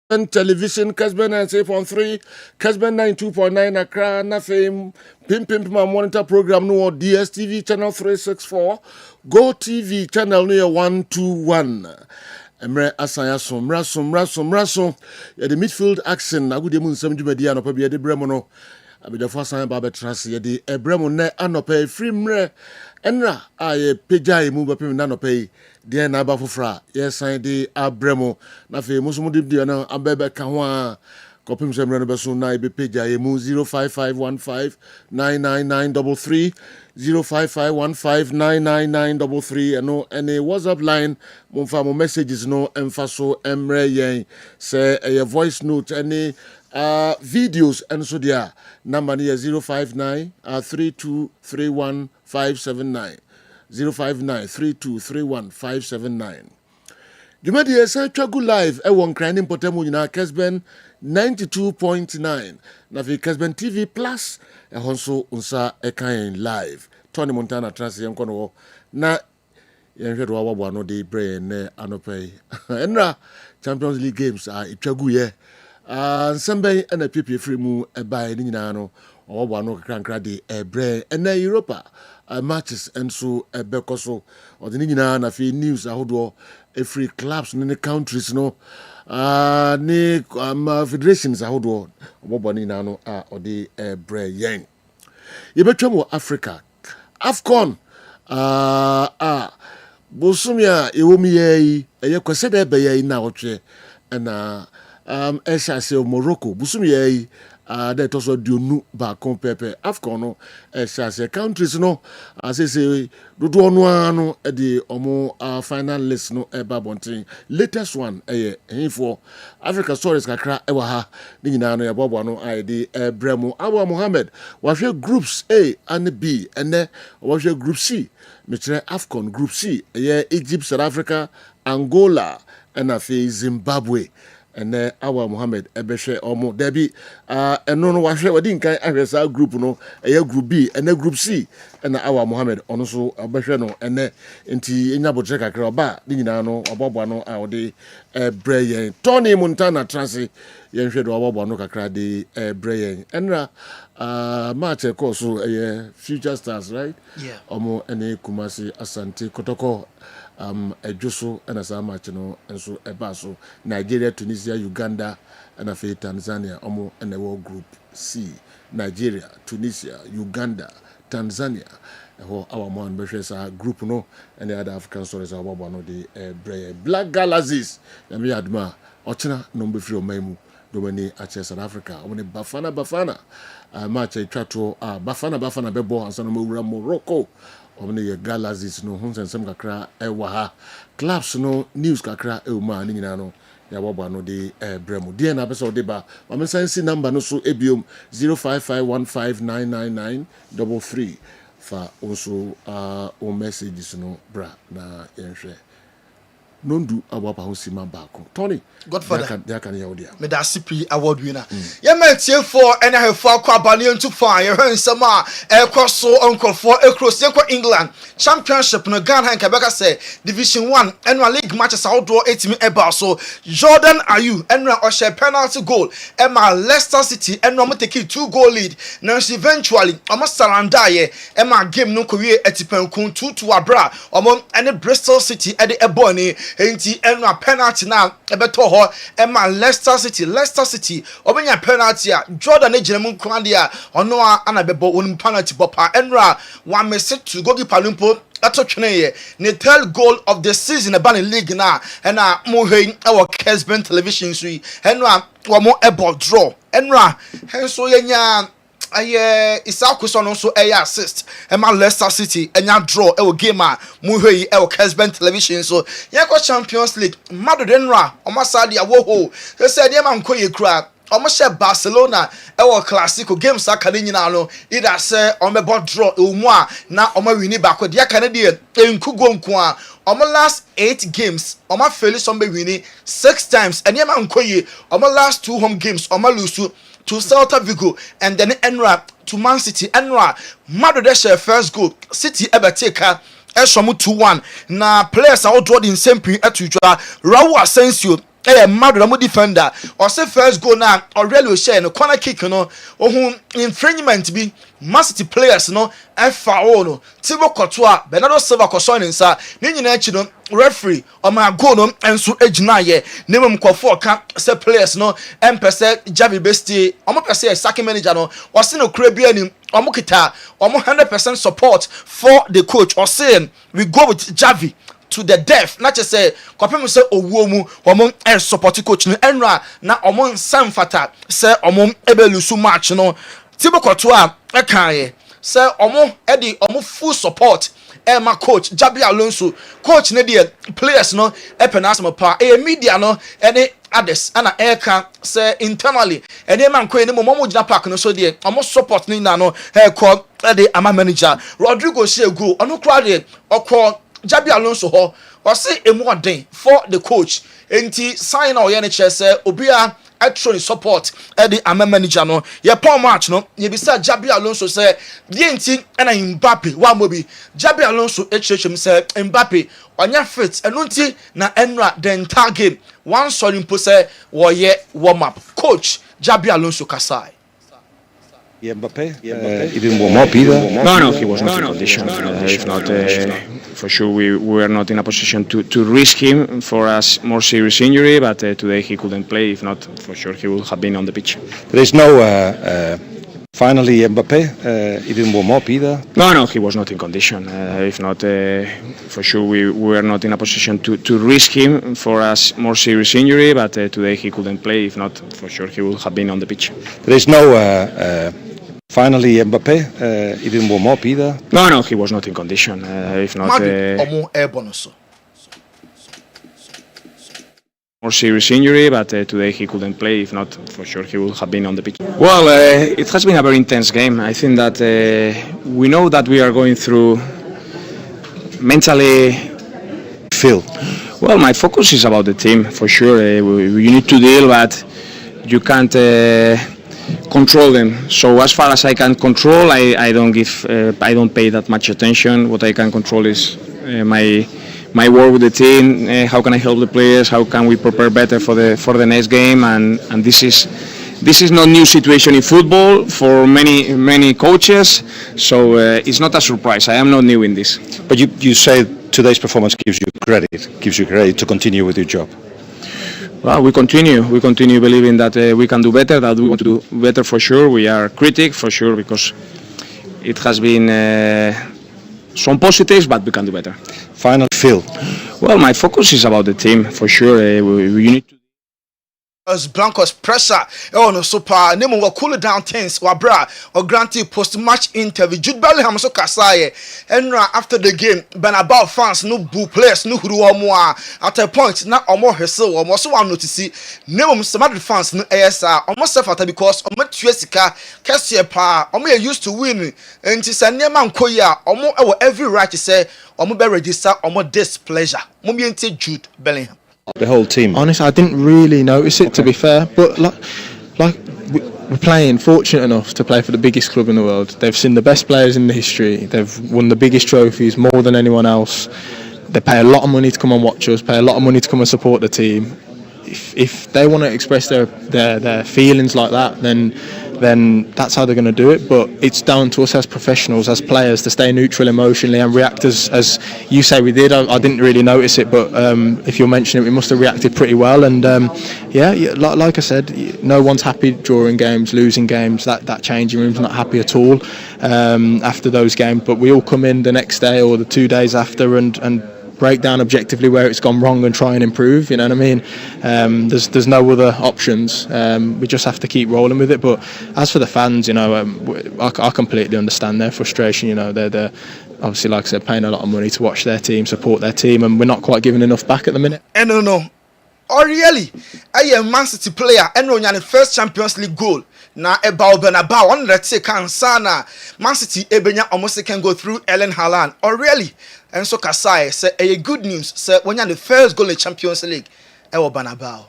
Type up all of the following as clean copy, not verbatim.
Television, Kessben 98.3, Kessben 92.9 Accra, nothing. Pimp my monitor program no DSTV channel 364, Go TV channel near 121. Emre asaya somraso ya the midfield action na gude mu nsam dwumadi anopa bia de bremo no abedafo asan ba betrase ya de ebremo ne anopa free mre enra aye pejai mu bapem na anopa yi de na ba fofra ye san de abremo na fe musumu de na abebe ka ho a kopim semre no beso na ibe pejai mu 0551599933 0551599933 and any WhatsApp line mumfa mo messages no emfaso emre yen say a voice note any videos and so there number is 059 3231579 059 Jumadi esa twagu live e won kran importamu nyina Kessben 92.9 na fi Kessben TV Plus e honso unsa e kan live Tony Montana trans yen kono na yen hwedo wabo no de brain ne anopai enra Champions League games a twagu ye nsembe na pipi free mu e bai ni nyina no wabo no krankra de e brain na Europa matches enso e bekoso odini nyina na fi news ahodo free clubs in the countries no ni federations ahodo oboboni na no odi bre yen yebetwam Africa AFCON bosumia ewomi yi eye kwesede be yi na otwe na eshase Morocco bosumia yi that also do nu ba kompepe AFCON no eshase countries no asese dodo no ano de omo final list no eba bonten latest one for Africa stories kakra ewa ha ni nyina no yebobo no id bremo Abu Mohammed wahwe groups A and B and wahwe group C metre AFCON group C Egypt, South Africa, Angola and afi Zimbabwe and Abu Mohammed ebehwe omo debi eno no wahwe wadin kan ahwesa group no group B and group C and Abu Mohammed ono so ebehwe no ene nti enya botre kakra oba ni nyina no obobo no ode breyen Tony Montana transi yen hwe do obobo no kakra de breyen enra match course future stars right yeah omo ene Kumasi Asante Kotoko ejoso na sa match no enso ebaso Nigeria, Tunisia, Uganda and afi Tanzania omo ene wo group C Nigeria, Tunisia, Uganda, Tanzania ho our man behwesa group no and the other African stories about no the Black Galaxies na me adma ochina no be free omamu do many at South Africa omne Bafana match twato Bafana bebo ansa no mawura Morocco omne ye Galaxies no hun sensem kakra ewa ha clubs no news kakra ma ni nyina no ya bobo no de bremo de na pese de ba ma sense number no so ebiom 0551599933 fa also o messages no bra na yenhwe nondu abapa hosima baako Tony Godfather they can hear audio me da CP award winner ye ma tie for ene hefo akwa bane ntu fan ye hwensem a ekoso onkolfo ekros ye England championship no Ghana nka beka say division 1 annual league matches outdoor 8 eba so Jordan Ayew enra o share penalty goal e ma Leicester City enra mo take 2-goal lead now eventually o mo saranda ye e ma game no kowie etipankun 2-2 abra o mo ene Bristol City e de eboni enti enra penalty na ebeto ho e ma Leicester City obenya penalty a Jordan ejiremu nkwande a ono a anabebo won penalty bopa enra wa message to goalkeeper limpo atotwene ne third goal of the season e ban league na na mo hwen e wo Kessben television so enra wo mo ebo draw enra henso yenya aye Isakuso no so assist e ma Leicester City enya draw e wo game a mu hwe e wo Kessben television so ye ko Champions League Madodenra o masadi awoho se de ma nkoye kura omo she Barcelona e wo Clasico games aka ni nyina no ida se omebo draw e mu a na omo wini baako de aka ne de enkugo nko a omo last 8 games omo fail some be wini 6 times ene ma nkoye omo last 2 home games omo lose to Celta Vigo and then Enra to Man City Enra Madrid share first goal City ebeteka eshomu 2-1 na players are all draw in same period atujwa Raul Asensio Madrid mo defender or say first goal na Aurelio share no corner kick no ohun infringement bi Man City players no foul no Thibaut Courtois Bernardo Silva koso ne nsa ne nyina achi no referee o ma goal no enso agina ye ne mum kwafo ka say players no empese Javi Bestie o mo pese sacking manager no o se no kura bi anim o mo kita o mo 100% support for the coach or saying we go with Javi to the death. Not just say kwapem say owuo mu omon support coach no enra na omon samfata say omon ebelusu match no Thibaut Courtois ekaye say omon edi omon full support my coach Jabi Alonso coach ne dey players no penasmo pa media no any others ana eka say internally any man ko ni mo gina park no so dey omon support ni na no call the ama manager Rodrigo Shegu onu kra dey okọ Jabi Alonso ho or say a more day for the coach enti sign or yen say obia actually support the ama manager no ye paul match no ye be say Jabi Alonso say the enti na Mbappe wa mobi Jabi Alonso hhm say Mbappe onya fit enunti na enra the entire game one sorry impo say wo ye warm up coach Jabi Alonso Kasai. Mbappe, he didn't warm up either. No, he was not in condition. If not, for sure we were not in a position to risk him for a more serious injury. But today he couldn't play. If not, for sure he would have been on the pitch. There is no. Finally, Mbappe, he didn't warm up either. No, he was not in condition. If not, for sure we were not in a position to risk him for a more serious injury. But today he couldn't play. If not, for sure he would have been on the pitch. There is no. Finally, Mbappe, he didn't warm up either. No, he was not in condition. If not, more serious injury, but today he couldn't play. If not, for sure he would have been on the pitch. Well, it has been a very intense game. I think that we know that we are going through mentally. Phil. Well, my focus is about the team for sure. You need to deal, but you can't. Control them. So as far as I can control, I don't pay that much attention. What I can control is my work with the team. How can I help the players? How can we prepare better for the next game? And this is not new situation in football for many coaches. So it's not a surprise. I am not new in this. But you say today's performance gives you credit to continue with your job. Well, we continue believing that we can do better, that we want to do better for sure. We are critic for sure because it has been some positives, but we can do better. Final Phil. Well, my focus is about the team for sure. We need to. As Blancos pressure no super name will cool down things wabra or grantee post match interview Jude Bellingham so kasaye enra after the game Bernabeu fans no boo players no huru omo at a point na omo hwese omo so wan notice name some Madrid fans no ASR omo sefata because omo tue sika kese pa omo used to win enti se nneema nkoyi a omo e every right to say omo be register omo displeasure mo bi enti Jude Bellingham. The whole team. Honestly, I didn't really notice it, to be fair. But like we're playing, fortunate enough to play for the biggest club in the world. They've seen the best players in the history. They've won the biggest trophies more than anyone else. They pay a lot of money to come and watch us. Pay a lot of money to come and support the team. If they want to express their feelings like that, then that's how they're going to do it. But it's down to us as professionals, as players, to stay neutral emotionally and react as you say we did. I didn't really notice it, but if you're mentioning it, we must have reacted pretty well. And like I said, no one's happy during games, losing games. That changing room's not happy at all after those games. But we all come in the next day or the 2 days after and break down objectively where it's gone wrong and try and improve, you know what I mean? There's no other options. We just have to keep rolling with it. But as for the fans, you know, I completely understand their frustration. You know, they're obviously, like I said, paying a lot of money to watch their team, support their team, and we're not quite giving enough back at the minute. No. Oh really? I am Man City player and on the first Champions League goal. Na about Bernabeu on that say can sana Man City ebenya almost can go through Erling Haaland. Oh really? And so Kasai say a good news say when you're the first goal in the Champions League ever Bernabeu.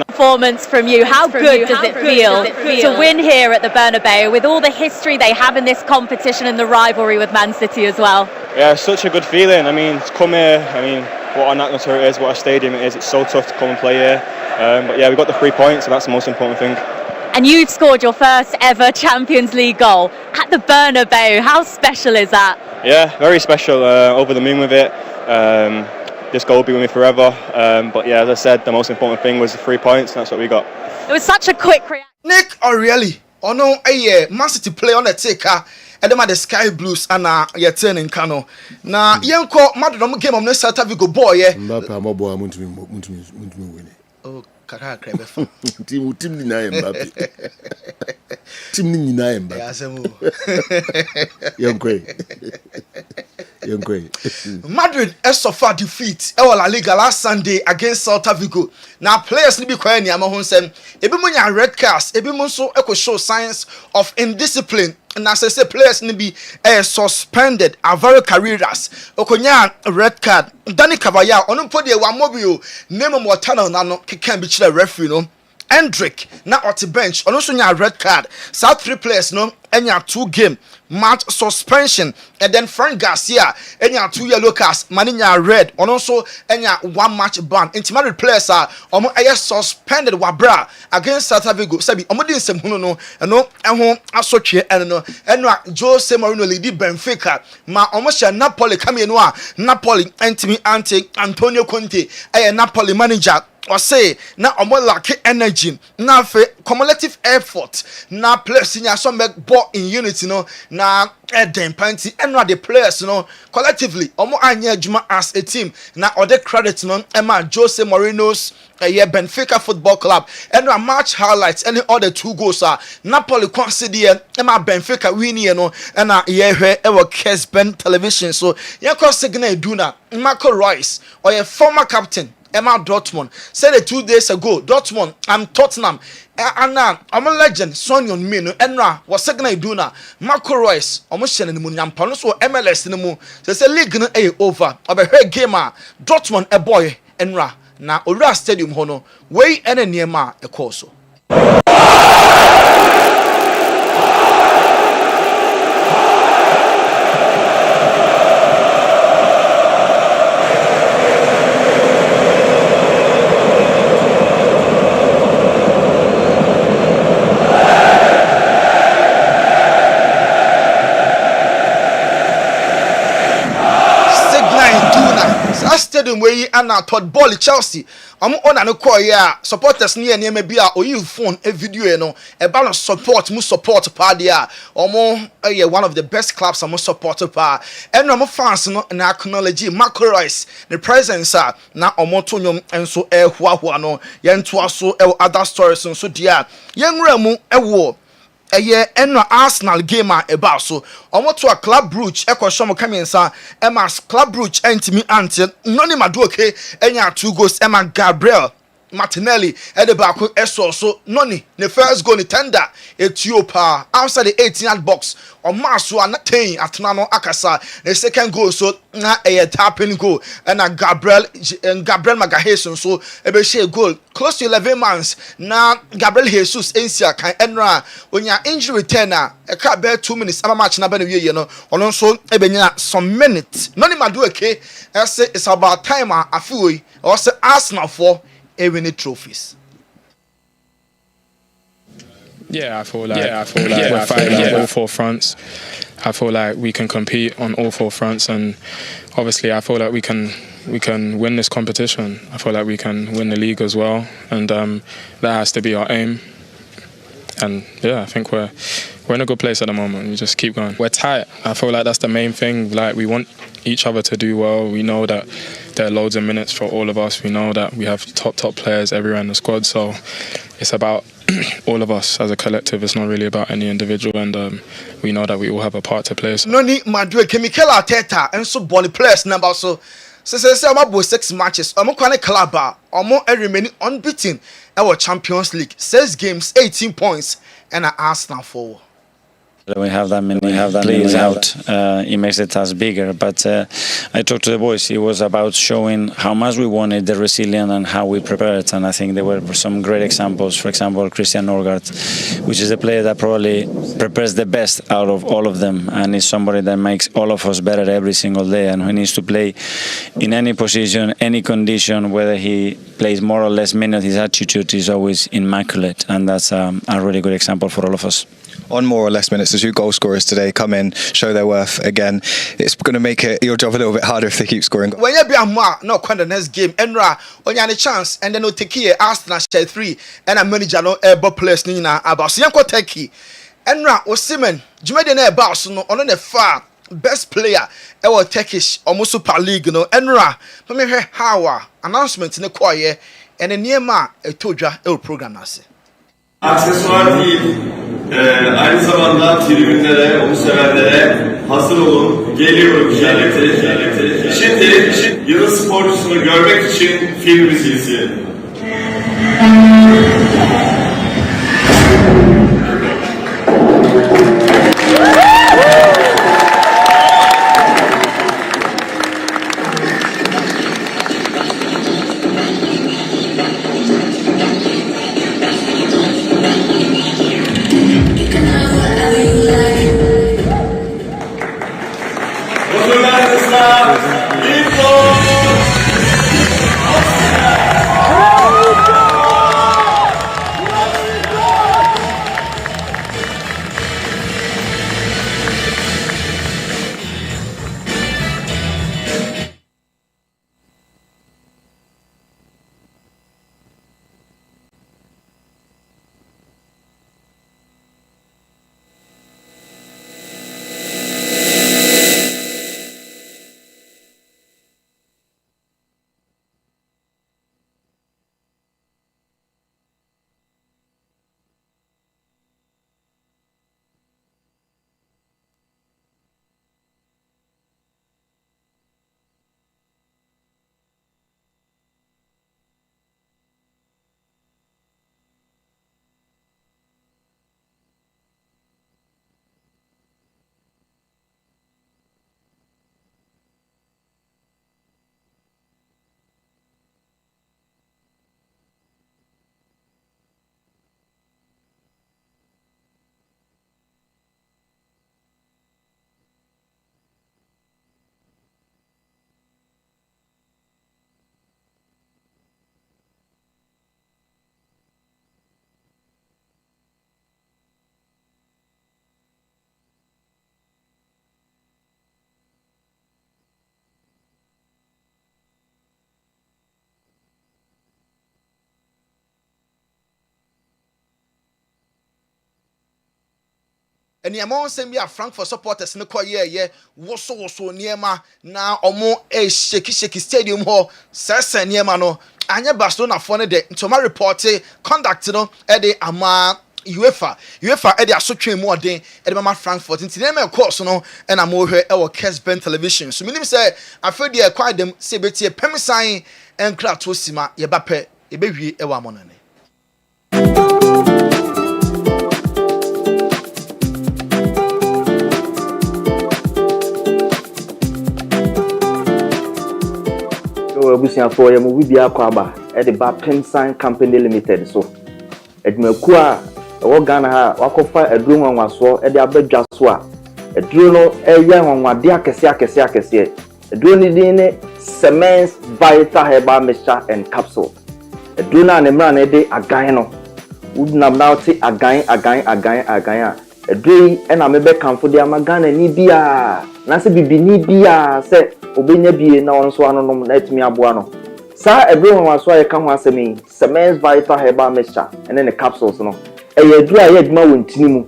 Performance from you. How good does it feel to win here at the Bernabeu with all the history they have in this competition and the rivalry with Man City as well? Yeah, such a good feeling. I mean, to come here, what an atmosphere it is, what a stadium it is. It's so tough to come and play here. But yeah, we got the 3 points, and that's the most important thing. And you've scored your first ever Champions League goal at the Bernabeu. How special is that? Yeah, very special. Over the moon with it. This goal will be with me forever. But yeah, as I said, the most important thing was the 3 points, and that's what we got. It was such a quick reaction. Nick O'Reilly, oh no, Man City play on the taker. And them the Sky Blues and turning Kano. Na yenko Madrid game of Celta Vigo boy yeah. Mbappe amobo amuntumi win. Oh, kara krebe fa. Team ni na Mbappe. Team ni na Mbappe. Ya semu. Yonkwe. Madrid suffered defeat in La Liga last Sunday against Celta Vigo. Now players ni be quiet ni ama ho nsem. Ebi mo nya red cards, ebi mo nso show signs of indiscipline. And as I say, players need be suspended. Alvaro Carreras, Okonya red card. Danny Cavaya, on podi one mobile. Name of Watana nano can be the referee no. Hendrick na at the bench. On also nya red card. South 3 players no. And ya 2 game match suspension. And then Frank Garcia. And ya 2 yellow cards. Maninya red. On also and ya 1 match ban. Intimate players are suspended wabra against Celta Vigo. Sabi omodi nsem huno no. No ehon asotwe and no. And Jose Mourinho lead Benfica. Ma omosha Napoli come no a Napoli entimi ante Antonio Conte. Napoli manager. Or say na omo lack energy na fe cumulative effort na players in some make ball in unity no na eden panty and the players no collectively omo anya adwuma as a team na other credit no Emma Jose Mourinho's Benfica Football Club and a match highlights any other 2 goals are Napoli consider Emma Benfica winning no and a Kessben television so yako signal duna Marco Reus or a former captain Emma Dortmund said it 2 days ago. Dortmund and Tottenham and I'm a legend. Sonyon Mino Enra was second Duna Marco Reus almost sending the moon Yampano so MLS in the moon. They say league over. Of a her gamer Dortmund a boy Enra na Ora Stadium Hono way and a near ma a course. Stadium where you and thought ball Chelsea. I'm on an ya supporters near maybe or you phone a video no a balance support mu support party one of the best clubs I'm support pa and I'm fans no na acknowledge Marco Reus the presence na omotonyo enso hua no yentoa so other stories so dia yenwra mu ewo eno Arsenal game about so omo to a Club Brugge ekwohom kamensa emas Club Brugge entimi ante noni maduoke enya 2 goals Emma Gabriel Martinelli the back so noni the first goal ni tender Ethiopia outside the 18-yard box or Masu anatain atunano akasa the second goal so na tapping goal and Gabriel Magaheson so ebe goal close to 11 months na Gabriel Jesus ensia kan enra onya injury returner e ka be 2 minutes ama match na be no wie no ono so ebenya some minutes noni maduoke say it's about time afioi or say Arsenal for winning trophies. I feel like we're fighting on all 4 fronts. I feel like we can compete on all 4 fronts, and obviously I feel like we can win this competition. I feel like we can win the league as well, and that has to be our aim. And I think we're in a good place at the moment. We just keep going. We're tight. I feel like that's the main thing. Like, we want each other to do well. We know that there are loads of minutes for all of us. We know that we have top players everywhere in the squad. So it's about all of us as a collective. It's not really about any individual, and we know that we all have a part to play. So. Noni Madrid, Mikel Arteta, and so body players number so. Say about 6 matches. Kwane club remaining unbeaten. Our Champions League 6 games, 18 points, and Arsenal 4. We have that many players out. It makes the task bigger. But I talked to the boys. It was about showing how much we wanted, the resilience, and how we prepared. And I think there were some great examples. For example, Christian Norgard, which is a player that probably prepares the best out of all of them, and is somebody that makes all of us better every single day. And who needs to play in any position, any condition, whether he plays more or less minutes, his attitude is always immaculate, and that's a really good example for all of us. On more or less minutes, as 2 goal scorers today come in, show their worth again, it's going to make your job a little bit harder if they keep scoring. When you be a man, no, when the next game, Enra, when you have a chance, and then no take here, Arsenal share 3, and a manager no ball players Nina about Sianko Teki, Enra or Simon, Jumede ne boss no on the far best player ever Turkish almost Super League no Enra, but me hear how announcement in the choir and a near ma a toja el program nasi. Aksesuar değil, aynı zamanda tribünlere, onu severlere hazır olun, geliyorum işareti. Şimdi yılın sporcusunu görmek için filmimizi izleyelim. And the amount send me a Frankfurt supporters in the choir, was so near ma now or more a shaky stadium hall, Sessa near mano, and your Barcelona phone day to my report conducted at the Ama UEFA at the Asotri more day at Mama Frankfurt into them, of course, no, and I'm over here our Kessben television. So, meaning say, I feel they acquired them, say, Betty, Pemisine and Kratosima, Yabape, a baby, a woman. Abusia for ya mu bibia kwaba e de ba Pensign Company Limited so edmaku a wo Ghana ha wakofa aduro nwanwaso e de abadwa so a aduro no e ya nwanwade akese aduro ni din ne Semens Vital Herbal Mixture and Capsule aduro na ne mra na de agan no wudnam na oti agan a aduro e na mebe kanfo de amagana ni bia na se bibini bia se obenya bie na won so anonom na etimi aboa no sa everyone was so ka ho asemi Semens Vital Herbal Mixture and then the capsules no e yaduru a yaduma wontini mu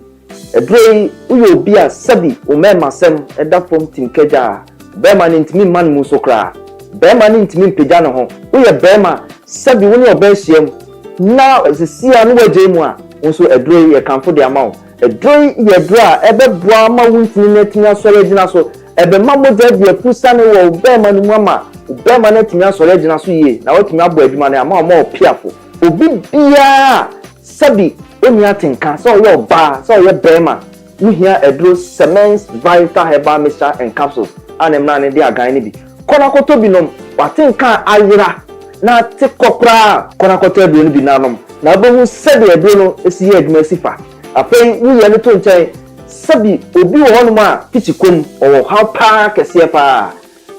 eduru uyo obi a sabi o mema sem e da fom tinkaja bema ni ntimi man mu so kra bema ni ntimi mpega no ho uye bema sabi woni obehiem na sisia no waje mu a wonso eduru ye kanfo de amawo eduru yaduru a ebeboa ma wontini na tinya so regina so ebe mamoja de pusa ne wo bema ni mama bema na tinya so regina so ye na watimi abo adwuma na ama o piafo obi bia sabi oni atenka so yo ba so yo bema we hear a draw cements vital herbal mixture and capsules and em na ne dia gan ne bi kona koto binom watenka ayira na te kokra kona koto bi no bi nanom na bohu sebe aduro no esi ye adwuma sifa afei we ye ne to nchen sabi obi wo hono ma pichikom o how pa kese pa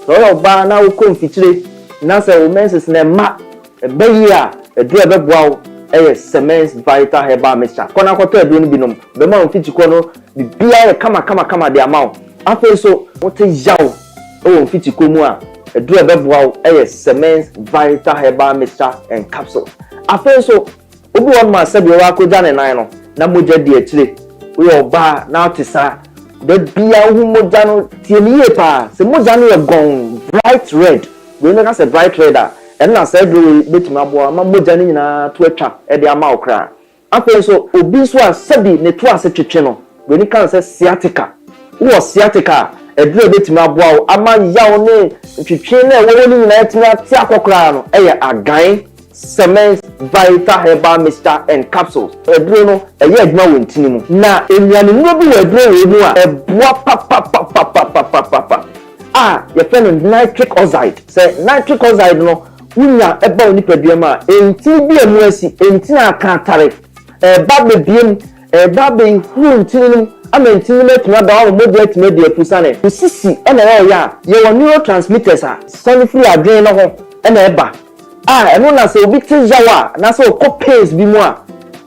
no ba na wo kom fitire na se wo menses na ma bayi a aduro beboa cements vital herbal mixture kona koto aduro no binom be ma wo fichiko no bibia kama de amount afei so what yaw o fichiko mu a aduro beboa cements vital herbal mixture and capsule afei so obi won ma sabi wa ko jane nan no na moja di akire we oba na otisa de bia hu moja no tieniye pa se moja no ye gon bright red we no ka se bright red a en na se do betima abo ma moja ni nyina to atwa e de ama okra afei so obi so a sabi ne to ase twetwe no we ni kan se sciatica wo sciatica e do betima abo ama yaw ne twetwe na wo ni nyina etima ati akokra no e ye agan cements vital herbal mixture and capsules eduro no eye adwuma wontini mu na enuane no bi eduro we mu a eboa pa ye fen nitric oxide say nitric oxide no unya eba oni pedua ma enti bi emu asi enti na akantare ba bebiem ba be huntini ama enti metuna da wo model timedi epusane usisi ena ya ye neurotransmitters a sonifri adwen no ho ena eba eno na se obi ti jawa na se pains bi mu a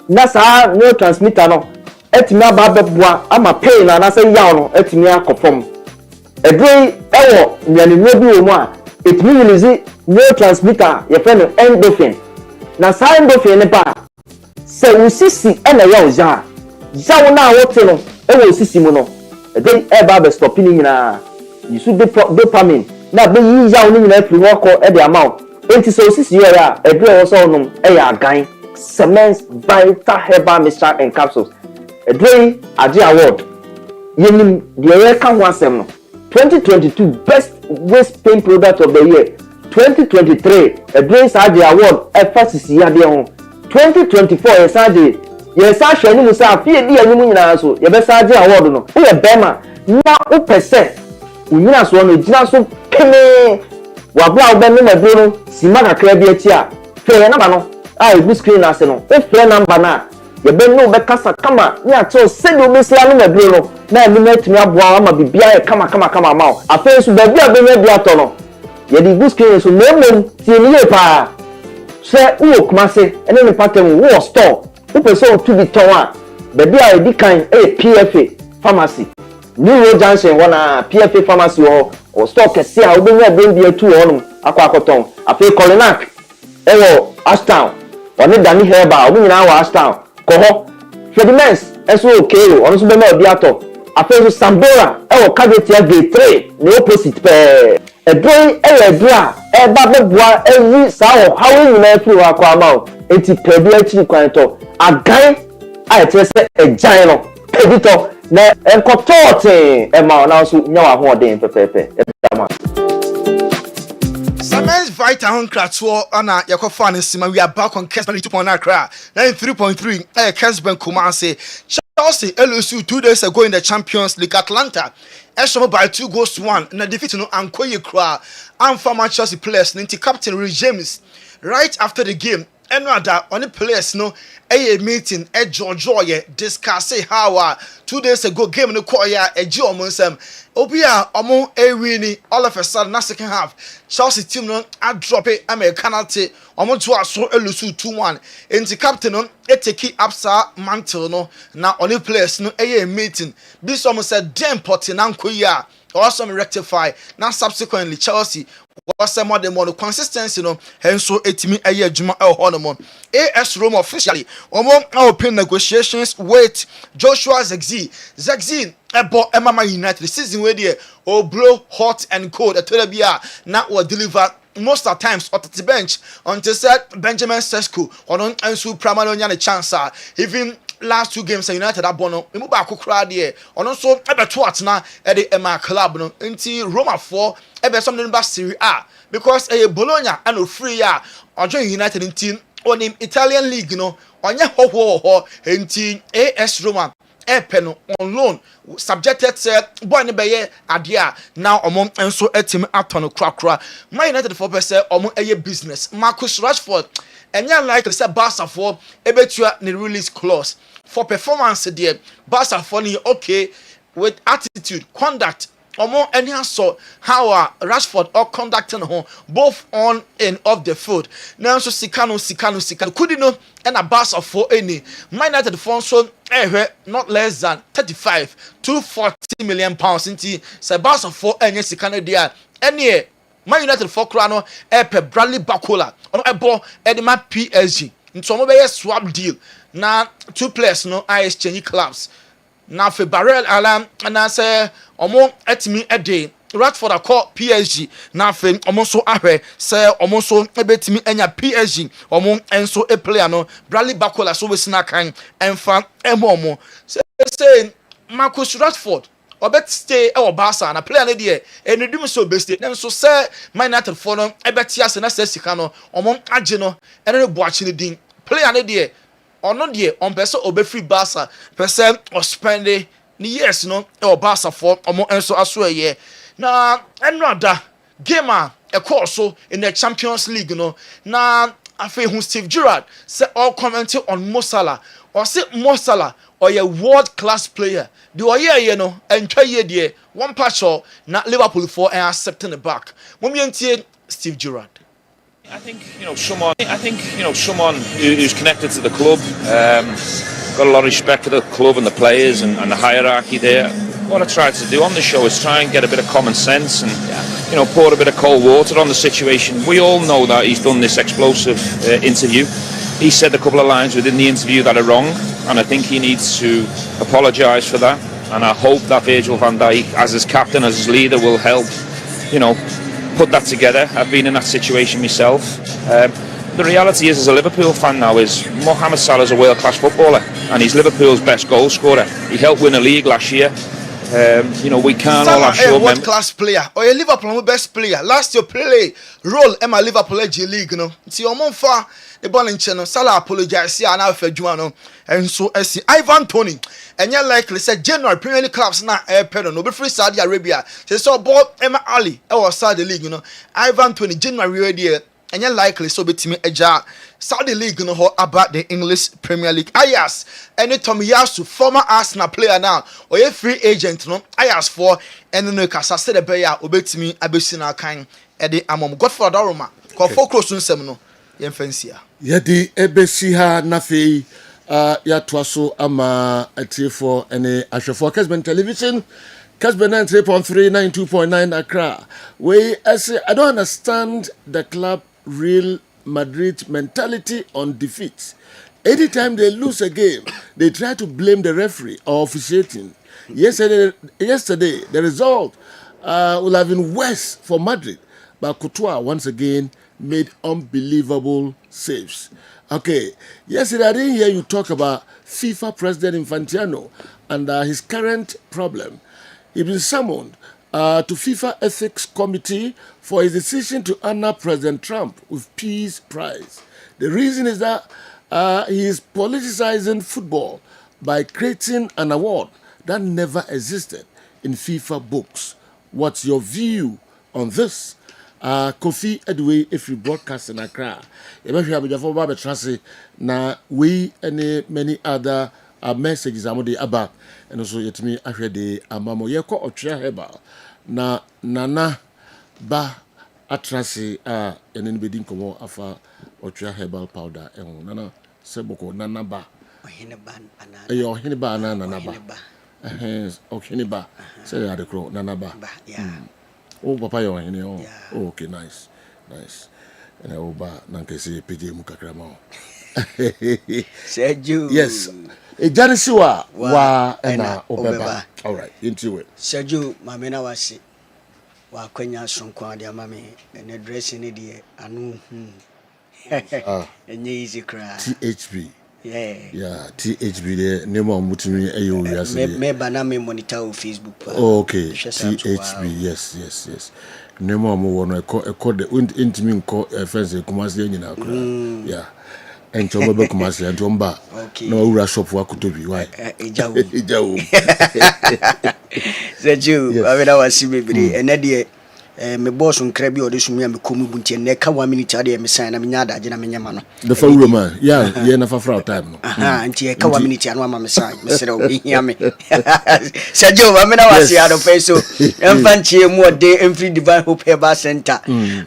na sa neurotransmitter no etimi aba beboa ama pain na se yaw no etimi akopom edrei ewo nyane no bi wo mu a etimi release neurotransmitter ye fe no endorphin na sa endorphin ne ba se usisi ena yaw jaw na wote no ewo usisi mu no edrei eba be stop ni nyina yisu dopamine na be yi yaw ni nyina firi woko e de amount enti so sisi ya edure wo so num ya agan cements vital herbal mixture and capsules edure age award yenim de ye ka ho asem no 2022 best waist pain product of the year 2023 edure age award efasisi ya de ho 2024 ye sa hwani mu sa afie di anyum nyina so ye be sa age award no wo ye bema na wo pese unyina so no gina so kene wabla obenne maduro sima kakra bi achi a fe na ba no e screen ase no e fe number na ye be no be kasa kama ni ato se do be sia no maduro no na emi matumi aboa ama bibia e kama ma afa so ba bia be nya bi ato no ye di screen so memem tie ni ye pa se wo kumase ene ne pattern wo store wo person to be ton a ba bia e di kan PFA pharmacy New Road Junction wana PFA pharmacy o stock kese a obenya bendi atu honum akwakoton afi Colinac ewo Ashtown oni Dani Herba obi nyina wa Ashtown ko ho Fedimens eso okero ono so be ma obi ato afi so Sambora ewo Cavetia Gate 3 ne opposite pe edroi edra eba beboa eyi sa ho hawo nyina afi wa kwa ma enti pebi achi kwanto agan a etese ejan no pedito na enkotote ema na so nyawa ho den pepepe edama Cements vital hunkrato ana yakofa ne sima we are back on Kessben 2.9 Accra 93.3 Kessben Kumasi Chelsea LSU 2 days ago in the Champions League Atlanta Eshomo by 2-1 na defeat no Ankoye Kra and former Chelsea players ninti captain Rhys James right after the game Enrada on the players no a meeting George discuss how 2 days ago game no choir omonsem obia omo ewini all of a sudden na second half Chelsea team no a drop it penalty omo to aso elusu 2-1 enti captain no take upsa mantle no na on the players no a meeting this almost said damn pot na nkoya also rectify now subsequently Chelsea was some more the consistency no henso etimi aye adwuma e ho no mo AS Roma officially open negotiations with Joshua Zexi ebo Emama United season we there o blow hot and cold atolabia na will deliver most of times at the bench until said Benjamin Sesko on Ansu Pramano nya chance even last 2 games United abono emu ba kokra de ono so ebeto atena e de Emma club no nti Roma 4 ebe some number Serie A because Bologna and free ya ojo United nti on Italian league no onye ho nti AS Roma pen on loan subjected to boy ne beye adia now omo enso etimi atono krakra Man United for person omo eye business Marcus Rashford enya like say Barca for ebetua ne release clause for performance there Barca for ni okay with attitude conduct omo any so how Rashford or conducting home both on and off the field now so sikano kudino and a Barca for any Man United for so not less than 240 million pounds into Barca for any sikano there any Man United for Krano Bradley Bakola on a ball Edema PSG into a swap deal now 2 players no I exchange clubs now for Barrel Alam and I say omo etimi ede Radford akọ PSG na fe omo so ahwe say omo so ebetimi enya PSG omo enso a player no Bradley Bakola so we sina kan emfa emomo say Marcus Rashford obet stay e Barca na player na de enedum so be stay then so say Man United for no ebeti ase na say sika no omo age no ene boachi ne din player na de ono de on person obe free Barca person or spend ni yes no e Barca for omo enso aso eye na enrada game e course so in the Champions League no na afi hu Steve Gerrard say all commenting on Mo Salah or say Mo Salah or a world class player the oye no entwa ye de one patch na Liverpool for and accepting the back momientie Steve Gerrard. I think someone who's connected to the club, got a lot of respect for the club and the players and the hierarchy there. What I tried to do on the show is try and get a bit of common sense and pour a bit of cold water on the situation. We all know that he's done this explosive interview. He said a couple of lines within the interview that are wrong, and I think he needs to apologise for that. And I hope that Virgil van Dijk, as his captain, as his leader, will help, put that together. I've been in that situation myself. The reality is, as a Liverpool fan now, is Mohamed Salah is a world-class footballer and he's Liverpool's best goal scorer. He helped win a league last year. We can't all have short memory. World-class player or a Liverpool best player. Last year play role in my Liverpool G League. No, see your far the ball in channel. Salah apologise here and now for Juano and so I see Ivan Toney. And you're likely said January Premier League clubs now pedal no be free Saudi Arabia. They saw Bob Emma Ali or Saudi League, Ivan Toney January radio, and you're likely so between a jar Saudi League about the English Premier League. I ask any Tommy Yasu, former Arsenal player now, or a free agent, no, I ask for and no cassa said a bear obey me Abysina kind Eddie Amom Godford Aroma, call 4 close to Semino, Yenfencia. Yedi Ebesiha Nafi. Ya twaso ama atifo ene ahwefo Kessben television Kessben 93.3 92.9 Accra. I don't understand the club Real Madrid mentality on defeat. Anytime they lose a game, they try to blame the referee or officiating. Yesterday the result will have been worse for Madrid, but Courtois once again made unbelievable saves. Okay, yesterday I didn't hear you talk about FIFA President Infantino and his current problem. He's been summoned to FIFA Ethics Committee for his decision to honor President Trump with Peace Prize. The reason is that he is politicizing football by creating an award that never existed in FIFA books. What's your view on this? Kofi Edway if you broadcast in Accra. Na we and many other messages among about and also yet me ahwe de amamo yeko otwa heba na nana ba atrase enen bedin komo afa otwa herbal powder nana seboko nana ba ohene ba nana ba ohene ba say ya de kro nana ba oh papa yo ohene oh okay nice and oba nankesi pj mukakrama Sergio yes Ejanisiwa wa ena obeba. All right, into it. Sergio mamena wasi wa kwenya sonkwa dia mame ene dress ni die anu enye easy cry THB. Yeah, THB there nemo mutumi ayo yase. Me bana me monitor on Facebook. Okay, THB. Yes. Nemo mo wono e ko de intimi nko friends e kumase nyina kra. Yeah. and to be Kumasi and Tomba. No rush shop for Kutobi. Why? Ejawu. Seju, I mean, I was see and Eddie. Me boss on Krebi or this me come bunti and neka 1 minute ade me sign na me nyada je na me nyama no the for woman yeah na fa fra time no anti eka 1 minute anu ama me sign me sere obi hia me Sergio ba me na wase ado peso emfanchie mu ode Emfree Divine Hope Herbal Center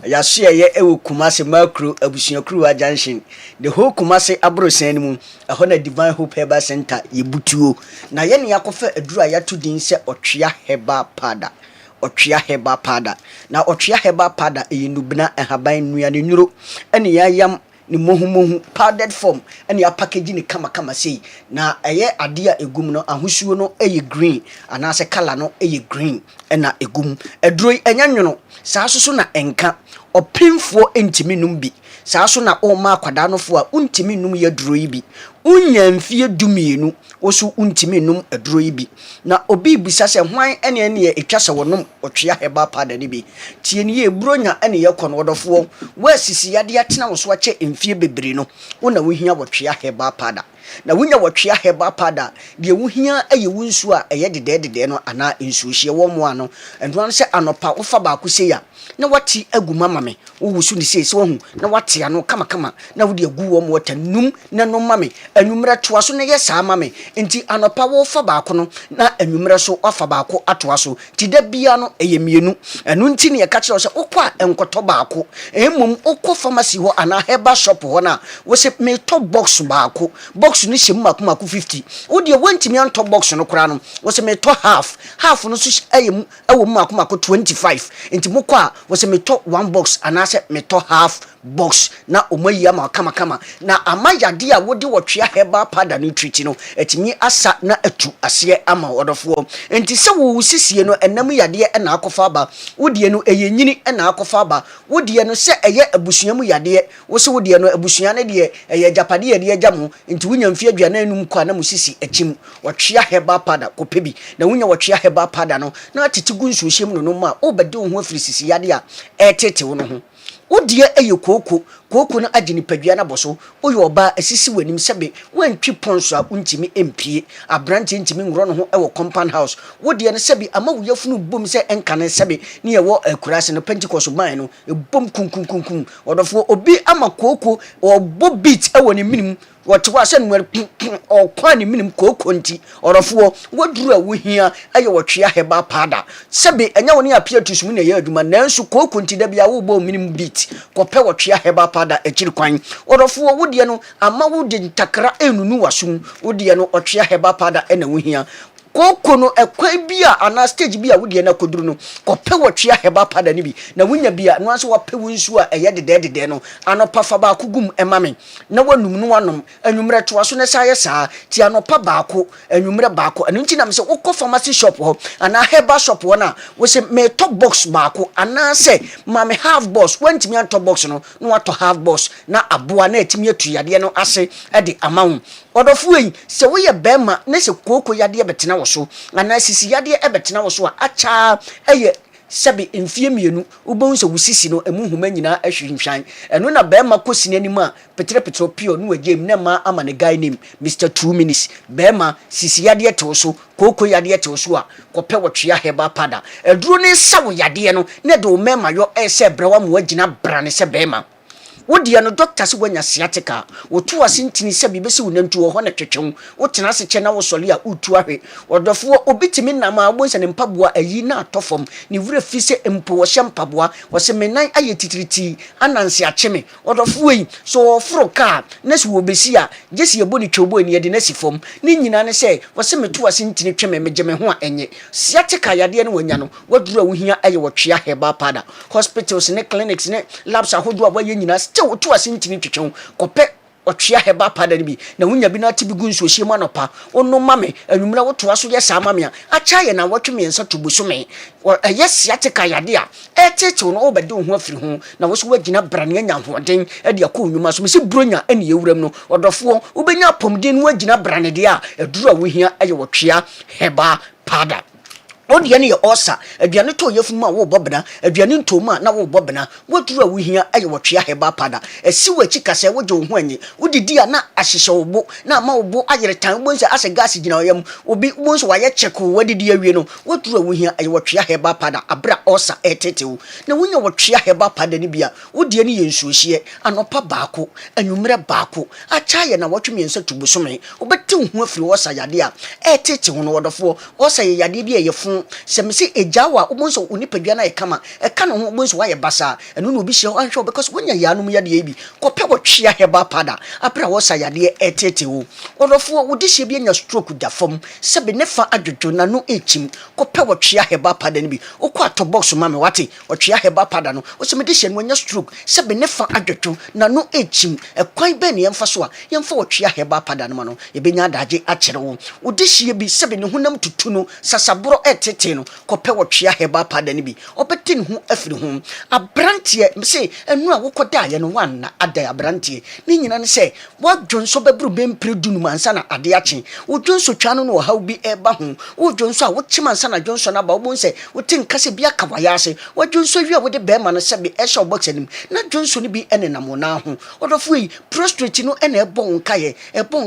ya so ye ewo Kumase Macro abusua kru junction the whole Kumase abrosan mu eho na Divine Hope Herbal Center ye butuo na ye ne yakofa adura ya to din se otwea herbal powder Otwea herbal powder na otwea herbal powder nubina haban nuane nyuro ene ya yam ni mohumohu powdered form ene ya package ni kama sei na eye ade a egum no ahosuo no eye green anase color no eye green ena egum eduro enya nwono saa so na enka opemfo entimi num bi saa so na o ma kwada no fo a untimi num ye duro yi bi unya mfie dumienu woso untimi num eduro yi bi na obi bisa se hwan ene ye etwase wonom otwea heba pada ni bi tie ni ye bronya ene ye kono wodofo wa sisi yade atena wo so ache mfie bebre no wona wohia wotwea heba pada na wunya wotwea heba pada de wohia aye wunsu a eye dede no ana nsu hie wo mo ano endo an se anopa wo fa ba ko se ya na wati aguma mame wo wusu ni sei so hu na wati ano kama na wo de agu wo mo tanum na no mame anumra toa so na ye saa mame enti anopa wo fa ba ko no na anumra so afa ba ko atoa so ti da bia no eyemienu enu nti ne ye ka kire wo se okwa enkoto ba ko emum okọ pharmacy ho ana herbal shop ho na wo se me to box ba ko box no hye makumako 50 wo de wantimi anto box no kora no wo se me to half no so ayem awo makumako 25 enti mokọ a wo se me to 1 box ana se me to half box na omayi ama kama na amayade a wode wotwea herbal powder no treat no etimi asa na atu ase ama wodofo enti se wo wusisie no enam yade na akofa ba wodie no eyenyini na akofa ba wodie no se eye abusua mu yade wo se wodie no abusua ne de eye japade yade agamo enti wunya mfie aduana anum kwa na musisi achim wotwea herbal powder kopebi na wunya wotwea herbal powder no na atitigu nsu hyem no no ma obede wo ho afiri sisi yade a etete wo no ho Udie eye koko na agini padua na boso oye oba asisi wanim sebe wantwi ponso a untimi empie abrante ntimi ngro no ho ewo compound house wodie ne sebe ama woyafunu bom se enka ne sebe ne yewo akurase no Pentecost man no ebom kunkunkunkun odofo obi ama koko obo beat ewo ne minim wotwa se nwere okwa ne minim koko nti odofo woduru a wohia aye wotwea heba pada sebe enya woni apia tusum ne ye aduma nanso koko nti da bia wo bo minim beat kope wotwea heba pada echiri kwan odofo wodie no ama wodi ntakra enunu wasum wodie no otwea heba pada ena wohia koko no ekwan bia ana stage bia wodie na koduru no kope wotwea heba pada ni bi na wunya bia no anso wape wunsu a eye dede no anopa fa ba kugum emame na wanum no wanom anwumre toa so na saye saa ti anopa baako anwumre baako anu nti na me se wokọ pharmacy shop ho ana herbal shop ho na wo se me top box baako ana se ma me half box wantimi an top box no no wato half box na aboa na etimi atu yade no ase de amawo odofo yi se wo ye bema na se koko yade betena wo so ana sisi yade betena wo so a acha eye sebe mfie mienu ubon se wusisi no emu huma nyina ahwinhwan eno na bema kosini anim a petre pio no agem na ma ama ne guy name Mr 2 minutes bema sisi yade te wo so koko yade te wo so a kope wotwea heba pada eduro ne sawo yade no ne de o mema yo ese brewa mo agina brane se bema wodie no doctor se wanya sciatica wotu asintini se bibesi wonantu ho na twetwem wotena se che na wo sole a utu ahwe wodofo obitimi nam a bonse ne mpaboa ayi na atofom ne wura fi se empo wo hye mpaboa wo se menan aye titiriti ananse acheme wodofo yi so ofro ka na se wo besi a jesi ye boni twobo ni ye de na sifom ni nyina ne se wo se metu asintini tweme megeme ho a enye sciatica yade ne wanya no wadura wo hia aye wotwea heba pada hospitals ne clinics ne labs ahodo a waye nyina still to asintini twetwon kope otwea heba pada ni bi na wunya bi na tibi gunso hie ma nopa ono mame anwumra woto aso ye saa mame a acha ye na wotwe ensa tobusome yes yatika yade a etete no obede ho afiri ho na wo so wagina brane anya hoden e de akọ nwuma so mesi bronya ene yewuram no odofo ubenya pomden wagina brane de a eduru a wo hia aye wotwea heba pada odi ene ye osa aduane to yefuma wo bobena aduane ntoma na wo bobena wadura wo hia aye wotwea heba pada esi wachi kase woje wo ho anyi wodidi a na ahyehye wo bo na ma wo bo ayere tan bo nse ase gas gina oyam obi bo nso waye cheko wadidi awie no wadura wo hia aye wotwea heba pada abra osa etetewu na wonya wotwea heba pada ni bia wodi ene ye nsuohie anopa baako anwumre baako acha ye na wotwe nsa tubusome obeti ho afiri osa yade a etetewu no wodofo osa ye yade bi ye fun semse ejawa obonso onipadua na ekama eka no ho obonso waye basa enu no obi hye anhwe because wonya yanum yade ebi kope wotwea heba pada apra wosa yade etete wo odofo wodi hye bi nya stroke da fom sebe ne fa adwodwo na no echim kope wotwea heba pada ne bi okwa to box ma me wate wotwea heba pada no osemede hye no nya stroke sebe ne fa adwodwo na no echim ekwan be ne yemfa so a yemfa wotwea heba pada no ma no yebenya adaje akere wo wodi hye bi sebe ne honam tutu no sasabro etete no kope wotwea heba pada ne bi obeti ne ho afiri ho abrantie se enu a wokoda ye no wan na ada abrantie ni nyina ne se wadwonso bebru bempre dunu ansa na ade ache wodwonso twa no ha bi eba ho wodwonso a wochima ansa na dwonso na ba wobonse wotin kase bia kawaya ase wadwonso wi a wode bema no se bi ehye box anim na dwonso ni bi ene na mo na ho odofo yi prostrate no ene ebon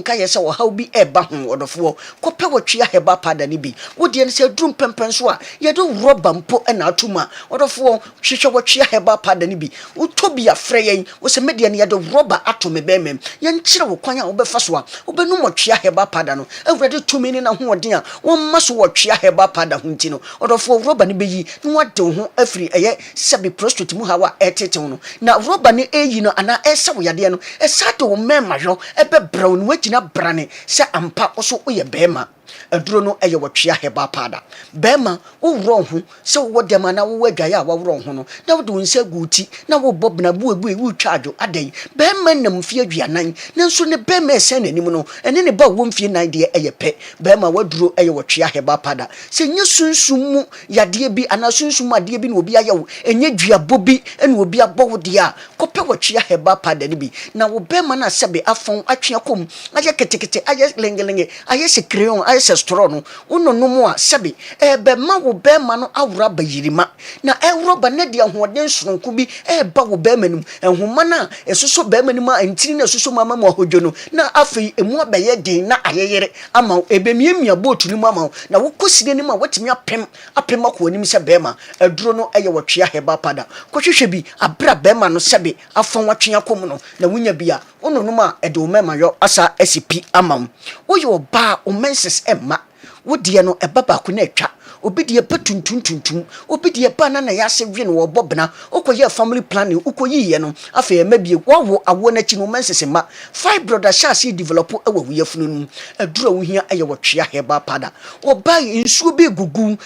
kaye se ha bi eba ho odofo kope wotwea heba pada ne bi wodi ne se drum pempen so a ye do rubber mpo ena atuma odofo hwehwe wotwea heba pada ne bi utobi afre yen wo se media ne ye do rubber atome bemem ye nkyere wo kwan a wo befa so a wo benu motwea heba pada no awurade tumi ne na ho odin a wo maso wotwea heba pada ho ntino odofo rubber ne beyi ne wade ho afiri eye sebi prostrate mu hawa etete no na rubber ne eyi no ana esa wo yade no esade wo mema hwo ebe brown wagina brane se ampa oso oye bema aduro no eye wotwea heba pada bema wo wro ho se wo dem na wo adwaye a wo wro ho no na wo de nsa guti na wo bobna buebu wo twajo adan bema nam fie aduanan na nso ne bema ese nanim no ene ne ba wo mfie nan de eye pe bema waduro eye wotwea heba pada se nye sunsum mu yade bi ana sunsum ade bi na obi ayewo enye duabo bi ene obi abowo de a kope wotwea heba pada ne bi na wo bema na sebe afon atwea kom aye ketekete aye lengelenge aye sekreon aye sestro no unonom a sebe ebe ma wo bema no awura bayirima na ewroba ne de ahoden soronko bi eba wo bema num ehoma na esoso bema num a ntiri na esoso mama mo hodwo no na afei emu abaye den na ayeyere ama ebe miemia botu ni mama na wo koside ni ma watimi apem akọ anim se bema aduro no eye wotwea heba pada kohwehwe bi abra bema no sebe afon watwea kom no na wunya bia unonom a ede wo mema yo asa asipi amam wo yo ba o menses emma wodie no ebaba ko na atwa obidie patuntuntuntum obidie pa na ya se wi no obobna okoye family planning ukoyiye no afa emabie wo awo na chi no mensese ma fibroid shasi develop ewa wiyafunu nu adura wo hia eye wotwea heba pada oba nsuo be gugu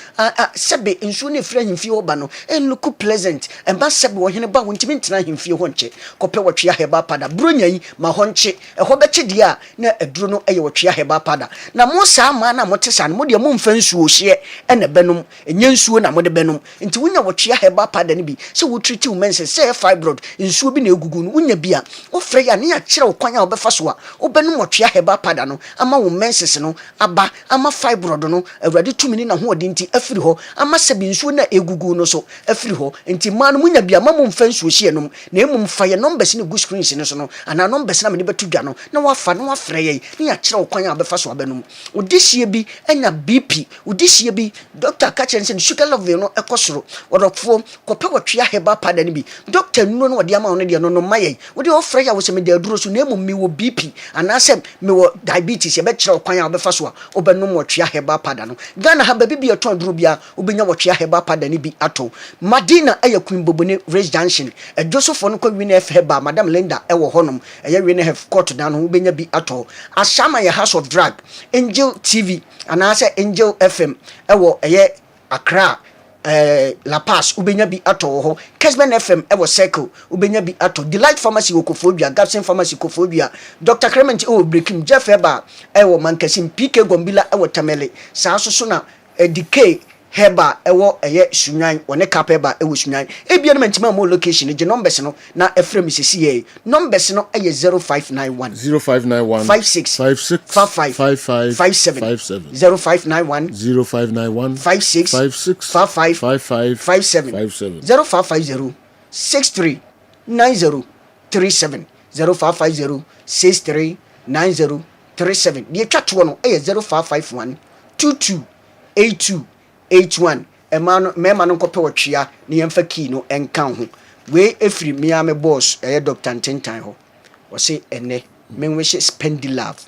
sebe nsuo ne fra himfie oba no enluku pleasant emba sebe wo hene ba wo ntimi ntena himfie ho nche kope wotwea heba pada bronyan ma ho nche eho beche dia na aduro no eye wotwea heba pada na mo sa ma na motesa no mo de mo mfa nsuo hye ene benum enye nsuo na mode benum nti wonya wotwea heba pada ne bi se wo treat womense se fibroid nsuo bi na egugu no wonya bia wo frɛ ya ne ya kyerɛ wo kwan a wo befa so a wo benum wotwea heba pada no ama wo menses no aba ama fibroid no awurade tumi na ho odi nti afiri ho ama se bi nsuo na egugu no so afiri ho nti ma no wonya bia ma mo mfa nsuo hye enum na emum fa ye numbers ne good screens ne so no ana numbers na me betu dwa no na wafa no wafrɛ ye ne ya kyerɛ wo kwan a wo befa so abenum odihye bi enya BP odihye bi doctor catcher say sugar level no ekosoro odofo kope wotwea heba pada ne bi doctor nuno no wode ama no de no no maye wode ofre ya wo se me de aduro so na emu me wo BP anase me wo diabetes ye be kire kwan a obefa so a obenum wotwea heba pada no Ghana ha baby bi eton aduro bia obenya wotwea heba pada ne bi ato Madina eye Queen Bobone Race Junction Joseph no ko wi na heba Madam Linda ewo honom eye wi na have court down no obenya bi ato Ashama ye House of Drug Angel TV anase Angel FM ewo eye Accra La Paz ubenya bi ato ho Kessben FM ewo Circle ubenya bi ato Delight Pharmacy Okofobia Gabson Pharmacy Okofobia Dr. Clement Breaking Jeff Eba ewo Mankasim PK Gombila ewo Tamale sa so na DK heba ewo eye sunyan one cap heba ewo sunyan ebia no mantima mo location je numbers no na efrem sisi ye numbers no eye 0591 56 55 57 0591 56 55 57 0550 63 90 37 0550 63 90 37 die twatwo no eye 0551 22 82 81 emano mema no kope wotwea ne yemfa key no enka ho we efiri mia me boss Dr. Ntentan ho wo se ene menwe she spendi love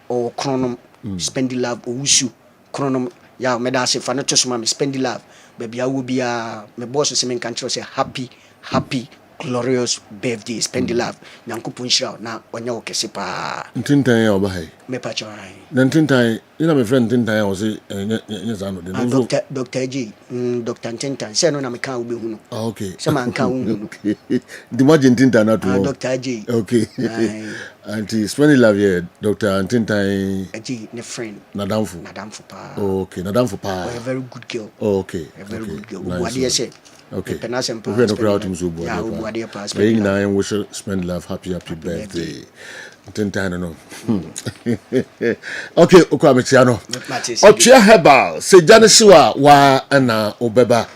or chronom spendi love owusu chronom ya me da se fa no to so ma me spendi love baby awu bia me boss se men kan tro say happy glorious birthday spendi love nyankopon shira na onya wo kese pa Ntintan ya oba me pa chwa Ntintan ina me friend Ntintan ya wo se nyezano de Dr. J Dr. Ntentan se no na me kan wo be hu no okay se man kan hu the margin Ntintan na to Dr. J okay anti spendi love here Dr. Ntintan J ne friend nadamfu pa okay nadamfu pa a very good girl okay a very good girl nice. What do you say? Okay. We're no crowd to Zubo. Yeah, we are pass. Playing now we should spend love. Happy birthday. Tintan no. Okay, Okwametiano. Ochia Herbal. Se Janesiwa wa ana obeba.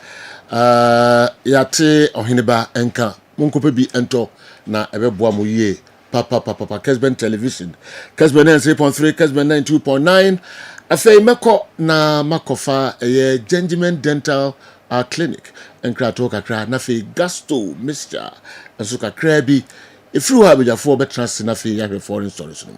Yate ohineba enka. Munkope bi ento na ebeboa mo ye. Papa Kessben television. Kessben 3.3, Kessben 92.9. Afei meko na makofa Gentleman Dental clinic enkrato kakra na fe gasto mixture enso kakra bi efru ha bejafo betrans na fe ya foreign stories no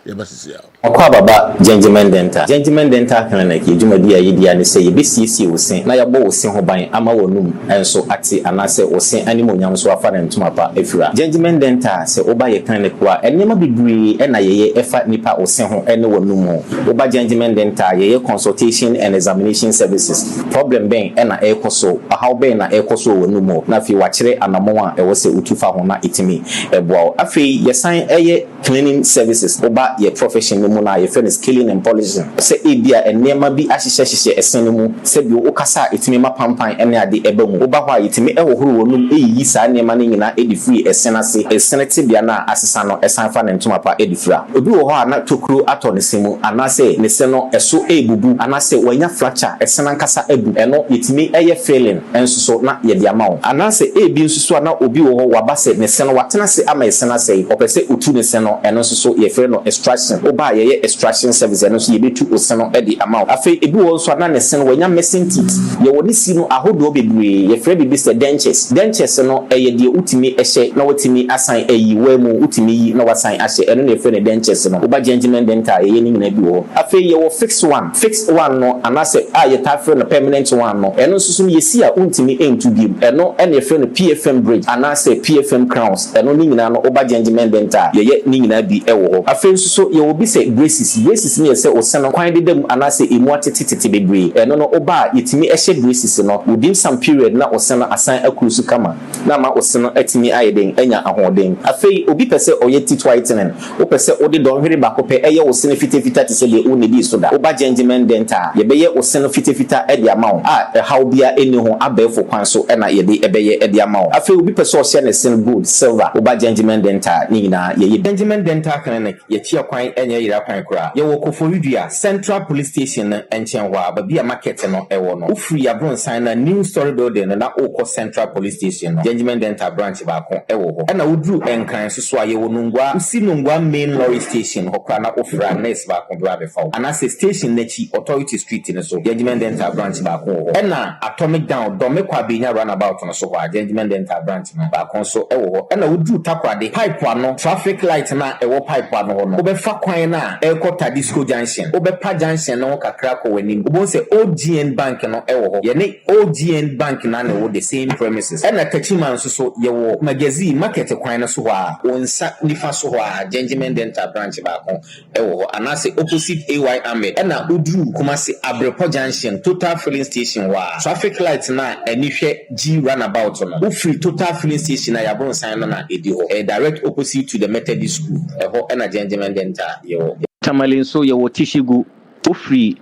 ya basisi ya okwa baba Gentleman Dental clinic ejumadi ayidi ane se yebesiesie wosen na yabo wosen ho ban ama wonum enso ate anase wosen animonyam so afa na ntuma pa efura Gentleman Dental se oba ye clinic wa enema bibiri na yeye efa nipa wosen ho ene wonum oba Gentleman Dental yeye consultation and examination services problem ben na ekoso how ben na ekoso wonum na fi wachire anamo a ewose utufa ho na itimi eboa afi yesan eye cleaning services oba ye profession no na ye friend is killing and polishing se ebia enema bi ahyehyehye esen mu se bi okasa itimi mapampan ene ade eba mu oba hwa itimi ewohoro wonum eyi saa enema ne nyina edi free esen ase esen tibia na asesa no esan fa ne ntoma pa edi fra obi wo hɔ na tokuro ato ne semu anase ne se no eso ebubu anase wanya fracture esen ankasa ebu eno itimi eye failing enso so na ye dia mawo anase ebi nso so na obi wo hɔ wabase ne se no watena se ama esen ase opese otu ne se no eno nso so ye frɛ no extraction oba ye extraction service eno so ye betu oseno edi amawo afi ebi wo nso na ne se no wanya missing teeth ye woni si no ahodo bebree ye frɛ bi se dentures no eye de utimi ehye na watimi asan ayi wemu utimi yi na wasan ahye eno ne frɛ ne dentures no oba Gentleman Dental ye ni nyina bi wo afi ye wo fixed one no anase ye ta frɛ no permanent one no eno nso so ye si a untimi entu bi eno ene frɛ no PFM bridge anase PFM crowns eno ni nyina no oba Gentleman Dental ye ni nyina bi ewo ho afi nso so ye obi se braces ni se oseno kwan de dem anase emu atetete bebree eno no oba yetimi ehye braces no within some period na oseno asan akurusu kama na ma oseno atimi ayeden anya ahoden afei obi pese oye teeth whitening o pese odi don hwere bakope eye oseno fitafita te se de o ne bi so da oba Gentleman Dental ye beye oseno fitafita e de amawo how bia eni ho abefo kwan so na ye de ebeye e de amawo afei obi pese o share ne sin gold silver oba Gentleman Dental ni nyina ye Gentleman Dental clinic ye chia kwan enye yira kwan kura ye wo Koforidua Central Police Station enchen wa babia market no ewo no ufri abron sign na new story building na okọ Central Police Station no Gentleman Dental branch ba ko ewo ho na wodru enkran so ye wo nungwa usi nungwa main lorry station hokra na ofra nurse ba ko bra be fa anase station nachi authority street ne so Gentleman Dental branch ba ko ho na atomic down do me kwa benya runabout no so ho Gentleman Dental branch no ba ko so ewo ho na wodru takwade pipe ano traffic light na ewo pipe ano ho no obefa kwan na ekota disco junction obepa junction no kakra ko wani obo se OGN bank no ewo ho ye ne OGN bank na ne wo the same premises na kachiman so ye wo magazine market kwan no so ho a onsa nifa so ho a Gentleman Dental branch ba ko ewo ho anase opposite AY Ahmed na odru Kumasi Abrepo junction total filling station wa traffic light na anihwe G runabout no free total filling station na yabon sign no na edi ho direct opposite to the Methodist school ho na Gentleman Dental ye wo Tamalin so ye wo Tishigu ufri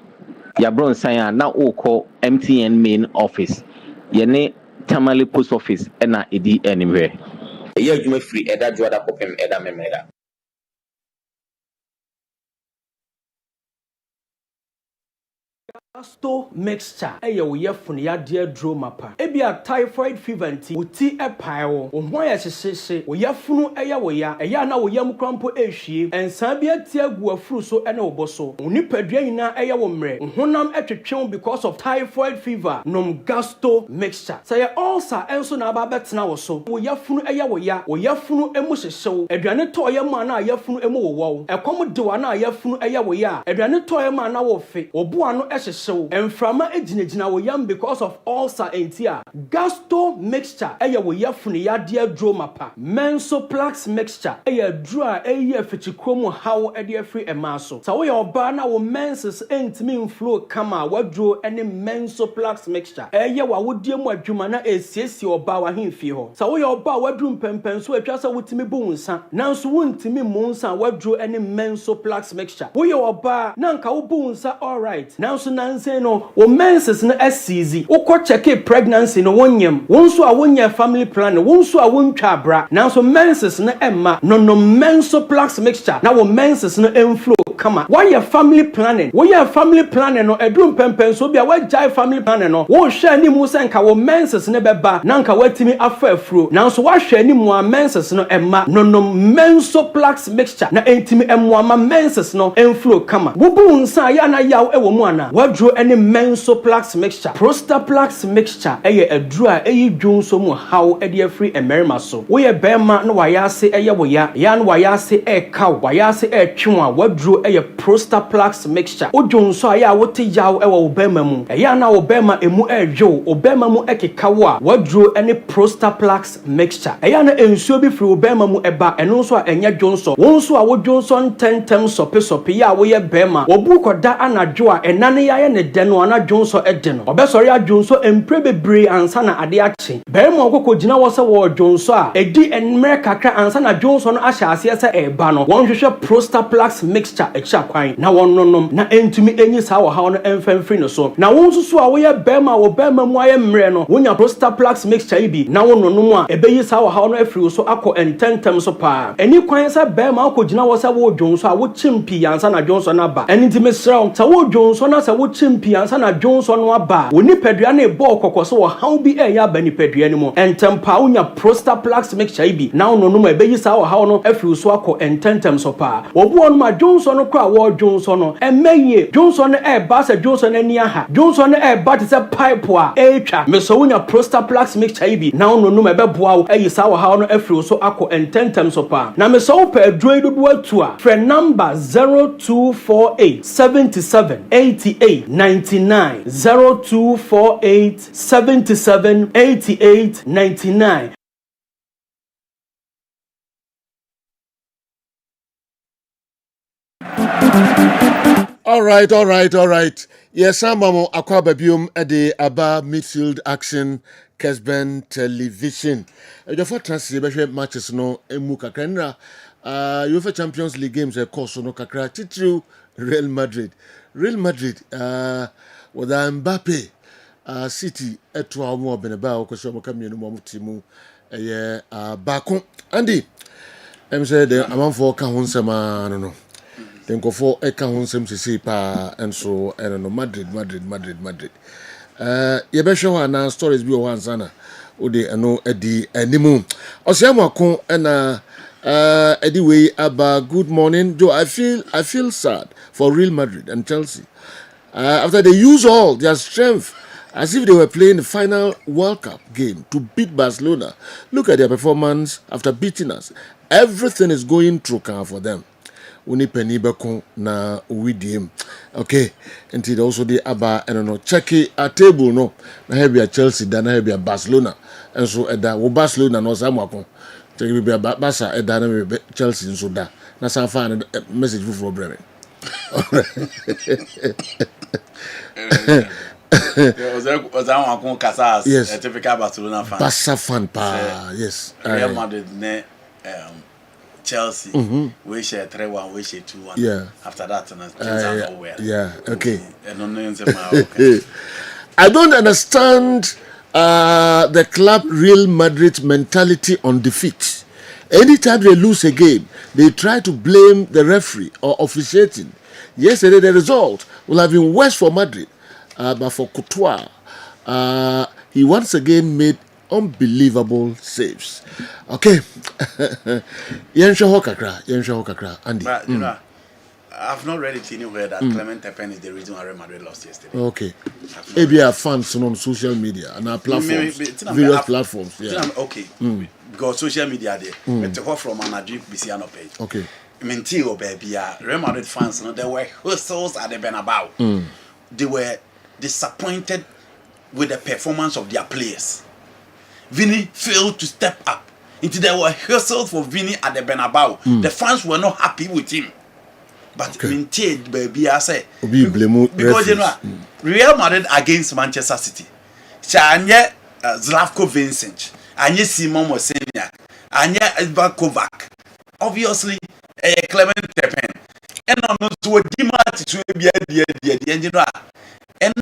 yabron san na oko MTN main office yene Tamale post office na edi anywhere ye adwuma free eda joada kopem eda memeda Asto mixture eya wo yefun ya de adro mapa ebia typhoid fever nti uti epae wo ho ya hyehye wo yefunu eya wo ya na wo yam krampo ehwie ensan bia ti agu afuru so ene wo boso onipadua nyina eya wo mre honam etwetwen because of typhoid fever nom gasto mixture say ulcer enso na aba betena wo so wo yefunu eya wo yefunu emu hyehyew aduane to yam na yefunu emu wo wo ekom de wa na yefunu eya wo aduane to yam na wo fe obo ano ehye Enframa ejinejina wo yam because of ulcer entia. Gasto mixture eye wo yafunu ya de adro mapa. Mensoplax mixture eye adro a eye fichikromu hawo ede afri emaso. Sa wo ye oba na wo menses entimi inflow kama wadro ene mensoplax mixture. Eye wa wodie mu adwuma na esiesie oba wa hemfie ho. Sa wo ye oba wadru mpempenso atwa sa wotimi bu nsa. Nanso wontimi mu nsa wadro ene mensoplax mixture. Wo ye oba na nka wo bu nsa all right. Nanso say no wo menses no asizi wo ko check pregnancy no wonyam wonso a wonya family plan wonso a wontwa bra nanso menses no emma no mensoplax mixture na wo menses no enflow kama why your family planning wo your family planning no edum pempen so bia wajai family planning no wo hwe ani mu se nka wo menses no beba na nka watimi afa afuro nanso wa hwe ani mu a menses no emma no mensoplax mixture na entimi emu ama menses no enflow kama wo bu nsa ya na yaw ewo mu ana wadro any mensoplax mixture prostaplax mixture eye adru a eyi dwonso mu haw ede afri emerima so wo ye bema no wayase eye wo ya no wayase kaw wayase twwa wadro eye prostaplax mixture wo dwonso a ya wote yaw ewo wo bema mu eye na wo bema emu edwo wo bema mu ekekawo a wadro any prostaplax mixture eye na ensuo bi fri wo bema mu eba eno so a enya dwonso wonso a wo dwonso ntentem sope ya wo ye bema wo bu koda anadwo a enane ya ne deno ana dwonso edeno obesori adwonso empre bebre ansa na ade ache bema okoko gina wo se wo dwonso a edi enmre kakra ansa na dwonso no ahya ase se eba no wonhwehwe prostaplax mixture echa kwan na wonnonom na entumi enyi sa wo ha no emfamfri no so na wonso so a wo ye bema wo bema mu aye mre no wonya prostaplax mixture ibi na wonnonom a ebeyi sa wo ha no afri so akọ ententem so pa eni kwan se bema okoko gina wo se wo dwonso a wo chimpi ansa na dwonso na ba eni ntimi sraw sa wo dwonso na sa wo chimpi ansa na dwonso no aba woni padua na ebo kokoso wo haw bi ya ba ni padua ni mo entempa wonya prostaplax mixture ibi na wonnonom ebeyi sa wo haw no afri so akọ ententem so pa obu on ma dwonso no kra wo dwonso no emeye dwonso no ba sa dwonso no ani aha dwonso no ba te se pipe a etwa meso wonya prostaplax mixture ibi na wonnonom ebeboa wo ayi sa wo haw no afri so akọ ententem so pa na meso wo pa adroi dodo atu a frɛ number 0248 77 88 99 0248 77 88 99. All right. Yes, I'm Aqua Babium at the Aba Midfield Action Kessben Television. The four transfer matches no emuka kanra. UEFA Champions League games of course no kakra titru Real Madrid with Mbappe City etwa mo beneba okosho mo kamienu mo timu bakon Andy em say the amanfo ka honsema no den kofo eka honsem sisi pa enso no Madrid ye be show na stories bi o wansana o de eno edi animu osiamo akon na anyway, good morning, Joe. I feel sad for Real Madrid and Chelsea after they use all their strength as if they were playing the final World Cup game to beat Barcelona. Look at their performance after beating us. Everything is going through for them. Uni penny beko na uwidim. Okay, until also the Abba and no check a table no. Na have a Chelsea, then have a Barcelona, and so at that Barcelona no samwako. Take me be Basa e da na be Chelsea nso da na san fa na message for breme Ozan akon kasa typical Barcelona fan. Barca fan pa yes. Real Madrid ne Chelsea. We share 3-1, we share 2-1. Yeah. After that, things are not well. Yeah. Okay. Okay. I don't understand the club Real Madrid mentality on defeat. Anytime they lose a game, they try to blame the referee or officiating. Yesterday, the result will have been worse for Madrid, but for Courtois, he once again made unbelievable saves. Okay. Yensha Hokakra, Andy. But, you know, I've not read it anywhere that Clement Tepen is the reason why Real Madrid lost yesterday. Okay. Maybe our fans on social media and our platforms, various platforms. Yeah. Okay. Because social media there. But to from an Adric Bisiano page. Okay. Mentio baby, Real Madrid fans, they were whistles at the Bernabeu. They were disappointed with the performance of their players. Vini failed to step up. Until there were whistles for Vini at the Bernabeu. The fans were not happy with him. But maintained baby, I say because you know Real Madrid against Manchester City. Chanye Zlavko Vincent, Anye Simon Moseniak, Anye Edvard Kovac. Obviously, Clement Tepen. And on to a demand to be the engineer. And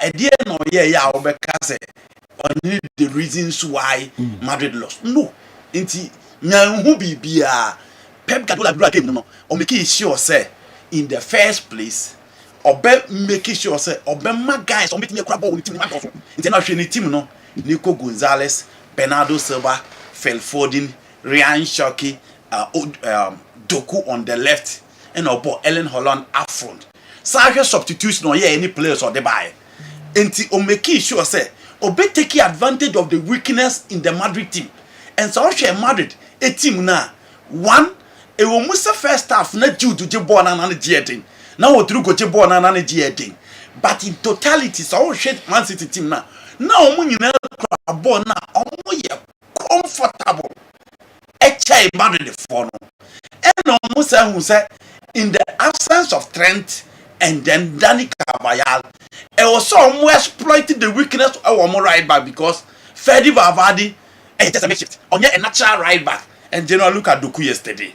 a dear no yeah, Obekase on the reasons why Madrid lost. No, inti Nyanhu be Pep Guardiola game no, or make sure say. In the first place, obe making sure say obe my guys or making a crab with team. International team no Nico Gonzalez, Bernardo Silva, Phil Foden, Ryan Shawky, Doku on the left, and Obo Ellen Holland up front. Sarge substitution no yeah any players or the buy. Enti o making sure say obe taking advantage of the weakness in the Madrid team. And so Madrid a team na one. E wo musa first half na Jude je ball na na je na wo tru go je ball na na je but in totality so shit Man City team na omo nyina kra ball na omo ye comfortable e chai Madrid for no and omo say who say in the absence of Trent and then Dani Carvajal e was so omo exploited the weakness of omo right back because Fede Valverde just a makeshift on a natural right back. And General look at Doku yesterday.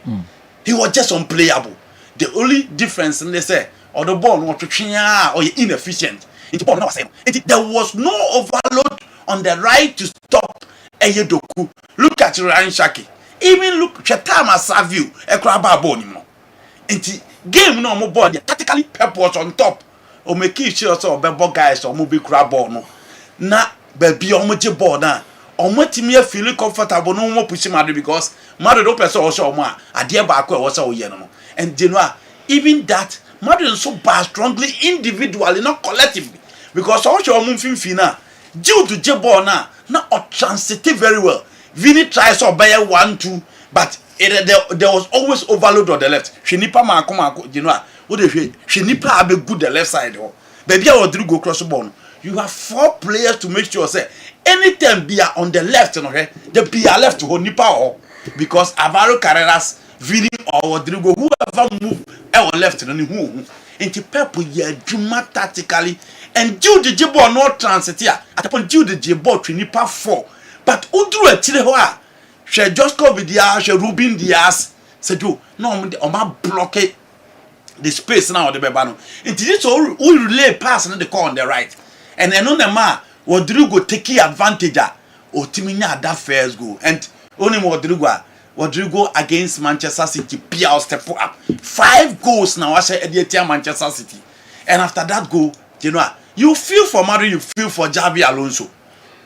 He was just unplayable. The only difference in they say, or the ball not or inefficient. There was no overload on the right to stop Eye Doku. Look at Ryan Shawky. Even look Chetama Savio, a crab bonimo. Game no more ball, tactically Pep was on top. Or make sure so bebo guys or movie crab no. Na baby omoje ball na. Omo timi feel comfortable no more push Madrid because Madrid don't person also omo ade ba akwa was oye no. And you know even that Madrid so bad strongly individually not collectively because also omo finfin na due to J-ball na transitive very well. Vini tries to buy 1-2 but there was always overload on the left. Shinipa mako you know what they Shinipa have a good the left side oh. Baby I will go cross the ball. You have 4 players to make sure say anytime be on the left, okay, the be left to hold Nipa or because Alvaro Carreras, Vini or Rodrigo, whoever move our left to the who into Pep ye Juma tactically and due the J-ball not transit here at upon due the J-ball to Nipa 4. But Udru a Chilehoa, she just go with the ass, she Rubin Diaz, said you no on my blockade the space now the Bebano. Into this all we relay pass on the call on the right. And then on the man, Rodrigo take advantage of Timinya that first goal. And only Rodrigo against Manchester City, Pia step up. 5 goals now, I say, at Manchester City. And after that goal, you know, you feel for Madrid, you feel for Javi Alonso.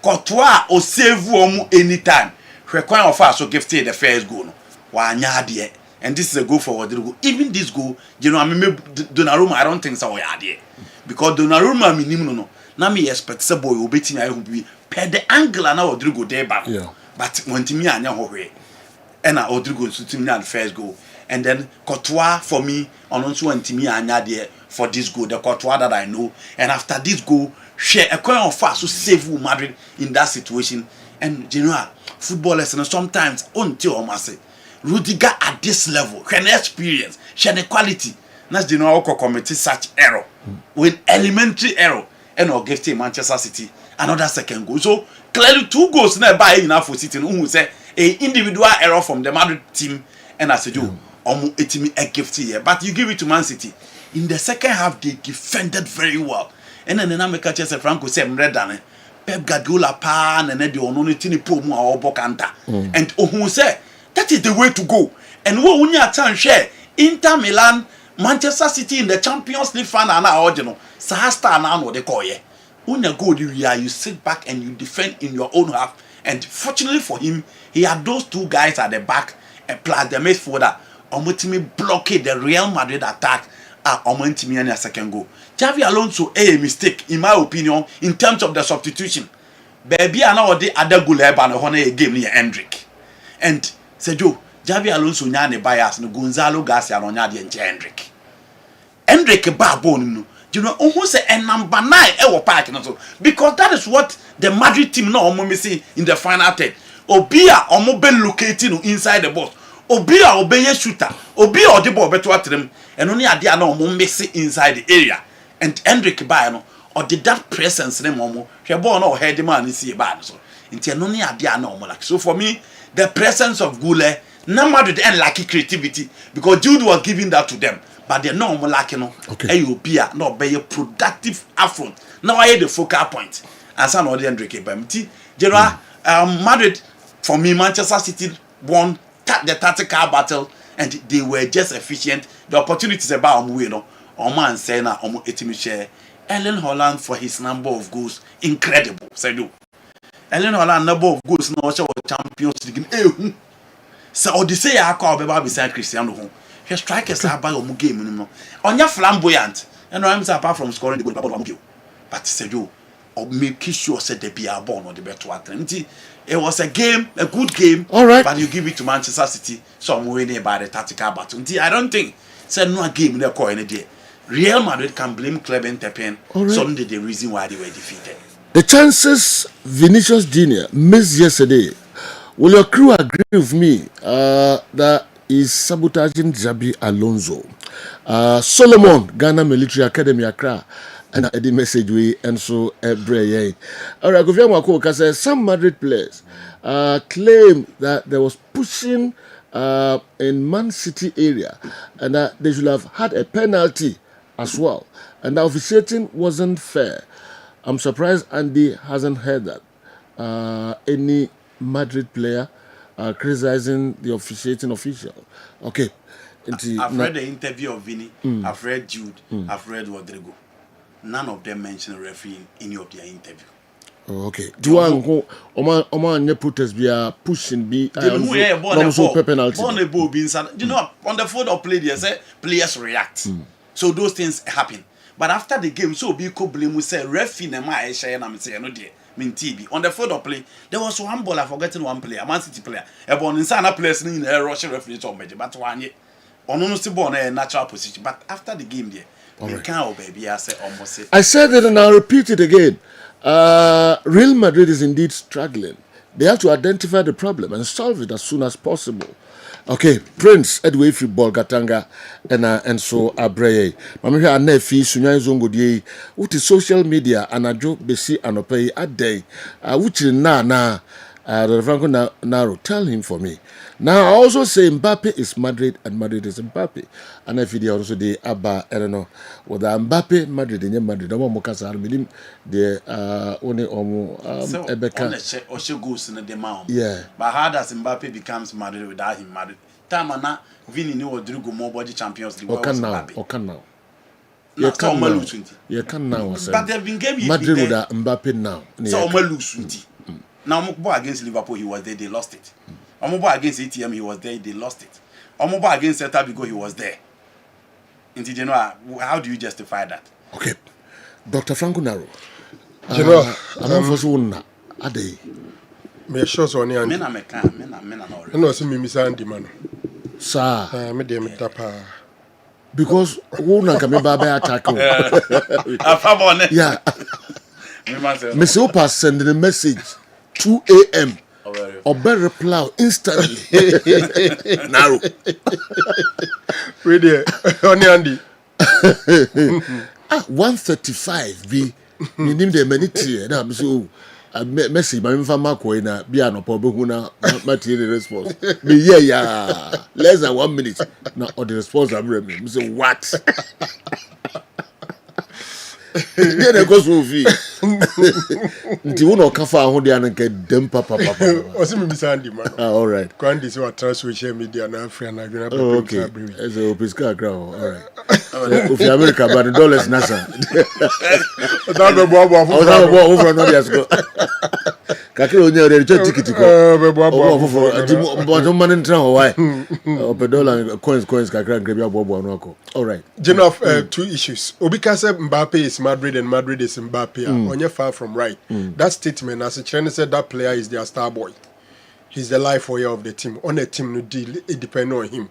Courtois or save you anytime. Require of us to give the first goal. And this is a goal for Rodrigo. Even this goal, you know, I mean, Donnarumma, I don't think so. Because Donnarumma, no. Na me expect say boy obetin aye be per the angle na Rodrigo dey back. Yeah. But when Timi anya hohwe. And Rodrigo so Timi na the first goal. And then Courtois for me on also when Timi anya there for this goal, the Courtois that I know. And after this goal, share a coin of fast to save Madrid in that situation. And you know, footballers and sometimes until almost Rudiger at this level, can experience, share the quality. That's you know commit such error with elementary error. And or give to Manchester City another second goal. So clearly 2 goals now by enough for City who say a individual error from the Madrid team and I said, you etimi a gift here, but you give it to Man City. In the second half, they defended very well. And then I make a chance Franco say, "I'm ready." Pep Guardiola pan and the only pro mu a obokanta. And who say that is the way to go. And what when you chance share Inter Milan, Manchester City in the Champions League final na ordinal. Sahasta na no de call ye. When you go there, you sit back and you defend in your own half. And fortunately for him, he had those two guys at the back and plus the midfielder. Omotimi blockade the Real Madrid attack. Omotimi and a second goal. Xavi Alonso a mistake in my opinion in terms of the substitution. Baby, I know the other goal ever no a game near Hendrick. And Sergio Xavi Alonso nyane bias no Gonzalo Garcia no nyade enche Hendrick. Hendrick ba bone no. You know who say number 9 e wo park no so because that is what the Madrid team no omo see in the final third. Obia omo be locating inside the box. Obia obeye shooter. Obia odi ball beto atrem. And only ade na omo miss inside the area. And Hendrick ba no or did that presence ne momo hwe ball no head man see ba so nti no ne ade na omo like so for me the presence of Gule na Madrid and lucky creativity because Jude was giving that to them but they no omo like no Obia no be a productive affront now I the focal point and some of the Hendrick ba mti general Madrid for me Manchester City won the tactical battle and they were just efficient the opportunities about we no Oman say na omo etimi share Erling Haaland for his number of goals incredible say do Erling Haaland number of goals no show Champions League so Odyssey akọ be ba beside Cristiano ho he strikers aba omo game no onya flamboyant and I'm say apart from scoring the goal but say do or make sure say the be born or the better attempt it was a game a good game all right but you give it to Manchester City so I'm winning by the tactical battle I don't think say no game in the call any day Real Madrid can blame Kessben Tepen Sunday the reason why they were defeated. The chances Vinicius Jr. missed yesterday. Will your crew agree with me that is sabotaging Xabi Alonso? Solomon, Ghana Military Academy Accra, and the message we and so every all right, Goviamako some Madrid players claim that there was pushing in Man City area and that they should have had a penalty as well, and the officiating wasn't fair. I'm surprised Andy hasn't heard that. Any Madrid player criticizing the officiating official. Okay. I've read the interview of Vinny, I've read Jude, I've read Rodrigo. None of them mentioned referee in any of their interview. Oh, okay. Do you want Oman ne protest be pushing be penalty? You know, on the field of play, they say players react. So those things happen. But after the game, so be could blame we say referee na ma share and I'm saying no there. Mean TB. On the field of play, there was one ball, I forgotten one player, a Man City player. A born inside players in a Russian referee to major, but one year. On no born a natural position. But after the game there, we can't baby I say almost it. I said it and I'll repeat it again. Real Madrid is indeed struggling. They have to identify the problem and solve it as soon as possible. Okay, Prince Edway football Gatanga and so Abreye. Mamma Anefi Sunya Zongo die. What is social media and a joke besi anope a day. Which na Franco Naro tell him for me. Now I also say Mbappe is Madrid and Madrid is Mbappe. And if they also the Abba I don't know whether Mbappe Madrid in Madrid. Omo Mokasa Armidim the only Omo Ebeka. Osho goes in the demand. Yeah. But how does Mbappe becomes Madrid without him Madrid? Tamana Vini knew Rodrigo more body champions league. Okan now. You can now. You can now. But they've been game Madrid without Mbappe now. So Omalu now Mokbo against Liverpool he was there, they lost it. Omobo against ATM he was there, they lost it. Omobo against Celta Vigo he was there. Indeed, you know, how do you justify that? Okay. Dr. Franco Naro. General, I'm for one a day. Me sure so ni andi. Mena no. No so me misa andi man. Sir. Me dey me tapa. Because who na come baba attack. Yeah. Mr. Opa sending a message 2 a.m. or better reply instantly. Narrow. Ready? Only Andy. 135 be. You name the many tier. I'm so Messi, my infama coina, be an opobuna, material response. Me, yeah, less than 1 minute. Now, or the response I'm reading. Say, what? Then I go through fee. Nti uno kafa ho dia na get dem papa. Osimi misandi man. All right. Kwandi so trans social media na Africa na gina be okay. Eso piska gra. All right. If you America but the dollars nasa. Oda be boabo afu. Oda be boabo no dia sko. Kakiri onye ore che ticket ko. Be boabo afu. But man ntra ho why. Ope dollar coins kakira ngra bia boabo no ako. All right. Genough two issues. Obika Mbappe is Madrid and Madrid is Mbappe. Onye far from right. That statement, as a trainer said, that player is their star boy. He's the life warrior of the team. On a team, no deal, it depends on him.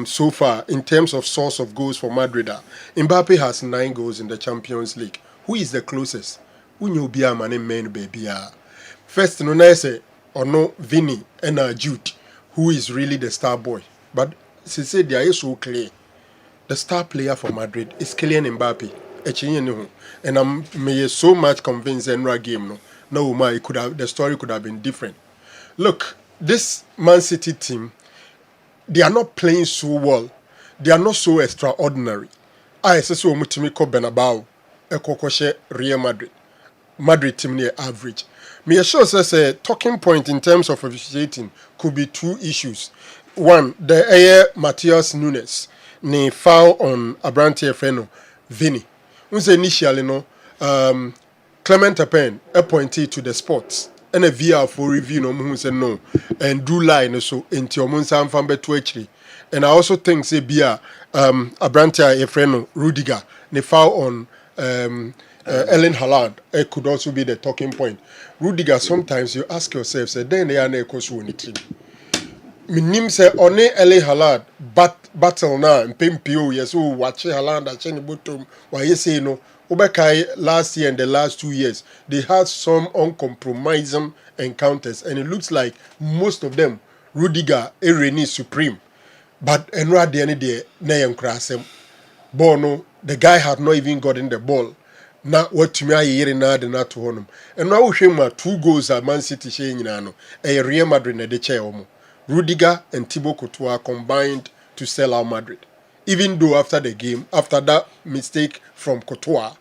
So far, in terms of source of goals for Madrid, Mbappe has 9 goals in the Champions League. Who is the closest? Who knew be a man baby? First, no say or no Vinny and Jude, who is really the star boy. But she said they are so clear. The star player for Madrid is Kylian Mbappe. And I'm so much convinced in that game. No, the story could have been different. Look, this Man City team, they are not playing so well. They are not so extraordinary. I say so mutimiko Benabao, Ekokoshe Real Madrid. Madrid team near average. Me sure says a talking point in terms of officiating could be 2 issues. One, the Matthias Nunes ni foul on Abrante Feno, Vinny. Initially, Clement Apen appointed to the sports and a VR for review no say no and do line so into Munsan Fambe Twitchy. And I also think say Bia Abrante Efreno Rudiger ne foul on Ellen Haaland. It could also be the talking point. Rudiger, sometimes you ask yourself, say then they are na team. Minim say one Ellen Haaland battle na mpempio yes o watch Haaland at any bottom why you say no Obekai last year and the last 2 years they had some uncompromising encounters and it looks like most of them Rudiger Irene supreme but enra the any day na yankrasem Bono the guy had not even gotten the ball na what to me ayi na de na to honum and now we hwema 2 goals at Man City she nyina no e Real Madrid na de che omo Rudiger and Thibaut Courtois combined to sell out Madrid. Even though after the game, after that mistake from Courtois,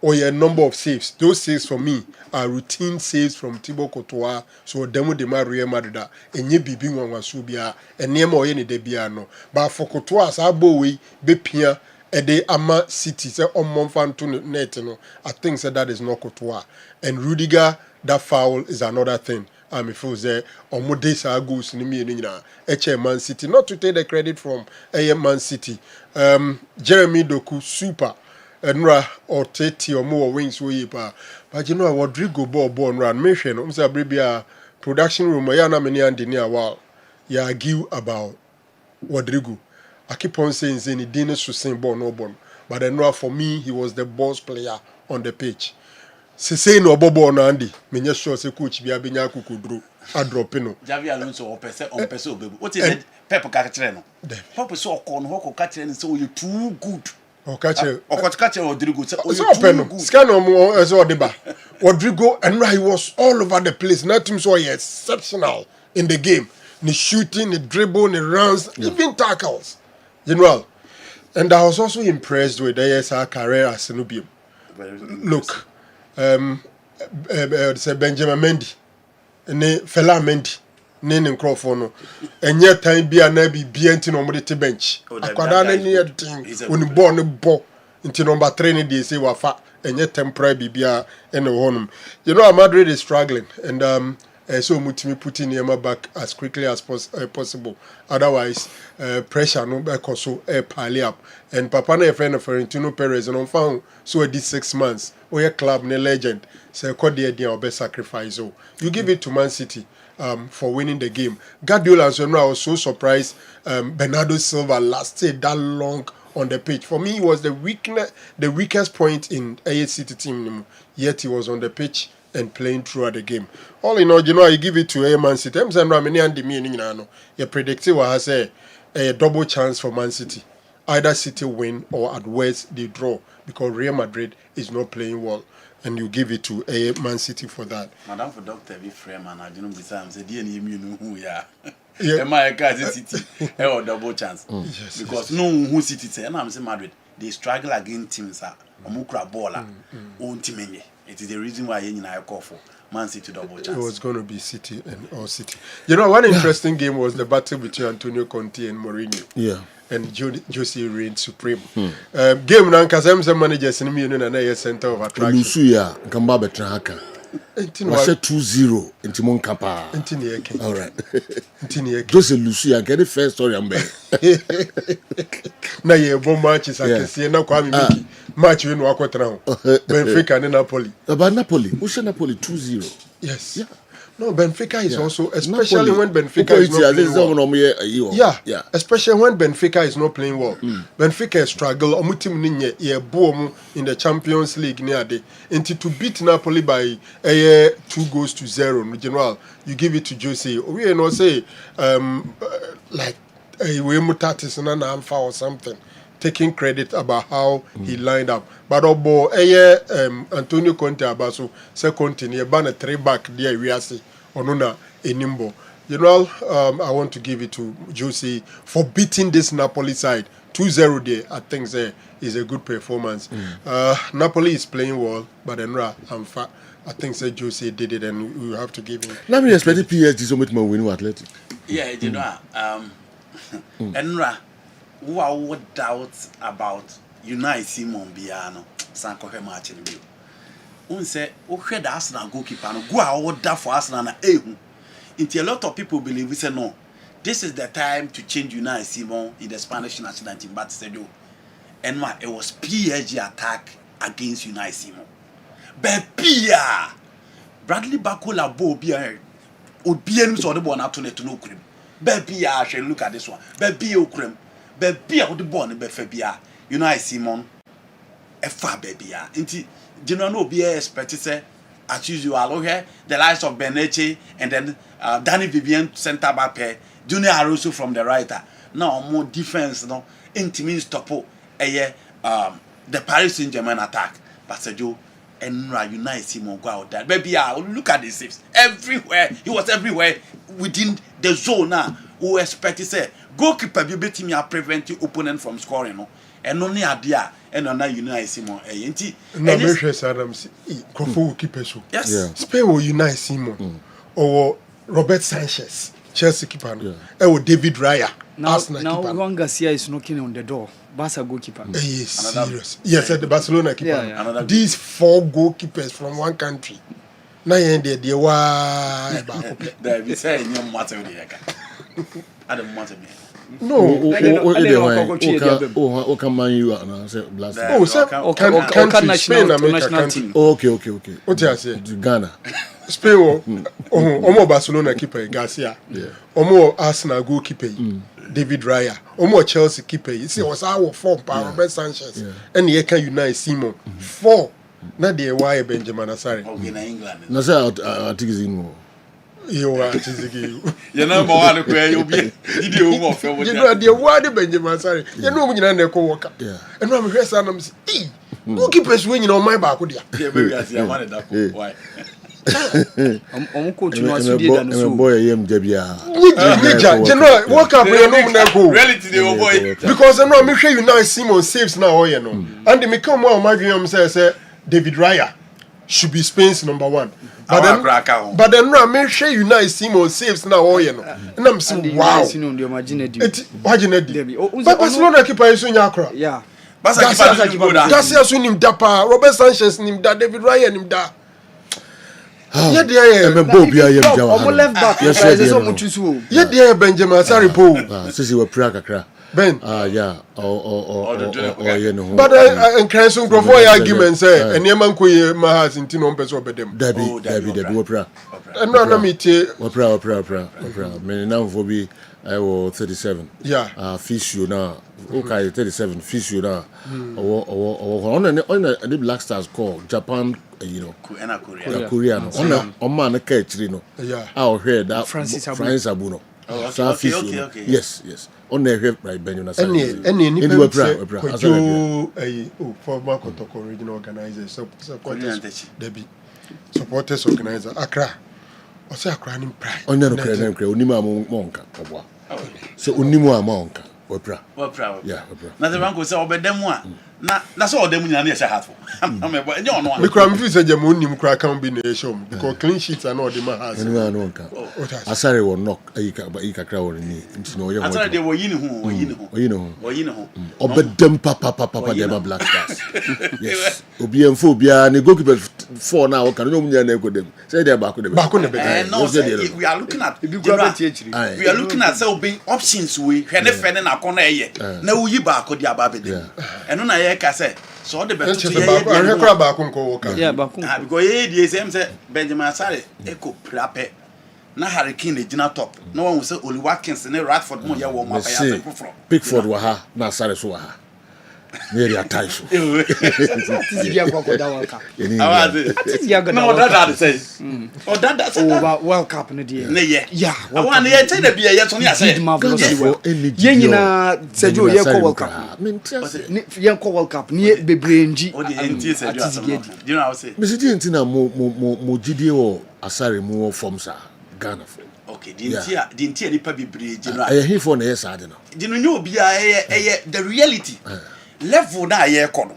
or a number of saves, those saves for me are routine saves from Thibaut Courtois. So demo de Real Madrid, and ye be being one subia, and near more any debiano. But for Courtois, Abowe, Bepia, and they Ama City, say on Monfan to Netino. I think that is not Courtois. And Rudiger, that foul is another thing. I'm feel say on more days goes in me Man City. Not to take the credit from Man City. Jeremy Doku super Enra or Teti or more wings we pa. But you know Rodrigo ball run mission. Bribia production room yana many and near while. Ya give about Rodrigo. I keep on saying he didn't sustain ball no ball. But Enra for me he was the boss player on the pitch. Se say no bobo na Andy menye sure say coach bia benya kukudru a drop no Javi Alonso on pese obebu what is it Pep ka kire no Pep so okon ho ko ka kire no say you too good o ka kire Rodrigo say you too good scan o so deba Rodrigo and he was all over the place na team so exceptional in the game ni shooting ni dribble ni runs even tackles general and I was also impressed with their career as Senubium. Look say Benjamin Mendy ne Fela Mendy ne Nkrofo no enye time bia na bibia nti no mo de bench akwada na ne yedin oni ball ne bo nti number 3 ne dey say wafa enye temporary bibia ene honum. You know Madrid is struggling and so mutimi putting him back as quickly as possible. Otherwise, pressure no back so pile up. And Papa na friend of Florentino Perez and on found so at 6 months. Or your club ne legend. So call the idea of best sacrifice. So you give it to Man City for winning the game. Guardiola and Sonra was so surprised. Bernardo Silva lasted that long on the pitch. For me, it was the weakest point in AFC team. Yet he was on the pitch and playing throughout the game. All in all, you know, I give it to Man City. You predicted what I say a double chance for Man City. either City win or at worst they draw because Real Madrid is not playing well. And you give it to a Man City for that. Madam for Doctor be frame and I didn't be Sam said you know who yeah. Yeah. Am I a City or double chance? Yes, because no who City say and I'm saying Madrid they struggle against teams Omukra baller own team. It is the reason why I call for Man City double chance. It was going to be City and all City. You know, one interesting game was the battle between Antonio Conte and Mourinho. Yeah. And Jose reigned supreme. Game now, because I'm some managers in me and a center of attraction. Lucia, Kamba Betrahaka. Was 2-0 in Timon Kappa. All right. Jose Lucia, get the first story I'm there. Now you have one matches. I can see now Kwame Miki. Match when we walk around. Benfica and Napoli. About Napoli. Who said Napoli 2-0? Yes. Yeah. No, Benfica is also, especially when Benfica is not playing well. Yeah, especially when Benfica is not playing well. Benfica struggle. In the Champions League near day. And to beat Napoli by 2-0, general, you give it to Jose. We not say like we mutatis or something, taking credit about how he lined up. But Antonio Conte abaso second in ban a 3-back there we are say onuna enimbo. You know, I want to give it to Jose for beating this Napoli side 2-0 there. I think is a good performance. Napoli is playing well, but I think Jose did it, and we have to give him. Let me expect PSG so much more winning Athletic. Yeah, you know, Enra. Who are what doubts about Unai Simon Biano, Sanko Martin Bill? One say, okay, the Arsenal goalkeeper, go out there for Arsenal. Until a lot of people believe, we say, no, this is the time to change Unai Simon in the Spanish national team. But said, and it was PSG attack against Unai Simon. But Pia Bradley Bakola Bo Bia would be any sort of one out to no cream. But Pia, I shall look at this one. But Pia cream. Baby, I would born in Befebia. You know, Simon, a far baby. Inti, do you know, be expected say, as usual, okay, the likes of Beneche and then Danny Vivian center back, Junior Arusu from the writer. Now, more defense, no, intimate topo, the Paris Saint-Germain attack. But Sergio, and Unai Simon go out there. Baby, look at the saves. Everywhere, he was everywhere within the zone now. Who expected say, goalkeeper be beating me prevent the opponent from scoring, no, and only idea and on that Unai Simon. No, make sure Adams Kofu keeper so. Yes. Spain will Unai Simon or Robert Sanchez, Chelsea keeper, or David Raya. Now Juan Garcia is knocking on the door. Barca goalkeeper. Yes, serious. Yes, at the Barcelona keeper. Yeah. These 4 goalkeepers from one country. Now you end there. Why? There we say no matter I don't want to be. No, what can man you say blast? Oh, sir, can national team. Okay. What do you say? Ghana. Spain, Omo Barcelona keeper Garcia. Omo Arsenal goalkeeper David Raya. Omo Chelsea keeper. You see, was our 4 Robert Sanchez. And he can unite Simon 4. Not the why Benjamin Asari. Okay, in England. No, sir, I think it's in. You are teasing. You know, one where you'll be. You know, the word Benjamin Asari. You know, when you're not a co-worker. And I'm here, son, I'm saying, who keep us winning on my back? Yeah, baby, I see. I wanted that. Why? I'm boy, I am Debia. General, walk up here, no reality, boy. Because I know I'm sure you now Simon saves now, you know. And they may come out, my dream says, David Raya should be Spain's number 1. But then no, I'm sure you now Simon saves now, you know. And I'm saying, wow. But Barcelona keeper is in Yakra. Yeah. Garcia Sunim Dapa, Robert Sanchez Nim Da, David Raya Nim Da. Yeah, left back. Yeah, dear Benjamin Saripo. Since you were Praga. Ben. Yeah. You know. But I can some arguments say, and Yaman Kuy Mahas in Tinon Peso Bedem. Debbie, Opera. And no, me Opera. Many now for be I was 37. Yeah. Fish you now. Okay, 37. Fish you now. On the Black Stars call Japan. You know, Korea. On man catch, you know. Yeah. I heard that Francis Abuno. Okay. Yes. on the right Benjamin Asare. Any former Mm. Kotoko regional organizer, supporters organizer, Accra. Or say Accra in pride. On the Unima Monka. So Unimo Monka. Opera. Yeah, opera. Na the bank will say obey them one. Na so them nyane ye hatful. Me cram fi say jam unim kra kan bi na show because clean sheets are not the man has. Anyone no nka. Asare will knock ayika kra won ni nti no ye ho. Asare de wo yi ne ho. Obedem papa dem Black Stars. Yes. Obi enfo obi a ne goalkeeper 4 na wo kan no munya na ekodem. Say dey back dem. No, we are looking at say obi options we hwene fene na kono eye. Na wo yi back di ababede. Eno na ye ka say so the better to yeah, because the same say Benjamin Asare eko prape na Hurricane e gina top no one will say Oli Watkins ne Radford mo ye wo mapa ya from Pickford wa ha na Asare so wa ha near your tie so World Cup no dey yeah I want to tell the bia yet on ya say ye nyina Sergio ye ko World Cup ye ko World Cup ni bebre nji o dey enti Sergio you know how say me say enti na mo gidie wo Asare mo form sa Ghana for okay the enti nipa bebre gino I hear for na yes ade no gino nyo bia the reality level na ye kono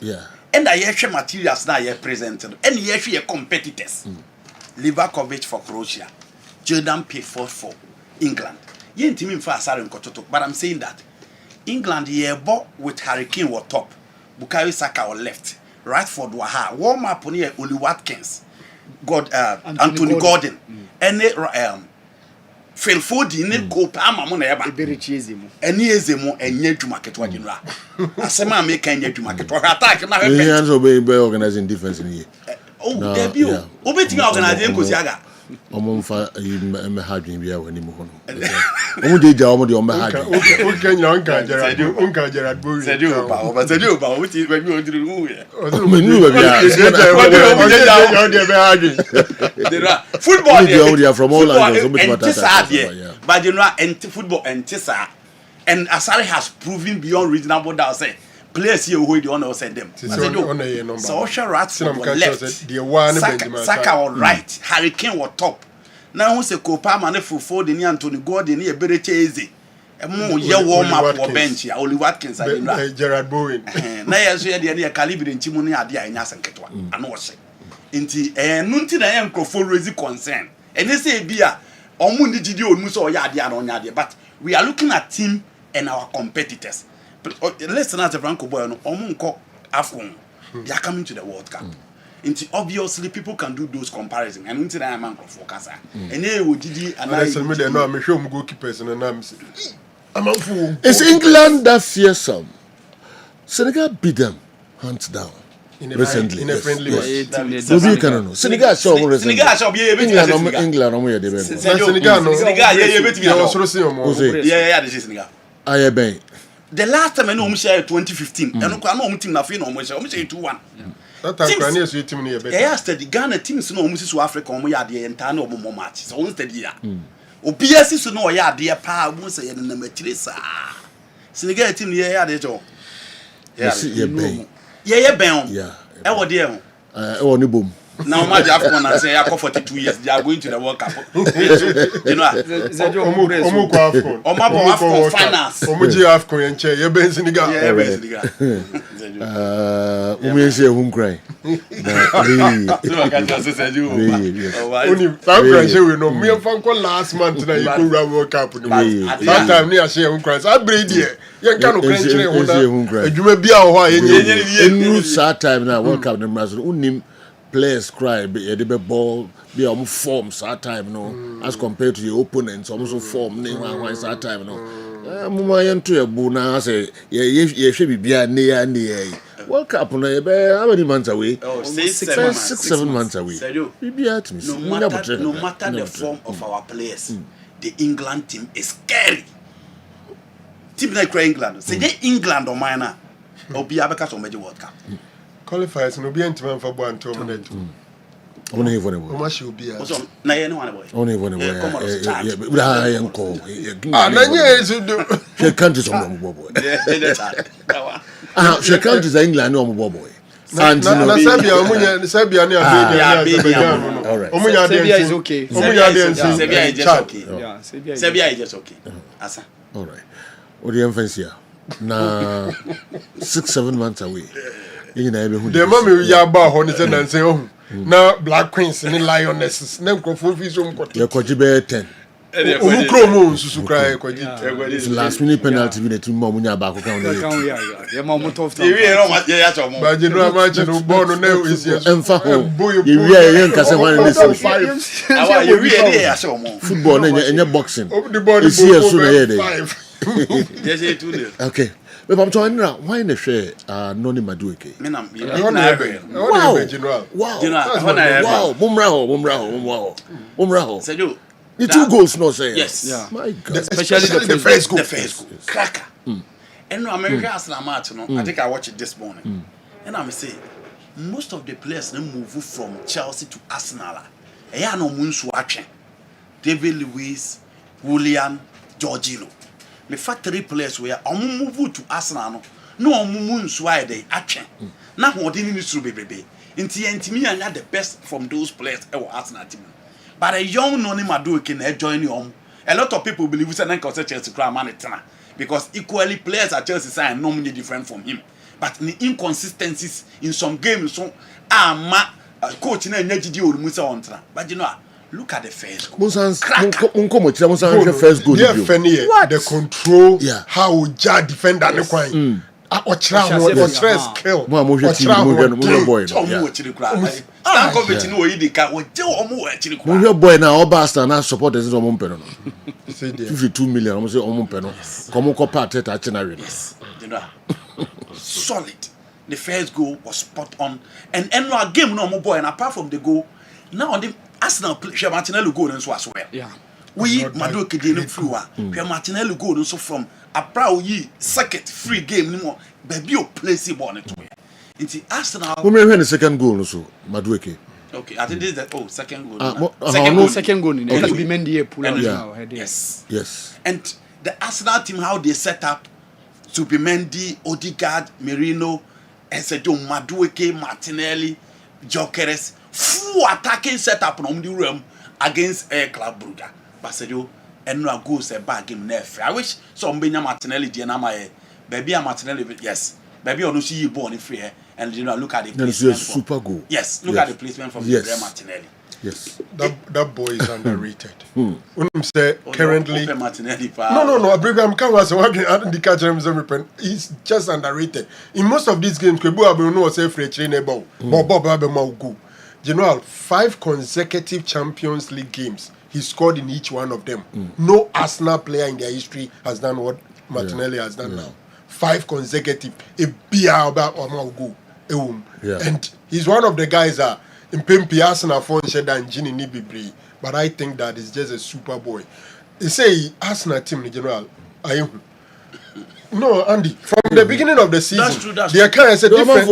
and I hear materials na ye presented and ye hear competitors Livakovic for Croatia Jordan Pickford for England ye ntimi mfa Asare nkototo but I'm saying that England ye bo with Hurricane wa top Bukayo Saka on left Radford wa ha warm up on here Oli Watkins Anthony Gordon and Phil Foden ne go Palmer mo na eba eni ezemu enye dwuma ketwa general asema make enye dwuma ketwa attack na he hands be organizing defense in here debut obeti organize nkosi aga omomfa me hadwin bia wani mu hono omo de ja omo de omo hadwin o kenya onka Gerard Bowie Sergio ba o ti ba mi o diru mu ye menu ba bia football they from all angles but general football entisa and Asare has proven beyond reasonable doubt say players here who the honor send them. So Osha Radford was left, Saka on right, Hurricane was top. Now who say Copa Mane for the Anthony Gordon here better easy. A more year warm up or bench here, Oli Watkins and Gerard Bowen. Now yes, we had the caliber in Timoni Adia in Yasan Ketwa. I know say. Inti nunti na yanko for raise concern. And they say bia omundi jidi onmuso oyadia na onyadia, but we are looking at team and our competitors. Listen at the Franco boy no omunko AFCON they are coming to the World Cup. Obviously people can do those comparisons and until I man for casa and they would did and I said me there no me show me goalkeepers and I'm it's England that fearsome. Senegal beat them hands down recently in a friendly match. So you can know Senegal show recently. Senegal show be England omo ye dey ben. Senegal no ye bet me no so see omo. Yeah the Senegal. Aye ben. The last time I know share 2015 and no team na fe no share 2-1. That time Ghanaian so team near better. Yeah, steady Ghana teams no omo so Africa omo ya de entire no omo match. So on steady ya. Obiasi so no ya de pa omo say ya na matire sa. Senegal team ya de jo. Yeah ben. Yeah ben. Yeah. E wo de e wo ni bom. Now my AFCON and say I for 42 years they are going to the World Cup. You know, omo ko AFCON. Omo AFCON finals. Omo ji AFCON en che ye ben Senegal. Yeah, ben Senegal. Omo ye hun cry. So I can just say you. Only some cry say we no me fan ko last month na you go World Cup no. That time ni a share hun cry. I breed here. Yen kan no krenchire ho na. Adwuma bia ho a yenye. Enu sa time na World Cup na maso unim players cry be the ball be almost form that time no as compared to your opponents almost form one that time no mama yento e bu na say ye hwe bibia ne World Cup no how many months away 6-7 months away bibia to me no matter the form of our players the England team is scary team like England say the England or minor obi abeka so major World Cup qualifiers no be antima for bo antom na tu Only one boy. Omo shi obi a. Na ye ne one boy. Only one boy. Ah, na nye is do. She can't just on boy. Ah, she can't just England no boy. And na Serbia ne Albania. All right. Serbia is okay. Serbia is just okay. Yeah, Serbia is just okay. Asa. All right. What do you emphasize here? Na 6-7 months away. The mommy ya ba ho ne say na say oh. Na Black Queens ni Lionesses na nkrofo fi so mkoto. Ya kwaji be 10. Omu kromo susu kra kwaji. Last minute penalty bi na team mo nya ba ko kan no. Ya ma mo tough time. Ewie no ma ya cho mo. Ba je no ma che no ball no na esi. Emfa ho. Ewie yen kase ho na esi. Awa ewie dey ya cho mo. Football na enye boxing. The ball is here so na here dey. Yes, it too. Okay. But I'm telling you, why in the share Noni Madueke? Wow. Mumraho. Sejo. The 2 goals, no say. Yes. Yeah. My God. Especially the first goal. The first goal. Cracker. And America has a match, you know. I think I watched it this morning. And I'm say, most of the players they move from Chelsea to Arsenal. Eya no munsu achen. David Luiz, William, Jorginho. Me factory players were move to Arsenal no munsu aye dey achen. Na hodi ni suru bebebe. Nti me anya the best from those players e Arsenal team. But a young Noni Madueke na join you. A lot of people believe say na Chelsea cry man etna because equally players at Chelsea say no many different from him. But the inconsistencies in some games so coach na nyagidi olumusa ontra. But you know, look at the first goal. Musa first goal. Yeah, the control, how ja defender ne kwan. Skill. Stankovic no yi dika wo je omo achiri kwa. Mo boy na Obasta na support is omo mpeno no. 52 million omo say omo mpeno. Komo ko part at Achinari. Yes. You know. Solid. The first goal was spot on and no game no omo boy and apart from the goal now on the Arsenal play Martinelli goal and so as well. Yeah. We Madueke dey no free wa. Martinelli goal and so from April yi second free game ni mo baby o place ball to me. Into Arsenal. Who made the second goal also Madueke? Okay, I think this is the second goal. Second goal in it. Be Mendy pull out now. Yes. And the Arsenal team how they set up Subimendi, Odegaard, Merino, Esejo, Madueke, Martinelli, Gyökeres, full attacking setup on the room against Club Brugge. Basejo and no goals a bad game nerf. I wish some Benya Martinelli Diana baby Martinelli yes. Baby on see you born free and you know look at the placement. Super goal. Yes, look at the placement from Gabriel Martinelli. Yes. That boy is underrated. When I'm say currently Martinelli. No, I'm can't say what the catch him he's just underrated. In most of these games, Kebu Abu no say free train ball. Bob go. General 5 consecutive Champions League games. He scored in each one of them. No Arsenal player in their history has done what Martinelli has done now. 5 consecutive. And he's one of the guys that in Pimpi Arsenal phone shed and Gini Nibibri. But I think that is just a super boy. They say Arsenal team in general. No, Andy. From the beginning of the season, that's they are kind of said different.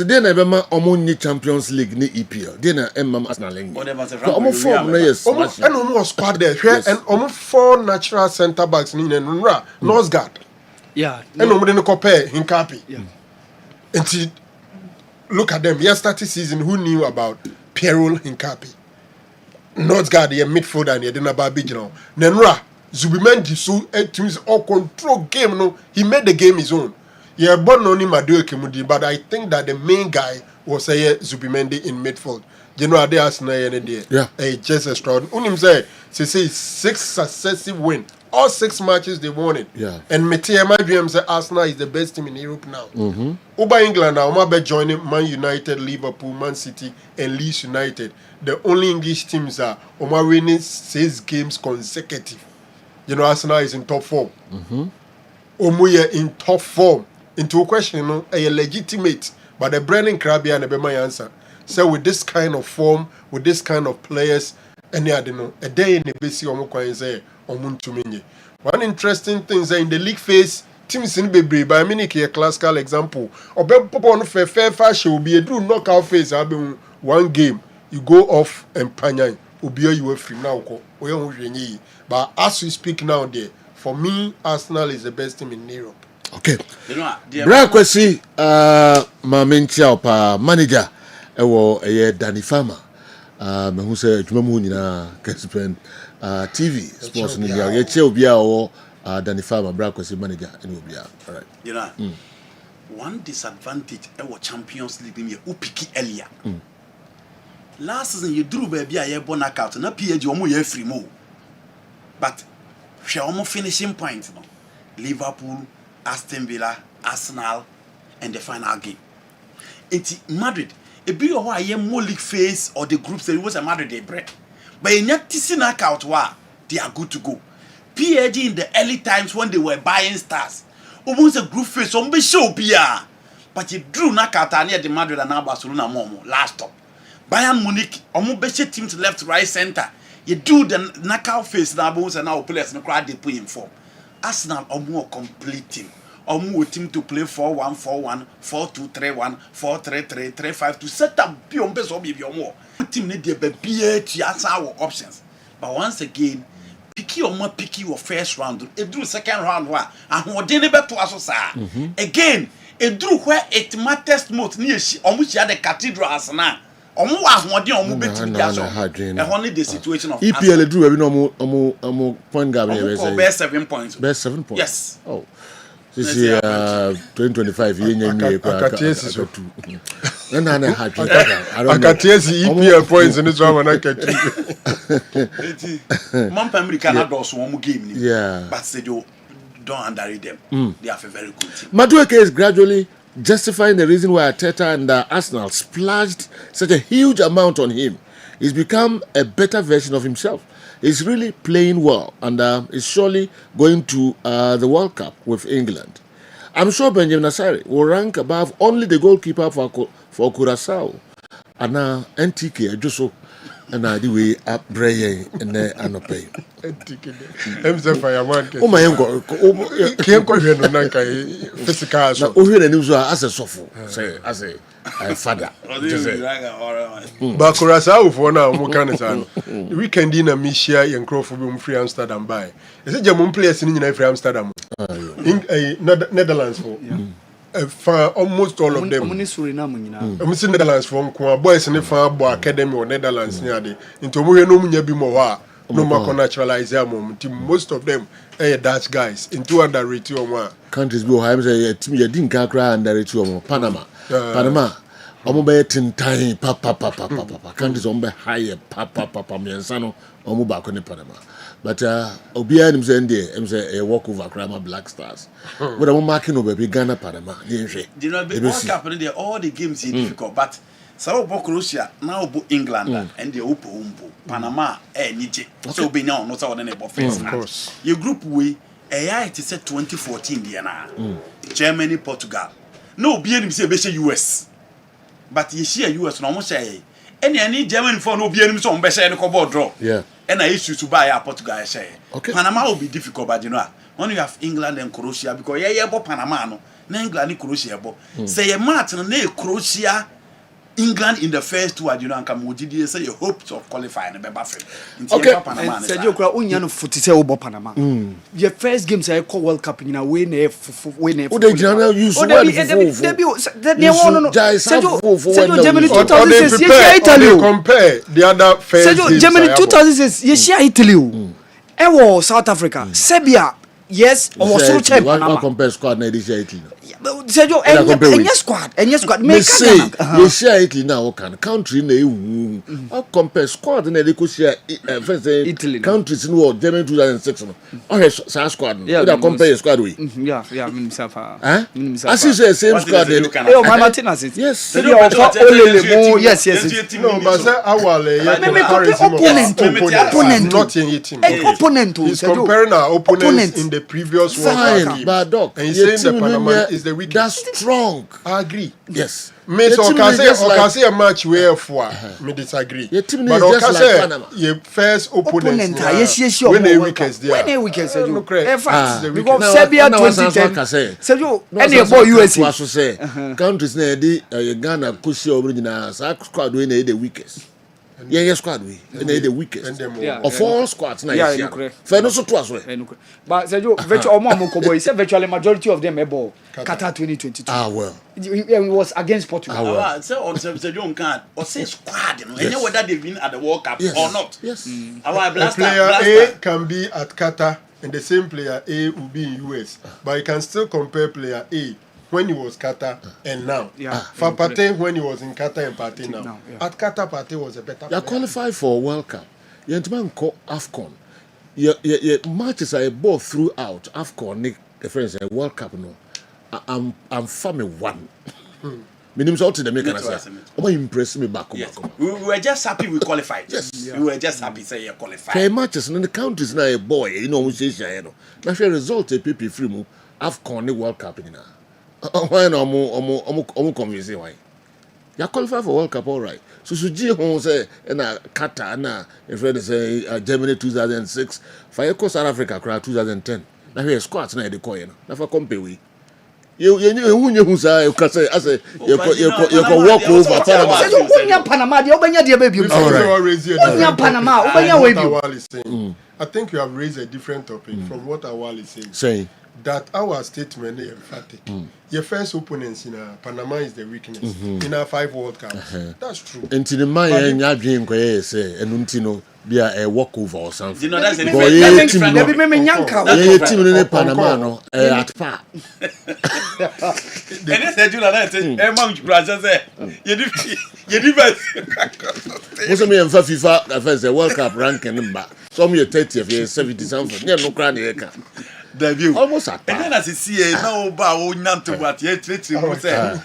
They never Omuni Champions League ni EPL. They na Arsenal League. And almost squad there. And almost 4 natural centre backs in Nra. Nosgard. Yeah. And no didn't compare Hinkapi. Yeah. And look at them. Yesterday season, who knew about Pierrot Hinkapi? Nosgard, the midfielder, and he didn't about Bijano. Nenra. Zubimendi so teams all control game no he made the game his own. Yeah, but no ni Madueke mudi, but I think that the main guy was Zubimendi in midfield. You know they Arsenal there. Yeah. Just extraordinary. Unim say 6 successive win. All 6 matches they won it. Yeah. And my dream say Arsenal is the best team in Europe now. Over England now, I'm joining Man United, Liverpool, Man City, and Leeds United. The only English teams are winning 6 games consecutive. You know, Arsenal is in top form. Omuye in top form. Into a question, you know, a legitimate, but the Brennan Krabby and my answer. So with this kind of form, with this kind of players, and I don't know, a day in the BC Omukwaize, Omuntumini. One interesting thing is in the league phase, teams in Bebre, by a mini classical example, or Papa on fair fashion will be a true knockout phase, having one game. you go off and panya obiya you free now ko oyo hwenyi. But as we speak now there, for me Arsenal is the best team in Europe. Okay. Bra kwesi mamentia opa manager ewo Danny Farmer. Me hu se adwuma mu nyina Kessben TV sports ni ya che obi a wo Danny Farmer bra kwesi manager ene obi a. All right. You know. One disadvantage ewo Champions League ni upiki earlier. Last season you drew baby a ye knockout na PSG omo ye free mo. But she almost finishing point no. Liverpool, Aston Villa, Arsenal, and the final game. It's Madrid. A big or why more league phase or the group stage was a Madrid they break. But in that TC knockout they are good to go. PSG in the early times when they were buying stars. Almost a group phase on be show Pia. But you drew knockout near the Madrid and now Barcelona Momo last stop. Bayern Munich, almost best teams left, right, center. You do the knockout phase now, and now players no crowd they put in form. Arsenal are more complete team. Or more team to play 4-1-4-1, 4-2-3-1, 4-3-3, 3-5 set up beyond best of your more. Team need to be our options. But once again, picky or more picky your first round. It do second round and who didn't bet to us. Again, it drew where it matters most near she almost had the cathedral as now. Omo wa ahodi omo beti biaso e honey the situation of EPL drew every no point gap best 7 points. Best 7 points. Yes. Oh. This year 2025 yenye akatiesi na hard. Akatiesi EPL points in this one na kati. Man America na do so omo game ni. Yeah. But say don't underrate them. They have a very good team. Madueke is gradually justifying the reason why Arteta and Arsenal splashed such a huge amount on him. He's become a better version of himself. He's really playing well and is surely going to the World Cup with England. I'm sure Benjamin Asare will rank above only the goalkeeper for Curacao. And now NTK Joso and the way up Bray and Anope. Oh my uncle, physical. Oh, here the news as a sofu, say as a father. But Curacao for now, Mukanesan. Weekend in a Michia and Crawford free Amsterdam by. Is it German players in free Amsterdam? In Netherlands for. For almost all of them. I'm in Netherlands from boys in the farm academy or Netherlands near the into no Bimoa, no more naturalize them. Most of them are Dutch guys in 200 or more countries. Go home, say, you didn't cry under Panama. Panama. I'm be tintai papa countries on be higher papa miansano omo back on Panama. But Obia him say a walk over Grandma Black Stars. But I'm marking over Ghana Panama. You know, all the games is difficult, but so Russia now England and the Upo Panama Nije. So be now not our neighbor face. Of course. Your group we AI it is 2014 Diana. Germany, Portugal. No be him say be US. But you see US no almost say any German for no be him so be say no draw. Yeah. And I used to buy a Portugal say. Okay. Panama will be difficult, but you know, when you have England and Croatia, because Panama no, England and Croatia say a match na Croatia, England in the first two, you know, and Kamudi say your hopes of qualifying the Bafre. Okay. Sergio Kra unyano futise obo Panama. Your first game say call World Cup in a win win. Oh, they generally use Sergio Germany 2006 yes Italy. Compare the other first Sergio Germany 2006 yes Italy. Ewo South Africa, Serbia yes or so Panama. Compare squad na this Italy. Sergio any squad me say you share Italy now can country na ewu compare squad na they go share first Italy countries in world Germany 2006 no oh say squad no they compare squad we yeah as you say same squad my Martinez yes yes no but say awale opponent not in team opponent he's comparing our opponents in the previous one but doc and he's saying the Panama is the weakest. That's strong. I agree. Yes. Me so can say a match where for me disagree. But can say your first opponent yes when they weakest there. When they weakest no because Serbia 2010 Sergio any boy USA so say countries na dey Ghana kusi original squad wey na the weakest. Yeah, squad we. And they the weakest. Of all squads now. Yeah, fair no so twice way. But Sergio, virtual Momo said virtually majority of them able Qatar 2022. Ah well. It was against Portugal. So on Sergio can't or say squad, you know, and whether they win at the World Cup or not. Yes. Our player A can be at Qatar and the same player A will be in US, but you can still compare player A when he was Qatar and now. For Partey when he was in Qatar and Partey now. At Qatar, Partey was a better player. You qualified for World Cup. You man call AFCON. Your matches are both throughout AFCON. The friends World Cup no. I'm family one. Minimum out to the make an impress me back. Yes. We were just happy we qualified. Yes. We were just happy say you qualified. Okay, matches in the countries now a boy, you know, we say you know. Now result a PP free move AFCON World Cup in now. Why no convince why? You qualify for World Cup all right. So Suji hon say na Qatar na if friend say Germany 2006, for South Africa 2010. Now here squads na dey call you know. Na for compare we. You say you can say you walk over Panama. The Obanya the baby. Panama. I think you have raised a different topic from what Awal is saying. Saying that our statement is emphatic. Your first opponents in Panama is the weakness in our 5 World Cups. That's true. Until the man ya dream ko say and be a walkover or something. You know that's a team in Panama no at par. And they said you that say Brazil say you most me FIFA first World Cup ranking number. Some you 30th, you 70 something. Yeah, no cranny eka. Debut. Almost at and then as you see now ba o nyanto what you treat you say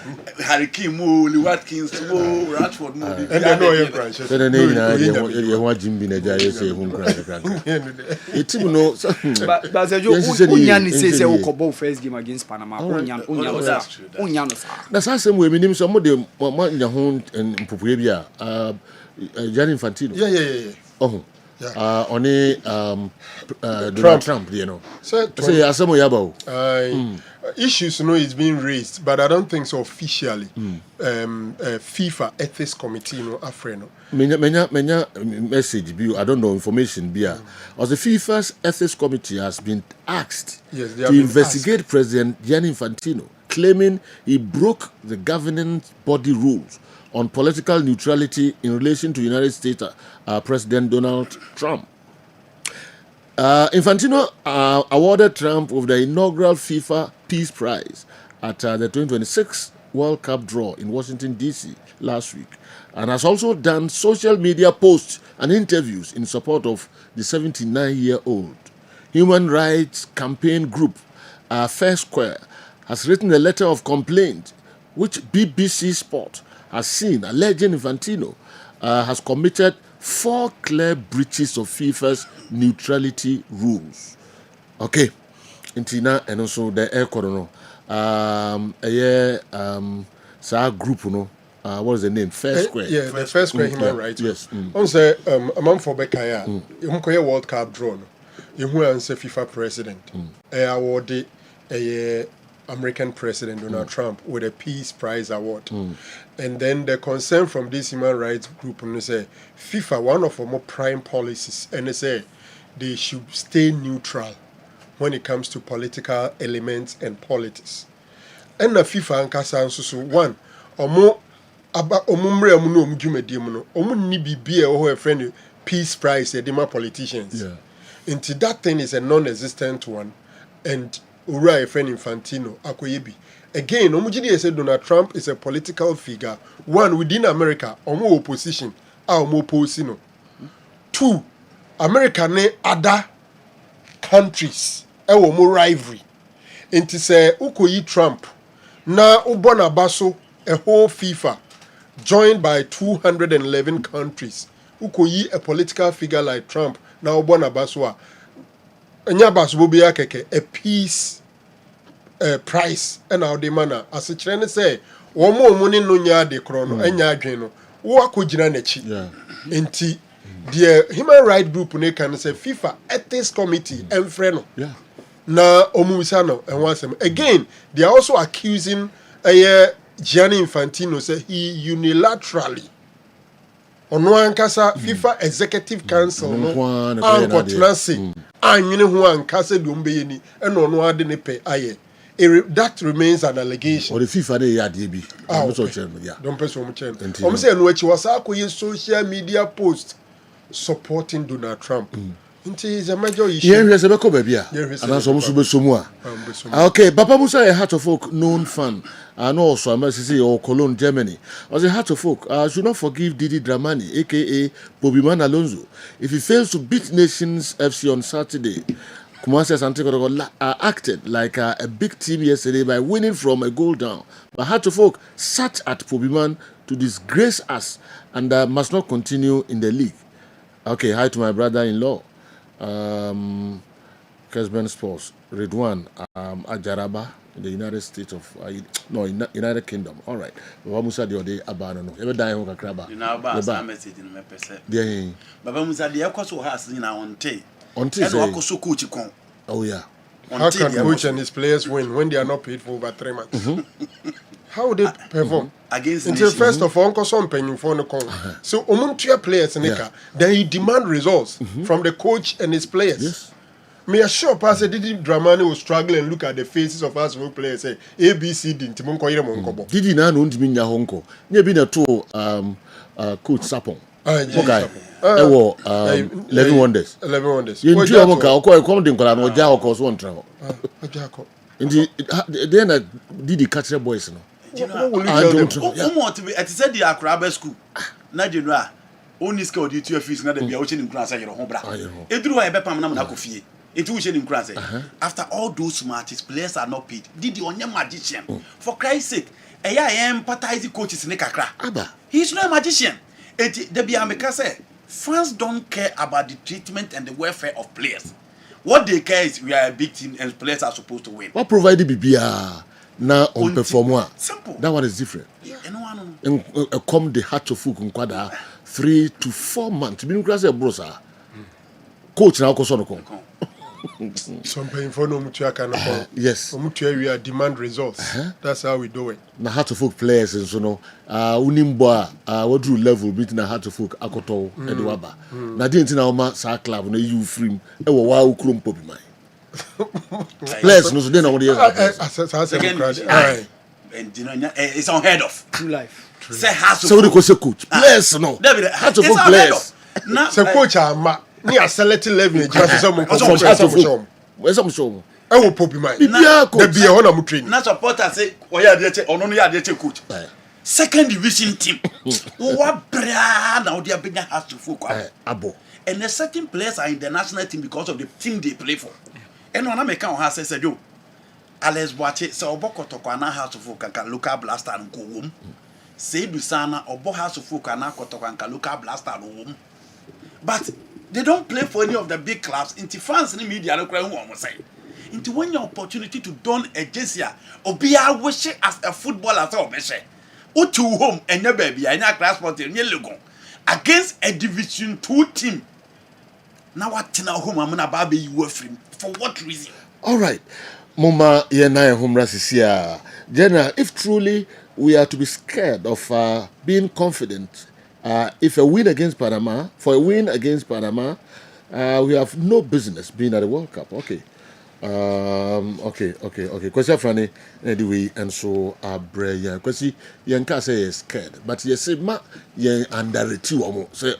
Harry Kane mo Watkins mo Rashford mo and they know you crash. Then you want Jimmy Naja you say home crash. It team no but Unyani say Okobo first game against Panama. That's how some way minimum some of them nya ho and Popebia Gianni Infantino. Yeah. Oh. Only Donald Trump, you know. So issues, is being raised, but I don't think so officially. FIFA Ethics Committee, Afrino. Menya message, I don't know information. As the FIFA's Ethics Committee has been asked to investigate President Gianni Infantino, claiming he broke the governing body rules on political neutrality in relation to United States President Donald Trump. Infantino awarded Trump with the inaugural FIFA Peace Prize at the 2026 World Cup draw in Washington, D.C. last week, and has also done social media posts and interviews in support of the 79-year-old. Human rights campaign group Fair Square has written a letter of complaint which BBC Sport has seen alleging Infantino has committed 4 clear breaches of FIFA's neutrality rules. Okay, Intina and also the air coroner. Group, what is the name? Fair Square. Yeah, the Fair Square Human Rights. Yes. On say a month for Bekaya, you World Cup draw. You answer FIFA president. Awarded a American President Donald Trump with a Peace Prize award. And then the concern from this human rights group, and they say FIFA, one of our more prime policies, and they say they should stay neutral when it comes to political elements and politics. And the FIFA and Kasan one or more about Omumre Amuno Mujumedimuno, Omun Nibi or a friend Peace Prize, a dema politicians. Into that thing is a non-existent one, and Ura friend Infantino, Akoyebi. Again, Omujidi said Donald Trump is a political figure. One, within America, Omo opposition, Omo Posino. 2, America ne other countries, Omo rivalry. Into say Ukoyi Trump. Na Ubona Baso, a whole FIFA, joined by 211 countries. Ukoyi a political figure like Trump. Na Ubona Basoa. Nyabas Bobia Keke, a peace price and our demand as a trainer say, one more money no nya de chrono, and yageno, wako jinanechi. Inti, the human rights group can say FIFA Ethics Committee and Freno. Na Omusano and once again, they are also accusing Gianni Infantino say he unilaterally ono ankasa FIFA Executive Council no ankotrase anwene ho ankasa de ombe ni eno ono ade ne pe aye. That remains an allegation. Or the FIFA they had DB. Don't press on chain. I'm saying which was a social media post supporting Donald Trump. It is a major issue. Yeah, there's a baby. And that's almost okay, Papa Musa, a Heart of Oak known fan, and also I must say, or Cologne, Germany. As a Heart of Oak, should not forgive Didi Dramani, aka Bobbyman Alonso, if he fails to beat Nations FC on Saturday. Kumasi Santiago acted like a big team yesterday by winning from a goal down. But Heart of Oak sat at Pobiman to disgrace us and must not continue in the league. Okay, hi to my brother-in-law, Kessben Sports, Redwan, Ajaraba, in the United States of, United Kingdom. All right. Baba Musa the other abano. Ever die on Kakraba? You know, about a message in my person. Yeah. Baba Musa the Akoso has in our tea. Oh yeah. How can coach and his players win when they are not paid for over 3 months? How would they perform? Against until first of all, Uncle Son paying for the con. So among players in then you demand results from the coach and his players. Yes. Me assure Pastor Didi Dramani will struggle and look at the faces of us who players say ABC didn't Didi na no ndimi nya honko. Nye bi na to coach Sapon. Okay. 11 wonders. 11 wonders. You do omo ka okọ come dey nkola na oja okọ so ntra. Ndi then did the catch the boys no. It said the Akraba school. Na general only school the 2 fees na dey bia o che ni nkura say yero ho bra. Eduru wa e be pam na na kofie. Etu wo che ni nkura say. After all those matches players are not paid. Did the onye magician. For Christ's sake, I empathize coaches ni kakra. He's not a magician. Fans don't care about the treatment and the welfare of players. What they care is we are a big team and players are supposed to win. What provided BBR now on performer? Simple. That one is different. And come the Heart of Oak nkwada 3 to 4 months. Been class a brosa. Coach now koso no kon. Some paying for no mutual can yes. We are demand results. That's how we do it. Na Heart of Oak players and so no unimboa what do level between na Heart of Oak akoto edwaba. Na didn't na oma sa club na you free e wo wa ukrum pobi man. Players no so dey na what and you know it's unheard of. True life. Say Heart of so they go say coach. Players no. Heart of Oak players. Na say coach ama ni a selected level just some show. Where's some show? I will pop in mind. There be a one training. Na supporter say oya dey ono no ya dey coach. Second division team. What bra na odi abenya has to focus. Abo. And the certain players are in the national team because of the team they play for. And when I make on has said yo Alex Boache say obokotoko na house of folk kan local blaster no go wom. Say du sana obo house of folk na kotoko kan local blaster no wom. But they don't play for any of the big clubs. Into fans in the media, look like who say. Into when your opportunity to don a jersey or be a wish as a footballer, so measure. Or to home and your baby, and your class sport in your against a Division 2 team. Now what in our home, I'm gonna baby you were free. For what reason? All right, Mama, Yana home rasisia. General, if truly we are to be scared of being confident. If a win against Panama, we have no business being at the World Cup. Okay. Okay. Question Franny, anyway, and so Brea. Question, you can't say you're scared, but you say, you're under it too, say,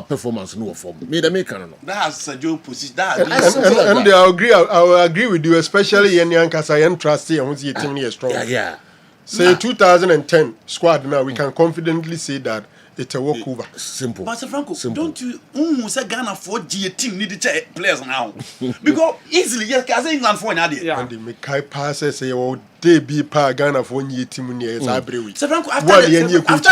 performance no form. Me, the make no. That's a joke position. And I will agree with you, especially in Yankasa and trustee, and who's your team is strong. Yeah. Say 2010 squad now, we can confidently say that. It's a walkover. Simple. But Franco, don't you say Ghana for G team need to players now? Because easily, yes, because England for an idea. And the Mekai passes say, oh, they be pa Ghana for one year team near Sabri. So Franco, after the draw, after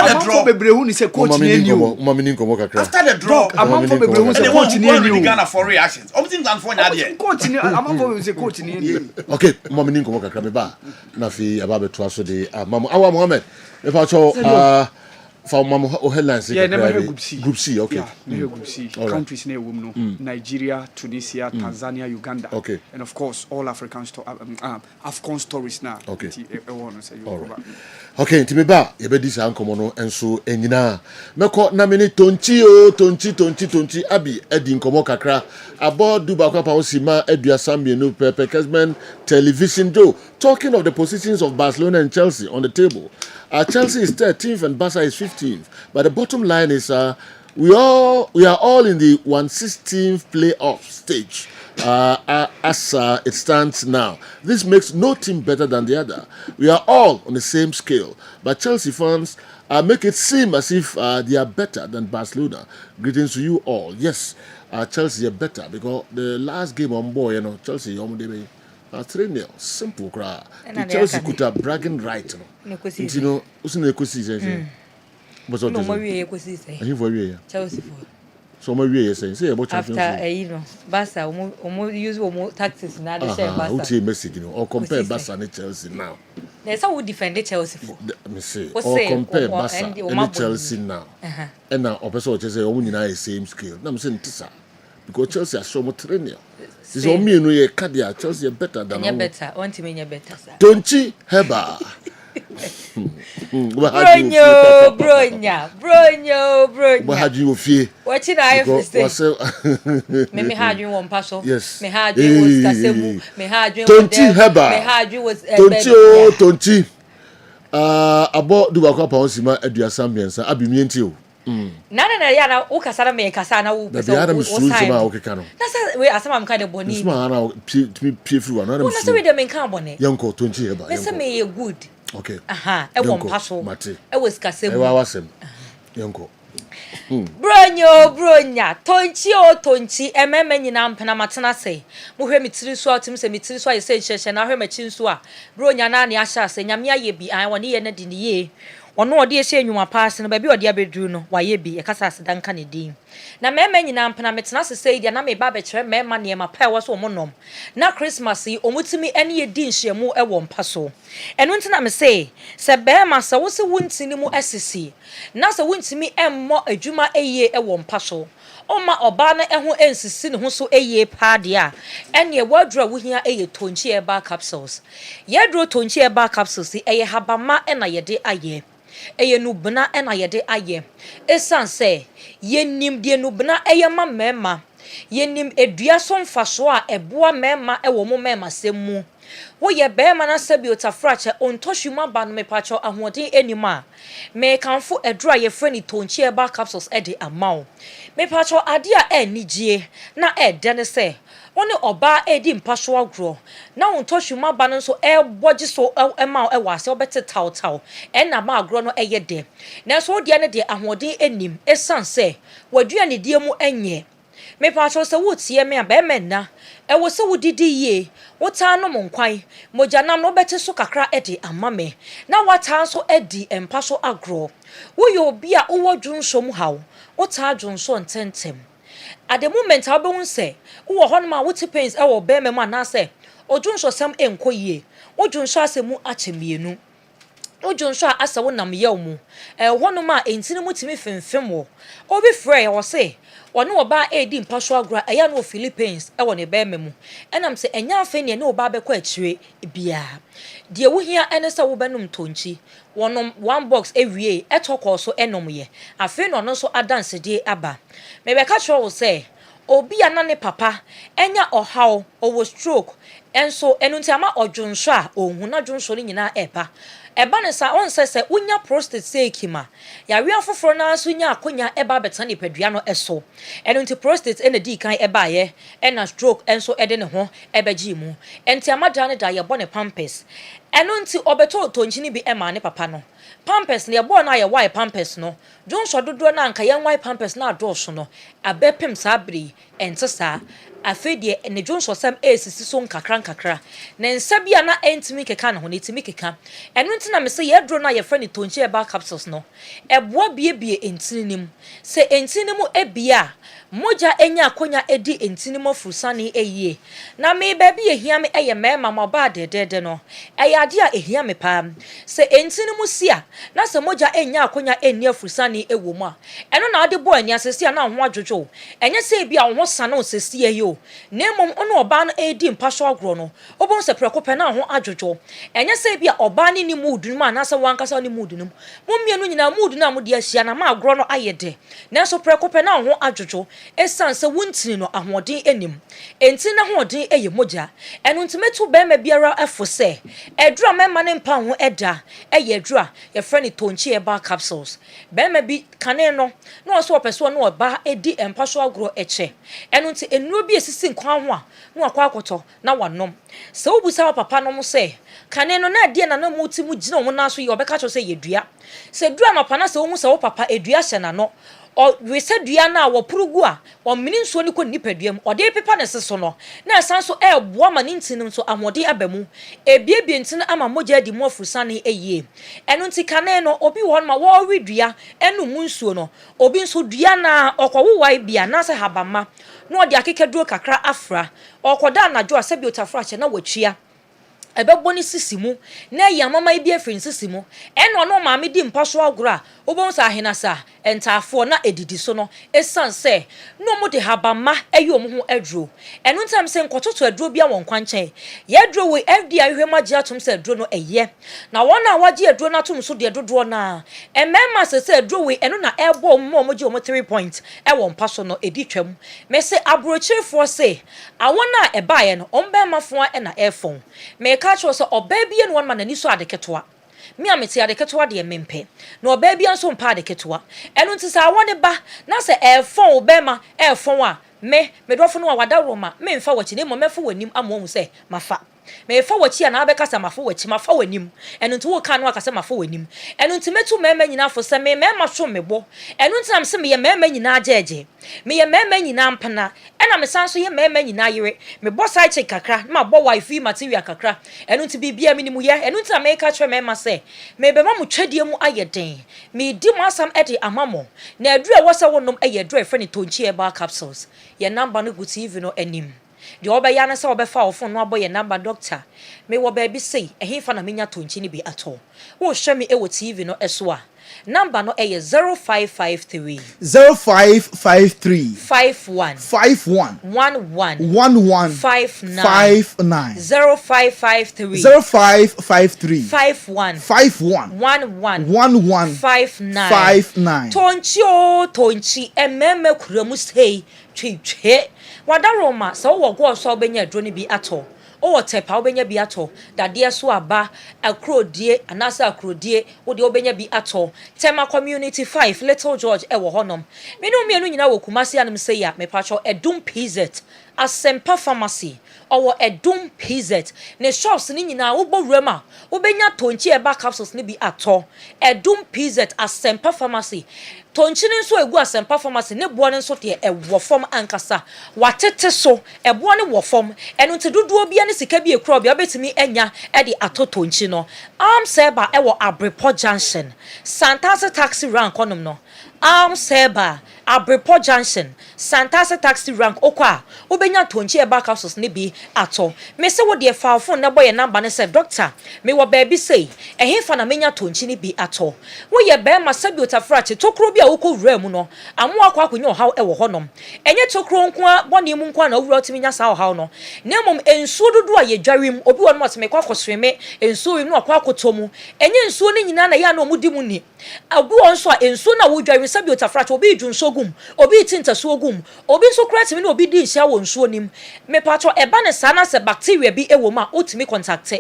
the draw, among the Ghana for reactions. England for an idea. Okay, Momininko Moka Krabba, Nafi Ababe Twaso de Mama Awa Mohammed. If I saw for Mama O'Helan's never group C. Group C, okay. Yeah, group C. Countries near Nigeria, Tunisia, Tanzania, Uganda. Okay. And of course, all African AFCON stories now. Okay. All right. Okay, Timiba, yebedi sa nkomo enso enyina. Meko na mini tonchi abi edi nkomo kakra. Abo duba kwa pa osima eduasa mienu pepe Kessben television do. Talking of the positions of Barcelona and Chelsea on the table. Chelsea is 13th and Barca is 15th. But the bottom line is we are all in the 1/16th playoff stage. As it stands now. This makes no team better than the other. We are all on the same scale. But Chelsea fans make it seem as if they are better than Barcelona. Greetings to you all. Yes, Chelsea are better because the last game on board, Chelsea, 3-0. Simple cry. Chelsea could have bragging right. Chelsea so my way say about champions. After Barca, use tactics now. They share Barca. Message, or compare Barca and Chelsea now. There's how we defend Chelsea for. Let me say, or compare Barca and Chelsea now. And now, also just say, only now is same scale. I'm saying this because Chelsea are so much training. It's all me no ye cardia. Chelsea are better than. You better. Want to mean you better, sir. Don't you, Heba? Bronyo. What had you fear? What did I have to say? Me had you one paso. Yes. Me had you was Kasemu. Me had you was Heba. Me had you was Tonti. About do akwa pa onsima aduasa miensa abimienti o. Na ya na ukasana me kasana u pese o sai o keka no. Na sa we asama am kind of boni. Sma na pie fru na. Na sa we dem kan boni. Yanko Tonti Heba. Me say me good. Okay. E won paso. E was Kasemu. E wa wasem. Yanko. Bronya tonchi ememe nyina mpena matena sei mo hwe mitiri so atim se mitiri so ayese hyehye na hwe machin so a bronya na ne ahya ase nyame aye bi an woni ye na di ne ye ono ode ehye enwuma paase no ba bi ode abedru no waye bi e kasa ase danka ne din na meme nyina mpena metena se sei dia na me ba be kire mema ne ma pa e wo so omonom na Christmas yi omutimi ene ye di nhyiamu e wo mpa so eno ntina me sei se be ma se wo se wuntini mu asisi na se wuntimi emmo adwuma eye e wo mpa so oma oba na eho ensisi ne ho so eye paade a ene wadura wo hia eye tonchi eba capsules ye dro tonchi eba capsules eye habama na ye de aye eye nubna na ye de aye esanse ye nim de nubna eye ma mema ye nim edua so mfaso a eboa mema e wo mo mema semu wo ye be ma na sabi otafrache ontoshu ba no mepacho ahoden enima me kanfo edura ye freni tonchi eba capsules e de amaw mepacho ade a enigye na ede ne se woni oba edi mpaso agro na ontoshu ba no so e bogi so ema e wase obete taw na ma agro no eye de na so de ne de ahoden enim esanse wadua ne die mu enye me pacho se wotie me abeme na e wo se wodidi ye wota no monkwan mojanam no bete so kakra edi amame na wata so edi empaso agro wo ye obi a wo dwunsom hawo wota dwunso ntentem at the moment how be won say wo ho no ma wote pains e wo be me ma na say odwunso sam enkoyie wo dwunso asemu achemienu ojonso asa wonam yawmu hono ma entini mutimi fenfem wo obi frey wo se wone oba edi mpaso agura eya no Philippines e wone be memu enam se enya afa ne oba be kwa akire bia de wo hia ene se wo benum tonchi wonom one box ewie etoko so enom ye afa no no so adanse de aba me be ka cho wo se obi anane papa enya ohaw owo stroke enso enunti ama odwonso a ohun na dwonso ni nyina eba eba ne sa on se unya prostate sake ma ya wi afoforo na so nya akonya eba beta ne padua no eso enunti prostate ene di kan eba ye ena stroke enso ede ne ho ebeji mu enti amada ne da ye bone pampers enunti obeto tonchini bi ema ne papa no pampers ne bo na ye why pampers no dwonso dodo na anka ye why pampers na adoso no abepem sabri ente sa afedie ne dwonso sam esisi so nkakra na nsabia na entimi keka na ho ne timi keka eno ntina me se ye dro na ye frani tonchi eba capsules no eboa biebie entininim se entinimu ebia moja enya akonya edi entini mo frusani eye na me baby ehia me eye mema ma ba de no eyade a ehia me pa se entini mu sia na se moja enya akonya eni afrusani ewo mu a eno na ade bo ani asese na ho adwojo enye se bia wo sane osese ye o na mom ono oba no edi mpasho agro no obon se prekope na ho adwojo enye se bia oba ni mood nu ma na se wankasa ni mood nu mummienu nyina mood na mo de ahia na ma agro no ayede na so prekope na ho adwojo esanse wuntini no ahoden enim enti na hoden eye moja eno ntimetu be ma biara afo se edura mema ne mpa ho eda eye edura ye freni tonchi eba capsules be ma bi kane no na so opeso no oba edi empasho agro eche eno nti enuro bi esisi nkwa ho a na akwa akoto na wanom se obusa papa no mo se kane no na de na na muti mu gina wo na so ye obeka cho se yedua se dura no pana se wo mu se wo papa edua hye na no o we said dua na wo purugu a o mini nso ni ko nipaduam o de pepa ne seso no na san so boa ma nintini so amode abamu ebiebie ntini ama moja di mo afusane eye eno ntikane no obi won ma wo wedua enu mu nsuo no obi nso dua na okwowo bia na se habama no de akekeduro kakra afra okoda anajo asebi otafra che na wachia ebeboni sisimu na yamama ibi afrin sisimu eno no maame di mpaso agro a obon sa ahenasa entafo na edidi so no esanse no mo de habama ayo mo ho adro eno ntam se nkototo adro bia won kwanchen ye adro we fdi ahwemaji atom se adro no eye na wona waji adro na atom so de dodo na emema se adro we eno na ebo mo ji o 3 point e won paso no edi twam me se abrochefo se awona ebaye no ombemafo e na efon me ka cho so obabie no man ani so adeketoa me amete adeketoa de mempe na obabie nso mpa adeketoa eno ntisa awone ba na se efon obema efon a me dofo no wada roma me mfa wachi ne mo mefo wanim amomu se mafa me fa wachi na abekasa mafo wachi mafa wanim eno nti wo ka no akasa mafo wanim eno nti metu mema nyina fo se me mema so mebo eno nti am se me ye mema nyina ajeje me ye mema nyina mpana ena me sanso ye mema nyina yere me bo sai che kakra ma bo wifi material kakra eno nti bibia minimu ye eno nti ameka twa mema se me be ma mu twedie mu ayeden me di mu asam ede amamo na adura wo se wonom eye adura fe ni tonchi eba capsules ye number no go TV no anim de obeya na se obefa ofon no aboye number doctor me wo ba bi sei ehefa na menya tonchi ni bi ato wo hwe me e wo TV no eso a number no eye 0553 0553 51 51 11 11 59 0553 0553 51 51 11 59 tonchi ememe kuramu sei twetwe wada roma so wo go so obenya adro ni bi ato o tepa obenya bi ato dade so aba akrodie anasa akrodie wo de obenya bi ato tema community 5 little george e wo honom me no mienu nyina wo kumase anem se ya me pacho edum pz asempa pharmacy owo edum pz ne shops ni nyina wo bowrama wo benya tonchi eba capsules ni bi ato edum pz asempa pharmacy tonchini nso egu asempa pharmacy ne boa nso te ewo fom ankasa watete so ebo ne wo fom eno nte dodo bia ne sika bi ekro bia betimi enya e de atotonchi no am seba ewo Abrepo Junction Santase taxi rank onom no am seba Abrepo Junction Santase taxi rank okwa obenya tonchi eba capsules ne bi ato me se wo de fa phone na boy number ne se doctor me wo ba bi sei ehefa na menya tonchi ne bi ato wo ye be ma sabi otafra che tokro bi a woko wura mu no amo akwa akonyo haw e wo honom enye tokro nko a bone mu nko na wura otimi nya sa haw no na mom ensuo dodo a ye dwarem obi won mo se me kwa kosreme ensuo no akwa akotomu enye ensuo ne nyina na ya na omudi mu ni obi won so a ensuo na wo dwarem sabi otafra che obi dwunso gum obi tinta so gum obi so krat me na obi di nsia wo nsuo nim me patro eba ne sana se bacteria bi ewo ma otimi contact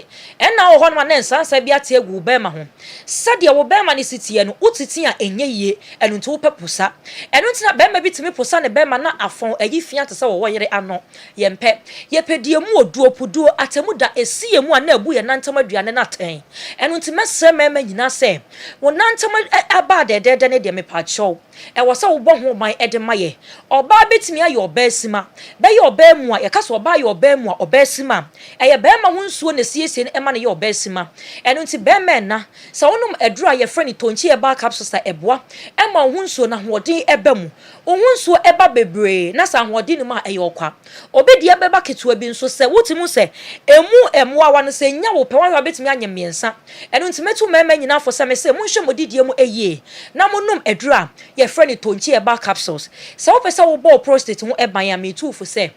na wo honom na nsansa bi ate egu be ma ho sade wo be ma ne sitie no utiti a enye ye enu nti wo pepusa enu nti na be ma bi timi pusa ne be ma na afon ayi fia te se wo yere ano ye mpe ye pedie mu oduo puduo atemu da esie mu a na abu ye nantem aduane na ten enu nti mesre mema nyina se wo nantem aba de ne de me patro show e wo se wo bo ho man e de maye oba betimi aye oba sima be ye oba mu a ye ka so oba ye oba mu a oba sima e ye be ma ho nsuo na siesie ne e ma ne ye oba sima eno nti be men na se wonum edura ye frɛ ne tonchi e ba capsules a eboa e ma ho nsuo na hoɔden e ba mu ho nsuo e ba bebree na sa hoɔden mu a e ye okwa obedi e be ba ketewa bi nso se wotimu se emu awa no se nya wo pe wa betimi anya miensa eno nti metu mema nyina fo se me se munhwe modidie mu eye na monum edura ye frɛ ne tonchi e ba capsules se wo pese wo ball prostate ho e ban ya me tu fo se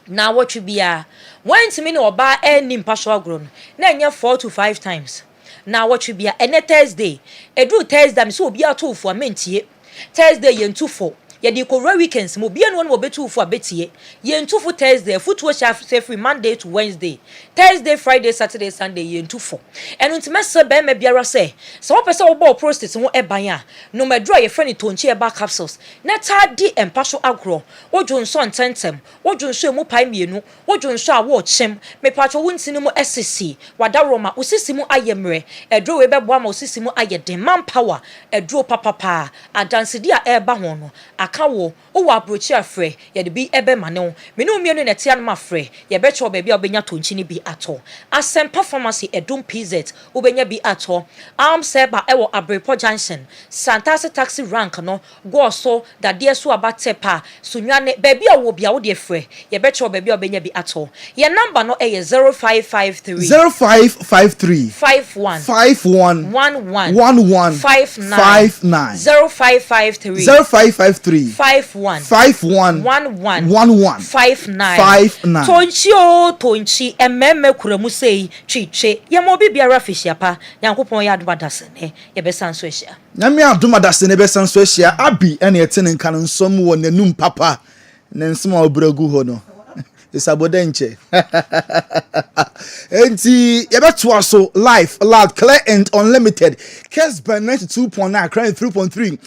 na watch bia wantimi ne oba eni mpasho agro na enye 4 to 5 times na watch bia ene Thursday edu Thursday me so obi atofo amentie Thursday yentufo ye di ko weekends mo bia no betufo abetie yentufo Thursday futuo sha free Monday to Wednesday Thursday Friday Saturday Sunday yentufo eno ntimese be ma biara se wo pese wo ball prostate ho eban a no madro ye frɛ ne tonchi e ba capsules na ta di empasho agro ojo nso ntentem ojo nso emu pai mienu ojo nso a wo chem me pacho wuntini mu SCC wada roma usisi mu ayemre edro we beboa ma usisi mu aye den manpower edro papa adansedi a eba ho no aka wo wo approach afre ye de bi ebe mane wo me no mienu na tia no mafre ye be cho ba bia obenya tonchi ni bi ato asem performance edum PZ obenya bi ato am seba ewo Abrepo Junction Santase taxi rank no go so da de so abatepa sunwane ba bia wo bia wo de frɛ ye be cho ba bia obenya bi ato ye number no e 0553 51 11 59 0553 51 11 59 tonchi ememme kuramu sei twitwe ye mo bibiara fishiapa yankopon ya adwadase ne ye be sanso ehia nyame adomadase ne be sanso ehia abi ene etene nka no nsom wo nanum papa ne nsom a obragu ho no isabodenche enti ye beto aso life loud clear and unlimited Kessben 92.9 crying 3.3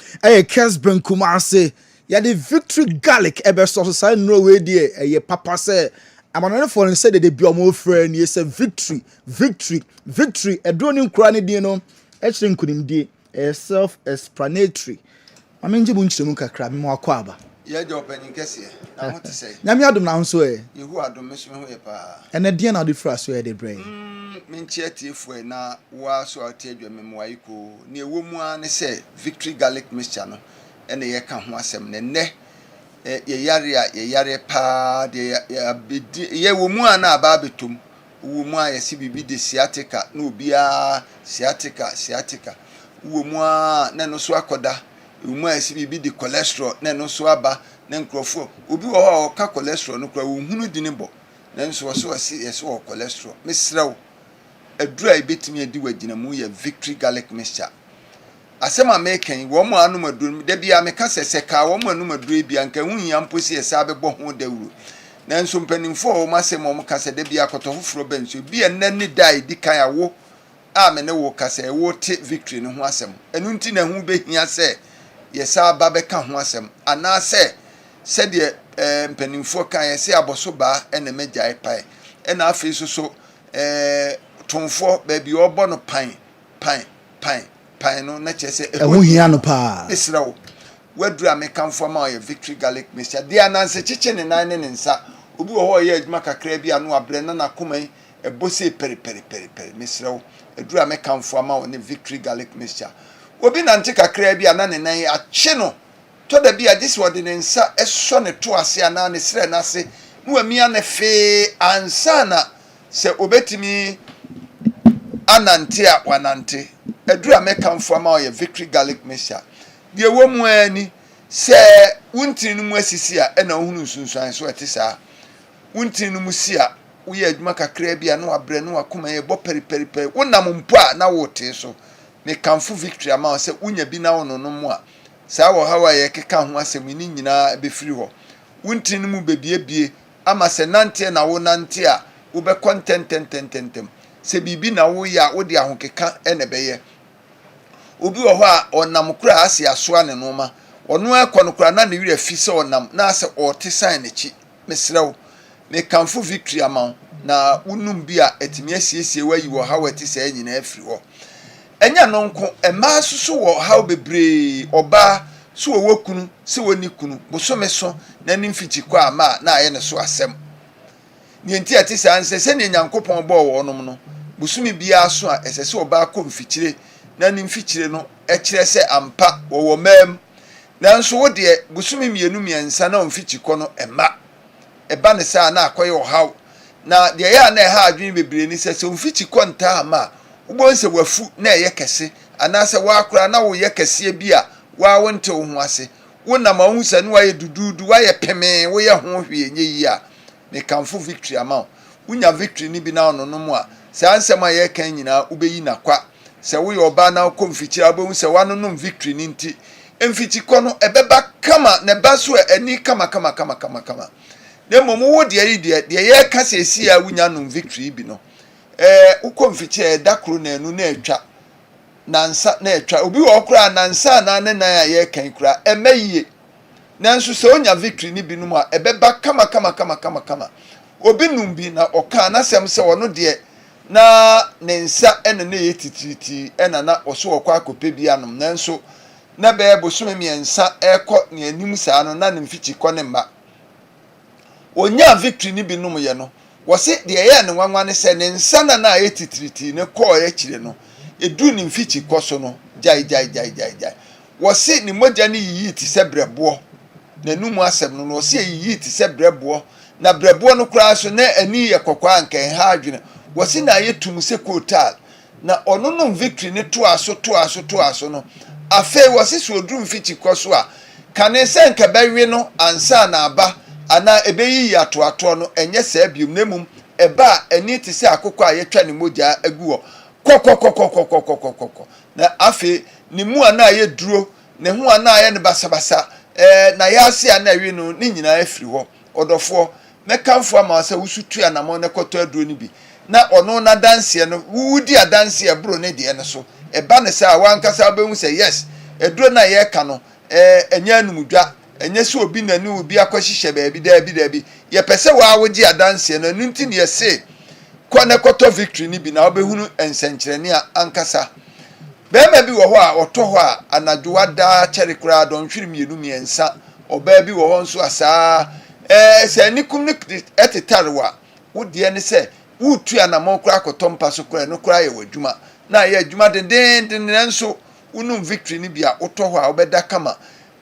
Kessben Kumase ya the victory garlic ebe so say no we dey papa say amano for say they be omo friend ye say victory edro ni nkura ne din no e kire nkunim die self explanatory amenje bu nchiremu kakra me akọ aba ye de opening kese na what to say nyame adom na nso yehu adom me so ho ye pa ene die na de fra so ye de brain me nchie tiefu na wa so atedwa me mo ayiko na ewo mu a ne say victory garlic mixture no ene ye ka ho asem ne ye yare pa de ye wo mu a na aba betom wo mu a ye si bibi de sciatica na obia sciatica wo mu a na no so akoda wo mu a ye si bibi de cholesterol na no so aba na nkrofo obi wo ha ka cholesterol no kra wo hunu di ne bo na nso so asi ye so cholesterol mesrew adura ibetimi adi wagina mu ye victory garlic mixture asema meken wo mo anu maduru da bia meka sese ka wo mo anu maduru bia nka hu hia mposi esa abebo ho dawuro na nso mpanimfo wo masema wo kase da bia koto foforo benso bia nani dai dikan awo amene wo kase wo te victory no ho asem enu nti na hu behia se yesa aba beka ho asem ana se de mpanimfo kan yese aboso ba ena magyae pai ena afi so tonfo ba bi obo no pan no na chese ehu hia no pa esrawo wadura mekamfo ma ye victory garlic mixture dia nanse chiche ne nan ne nsa obi wo ho ye adwuma kakra bi anu abre na nakomai ebose peri mesrawo adura mekamfo ma ne victory garlic mixture obi nante kakra bi ana ne nan ache no to da bi agisi wode ne nsa eso ne to ase ana ne sre na ase no amia ne fe ansa na se obetimi anante a wanante adura mekamfo ma ye victory garlic mixture de wo mu ani se wuntin mu asisi a na ohunu sunsuan so etisa wuntin mu si a wo ye adwuma kakra bi a na wabre na wakoma ye bo peri wonam mpo a na wote so mekamfo victory ama se unya bi na wono no mu a sa wo hawa ye keka ho asem ni nyina be firi ho wuntin mu bebie ama se nante na wo nante a wo be content se bibi na wo ya wo de ahokeka ene beye obi wo ho a onam kura ase asoa ne no ma ono ekọ kura na ne wire fi se onam na ase ote sign echi mesrew me kamfo victory amount na unum bi a etimi asiesie wayi wo ha wati se anyina afiri ho enya no nko ema susu wo ha bebre oba so wo kunu so woni kunu bosome so na nim fiti kwa ama na aye ne so asem ne enti ati sanse se ne nyankopon bo wo nom no busumi bia so a esese oba ko mfikire na nim fikire no e kire se ampa wo mam nanso wo de busumi mienu miensa na mfiti ko no ema eba ne sa na akoye ohaw na de ya na ha adwin bebre ni se mfiti ko nta ama ubonse wafu na eye kese anase wa akura na wo ye kese bia wa wonte wo ho ase wona ma hu se no wa ye dududu wa ye peme wo ye ho hwe enye yi a me kamfo victory ama unya victory ni bi na ono no mu a se ansema ye kan nyina ubeyi na kwa se wo ye oba na ko mfikyira obehu se wa no no victory ni nti emfiti ko no ebeba kama ne ba so ani kama na momo wo de ye ka se si a unya no victory bi no uko mfikyira dakro na enu na atwa nansa na etwa obi wo kura nansa na ne nan a ye kan kura emayiye nanso se onya victory ni binum a ebeba kama obi num bi na oka na sem se wono de na ne nsa ene na ye titiriti ena na oso okwa akope bi anom nanso na be bosome miensa ekọ ne anim saa no na ne mfichi kọ ne mma onya victory ni binum ye no wo se de ye ne nwanwa ne se ne nsa na ye titiriti ne kọ ye kire no edu ni mfichi koso no jai wose ni moja ni yi ti se brebo na numu asem no wose yi ti se brebo na brebo no kura so na ani ye kokwa anka ha adwene wose na ye tum se kotal na ono no victory ni to aso no afa wose so odu mfichi koso a kane se nka bawe no ansa na aba ana ebeyi ato no enye se bium nemum eba ani ti se akokwa a ye twa ni moja aguwo koko na afi ni mu ana ye duro ne hu ana ye ne basabasa na ya se ana wi no ni nyina afiri ho odofo mekanfo ama se wusutu anamo ne koto aduro ni bi na ono na dance no wudi adanse e bro ne de ne so eba ne se awankasa behu se yes eduro na ye ka no enya anumdwa enye se obi na ni obi akohihye ba bi da bi ye pese wa wogi adanse no nti ne ye se kwane koto victory ni bi na obehunu ensenkyerene a ankasa bema bi wo ho a oto ho a anadwoa da kyere kura don hwiri mienu miensa oba bi wo ho nso asa se nikum ni etitarwa wodie ne se wutu anamon kura kotompa so kura no kura ye wadwuma na ye adwuma den nso unum victory ni bi a oto ho a obeda kama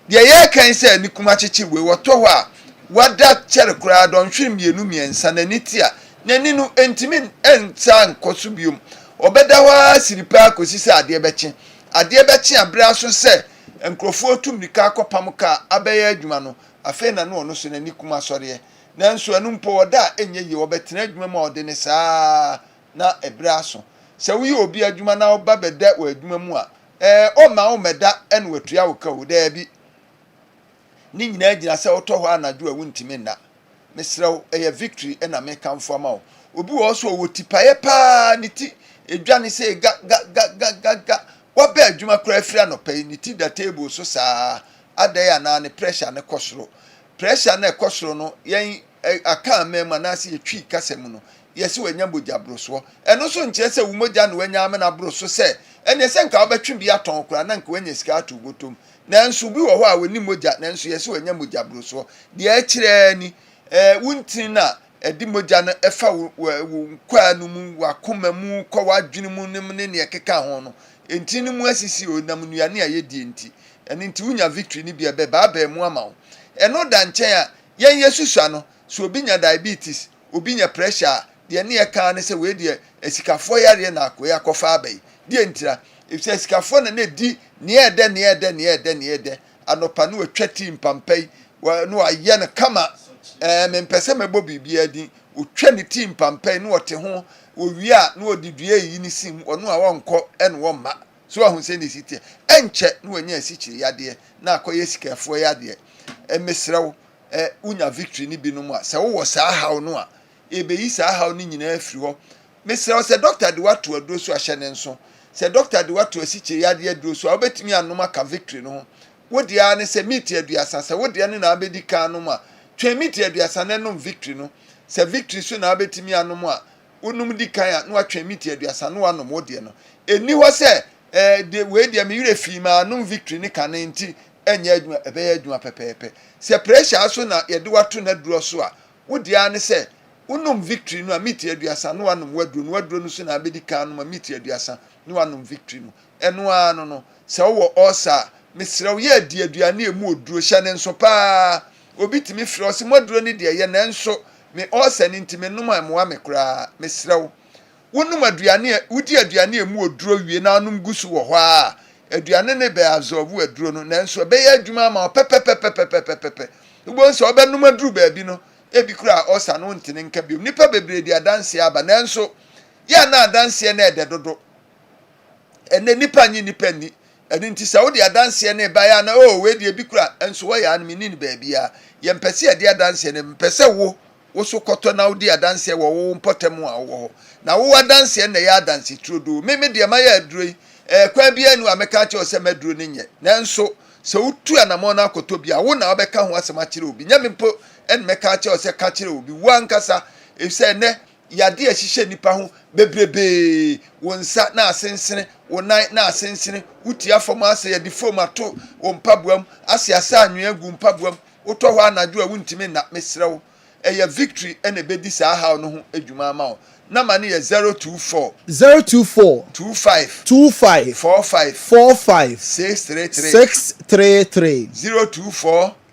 de ye kan se nikum akyechi we woto ho a wada kyere kura don hwiri mienu miensa na nitia nani no entimin ensa nkoso biom obeda wa siripa kosisi ade beche abra so se enkrofo tumnika akopam ka abeye adwuma no afa na no ono so nani kuma sore nanso anu mpo oda enye ye obetena adwuma ma ode ne saa na ebra so se wi obi adwuma na oba beda wa adwuma mu a o ma o meda en watua wo ka wo da bi ni nyina gina se oto ho anadwo a wuntimi na mesrew eye victory ena me kamfo ama obi wo so wo tipaye pa niti edwane se ga wa ba adwuma kra afira no pay niti da table so saa adaya na ne pressure ne kosoro no yen aka mema na se etwi kasem no yesi wanya boja broso eno so nche se wo moja no wanya amena broso se ene se nka obetwe bi aton kra na nka wanya sika ato gotom na nso bi wo ho a woni moja na nso yesi wanya moja broso de a kire ni wuntin na edi moja no efa kwa no mu wakoma mu kwa wadwene mu ne ekeka ho no enti ni mu asisi onam nuane ayedi enti eni nti wunya victory ni bia ba mu ama wo eno da nchen a yen yesusu ano so obi nya diabetes obi nya pressure de ne eka ne se we de esikafo yare na akoya kofa abai de entira if esikafo na di ne ede anopa no atwa team pampai no aye na kama mempese mebo bibia din otwa ne team pampai no wote ho owi a no odidua yi ni sim ono a wonko ene wo ma so ahun se ne sitie enche no anya asikyiri yade na akoye sikafo yade emesrew unya victory ni binum a se wo saa haw no a ebeyi saa haw ni nyina afiri ho mesrew se doctor de wato aduro so ahye ne nso se doctor de wato asikyiri yade aduro so obetimi anoma ka victory no wodi a ne se meet aduasa se wodi ane na abedi kan no ma twemiti aduasa na no victory no se victory so na abetimi anom a unum di kan a no atwemiti aduasa no anom wodi no eni ho se de we de me yire fi ma no victory ni kan nti enya adwuma ebe adwuma pepepe se pressure so na ye de wato na duro so a wodi ane se unum victory no a miti aduasa no wanum waduro no so na abedi kan no miti aduasa no wanum victory no eno ano no se wo osa mesrew ye adi aduane emu oduro hye ne nso pa obi timi frɛ se moduro ni de ye na nso me osa ni ntime num amoa me kura mesrew wonum aduane wudi aduane emu oduro wie na anum gusu wo hɔ a aduane ne be absorb aduro no na nso be ye adwuma ma pepepepepepepepe ubo nso obenum aduru ba bi no ebi kura osa no ntene nka bi nipa bebre di adanse aba na nso ya na adanse na ede dodo ene nipa nyi nipa ni eni nti sa wo di adanse na ba ya na we di ebi kura nso wo ya anmi ni ba bia ye mpese ye di adanse na mpese wo so koto na wo di adanse wo mpotem a wo na wo adanse na ya adanse trodo me de ma ya aduro kwa bia nu ameka che o se maduro ni nye na nso se utu anamo na akoto bia wo na obeka ho asema kire obi nya mempo en meka che o se ka kire obi wankasa e se ne yade ahihye nipa ho bebrebe wonsa na asensene wonan na asensene uti afom ase yade fom ato wo mpaboam ase asa anwea gu mpaboam woto ho anadwo a wuntimi na mesrew eye victory ene bedi sa ha no ho adwuma ma o number ni 024 024 25 45 633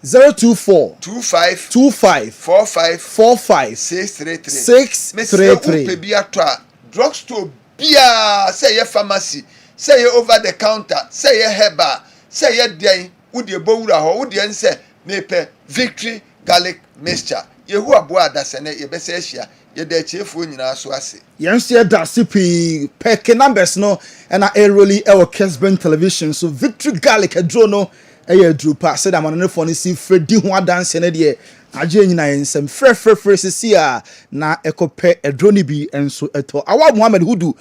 024 25 45 633 bia to a drugstore bia say ye pharmacy say ye over the counter say ye herbal say ye den wo de bowura ho wo de nse mepe victory garlic mixture yehu abo adase ne ye bese ahia ye da chiefo nyina so ase yense da sipi peke numbers no na eroli e Kessben television so victory garlic adro no eye adro pa say da manone fo no si fredi ho adanse ne de agye nyina yensem frefrefre sisi a na ekope adro ni bi enso eto awa Muhammad Hudu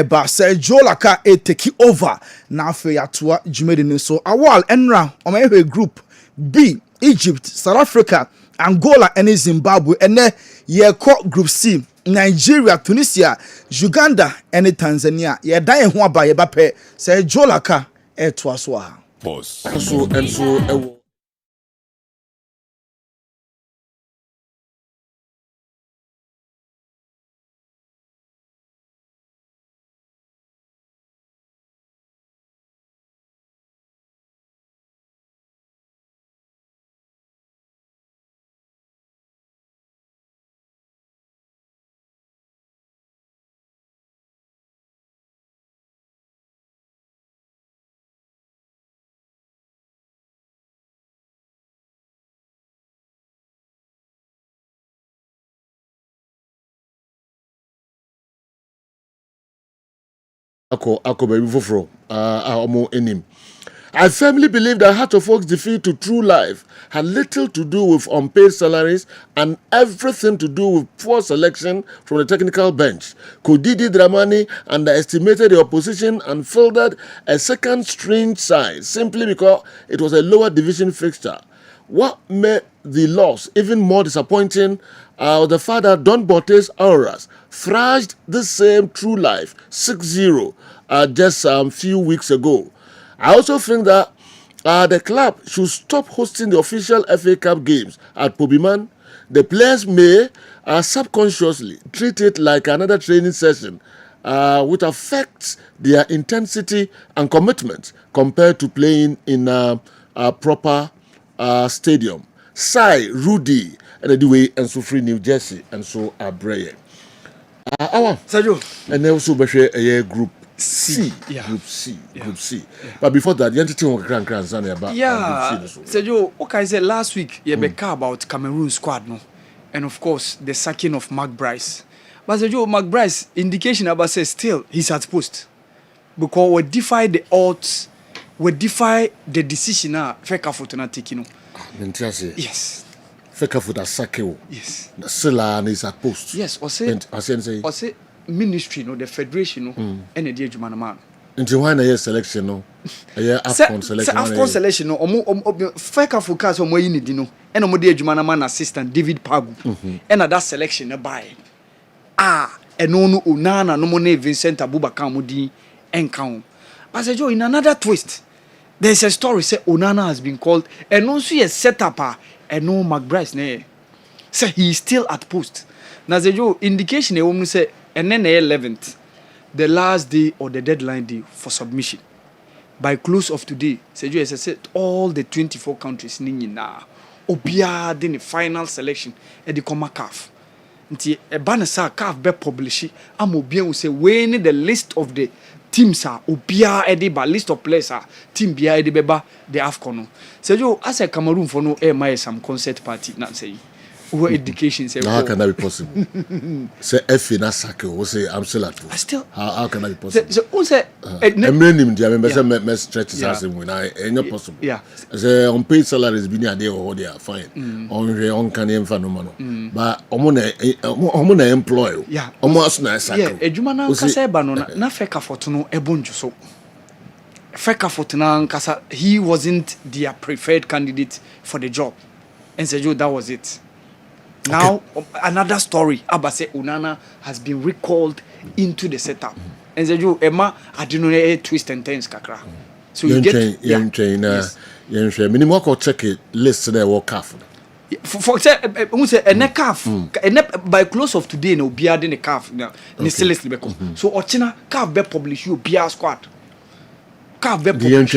ba say Laka take over na afi atoa jumedi ni so awal enra omehwe group B Egypt, South Africa, Angola and Zimbabwe and ye group C Nigeria, Tunisia, Uganda and Tanzania ye dying ho ba ye bape say Laka etwaswa boss Ako baby foforo omo enim. I firmly believe that Heart of Oak's defeat to True Life had little to do with unpaid salaries and everything to do with poor selection from the technical bench. Kodidi Dramani underestimated the opposition and fielded a second string side simply because it was a lower division fixture. What made the loss even more disappointing the fact that Don Botte's Auras thrashed the same True Life 6-0 just a few weeks ago. I also think that the club should stop hosting the official FA Cup games at Pobiman. The players may subconsciously treat it like another training session, which affects their intensity and commitment compared to playing in a proper stadium. Sai, Rudy, and the way and so free New Jersey and so Abreye. Sergio. And also a group C. Yeah. Group C. Group C. Yeah. But before that, the entity was grand about Group C. Sergio, okay, I said last week you about Cameroon squad, no? And of course the sacking of Mark Bryce. But Sergio, Mark Bryce indication about says still he's at post. Because we defy the odds, we defy the decision Fekafoot not taking. Yes. Fekafoot as sacking. Yes. Sela is at post. Yes, or say ministry no the federation no and the Jumana man. Into one year selection no. A year AFCON selection. AFCON selection no Fekafoot cast on way need no and omo the Jumana man assistant David Pagu. And that selection no buy. And no Onana no money Vincent Abubakar Mudi and count. But in another twist, there's a story say Onana has been called and also a setup and no McBride ne say he is still at post. Now the indication e say and then 11th, the last day or the deadline day for submission. By close of today, Sejo has said all the 24 countries na obia the final selection at the Coma CAF. Nti e banasa CAF be publish am obia say when the list of the teams are obia ediba list of players are team bia edibeba the AFCON. Sejo as a Cameroon for no my some concert party na say who education say how can that be possible? Say F na sake we say I'm still at post. Still how can that be possible? So who say name dia me say me stretch is as when I ain't possible. Yeah. Say on pay salaries bi na dey or they are fine. On can emfa no man. But omo na employ. Yeah. Omo aso na sake. Yeah, edwuma na kasa eba no na feka foto no ebonju so. Feka foto na kasa he wasn't their preferred candidate for the job. And Sergio, that was it. Now, another story. Abba say Onana has been recalled into the setup. And Sergio, Emma, I didn't know a twist and turns kakra. So you get minimum ko check it list there work calf. For say a calf by close of today no be adding a calf now. List so Ochina calf be publish you be squad. Calf be publish.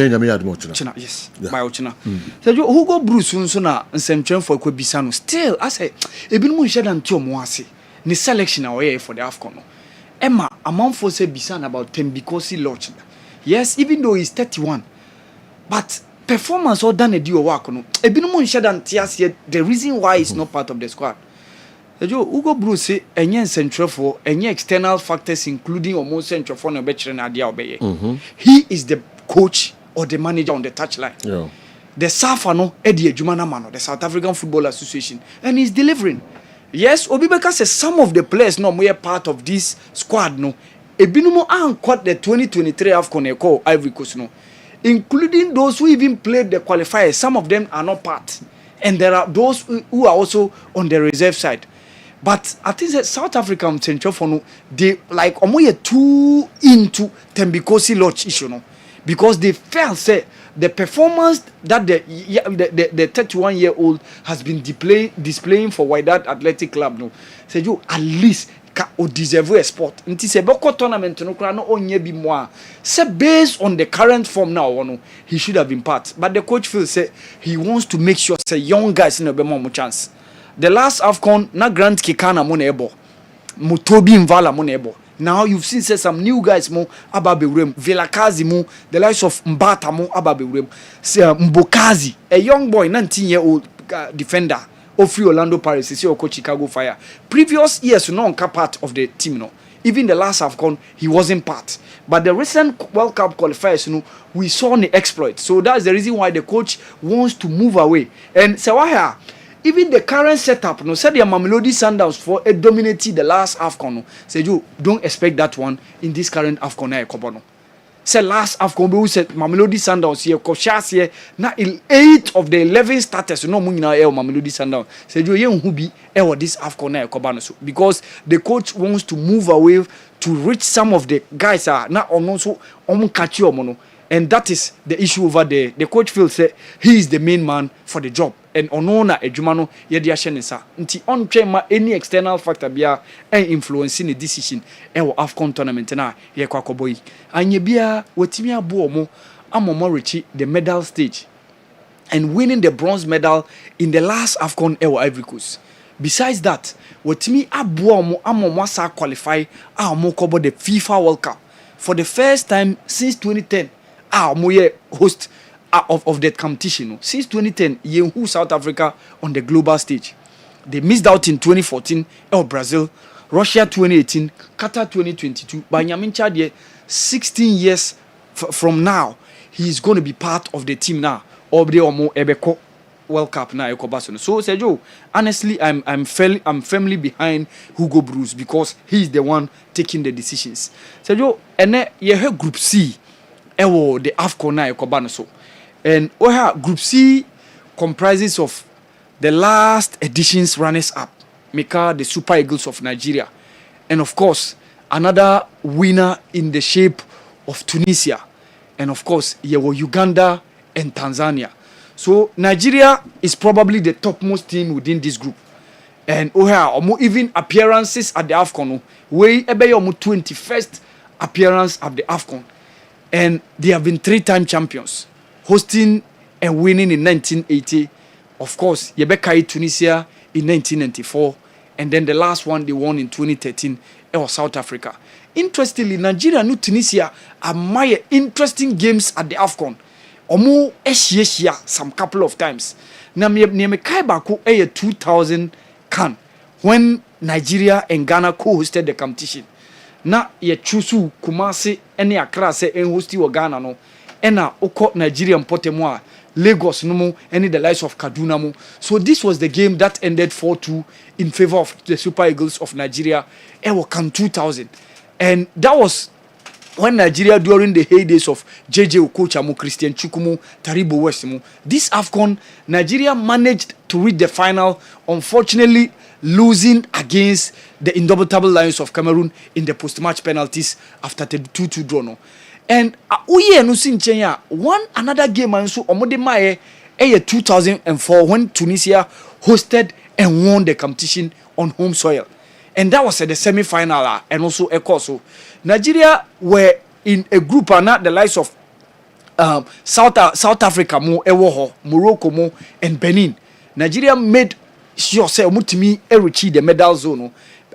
Yes. By Ochina. So Hugo Bruce nso na nsɛmtwɛn for kwabisa no still I say ebinom nhye dan ti omo ase ni selection away for the AFCON no. Emma amount for say bisan about 10 because he launched. Yes, even though he's 31. But performance or done a deal work no. Ebinom nhye dan ti ase the reason why he's not part of the squad. Hugo Bruce say enye nsɛmtwɛn for enye external factors including almost nsɛmtwɛn for no be kire na dia obeye. He is the coach or the manager on the touchline. Yeah. The SAFA no Eddie Ejumana Mano, the South African Football Association, and he's delivering. Yes, Obibeka says some of the players no more part of this squad no. Ebinumo caught the 2023 AFCON Eco Ivory Coast no, including those who even played the qualifiers. Some of them are not part, and there are those who are also on the reserve side. But I think that South African Central for no, they like omoye too into Tembikosi Lodge issue no. Because they felt say the performance that the 31-year-old has been displaying for Wydad Athletic Club no, say you at least o deserve a spot. Nti se beko tournament no kra no onye bi mo a say based on the current form now no, he should have been part. But the coach feels say he wants to make sure say young guys no be more chance. The last AFCON na Grant Kikana mo na ebo. Mutobi Mvala mo na ebo. Now you've seen say some new guys mo ababewrem Vilakazi mo the likes of Mbata mo ababewrem Mbokazi a young boy 19-year-old defender of Orlando Pirates is your coach Chicago Fire. Previous years no part of the team no. Even the last AFCON he wasn't part. But the recent World Cup qualifiers no we saw the exploit. So that's the reason why the coach wants to move away. And Sawaya even the current setup, no, said the Mamelodi Sundowns for a dominated the last AFCON. No, said you don't expect that one in this current AFCON. No, say last AFCON we said Mamelodi Sundowns here, Koshas here. Now 8 of the 11 starters, no money now. Mamelodi Sundowns said you who be this AFCON so because the coach wants to move away to reach some of the guys are now also catch you. And that is the issue over there. The coach feels say he is the main man for the job. And onona ejumano yedi ashenisa. Nti on any external factor bia influencing the decision ewo AFCON tournament na ye kwa koboyi. Anye bia wetimi abu omo amomo reach the medal stage and winning the bronze medal in the last AFCON ewo Ivory Coast. Besides that, wetimi abu omo amomo sa qualify amomo kobo the FIFA World Cup for the first time since 2010. Moye host of that competition. Since 2010, who South Africa on the global stage. They missed out in 2014, Brazil, Russia 2018, Qatar 2022. By Nyamin Chad, 16 years from now, he's going to be part of the team now. Obre Omo Ebeko World Cup now. So Sergio, honestly, I'm firmly behind Hugo Bruce because he's the one taking the decisions. Sergio, and you heard Group C. Ewo the AFCON na ekobano so. And Group C comprises of the last edition's runners up, Mika the Super Eagles of Nigeria, and of course another winner in the shape of Tunisia, and of course Uganda and Tanzania. So Nigeria is probably the topmost team within this group. And even appearances at the AFCON, we ebe your 21st appearance at the AFCON. And they have been 3-time champions, hosting and winning in 1980. Of course, Yebeka Tunisia in 1994. And then the last one they won in 2013, it was South Africa. Interestingly, Nigeria and Tunisia admire interesting games at the AFCON. Omo ehia some couple of times. Na me kai bako 2000 CAN when Nigeria and Ghana co-hosted the competition. Na ye chusu Kumasi ene Accra se en hosti wa Ghana no. Ena oko Nigeria mpotemo a Lagos no mo any the likes of Kaduna mo. So this was the game that ended 4-2 in favor of the Super Eagles of Nigeria. Ewo CAN 2000. And that was when Nigeria, during the heydays of JJ Okocha, Christian Chukwumo, Taribo West, this AFCON, Nigeria managed to reach the final, unfortunately losing against the indomitable Lions of Cameroon in the post-match penalties after the 2-2 draw. No. And one another game also Omode 2004 when Tunisia hosted and won the competition on home soil. And that was at the semi-final and also a course. So Nigeria were in a group and not the likes of South Africa, Morocco, and Benin. Nigeria made sure say Mutimi reach the medal zone.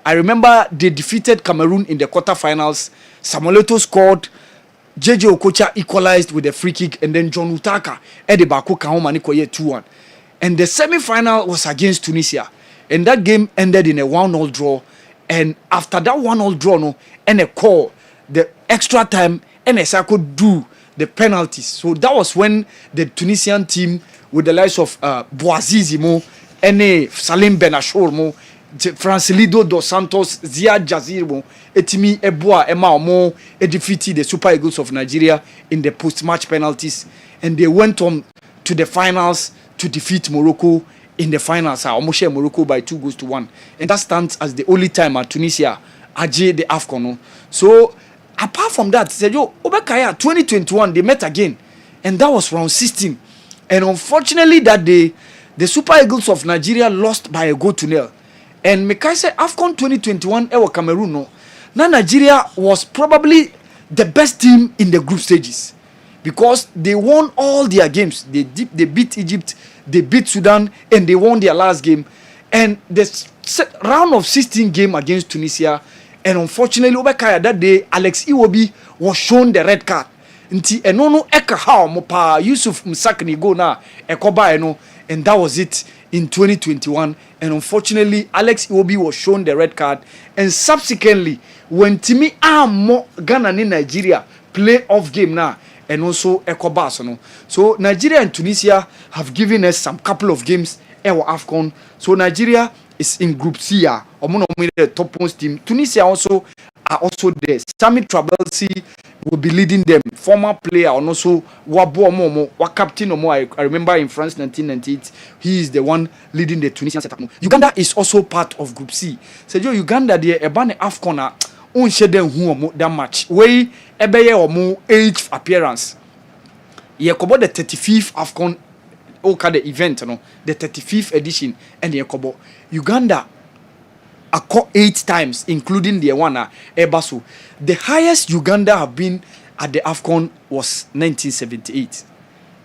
I remember they defeated Cameroon in the quarterfinals. Samuel Eto'o scored. JJ Okocha equalized with a free kick, and then John Utaka Eddie Bako Kahoma Nikoye 2-1. And the semi-final was against Tunisia. And that game ended in a 1-0 draw. And after that 1-0 draw, no, and a call, the extra time, NSA could do the penalties. So that was when the Tunisian team, with the likes of Bouazizi mo, and Salim Benachor mo, Francilido dos Santos, Ziad Jazir mo, Etimi Eboa Emma Omo, defeated the Super Eagles of Nigeria in the post-match penalties. And they went on to the finals to defeat Morocco in the finals. Almost Morocco by 2-1. And that stands as the only time at Tunisia achieved the AFCON. So apart from that, said yo, Obekaya 2021 they met again, and that was round 16. And unfortunately that day, the Super Eagles of Nigeria lost by a 1-0. And Mekai said AFCON 2021 ewa Cameroon no. Now Nigeria was probably the best team in the group stages because they won all their games. They beat Egypt, they beat Sudan, and they won their last game. And the round of 16 game against Tunisia, and unfortunately Obekaya that day Alex Iwobi was shown the red card. Nti enono eka how mo pa Yusuf Msakni go na ekoba eno, and that was it in 2021. And unfortunately Alex Iwobi was shown the red card, and subsequently when Timi Amo Ghana ni Nigeria play off game now, and also ekoba no. So Nigeria and Tunisia have given us some couple of games ewa AFCON. So Nigeria is in Group C. Omono the topmost team. Tunisia also are also there. Sami Trabelsi will be leading them. Former player and also Wabo Omo, captain Omo. I remember in France 1998, he is the one leading the Tunisian setup. Uganda is also part of Group C. So Uganda there ebane AFCON unshare them who that match. Way ebeye omo 8th appearance. Ye kobo the 35th AFCON. Okay, the event, no, the 35th edition, and the Kobo Uganda are 8 times, including the one Ebasu. The highest Uganda have been at the AFCON was 1978,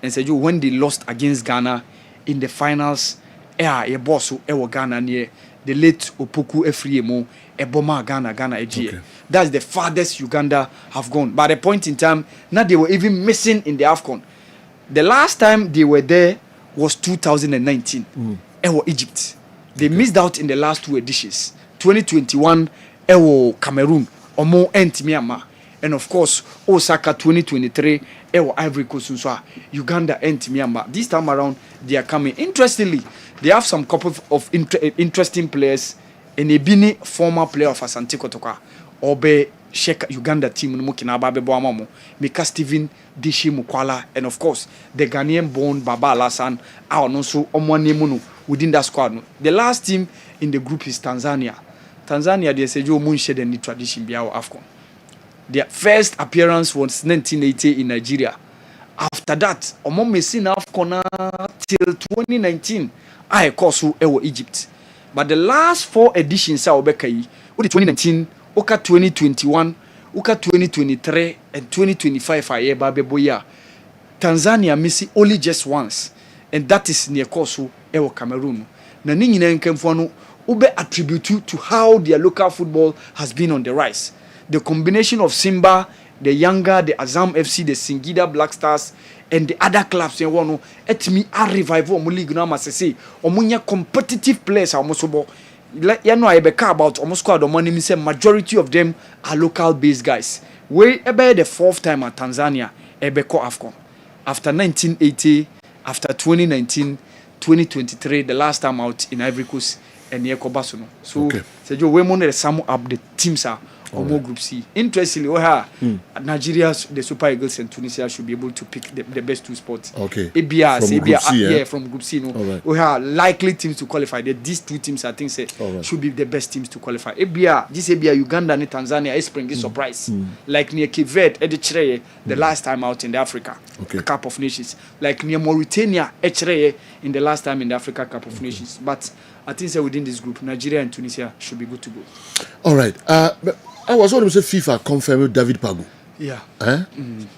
and so when they lost against Ghana in the finals, Ebosu Ewo Ghana near the late Opoku Efriemo Eboma Ghana Eji. Okay. That's the farthest Uganda have gone. By the point in time, now they were even missing in the AFCON. The last time they were there was 2019. Ewo Egypt. They missed out in the last 2 editions. 2021, Ewo Cameroon, Omo Myanmar. And of course, Osaka 2023, Ewo Ivory Coast, Uganda and Myanmar. This time around, they are coming. Interestingly, they have some couple of interesting players. And Ebini, former player of Asante Kotoka, Obe Sheka Uganda team, Mika Steven Dishi Mukwala, and of course the Ghanaian born Baba Alassane are also Omwanemunu within that squad. The last team in the group is Tanzania. Tanzania, they say you Munshed and the tradition be our AFCON. Their first appearance was 1980 in Nigeria After that, omo mesi na AFCON till 2019. I course so Egypt. But the last 4 editions are obeka yi. Odi 2019, oka 2021, oka 2023 and 2025 aye ba beboya. Tanzania missing only just once, and that is near Koso ewo Cameroon. Na ni nyina nkemfo no ube attribute to how their local football has been on the rise. The combination of Simba, the Yanga, the Azam FC, the Singida Black Stars, and the other clubs in one et me a revival omo league no masese omunya competitive players almost bo. You know I beka about almost squad the money me say majority of them are local based guys. We ebe the 4th time at Tanzania ebe ko AFCON. After 1980, after 2019, 2023, the last time out in Ivory Coast and near Kobasono. So, Sergio, we want to sum up the teams are or more Group C. Interestingly, Nigeria, the Super Eagles, and Tunisia should be able to pick the best 2 spots. Okay. ABR, From Group C, from Group C. No, right. We have likely teams to qualify. These 2 teams, I think, should be the best teams to qualify. ABR, Uganda, and Tanzania is bringing surprise. Like near Cape Verde, Eritrea, the last time out in the Africa Cup of Nations. Like near Mauritania, Eritrea, in the last time in the Africa Cup of Nations. But I think within this group, Nigeria and Tunisia should be good to go. All right. I was going to say FIFA confirmed David Pagu. Yeah.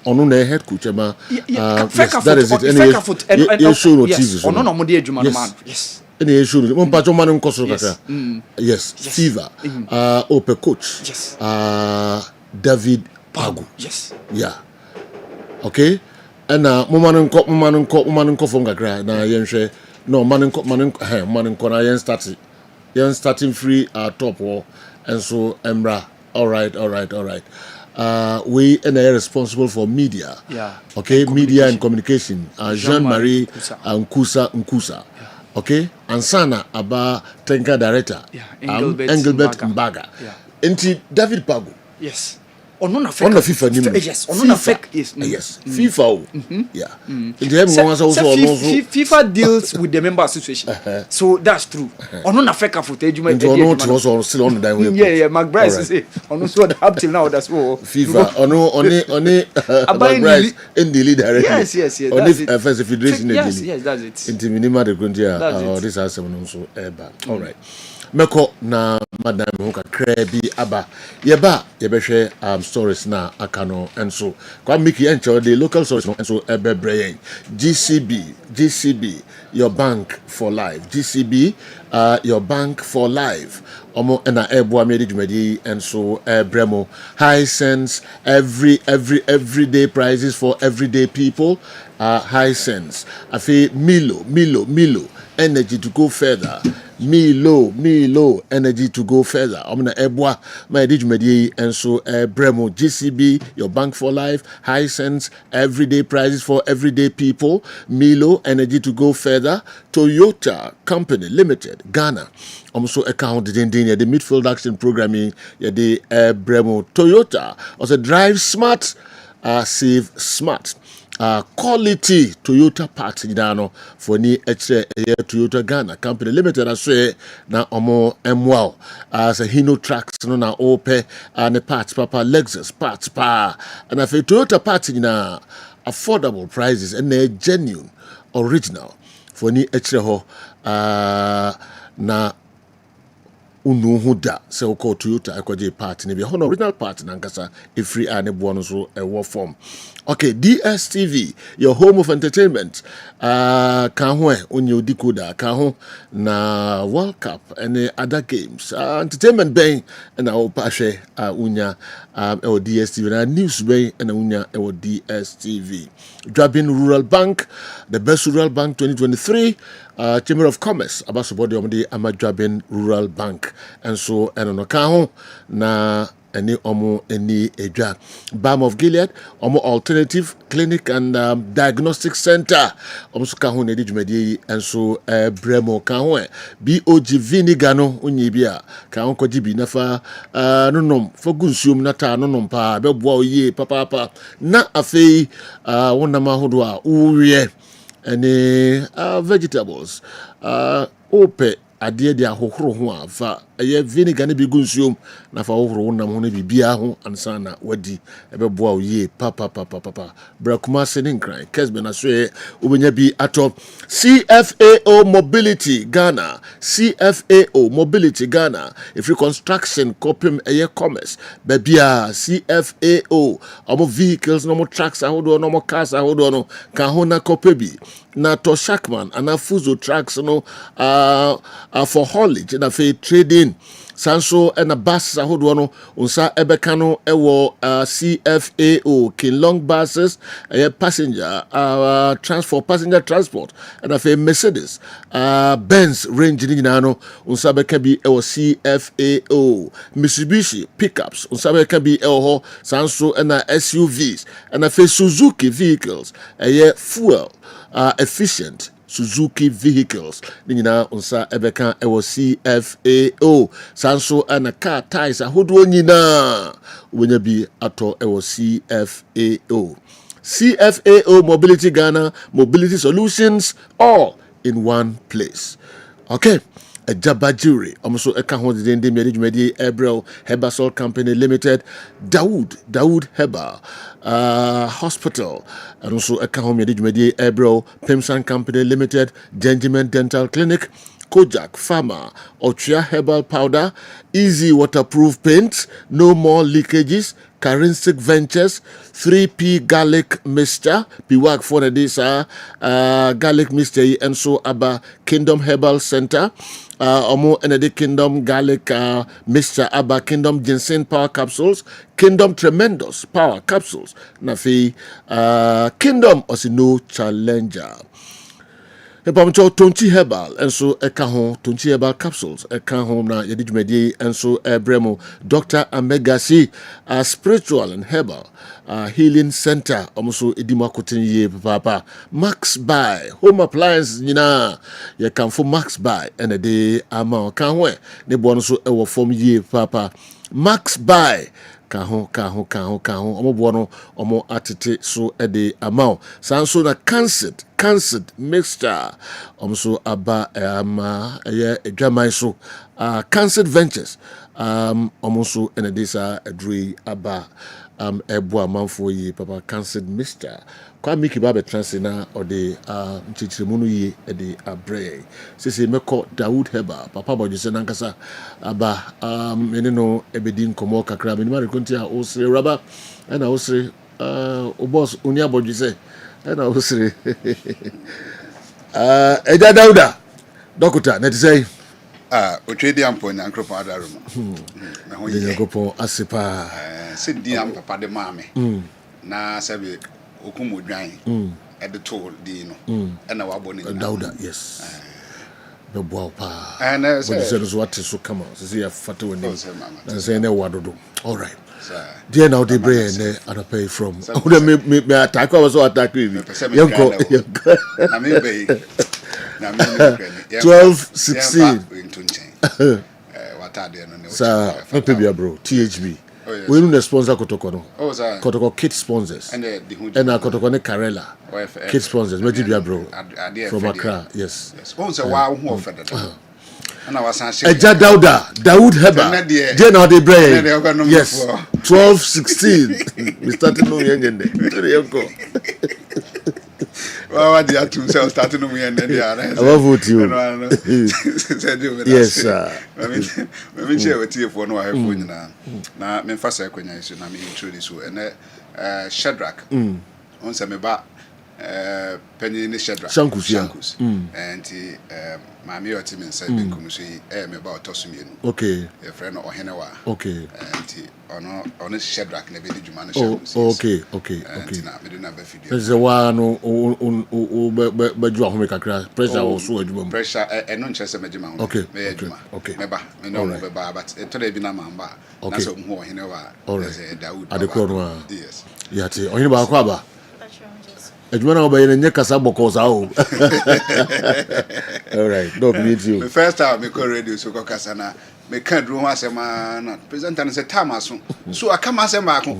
On the head coach, that is it. You show no TV. On no modi ejuma no man. Yes. Any issue. Mon patron man nkoso kaka. Yes. FIFA. Ope coach. Yes. David Pagu. Yes. Yeah. Okay. And man nko from kakra na yenhwe. No man nko na yen starting free top war and so Emra. All right. We are responsible for media. Yeah. Okay, media and communication. Jean-Marie Nkusa. Yeah. Okay, and Sana Aba Technical Director. Yeah. Engelbert Mbaga. Yeah. And David Pagu. Yes. On the FIFA. Yes. Yes. FIFA. Yeah. FIFA deals with the member association. So that's true. On no affect for ejuma. Still on the way. Yeah. McBride say on so up till now that's what FIFA. On McBride in the leader. Yes. On the first federation. Yes, that's it. Into minima de Grundia. This has some also eba. All right. Meko na madam hoka krebi aba yeba yebehwe stories na akano enso kwa miki encho the local stories no enso ebebre GCB your bank for life GCB your bank for life omo na ebo amedi dwumadi enso ebremo high sense everyday prices for everyday people high sense afi Milo energy to go further. Milo energy to go further. Omna ebwa my dijumedi and so Bremo GCB your bank for life high sense everyday prices for everyday people. Milo energy to go further. Toyota Company Limited Ghana. Also account the Midfield Action Programming the Bremo Toyota also drive smart save smart. Quality Toyota parts no for ni Toyota Ghana Company Limited as na omo MWOW as a Hino Tracks no na ope and parts papa Lexus parts pa and if Toyota parts na affordable prices and they genuine original for ni ho na unuhuda se uko Toyota ekwaje part ni bi hono original part na nkasa e free ane bono so e war form. Okay, DSTV, your home of entertainment. Kahwe unyo decoder, kaho na World Cup and other games. Entertainment bay and our pashe unya or DSTV and news bay and unya or DSTV. Drabin Rural Bank, the best rural bank 2023. Chamber of Commerce about support the Drabin Rural Bank and so and on kaho na any omo any eja Balm of Gilead omo alternative clinic and diagnostic center omo so ka ho na dijumadi enso bremo ka ho BOG vinegar no onyibia ka ho koji bi nafa nonom fogunsuom nata nonom pa beboa oye papa na afei wonama hodo a uwie any vegetables ope adie dia hohoro ho afa ɛyɛ vinegar ne bi gu nsuom na fa wohoro wo nam ho ne bibia ho ansa na wadi ɛbɛboa wo yie papa brakuma se ne nkran Kessben na so wobɛnya bi atɔ CFAO Mobility Ghana CFAO Mobility Ghana if construction kopim ɛyɛ commerce babia CFAO ɔmo vehicles no mo trucks ahodoɔ no mo cars ahodoɔ no ka ho na kopɛ bi na to Shackman and Fuzo trucks no for haulage na fe trading sanso and a bus ahodoɔ no unsa ebeka no ɛwɔ CFAO Kinlong buses passenger passenger transport and a fe Mercedes Benz range ni nyinaa no unsa beka bi ɛwɔ CFAO Mitsubishi pickups unsa beka bi ɛwɔ hɔ sanso and SUVs and a fe Suzuki vehicles fuel efficient Suzuki vehicles ni nyina unsa ebeka ewo CFAO sanso ana car tires ahodo nyina wonya bi ato ewo CFAO Mobility Ghana Mobility Solutions all in one place. Okay, a Jabajuri almost eka ho de dwumadi Ebrel Herbasol Company Limited Dawood Heba Hospital and also eka ho dwumadi Ebrel Pimsan Company Limited Gentleman Dental Clinic Kojak Pharma Otria Herbal Powder Easy Waterproof Paint No More Leakages Carinsic Ventures 3P Garlic Mixture Piwak for the Garlic Mixture and so Aba Kingdom Herbal Center Omo Enedi Kingdom Garlic Mixture Aba Kingdom Ginseng Power Capsules Kingdom Tremendous Power Capsules Nafi Kingdom Osino Challenger Epamcho Tonchi Herbal and so eka Tonchi Herbal capsules eka ho na yedi dwumadi and so Bremo Dr. Amegasi spiritual and herbal healing center almost edima kotenye papa Max Buy home appliance nyina ye kan for Max Buy and a day ama kan ho ne bo no so ewo form ye papa Max Buy Kaho omo bono omo atete so ede amount sanso na cancelled mixture so aba edwaman so cancelled ventures so enedisa adri aba ebo amanfo yi papa cancelled mixture kwa miki ba be transina ode nchichiremu no yi ede abre sese meko Dawood Heba papa bojuse nankasa aba ene no ebedi nkomo kakra me ma rekonti a osre raba na osre o boss unia bojuse na osre eja Dawuda dokota na tisai otwedi ampo nyankropo adaruma na ho ye nyankropo asepa se di am papa de maame na sabe okumodwan ede to di no na wabo ne Dawuda yes the boy pa and so what so come on so you fat when and say na wadodo all right there now they bring and pay from me attack was so attack me yanko na me be na me 12-16 watade no sa pebia bro THB we no sponsor kotoko no kotoko kit sponsors and kotoko ne Karela kit sponsors Medibia bro from Accra yes sponsor wa ho ofeda na wasan she Eja Dawood Heba there now they bring yes 12-16 we started no yengende yanko well the atum say starting no yengende there I love vote you yes sir me share with you for no have phone na me fasa akwanya isu na me introduce so and Shadrack on say me ba penny ni Shadrack Shankus and mami oti me say be kum so me ba otosumienu okay your friend Ohenewa okay and ono Shadrack na be di djuma no Shankus okay na me do na ba video there's a one baju ahome kakra pressure wo so adwuma pressure eno nche se majima ho me adwuma me ba me no be ba but to da bi na mamba na so hu Ohenewa Dawood adekoro yes yati Ohenewa akwa ba adwuma na obaye nye kasa boko za o all right dog meet you the first time me call radio so ko kasa na me kan drum asema na presenter no say time aso so aka ma asema ako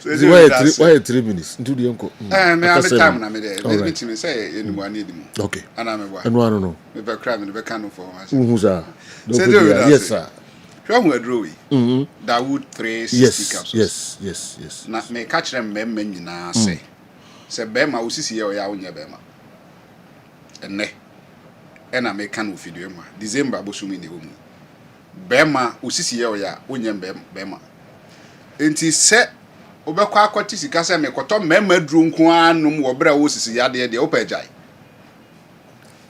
Why 3 minutes into the uncle? Me have time na me there. Let me say anyone need him. Okay. Ana me wa. And one no. Me be cry me be can for us. Who sir? Yes sir. Hwa hu adro yi. Dawood 360 capsules. Yes. Na me catch them men nyina say bema usisi ye o ya wonya bema. Enne. Ena me kan wo video ma. December bosumi ne wo mu. Bema usisi ye o ya wonya bema. Enti se obekwa akwati sika se me koto mema duro nko anum wo bra wo sisi yade de opejai.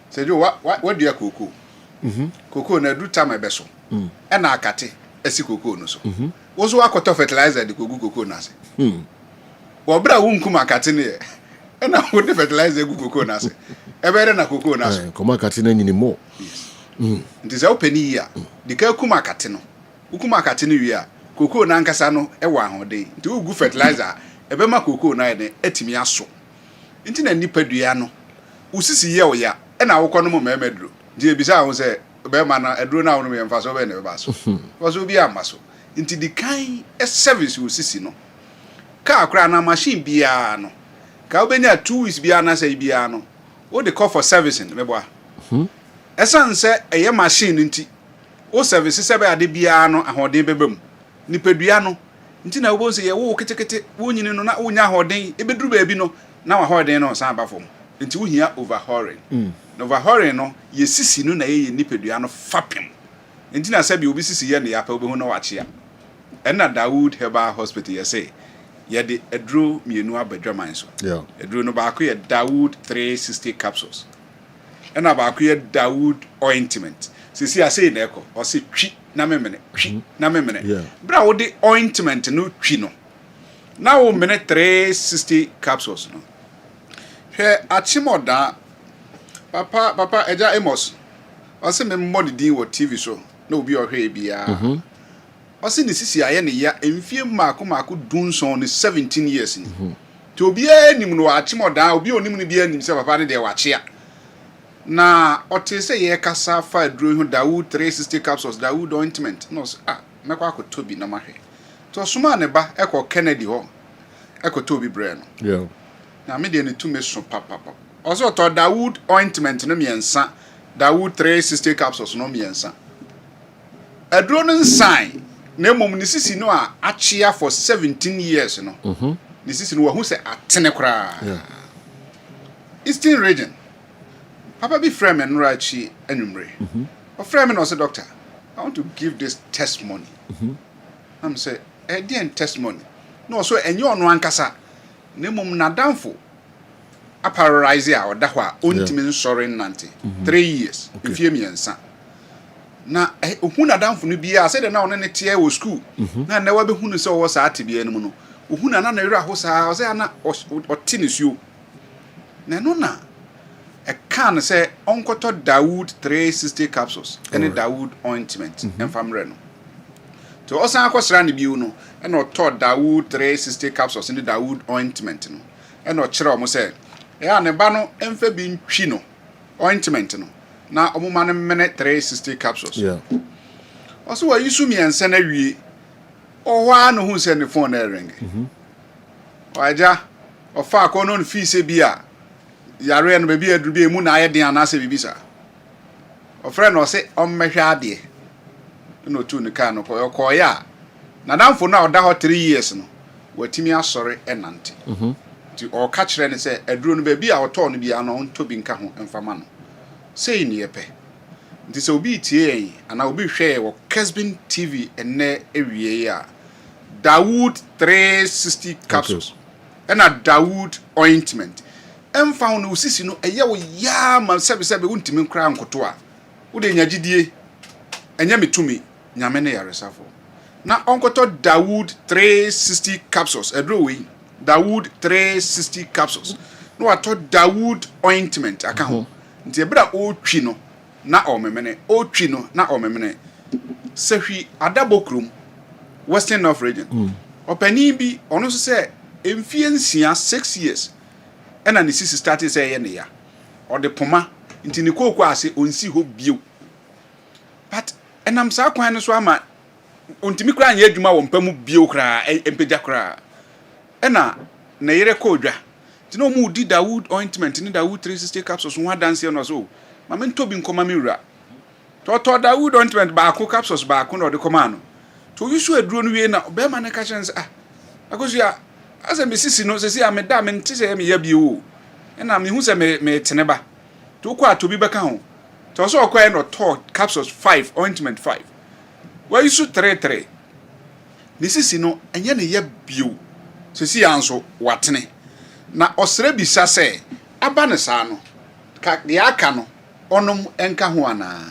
Se jo what do you koko? Koko na du time be so. Ena akate esi koko no so. Wo so akoto fertilizer de koko na se. Wo bra wo nkum akate ne ena wo de fertilizer koko na se. Ebe na koko na so. Koma akate na nyini mo. Nti se openi ya de ka kum akate no. Ukum akate ne wi a koko na nkasa no ewa ahode. Nti ugu fertilizer ebe ma koko na ye etimi aso. Nti na nipadua no usisi ye oya ena wo kono mo memedro. Nti ebisa ho se be ma na edro na wo no me mfa so be na be ba so. Was obi amaso. Nti di kan service usisi no. Ka akra na machine bia no. Ka obenya 2 weeks bia na say bia no. Wo de call for servicing me boa. Esan se eye machine nti wo service se be ade bia no ahode bebam. Nipadua no nti na wo se ye wo ketekete wo nyini no na wo nya ahoden ebeduru ba bi no na wa ahoden no san ba fom. Nti wo hia overhauling. Overhauling no ye sisi no na ye nipadua no fapem. Nti na se bi obi sisi ye ne ya pa obehu na wachia. Enna Dawood Herbal Hospital ye say ye de edro mienu abadwaman so. Yeah. Edro no ba ko ye Dawood 360 capsules. Enna ba ko ye Dawood ointment. Sisi ase na eko o se twi na memene twi na memene. Bra wo de ointment no twi no. Na wo mene 360 capsules no. Hwe achimoda papa eja Amos. O se me mmodi din wo TV show na obi ohwe bia. Osi ni sisi aye ne ya emfie maako dunson ni 17 years ni. To obi anim no achimoda obi onim ni bia anim se papa ne de wachia. Na ote se ye kasa fa aduro hu Dawood 360 capsules Dawood ointment no mekwa akotobi na mahwe. To suma ne ba ekọ Kennedy ho. Ekotobi bre no. Yeah. Na me de ne tu me so papa. Also to Dawood ointment no miensa. Dawood 360 capsules no miensa. Aduro no nsan na mom ni sisi no a achia for 17 years no. Ni sisi no wa hu se atene kra. Yeah. Eastern region. Papa be frame and rachi enumre. O frame no say doctor, I want to give this testimony. I'm say dear testimony. No so enyo no ankasa. Na mom na danfo aparalyze a oda ho a ontimi nsori nante 3 years ifie miensa. Na ohun na danfo no bia say de na one ne tie wo school na na wa be hunu se wo sa atebia no no ohun na na wira ho sa o say na otinisuo na no na a can say onkoto Dawood 360 capsules and Dawood ointment and famre no to osan akosra ne biu no and oto Dawood 360 capsules and Dawood ointment no and o kire omo say ya ne ba no emfa bi ntwi no ointment no na omuma ne mene 360 capsules. Yeah. Also wa yisu mi ense na wie o wa no hu se ne phone na ring. Waja o fa ko no fi se bia yare no be aduru bi mu na aye den anase bibisa. O friend no se o mmehwe ade. No tu ne ka no ko ya. Na danfo na o da ho 3 years no. Watimi asore enante. Ti o ka kire ne se aduru no be bia o to no bia no on to bi nka ho emfama no. Say ni epe. Nti se obi tie ana obi hwe wo Kessben TV enne ewie ya. Dawood 360 capsules. Ena Dawood ointment. Emfa no usisi no eye wo ya ma sebe untimi nkra nkoto a. Wo de nyagidie. Enya metumi nyame ne yaresafo. Na onkoto Dawood 360 capsules. Edro we Dawood 360 capsules. No ato Dawood ointment aka ho. Nti ebra o twi no na o memene o twi no na o memene sehwi adabokrum Western North region opani bi ono so se emfie nsia 6 years ena ne sisi started say ye ne ya o de poma nti ne kokko ase onsi ho bio but enam sa kwan no so ama ontimi kra anya adwuma wo mpamu bio kra empegya kra ena na yere ko dwa ti no mu di Dawood ointment ni Dawood 360 capsules ho adanse no so ma me ntobi nkoma me wura to Dawood ointment ba ko capsules ba ko no de koma no to yusu aduro no wie na be ma ne ka chance akosu ya asa me sisi no sisi me da me ntise me ya bi o ena me hu se me teneba to ko atobi beka ho to so ko e no to capsules 5 ointment 5 wa yusu 3 ni sisi no enye ne ya bio sisi ya nso watene na osre bisa se aba ne sa no ka de aka no onom enka ho ana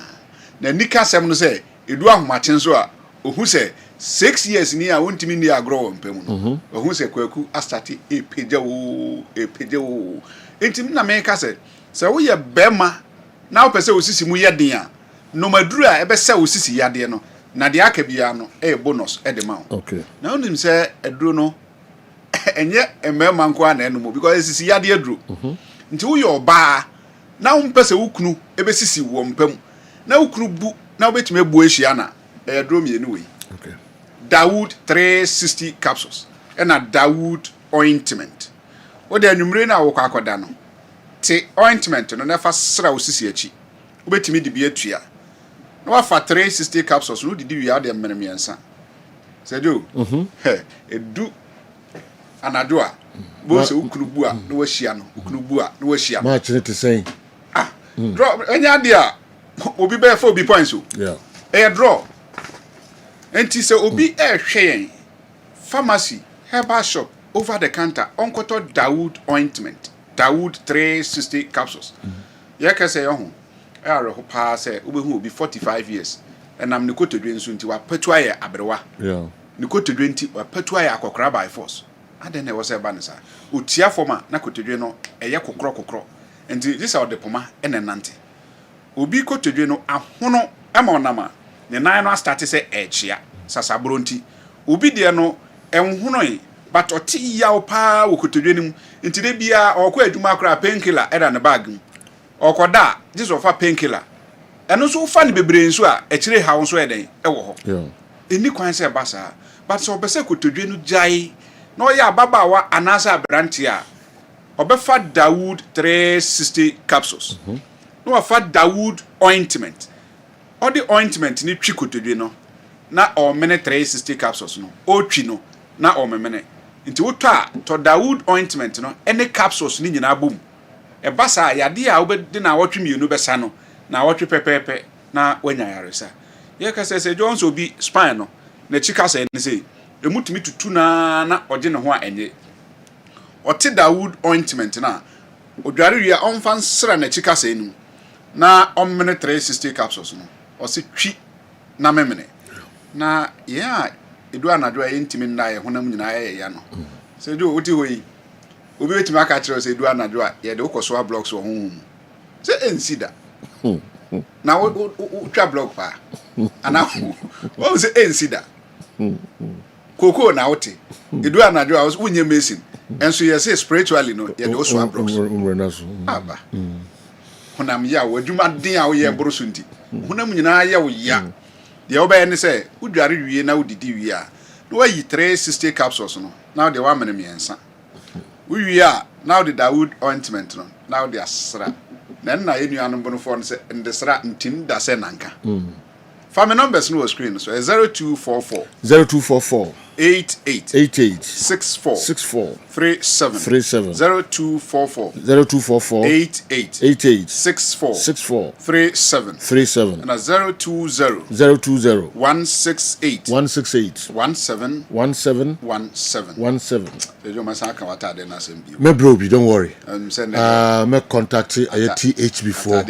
na nika sem no se edu ahomache so a ohu se 6 years ni a wontimi ni agro wompem no ohu se kwaku astati epeja wo entim na me ka se wo ye bema na wo pese osisi mu ye den a no maduru a ebe se osisi yade no na de aka bia no bonus e de ma wo okay na onim se eduru no enye emema nko ana enu because osisi yade eduru nti wo ye oba na wo pese wo kunu ebe sisi wo mpem na wo kunu bu na wo betime bu ehia na eduru mi enu we okay Dawood 360 capsules and a Dawood ointment. What the numere na wo kwakoda no. Te ointment no na fa sra osisi achi. Wo betimi de bi atua. Na wa fa 360 capsules no didi wi ade mmeremiensa. Sejo. Edu anado a bo se ukunu bu a na wa hia no. Ukunu bu a na wa hia. Ma chine te sen. Draw enya de a obi be fa obi points o. Yeah. Draw. Enti se obi hwe pharmacy herbal shop over the counter onkoto Dawood ointment Dawood 360 capsules ka say ho ho pa say obehu obi 45 years enam ne kotodwe nso nti wa patua ye abrewa ne kotodwe nti wa patua ye akokra by force aden na wo say ba ne sa otia forma na kotodwe no eye kokro enti this are the poma enenante obi kotodwe no ahono ama onama ne nan no start say echia sasabro nti obi de no enhonoe but oti ya opa wokotodwe nim nti de bia okọ adwuma akra painkiller era ne bag mu okoda this of a painkiller eno so fa ne bebre nso a ekire ha nso eden ewo ho eni kwan se basa but so obese kotodwe no jai no ya babawa anasa abranti a obefa Dawood 360 capsules no afa Dawood ointment all the ointment ni twi kotodwe no na o mene 360 capsules no o twi no na o memene nti wotɔ a to Dawood ointment no any capsules ni nyina bom e basa yade a wobɛde na wotwe mienu bɛsa no na wotwe pepepe na wanya yaresa ye ka sɛ Jones obi spine no na chika sɛ ne sɛ emutumi tutu na ɔde ne ho a enye ɔte Dawood ointment na odware wi a ɔmfa nsra na chika sɛ enu na ɔmmene 360 capsules no ɔse twi na memene na yeah edu anadwo a yentimi na ye honam nyina ye ya no se do oti hoyi obi wetimi aka kire se edu anadwo a ye de ukoso blocks wo honhum se ensida na wo twa block pa ana wo se ensida koko na wote edu anadwo a wo nye medicine enso ye se spiritually no ye de uso blocks aba honam ya wo adwuma den a wo ye boroso nti honam nyina ye wo ya the obey ni say udware wie na udidi wie a no wa yi 360 capsules no now the one minute miensa wie a now the Dawood ointment no now the asra na enu anu bono for say in the sra ntim da se nanka family numbers no screen so 0244 88 64 37 0244 88 64 37 and 020 168 17 ejo masaka wata de na sembi me bro bi don't worry me contact TH before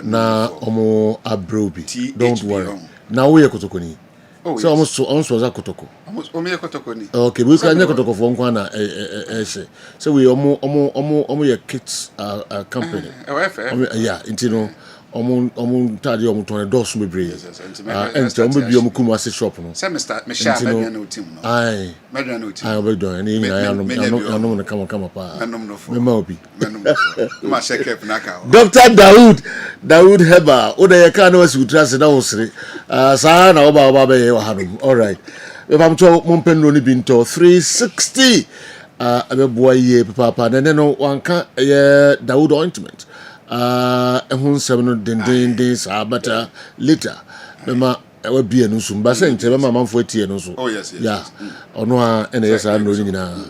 na omo abrobi don't worry na we kotokoni so almost was kotoko almost omo kotokoni okay we can kotoko for nko na so we omo your kids company yeah intino omo tadi omo to do so bebre and omo bi omo kuma se shop no semester me sha ba na otim no ai medwa na otim ai obo do na yin na no na kama pa me ma obi ma check na ka Dr. Dawood Heba o de ka na wasi utrase na wosre sa na oba be ye wa hanom all right if I'm to mo pen no ni bi nto 360 abɛboa yie papa na ne no wanka ɛyɛ Dawood ointment ɛho nsɛm no dendenden saa bata later bɛma ɛwɔ bie no nso mba sɛ nkyɛ bɛma amanfoɔ atie no nso ya ɔno a ɛna ɛyɛ saa nnuro no nyinaa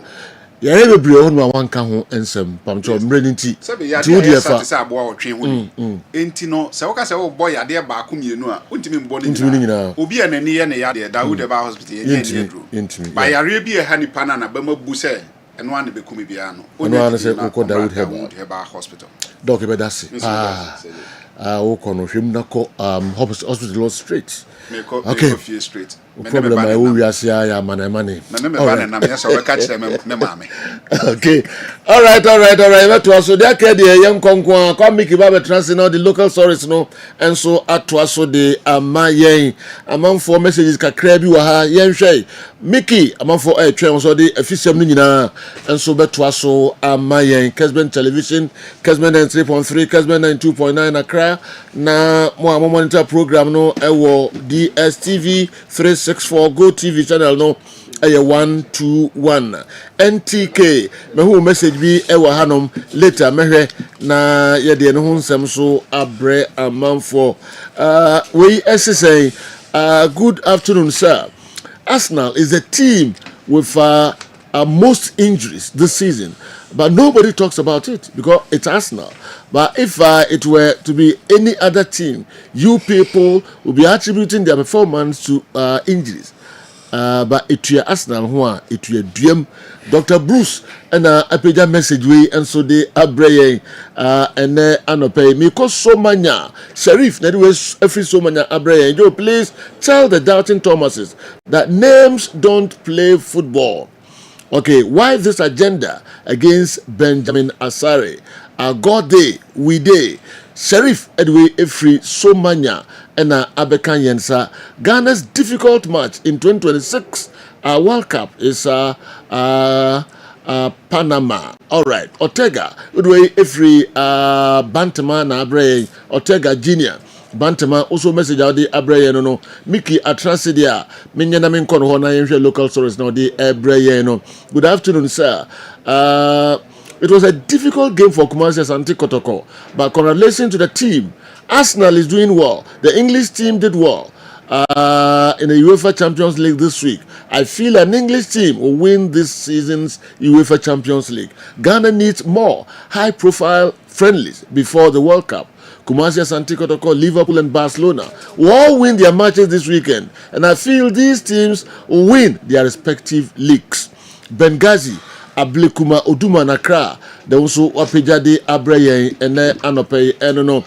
yɛrɛ bebree hɔ no a wanka ho nsɛm pamkyɛ mmerɛ no nti nti wo deɛ fa sɛ aboa wɔtwe ho ni enti no sɛ woka sɛ wobɔ yadeɛ baako mmienu a wontumi mbɔ no nyinaa obi a n'ani yɛ ne yadeɛ Dawood ba hospital yɛ ne aduro ba yareɛ bi ɛha nipa no a nabɛma bu sɛ ɛno a ne bɛkumi biara no ɛno a ne sɛ wokɔ Dawood Heba hospital dɔk ɛbɛda se wokɔ no hwɛm na kɔ hospital straight okay problem I will be as ya money. Okay. All right. Let us so there can the young conqueror come make about transfer the local stories no and so at was so the amayen among 4 messages ka krabi wa ha yen hwe Mickey among 4 train so the official nyina and so betwa so amayen Kessben television Kessben 3.3 Kessben 2.9 Accra na mo monitor program no ewo DSTV 364 Go TV channel no 121 NTK me who message bi ewa hanom later mehwe na ye de no nsem so abre amanfo we say good afternoon sir. Arsenal is a team with most injuries this season, but nobody talks about it because it's Arsenal. But if it were to be any other team, you people will be attributing their performance to injuries. But it was Arsenal who are it was DM Dr. Bruce and a page message we and so they abreye and anope me cause so manya Sheriff that was every so manya abreye. You please tell the doubting Thomases that names don't play football. Okay, why this agenda against Benjamin Asare? God day, we day. Sheriff Edway Efri Somanya and Abekan Yensa. Ghana's difficult match in 2026 World Cup is Panama. All right, Ortega Edway Efri Bantama na Abre Ortega Jr. Bantama also message out the Abre no Mickey Atrasidia Minyana Minkon Hona local source now the Abre no. Good afternoon, sir. It was a difficult game for Kumasi Asante Kotoko, but congratulations to the team. Arsenal is doing well. The English team did well in the UEFA Champions League this week. I feel an English team will win this season's UEFA Champions League. Ghana needs more high-profile friendlies before the World Cup. Kumasi Asante Kotoko, Liverpool and Barcelona will all win their matches this weekend, and I feel these teams will win their respective leagues. Benghazi, Ablekuma Oduma Nakra, they also wapejade Abreye and Anope no.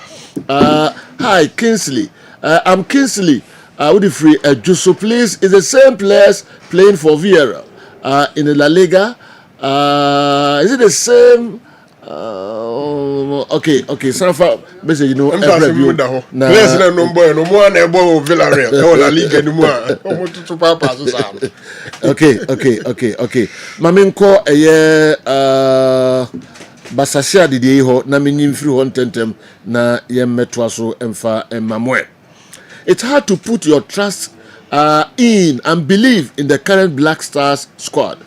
Hi Kingsley, I'm Kingsley. Would you free Jusso please? Is the same players playing for Vieira in the La Liga? Is it the same? Okay. Sanfa, basically, you know, players na number no more na ebo Villarreal. No La Liga no more. Omo tutu papa so sam. Okay. Mamenko eye Basasia didi ho na menyim firi ho ntentem na yemmetwa so emfa emamwe. It's hard to put your trust in and believe in the current Black Stars squad.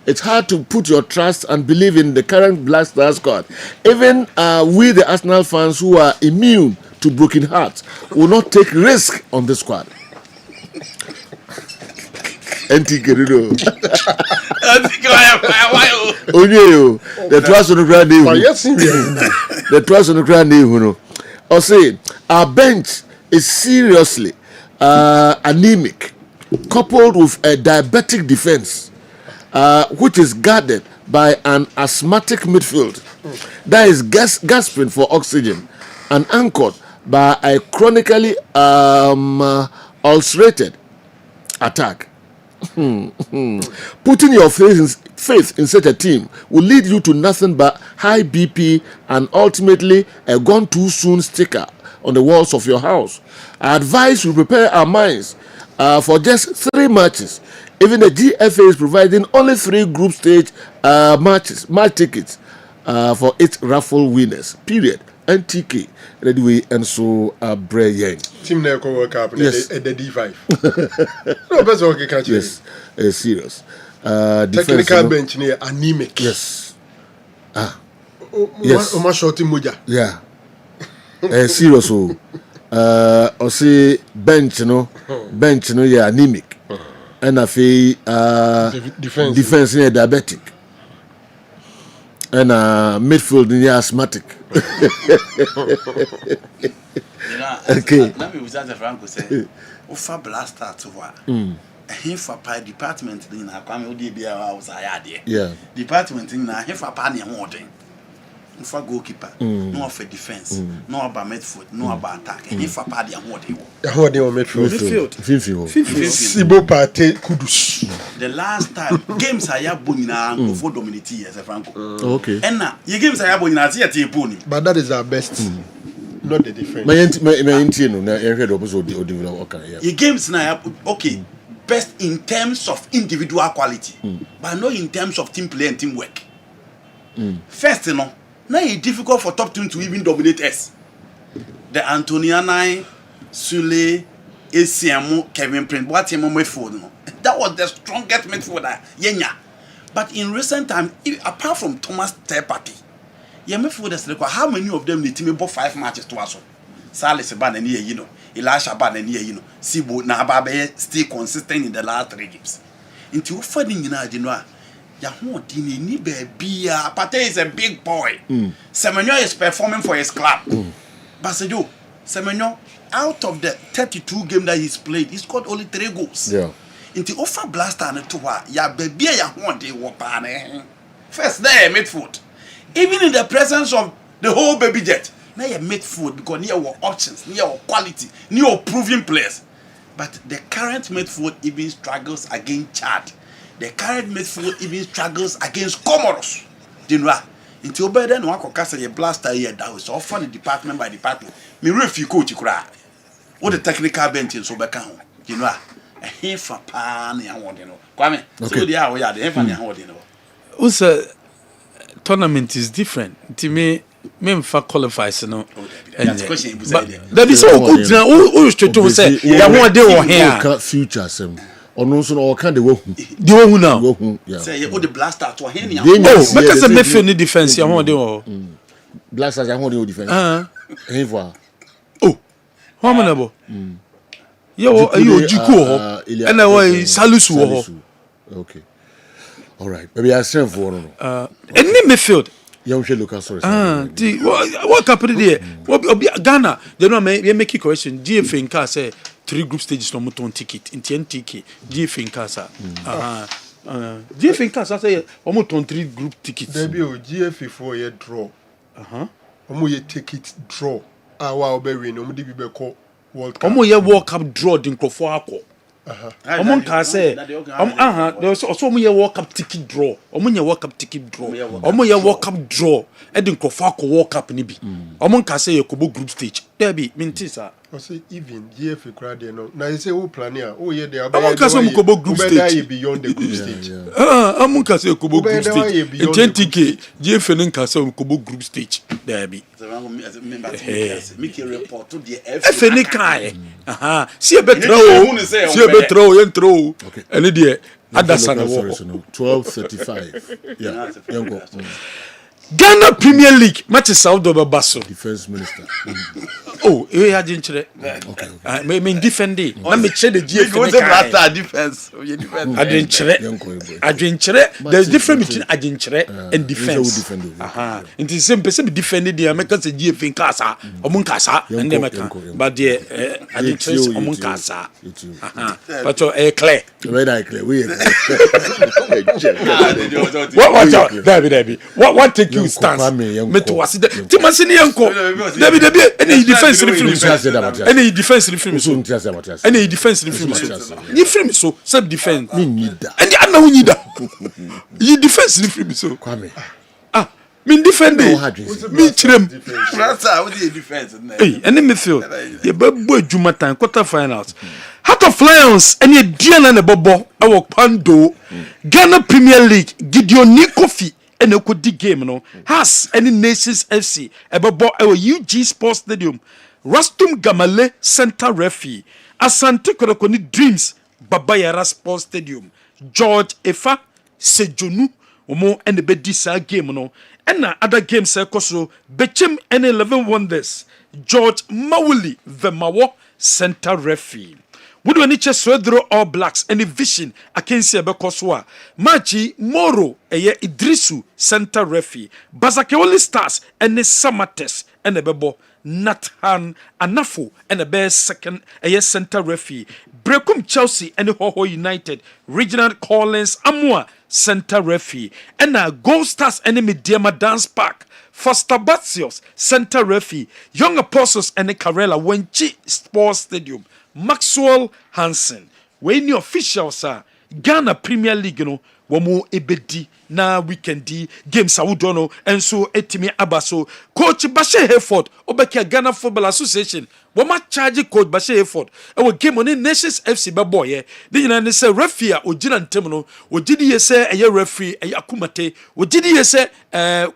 It's hard to put your trust and believe in the current Black Stars squad. Even we, the Arsenal fans who are immune to broken hearts, will not take risk on the squad. Querido. The trust on the ground. The trust on the ground. I say our bench is seriously anemic, coupled with a diabetic defense, which is guarded by an asthmatic midfield that is gasping for oxygen and anchored by a chronically ulcerated attack. Putting your faith in such a team will lead you to nothing but high BP and ultimately a gone too soon sticker on the walls of your house. I advise we prepare our minds for just 3 matches. Even the GFA is providing only 3 group stage match tickets for its raffle winners. Period. NTK. Anyway, and so Brian. Team Neko World Cup. Yes. The D5. No, that's okay. Yes, serious. technical bench near anemic. Yes. Yes. Oma shorty moja. Yeah. Serious. Or say bench no yeah anemic. And I feel defense near diabetic. And midfield near asthmatic. Okay. Let me use that Franco say. Ofa blaster to what? He for pie department in a kwame odi bia house ayade. Yeah. Department in a he for pa ne hoden. For goalkeeper, no for defense, no about midfield, no about attack. He for pa de hoden. Hoden on midfield. Sibo Partey Kudus. The last time games I have been na for dominate as a Franco. Okay. And now your games I have been na see at pony. But that is our best. Not the defense. Your games now okay. Best in terms of individual quality, but not in terms of team play and teamwork. First, now it's difficult for top team to even dominate us. The Antoniana, Sule, ACM, Kevin Prince, what team midfield? That was the strongest midfielder. Yenya. But in recent time, apart from Thomas Tepati, your midfielders require how many of them need to make 5 matches to us? Salis Ban and you know. Elisha Ban and you know, Sibo Nababe still consistent in the last 3 games. Into fighting in Adinoa, Yahoo ni baby, Pate is a big boy. Semenyo is performing for his club. Basejo, Semenyo, out of the 32 games that he's played, he scored only 3 goals. Yeah. Into offer blaster and to ya baby, Yahoo, they were panning. First, there, midfield. Even in the presence of the whole baby jet. Now you midfield because near our options, near our quality, near our proven players. But the current midfield even struggles against Chad. The current midfield even struggles against Comoros. Do you know? Until better than one could a blaster here that was often department by department. Me refi coach cry. What the technical bench in Sobekano. Do you know? A hint for pan and one, you know. Kwame, so they are we are the heaven and what you know. Also, tournament is different. To me, for qualifies no. That's the question. That is so good. Who is to say? Yeah, one day or here. Future some. Or no, so all kind of work. The one now. Say you put the blaster to him. Oh, because the midfield defense. You want to blasters. I want to defense. Oh, how many? Yo, you Jiko. And I was Salusu. Okay. All right. Maybe I send for one. Any midfield. Look, sorry. What happened there? Ghana, they don't make a question. GFA in car say 3 group stages no more ticket in TNTK. GFA in casa. GFA in casa say almost 3 group tickets. There be a GFA 4-year draw. Omo ticket draw. Our baby no more be call World Cup. Omo ye World Cup draw din crofo akọ. Omo ka say there was also omo ye World Cup ticket draw. Omo ye World Cup ticket draw. Omo ye World Cup draw. E din crofo akọ World Cup ni bi. Omo ka say Yakobo group stage. There be minti sir. I say even GFA crowd there no. Now you say who plan here? Oh yeah, they are. Omo ka say Yakobo group stage beyond the group stage. Omo ka say Yakobo group stage. In 20k GFA nin ka say Yakobo group stage. There be. Make a report to the FNA kai. See a better throw. Any day. Adasana 12:35. Yeah. Ghana Premier League matches South of Basso. Defense Minister. Oh, you had injured. Okay. I mean defending. Let me check the GFA defense. I didn't there's difference between Adinchre and defense. It is simple defending the Americans and GFA in Casa, Omunkasa, and the American. But the Adinchre Omunkasa. But a clear. What David? What take you stance? Me to was the Timasini Uncle. David, any defense referee. Any defense referee. Any defense referee. You frame so self defense. And I know you that. You defense referee so. Me defend me trim. How do you defense? Hey, any midfield. The boy Jumatan quarter finals. Heart of Lions and a Diana and a Bobo, our Pando, Ghana Premier League, Gideon Nikofi, and a good game, no, has any Nations FC, a Bobo, our UG Sports Stadium, Rastum Gamale Center Refi, Asante Kodakoni Dreams, Babayara Sports Stadium, George Efa, Sejonu omo ene bedi sa game no ena other games ekoso Bechem and 11 Wonders George Mawuli Vemawo center referee Would any chess All Blacks any vision akensi ebekoso a Machi Moro eye Idrisu center referee Bazakewoli Stars any Samates ene bebo Nathan Anafo and a best second a center referee Brekum Chelsea and Hoho United Regional Collins Amua center referee and a Gold Stars enemy Diema Dance Park Foster Batios center referee Young Apostles and a Karela Wenchi Sports Stadium Maxwell Hansen when the officials are Ghana Premier League no Womo ebedi na weekendi games awudono enso etimi abaso coach Bashe Hayford obeke Ghana Football Association woma charge coach Bashe Hayford e game on Nations FC beboye de nyina ne se referee ogina ntem no ogidi ye se eye referee eye akumate ogidi ye se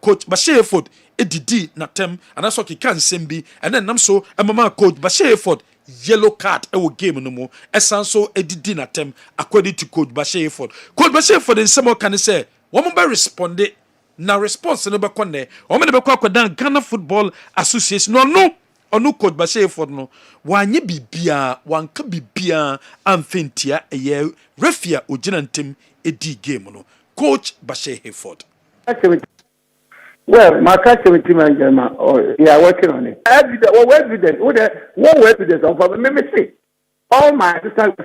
coach Bashe Hayford edidi na tem anaso kika nsembi ene nam so mama coach Bashe Hayford yellow card ewo game no mo esanso edidi na tem according to coach Bashe Hayford in some can say woman be respond na response no be konne o me be kwa Ghana Football Association no coach Bashe Hayford no wanye bibia wanka bibia amfentia eye refia ogina ntem edi game no coach Bashe Hayford. Well, my customer team and we are working on it. Evidence, what evidence of let me see. All my assistant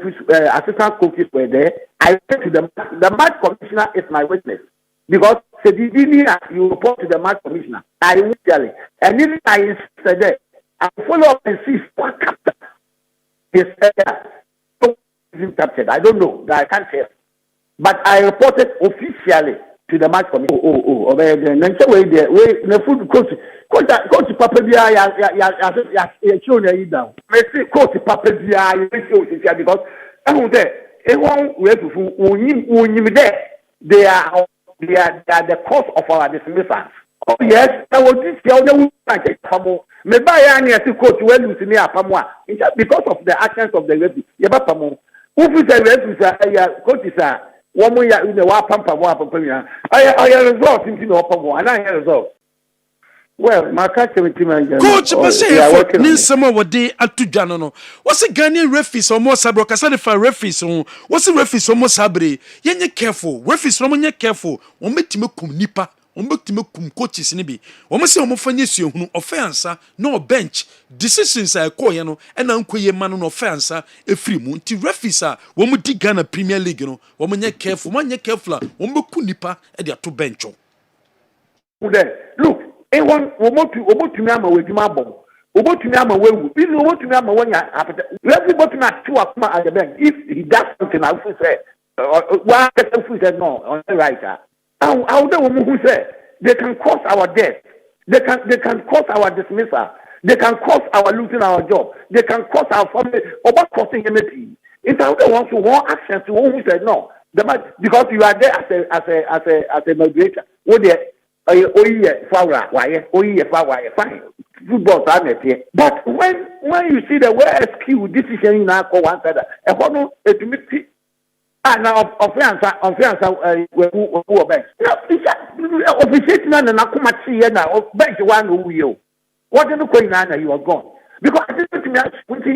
coaches were there. I went to the match commissioner is my witness. Because you report to the match commissioner. I initially. And even I insisted there. I follow up and see what captain is captured. I don't know. I can't tell. But I reported officially to the match committee. The food coach Papa Bia ya show you down. Coach Papa Bia because they are the cause of our dismissal. Oh yes, I was this me buy any coach well to me because of the actions of the referee. Yabapamo. Who is the referee? Coach is one more in the pampa I result into the upper one, and I result. Well, my customer team coach Bashe Hayford nin sama wode atudwa no what's a Ghanaian referees or more sabro kasa for referees what's a referees or more sabre yenye careful referees no more careful won betime kum nipa won betime kum coaches ni bi won say won fanye suehunu offense no bench decisions I call you no and ankoye man no offense efiri mu nti referees won di Ghana Premier League no won nye careful man nye careful won beku nipa e de ato bench. Look, anyone to me ama weduma bom to me ama wewu if you to me ama wanya everybody na two akuma at the bench if he does something I will say why said no on the right how the woman who say they can cause our death, they can cause our dismissal, they can cause our losing our job, they can cause our family about costing anything. It's how they want to want action to who said no because you are there as a moderator fine. Football but when you see the way SQ decision now for one side, now offense who bench. Officiating na nakumachi na bench one who you. What do you na you are gone? Because I think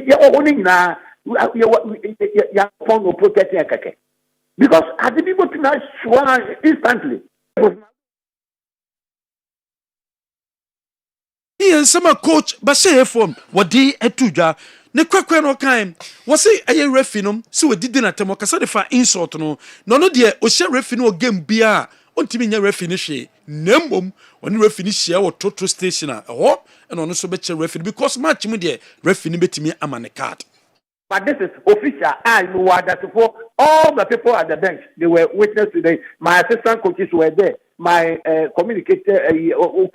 you only na you found protecting keke. Because I didn't go to now instantly. Ian sama coach Bashe Hayford wadi etudwa ne kwakwa no kan wose aye referee no se wadi na temo kasa de fa insult no no de o hye referee no game bia ontimi nya referee ne hwe nemmom oni referee ne hye wo toto station a ho and ono so be che referee because match mu de referee ne betimi amane card. But this is official. I know that for all the people at the bench, they were witness today. My assistant coaches were there. My communicator, he was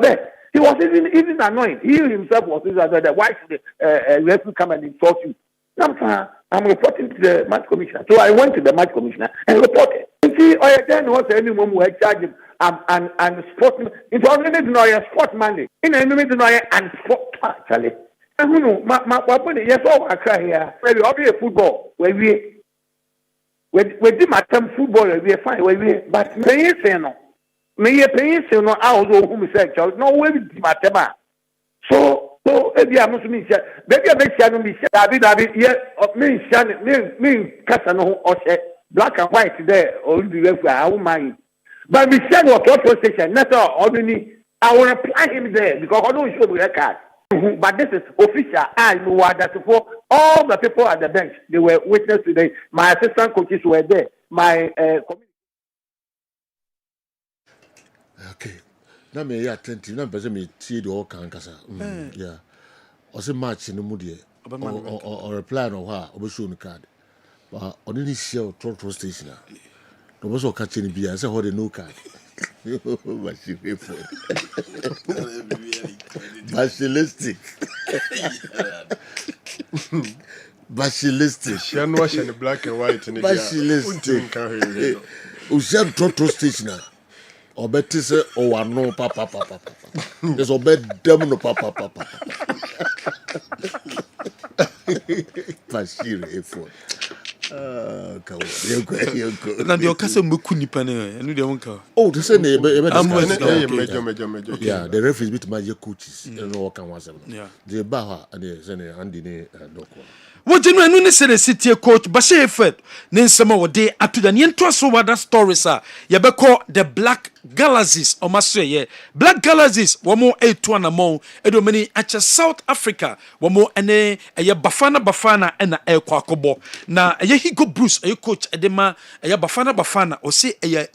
there. He was even annoyed. He himself was annoyed. Why should the referee come and insult you? I'm reporting to the match commissioner. So I went to the match commissioner and reported. You see, then was anyone who had charged him and sportsman. It was only to know sport Monday. In any minute, and sport actually. ehunu ma wabone yes all akra here we obi football we di matam football we fine we but me say no I was who me say no we di matam so ebi amusu mi sia baby abeshia no mi sia abi ye me sia me kasa no o se black and white there or be refu I won't mind but me sia no to station not ordinary I will apply him there because I don't show me record. But this is official. I know that for all the people at the bench, they were witness today. My assistant coaches were there. My okay. Now me attentive. Now person me see the all can kasa. Yeah. Also match in the mood or a plan or what? Or show the card. But on any show total station. No was all catching the beer. I said hold the no card. Bashilistic. Bashilistic. Shan wash in the black and white in the Bashilistic. Usham total station. Or better say, oh, I know, papa. There's a bed them no papa. Bashir effort. Na de okase mbeku nipa ne enu de wonka. Oh, they say major. Yeah, the referees bit major coaches. You know what can was them. Yeah. The Baha and the Sene and the Doko. What you know enu ne say the city coach Bashir Effort ne nsema wo de atuda ne nto so wada stories a ye be call the Black Galaxies o maso ye Black Galaxies wo mo etu anamon edomani ache South Africa wo mo ene eye bafana ena ekwa akobo na eye Higo Bruce eye coach edema eye bafana o say eye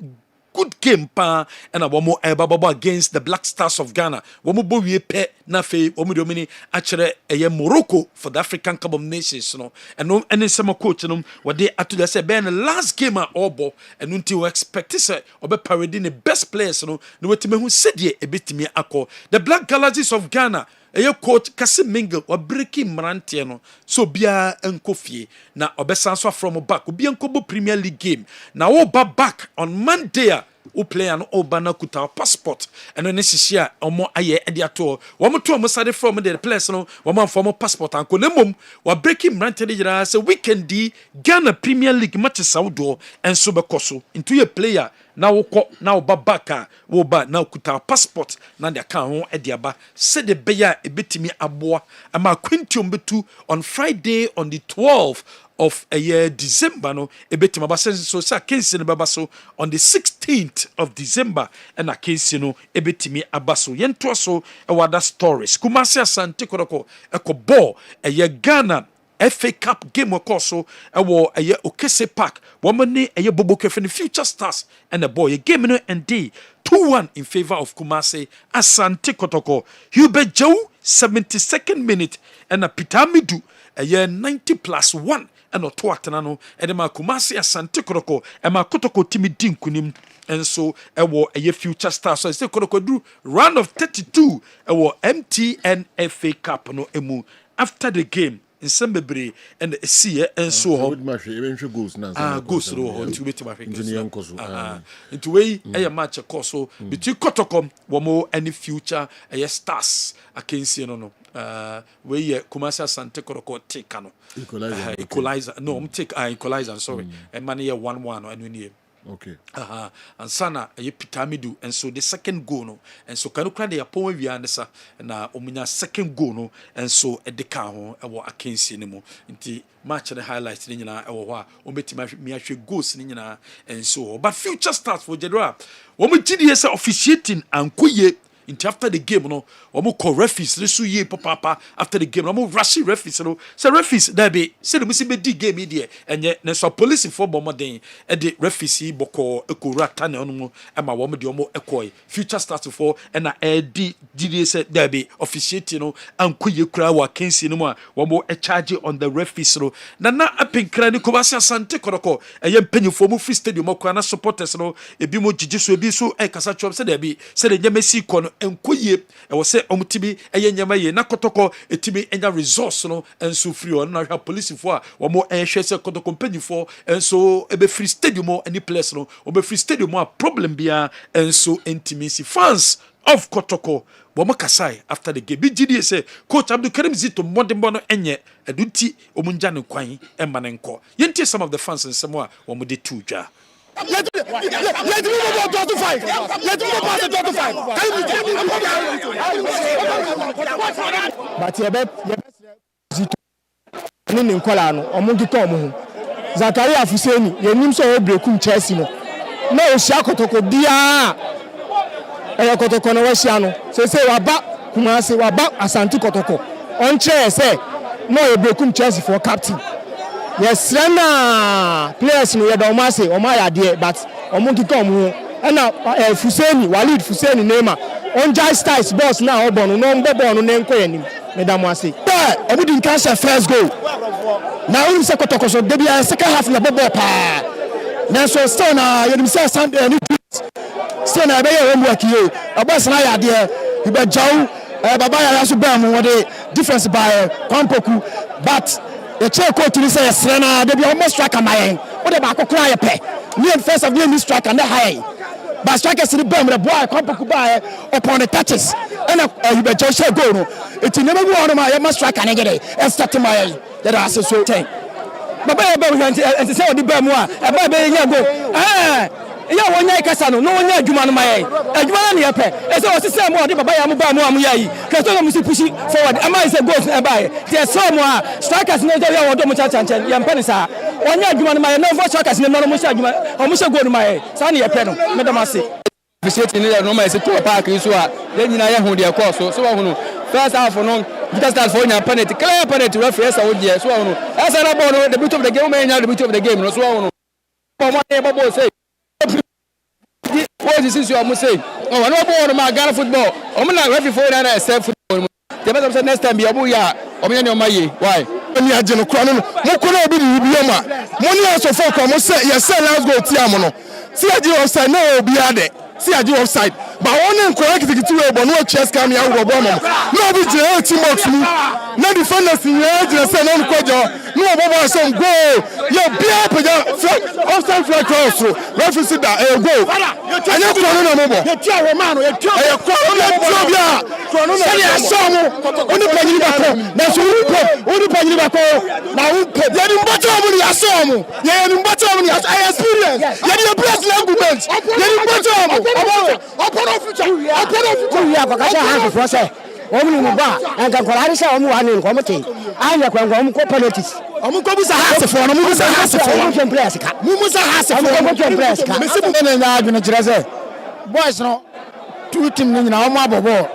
good game pa and a womo ebababa against the Black Stars of Ghana. Womo bo wie pe na fe womo domini achere eye Morocco for the African Cup of Nations no. And no any summer coach no what they atu say ben the last game at obo and until we expect say obe parading the best players no no wetime hu sedie ebetimi akọ. The Black Galaxies of Ghana eye coach Kessben Mingle wa breaking mrantie no so bia enkofie na obesan so from back obi enkobo Premier League game na wo back on Monday o player no obana kuta passport eno ne hihia omo aye ede ato wo mo to omo sade from the players no wo man for passport anko nemom wa breaking mrantie de jira say weekend di Ghana Premier League matches awdo enso bekoso into a player na wokọ na oba baka wo ba na kuta passport na de aka ho e de aba se de beya ebetimi aboa ama quintium betu on Friday on the 12th of a year December no ebetimi aba so sa kensi no baba so on the 16th of December and a kensi no ebetimi aba so yento so e wada stories Kumasi Asante Kotoko eko ball e ye Ghana FA Cup game of course so ewo eye Okese Park womani eye Bobo Kefe the Future Stars and the boy game no and 2-1 in favor of Kumasi Asante Kotoko. Hubert Joe 72nd minute and a Pitamidu eye 90+1 and a twatana no and ma Kumasi Asante Kotoko and ma Kotoko timi dinkunim and so ewo eye Future Stars so say Kotoko do round of 32 ewo MTN FA Cup no emu after the game in Sembebre and see and so on. Goes through to wait into way a match course so between Kotokom Wamo any future a stars against no where Kumasi Asante Kotoko take equalizer no take equalizer sorry and money 1-1 and we okay. And sana a Pitamidu and so the second goal no and so can you cry the upon we answer na omunya second goal no and so at the car ho e wo akensi anymore nti match the highlights ni nyina e wo ho a o betima me ahwe goals ni nyina and so but Future Stars for Jedra wo mo gidi say officiating ankoye into after the game no omo call referees so ye papa after the game no omo rush referees no say referees that be say the be di game here enye na so police for bomoden e de referees boko ekorata na ono e ma wo de omo ekoi Future Stars for e na e di say that be officiating no ankoye kura wa kensi no mo wo mo e charge on the referees no na apinkra ni Kumasi Asante Kotoko e ye mpanyifo mo free stadium okwa na supporters no ebi mo gigi so ebi so e kasa chom say that be say the nyamesi kono enkoye e wo se omtibi eye nyama ye na Kotoko etibi enya resource no enso free on na hwa police fo a wo mo enhwe se Kotoko company fo enso ebe free stadium any place no obe free stadium a problem bia enso intimacy fans of Kotoko. Kasai after the game. BGD say Coach Abdul Karim Zito Mondembono enye eduti omunjane kwai emanenko. Yenti some of the fans in Samoa womude tuja. Let me go to 5. Let me go pass it to 5. But you Zito ni nkwala no omungi ka omu Zakaria Fuseni yenim so obrekum Chelsea no na ohia Kotoko bia Kotoko no wahia no se waba Kumasi waba Asante Kotoko on chair say no obrekum Chelsea for captain. Yes, na players no yeda omase omaya de but omungi ka omu na Fuseni Walid Fuseni Neymar on jai styles boss na obon no mbebo no nenko yanim Madam Wasi. Obu din cancel first goal. Now we say Kotoko so debi second half na bobo pa. Na so still na you say Sunday ni still na be your homework here. Abas na ya de he be jaw baba ya so ba mu wode difference by Kwampoku but the chair coach ni say Serena debi almost strike amayen. Wode ba akokora ye pe. Ni first of the strike and high. But strikers in the bomb the boy Kwampoku ba upon the touches. And you be jaw share goal no. It never go on my must strike and get it. And start my that I so thing. Baba ya ba and say the ba mu a ba be nya go ya wonya ikasa no wonya adwuma no mai adwuma na ye pe e say o sese mu o de baba ya mu ba mu am yayi kaso no musi push forward am I say goals e bai the so mu a strikers no dey ya wo do mu cha chanchen ye mpe ni sa wonya adwuma no mai no for strikers no mu sha adwuma o mu sha goal no mai sa na ye pe no me do ma say appreciate ni no mai say to park so a den nyina ye hu de course so wa hu no first half no because start for your penalty clear penalty referee say wo dey so wa hu no asa na ball no the bit of the game man the bit of the game no so wa hu no mo dey babo say what is this you are saying? Oh, I know about my Ghana football. I'm not ready for that except football. The best of next time be abu ya. Omi my why? Oni ageno kra no. Mo ko na obi di bioma. Mo ni aso for ko mo say yes let's go tiam no. See aji offside no obi ade. See aji offside. But one correct the we but no chest cam ya wo bo mo. No be je team box mu. Na defenders ni je say no ko jo. No bobo some goal. Yo bia peja offside flag cross. Referee see that goal. Anya ko no mo bo. Ye tia wo man no ye tia. E ko no bia. Say ya so mo. Oni panyi ba ko. Na so oni panyi ba ko. Na wo pe. Ye ni mbato mo ni aso mo. Ye ni mbato mo ni experience. Ye ni press argument. Ye ni mbato mo. Upon future. We have a half for say. Omu mu ba anka kwalari say omu wa ni nko mo tin anya kwa nko ko penalties omu ko busa half for no mu busa half for omu champion place ka mu busa half for omu champion place ka me se bu na nya adwene kire say boys no two team ni na omu abobo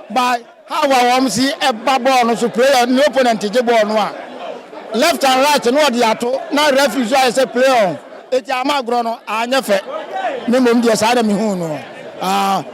by how wa omu si e ba ball no so player no opponent je ball no a left and right no dey ato na referee so I say play on e ti amagro no anya fe me mom dey sa da me hu no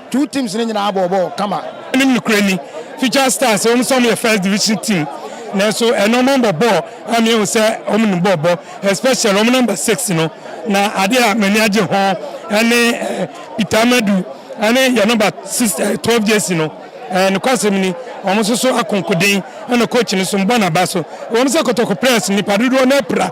two teams ni na abobo kama ni Ukraine future stars o some your first division team na so a number ball I mean say o mun ball especially number 6 no na ade a mani age ho ene Peter Madu ene your number 6 12 years no and kwasem ni o so akonkuden ene coach ni so mbona baso o so Kotoko press ni padudo na pra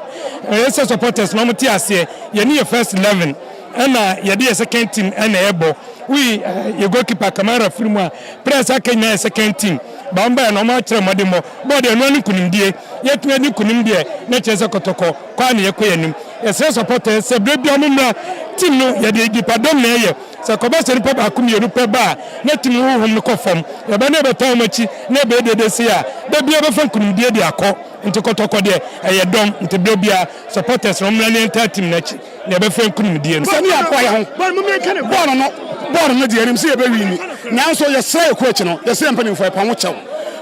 yes supporters no mti ase ye ni your first 11 ena ye dey second team ene ebo we you goalkeeper Kamara Firmwa press akenya second team bamba no ma kire modemo board eno ni kunimdie yetu ni kunimdie na cheze Kotoko kwa na yekoyanim yes supporters se brebi amumra team no ye dey dipadom na ye se ko ba se ni pa ba kum ye no pa ba na team wo hom ko fam ye ba na be taw machi na be de se a da bia be fa kunimdie de akọ nti Kotoko de ye dom nti bia supporters no mra ni team na chi na be fa kunimdie no se ni akọ ye ho ba mu me kane ball no ball no de anim se ye be wini nyanso ye say coach no ye say mpani fo e pa wo chew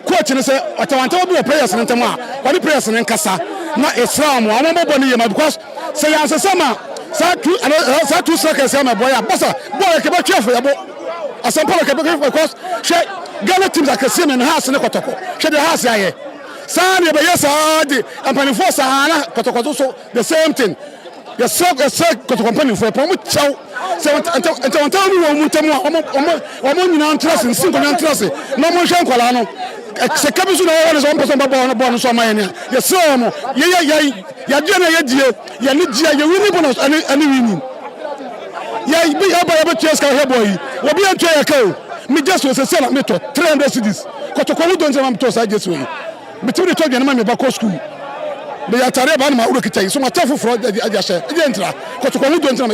coach no say atawanta bi players no ntama wani players no nkasa na Islam amon bo ni yema because say yanse sama sa two seconds am boy abasa boy ke ba twefo yabo asampa ke ba because she Ghana teams are kese men house ne Kotoko she the house aye sa ne be yes adi mpani fo sa na Kotoko so the same thing the same Kotoko mpani fo pa mu chew say anta mu ntemu omo nyina ntrase nsinko nyina ntrase no mo hwe nkwala no se kabisu na wona so person ba ball so man ya so mo ya die na ya die ya ni die ya wini bonus ani wini ya bi ya ba ya be ties ka he boy obi antwa ya ka me just was a seller me to 300 cedis kotoko mu don am to sa just we me ti to gyan ma me ba ko school me ya tare ba na ma urokita so ma tafu fro aja she e entra kotoko mu don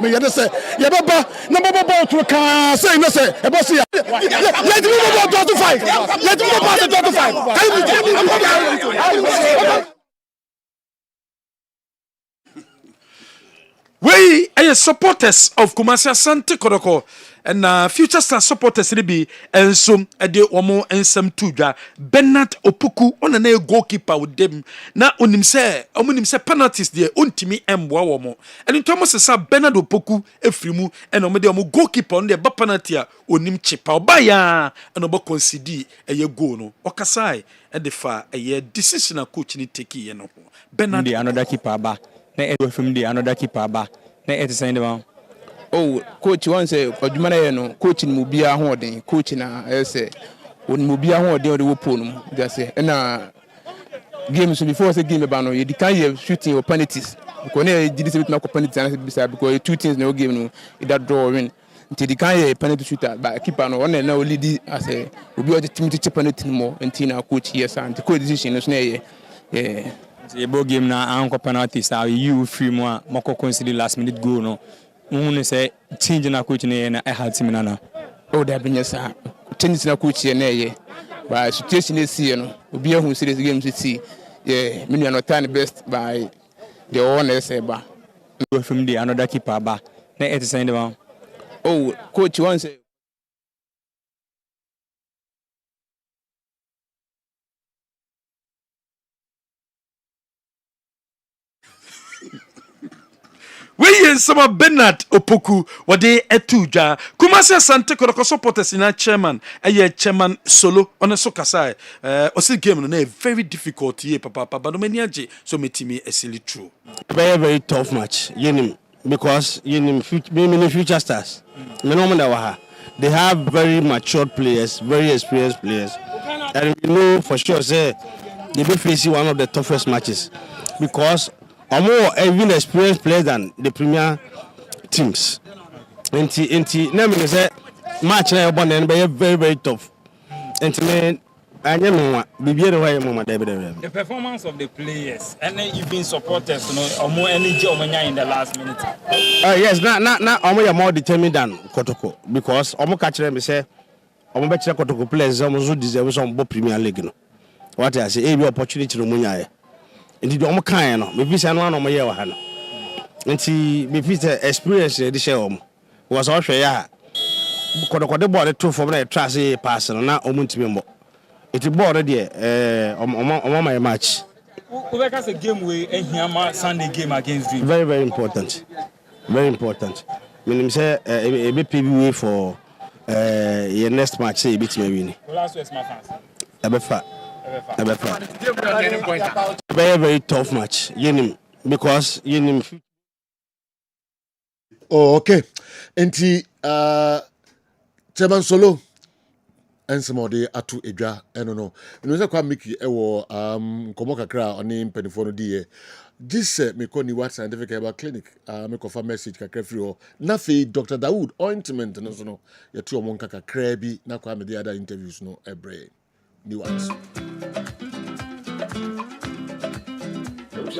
me ya de say ya baba na baba to ka say no say e bo see let me go to 5 let me go to 5 We are supporters of Kumasi Asante Kodoko and future star supporters be and some a day or more and some tuja Bernard Opoku on a goalkeeper with them now on him say penalties there untimi mwa and in Thomas sa Bernard Opoku efrimu and omo goalkeeper on the penalty onim chipa baya and obo concede a ye go no okasai and the far a year decision coach ni take ye no Bernard another keeper ba na edo from the another keeper ba na et send them oh coach one say odwuma na no coach ni mubia ho den coach na say on mubia ho den o de wopo no just say na games before say game ba no you can you shooting or penalties because na did say na penalties and because two things no game no that draw win until the can penalty shooter but keeper no one na lead as a obi o the team to penalty more until na coach yes and the coach decision no na yeah ebo game na anko penalties are you free more moko consider last minute goal no mun say change na coach na I had team na oh there be yes change na coach na ye but situation is see no obi ehun serious game see yeah me no time best by the owner say ba go from the another keeper ba na it send them oh coach one say we yen sama Bernard Opoku wade etuja Kumasi Asante Kodoko supporters in chairman chairman solo on a sokasai osi game no na very difficult here papa but no many aje so metimi esili true very tough match yenim because yenim future stars me no man that they have very matured players, very experienced players, and we know for sure say they will face one of the toughest matches because are more even experienced players than the premier teams. Enti na me say match na yobon na be very tough. Enti me anya me wa bibie de hoye mama the performance of the players and even supporters no more energy in the last minute. Yes, na omo more determined than Kotoko because omo ka kire me say omo be kire Kotoko players omo zo deserve some Premier League no. What I say every opportunity no munya nti do mo kan no me visa no na mo ye wa ha no nti me visa experience e de share om was all hwe ya kodokode ball to for na try say pass no na omo ntimi mbo it ball de omo my match we make a game we ehia Sunday game against Dream very important meaning say e be PB for your next match say e bit me win last week's my fans very tough match yenim because yenim okay enti chairman solo and some of the atu edwa no say kwa miki ewo komo kakra oni mpenifo no die this me ko ni what scientific herbal clinic me ko fa message kakra free ho na fe Dr. Dawood ointment no so no ye tu omon kakra bi na kwa me the other interviews no ebre ni what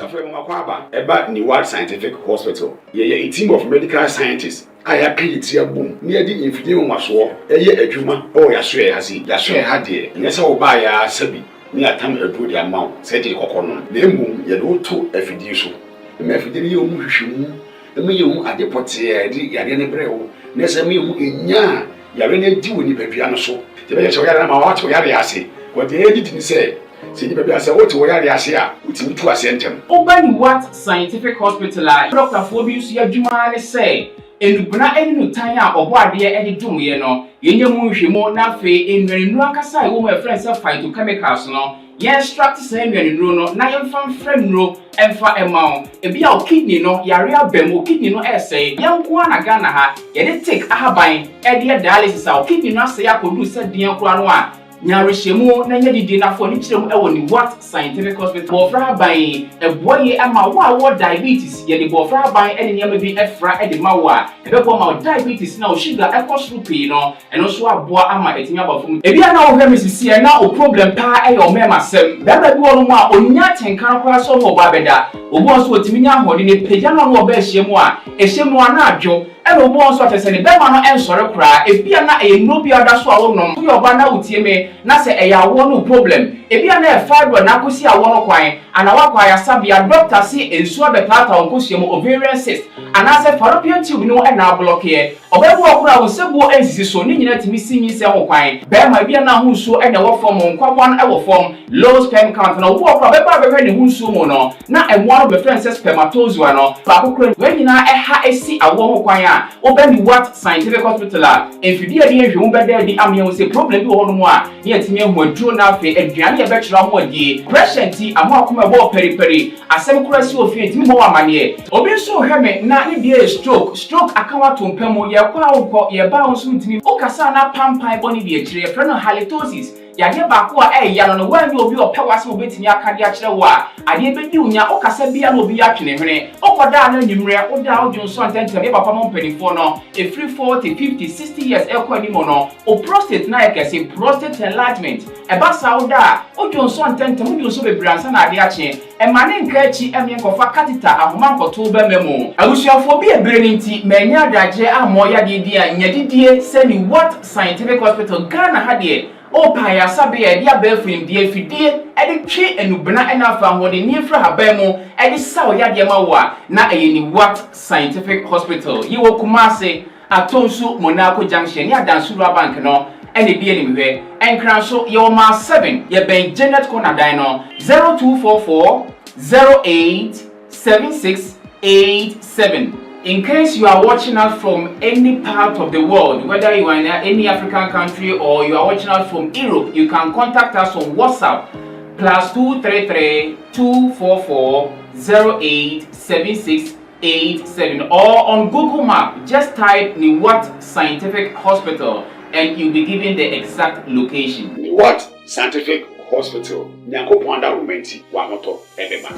About New Scientific Hospital. A team of medical scientists. I have created a boom near the infidel was war. A juma, oh, Yasue has it. Yasue had it. Yes, I'll buy a sabi. Near time a good amount, said the coconon. The moon, you know, to a fiducial. The Mephidium Mushimu, the medium at the potier, the Yarian Breo, Nesamium in Ya, Yarene do in the piano so. The Venezuela Yamawat Yariasi, what the editing said. See, baby, I said, what to wear the Asia, which in two ascentum. Open what scientific hospital, Dr. Phobius, your Jumani say, and Buna any Tanya or what dear Eddie Dumiano, Yenyamu more Nafe, in Nuakasai, whom my friends have fight to chemicals, no. Yes, struck same and no, Nayan from friend no, and for a mount, a be our kidney no, Yaria Bemo kidney no essay, young Kwana Ganaha, yet take a habine, Eddie dialysis, our kidney not say I could do said the Yanquanoa. nyarehyiemu na nya didi na fo ni kyerem ewo ni what scientific hospital bofra ban eboye ama wo diabetes ye ni bofra ban ene nyama bi efra ede ma wo a ebebo ma diabetes na o sugar ekosuru pii no eno so aboa ama etimi abafum ebi na wo hwɛ misisi e na o problem pa e yo mema sem baba bi wo no a onya tenkan kora so ho ba beda obo so otimi nya hode ne pagya na wo ba hyiemu a ehyiemu ana adwo eno obo so atese ne bema no ensore kora ebia na e no bi ada so a wo nom yo ba na utie me na se e ya wo no problem ebia na e fibroid na kosi a wo no kwan ana wa kwa ya sabia doctor si ensu abetata onkohyiemu ovarian cyst ana se fallopian tube no e na block ye obebu okura wo sebuo ensisi so ni nyina timi sinyi se ho kwan bema bia na ho so e na wo form nkwawa na e wo form low sperm count na obu okura beba beba ne ho so mo no na emwa no be friend say spermatozoa no ba kokura we nyina e ha esi awo ho kwan a obani what scientific hospital a enfidi ade ehwe beda di amye wo se problem bi wo no mo a ne atimi ehu aduro na afi aduane e be kyerɛ ho adi pressure ti amo akoma bo periperi asem kura si ofie timi bo amane obi so hweme na ne bia stroke akawa tompamo ye kwa wo ye ba wo so ntimi o kasa na pampan boni bi akyire frɛ no halitosis yade ba ko a ya no wanyi obi opɛ wase obetimi akade akyerɛ wo a ade bedi unya o kasa bia no obi atwene hwene okoda na nyimre o da o dwonso antentem e papa mo mpanifo no e free 40 50 60 years e kwa ni mo no o prostate na e kase prostate enlargement e ba sa o da o dwonso antentem o dwonso bebransa na ade akye e mane nka achi e me nkofa catheter ahoma nkoto ba memo agusuafo bi ebere ni nti manya adagye amo ya de dia nyadidie se ni what scientific hospital Ghana ha de o pa ya sabe ya dia ba frim die fidie e de twe enubena ena fa hode ni fra haban mu e de saw ya de ma wo a na e ni what scientific hospital yi wo Kumase Atonsu Monaco Junction ya Dansura Bank no ene bi ene mehwe enkran so ye o ma 7 ye ben Janet Corner dan no 0244 087687. In case you are watching us from any part of the world, whether you are in any African country or you are watching us from Europe, you can contact us on WhatsApp +233 244 087687 or on Google Map. Just type Niwat Scientific Hospital and you'll be given the exact location. Niwat Scientific Hospital. Nyankopon Rumenti Wamoto Ebeba.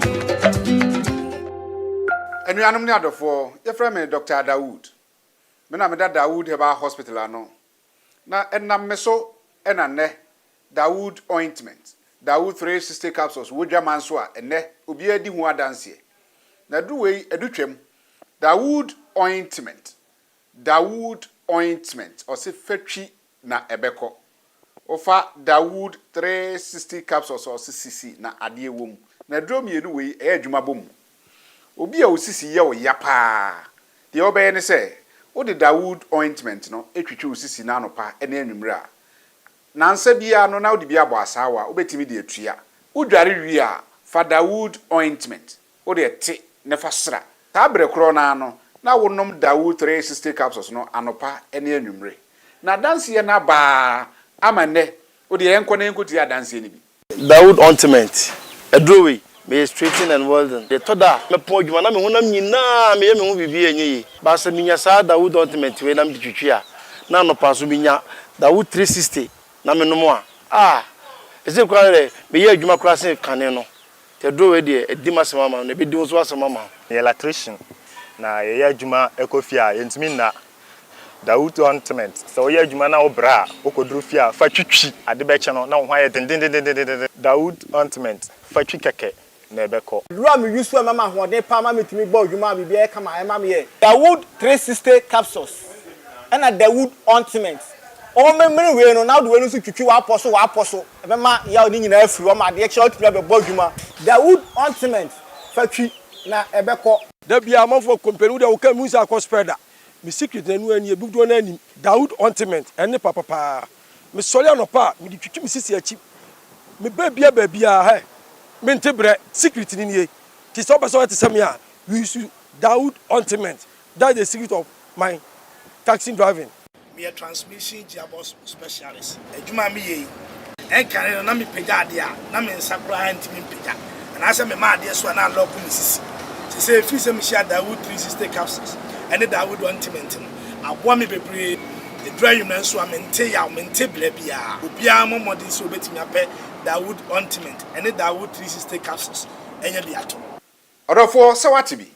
Enuanum ni adofo, ye frɛ me Dr. Dawood. Me na me da Dawood Heba Hospital ano. Na enam me so ena ne Dawood ointment. Dawood 360 capsules wodwa man so a ene obi adi hu adanse. Na du wei edutwam. Dawood ointment. Dawood ointment o se fatwi na ebeko. Ofa Dawood 360 capsules o se sisi na ade ewom. Na drom yenu wei e adwuma bom. Obi a osisi ye o ya pa. De obeye ne se, o de Dawood ointment no etwitwe osisi na anopa ene anwumre a. Nansa bia no na o de bia bo asawa, obetimi de atua. Udware wi a fa Dawood ointment. O de te ne fa sra. Ta bre kro na no, na wonom Dawood 360 capsules no anopa ene anwumre. Na danse ye na ba amane, o de enko na enko ti adanse ni bi. Dawood ointment. Edrowe me straighten and welding. The toda me po djuma na me honam nyina me ye me ho bibi enye ba se minya sa Dawood ointment we na me twitwi a na no paso minya Dawood 360 na me no mo a ese kwa re me ye adwuma kra se kane no te do we de edi masema ma no be di so asema ma ye electrician na ye adwuma ekofia ye ntimi na Dawood ointment so ye adwuma na obra okodru fia fa twitwi ade be che no na ho aye den Dawood ointment fa twi keke nebeko Lua mi yusu e mama hode pa ma metumi gba odwuma bibi e kama e mama ye Dawood 360 capsules and a Dawood ointment o memre we no na do we no so twitwi wa aposo e be ma ya oni nyina afiri o ma de kire otumi be gba odwuma Dawood ointment fa twi na ebeko da bia amafo company de wo ka mu sa spreader mi secret na nu ani ebudo na ani Dawood ointment ene papa mi sole anopa mi di twitwi mi sisi achi mi babia he Mentebre secret ni nie. Ti so person te say me a we use Dawood ointment. That's the secret of my taxi driving. Me a transmission gearbox specialist. Ejuma me ye. Enkan na me pega ade a na me nsakura antimi pega. And I say me ma ade so na lock me sisi. Ti say fi say me share Dawood 360 capsules. And the Dawood ointment. Abo me bebre. The Edra you men so amente ya mente blebia. Obia mo modern so betimi apɛ Dawood ointment and Dawood 360 capsules. Enya bi ato. Odofo se wate bi.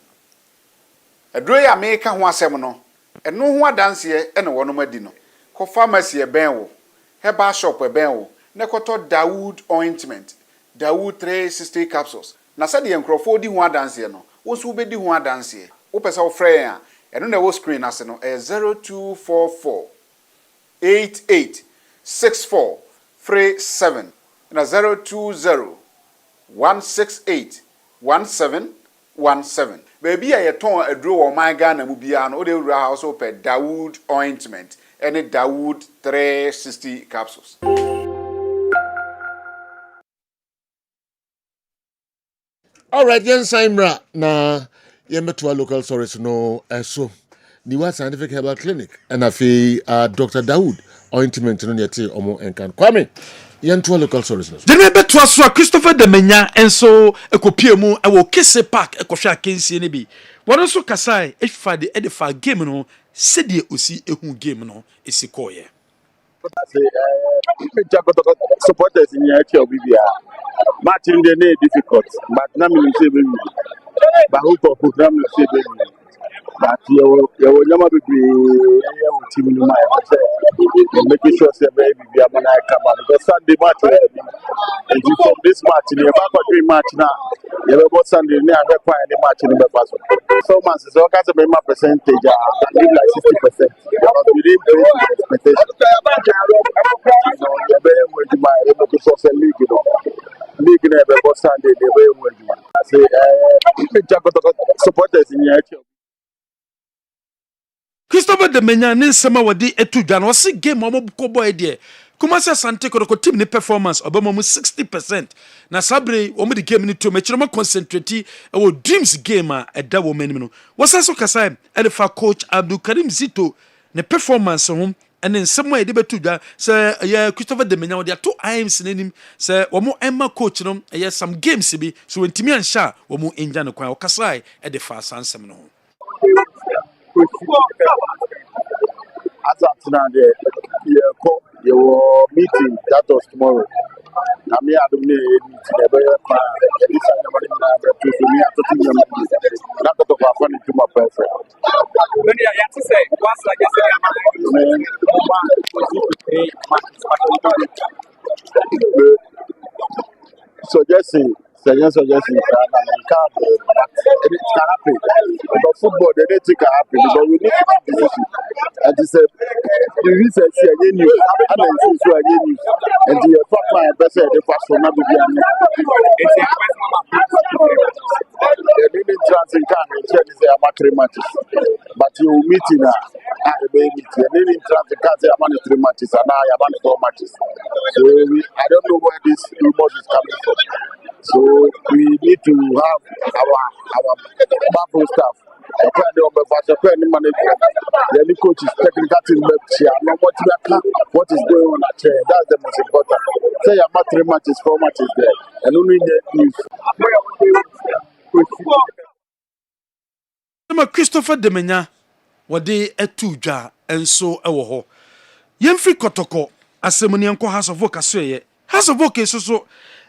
Edra ya meka ho asɛm no. Eno ho adanse ene wono madi no. Ko pharmacy e ben wo. Herbal shop e ben wo. Ne koto Dawood ointment. Dawood 360 capsules. Na se de enkrofo di ho adanse no. Wo so be di ho adanse. Wo pese wo frɛ ya. Eno na wo screen ase no 0244 886437 na 020 168 1717. Baby a yeton aduro wo man Ghana mu bia no, o de wura house op Dawood ointment and Dawood 360 capsules. All right, yen Simra na yemetua local source no so Niwa Scientific Herbal Clinic and afi Dr. Dawood ointment no yete omo enkan kwame yen to local source no de me betua so Christopher de Menya enso ekopie mu e wo Kesse Park ekohwe akensie ne bi wono so kasai efa de edefa game no sedie osi ehu game no esi koye supporters in your Bibia. Martin the name difficult, but now we say baby. But who for program we say baby. But you never be team in my making sure say baby we are gonna come out because Sunday match and from this match in the match now. You have got Sunday near the final match in the past. So much is all kinds of percentage give like 60%. Because we didn't play the expectation. League never got Sunday, they were I say, supporters in your Christopher de Menya nsema wodi etudwa no se game omo ko boy de kuma se Asante ko team ni performance obama mu 60% na sabre omo di game ni to mechiro mo concentrate e wo dreams game a eda wo manim no wasa so kasa e fa coach Abdul Karim Zito ne performance hom ene nsema e de betudwa se ya Christopher de Menya wodi ato aims nenim se omo emma coach no e some games bi so wentimi ansha omo enja no kwan o kasa e de fa sansem no as of now, your meeting that was tomorrow. I mean, I don't know meeting. Not to my person. When you have to say, what's like suggesting it can happen. But football, they don't think it happen because we need to make decisions. And it's the research here, and then the fact my best the first one not be the transit can say amateur matches. But you meet in a baby, and then in transit can say amateur matches, and now you have 4 matches. So I don't know where this rumors is coming from. So we need to have our backroom staff. The coaches, technical team, what is going on at chair. That's the most important. Say you have 3 matches, 4 matches there, and only get news. Christopher de Menya wade etudwa enso ewo ho. Yemfri kotoko asemuni enko House of Work asoye. House of Work so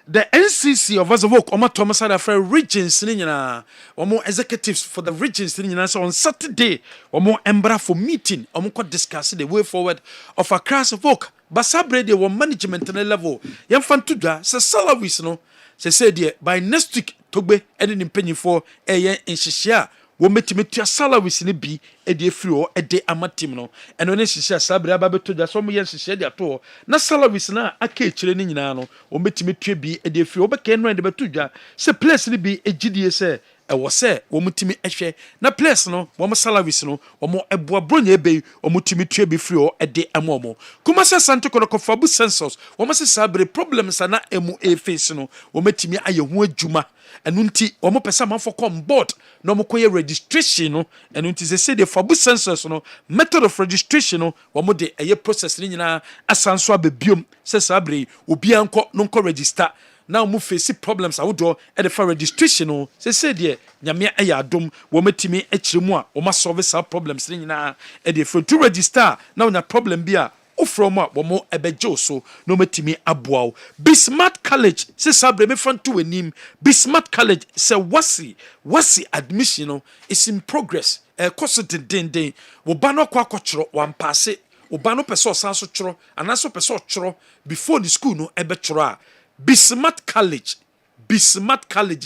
the NCC of House of Work Oma Thomas had a regions nyina omo executives for the regions nyina so on Saturday omo embra for meeting omo ko discuss the way forward of a House of Work basabre de wo management level yemfa tudwa se salaries no se say there by next week togbe ene mpanyifo eye nhihia wo metimetua salaries ne bi e de free o e de amatim no eno ne nhihia sabre aba betodwa so mo ye nhihia de ato na salaries na aka ekire ne nyina no wo metimetua bi e de free o be ka eno de betodwa se place ne bi egidie se e wo se wo mutimi ehwe na place no wo mo salaries no wo mo eboa bronya ebe wo mutimetua bi free o e de amomo kuma se Asante ko fabu census wo mo se sabre problems na emu e face no wo metimi aye ho adwuma enunti omo pesa man for come board no mo koye registration no enunti se say the fabu census no method of registration no wo de eye process ni nyina asanso abebiom se sabre obi anko no nko register now mo face problems awodo e de for registration no say de nyame ya adom wo matimi ekiremu a wo ma solve sa problems ni nyina e de for to register now na problem bi a from a wo mo ebejo so no matimi aboa Bismarck College say sabre me front to enim Bismarck College say wasi admission no is in progress course den wo ba no kwa kwotro wan pass wo ba no pese osan so tworo anaso pese otworo before the school no ebe tworo a Bismarck College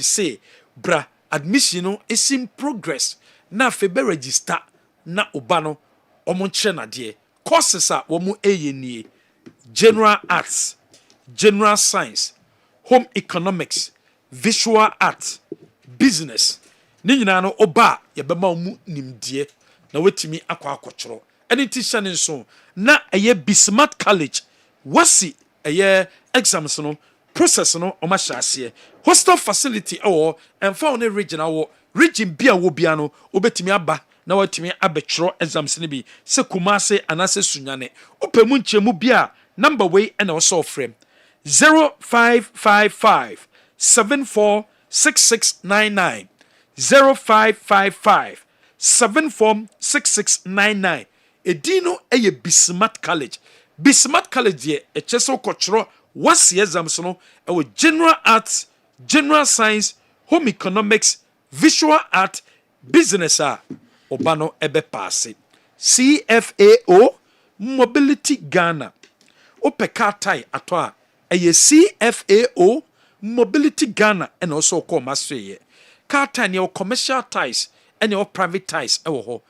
say bra admission no is in progress na fe be register na oba no omo nkyere na de courses a wo mu eyenie general arts, general science, home economics, visual arts, business. Ni nyina no oba ye bema mu nimdie na wetimi akwa akotro. Eni teacher ni so na eye Bismarck College wasi eye exams no process no o ma hyase. Hostel facility or emfa on region bia wo bia no obetimi aba na watimi abetro exams ni bi se Kumase anase Sunyane. Opemu nchemu bia number way and also frame 0555 746699 0555 746699 Edino eye Bismarck College ye echeso kochro wasi exams no e general arts, general science, home economics, visual art, business obano ebe pass CFAO Mobility Ghana ope kartai atwa eye CFAO Mobility Ghana and also call masweye kartai ne commercial ties and your private ties ewo ho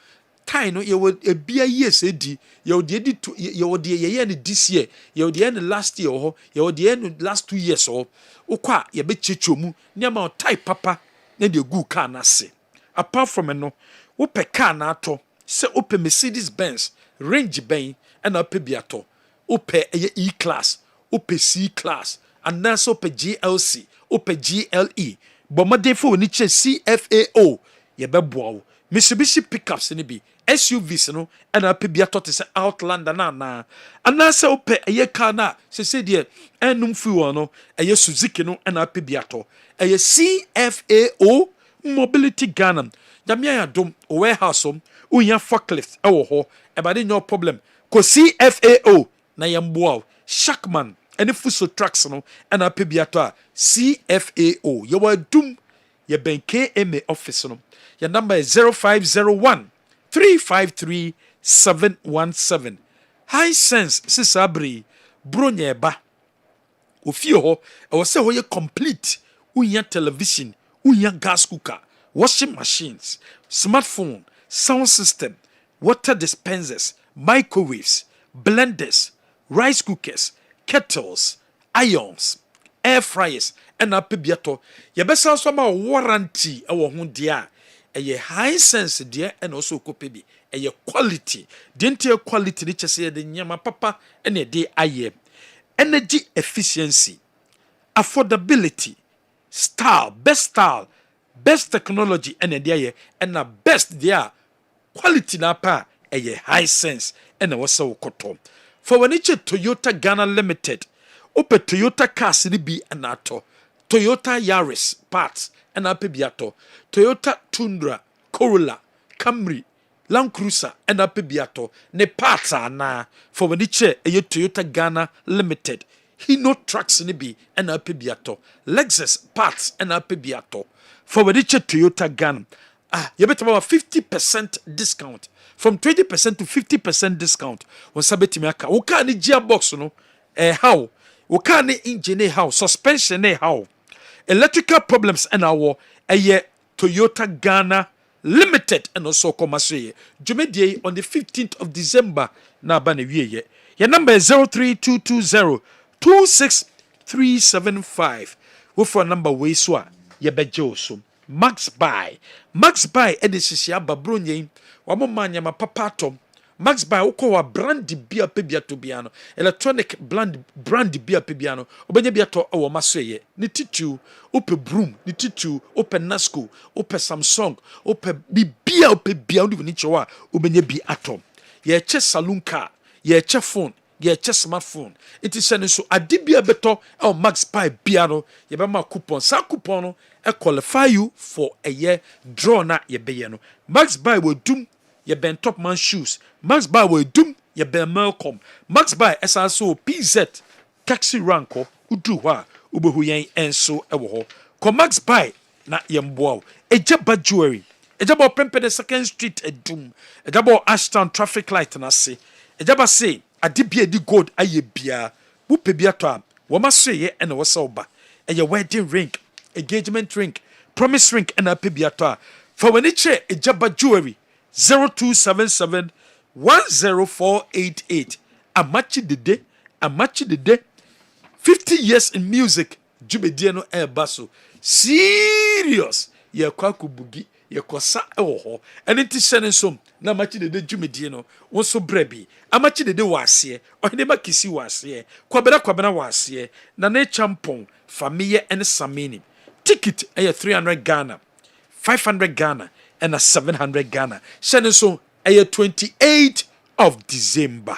tie no ye ebia years edi ye de edi ye de ye ne this year ye de end last year ho ye de end last 2 years ho ukwa ye be chechomu ne ma tie papa ne de gu car na se apart from no ope car na ato se ope Mercedes Benz range ben and ope biato ope E-class, ope C-class, and now ope GLC, ope GLE. Bomade for niche CFAO, yebebo. Mitsubishi pickups ni bi SUVs no, and ope biato te se Outlander na. And now ope car na se die enum fuel no, Suzuki no, and ope biato. CFAO Mobility Ghana. Jamia ya dom warehouse unya forklift ewo ho. Ebade no problem. Ko CFAO na yamboa Shackman any fuso trucks no and a pebiato CFAO you were doom ye ben KMA office no your number is 0501 353 717 high sense sisabri bronye ba ofie ho e wo se ho ye complete unya television unya gas cooker washing machines smartphone sound system water dispensers microwaves blenders rice cookers, kettles, irons, air fryers, and a pebiato. Ye best also ma warranty our hundia. A high sense, dear, and also copebi. A quality. Didn't quality which say the nyama papa and a day aye. Energy efficiency, affordability, style, best technology, and a day, and a best there. Quality na pa a high sense, and a was koto. For when it's Toyota Ghana Limited, ope Toyota cars ni bi anato, Toyota Yaris parts and apebiato, Toyota Tundra, Corolla, Camry, Land Cruiser and apebiato, ne parts na. For when it's Toyota Ghana Limited, Hino trucks ni bi and apebiato, Lexus parts and apebiato. For when it's Toyota Ghana, you better about 50% discount. From 20% to 50% discount. When sabeti miaka, uka ni gearbox no, how? Uka ni engine how? Suspension how? Electrical problems and our Toyota Ghana Limited and also commercial. Jumedie on the 15th of December. Na bane wiye. Your number is 03220 26375. Wo for number we swa ye bejo so. Max Buy edisisia babronye wamo manya mapapatom Max Buy uko brand bia pebia to biano electronic brand bia pebiano obenye bia to o masoye ni titu ope broom ni titu ope Nasco ope Samsung ope bia ope bia odi ni chewa obenye bi atom ye che saloon car ye che phone ye smartphone it is send so adibia beto e max pie bia no ye be ma coupon sa coupon no e qualify you for a year draw na ye be ye no max buy will doom ye ben top man shoes max buy will doom ye ben Malcolm max buy so PZ taxi ranko udu wa ubehu yen enso e wo ho ko max buy na ye mboa ejaba jewelry ejaba pempe the second street edum ejaba Ashton traffic light na se ejaba say adibia di gold aye bia wo pe bia to a wo ma so ye ene wo se oba eye wedding ring engagement ring promise ring ena pe bia to a for when che ejaba jewelry 0277 10488 amachi dede 50 years in music jubedie no e baso serious ye kwakubugi ye kosa ewo ho ene ti sene som na amachi dede jumedie no wo so brebi amachi dede wase ohene makisi wase kwabena wase na na champon famiye ene samini ticket 300 Ghana 500 Ghana and 700 Ghana sene so 28th of December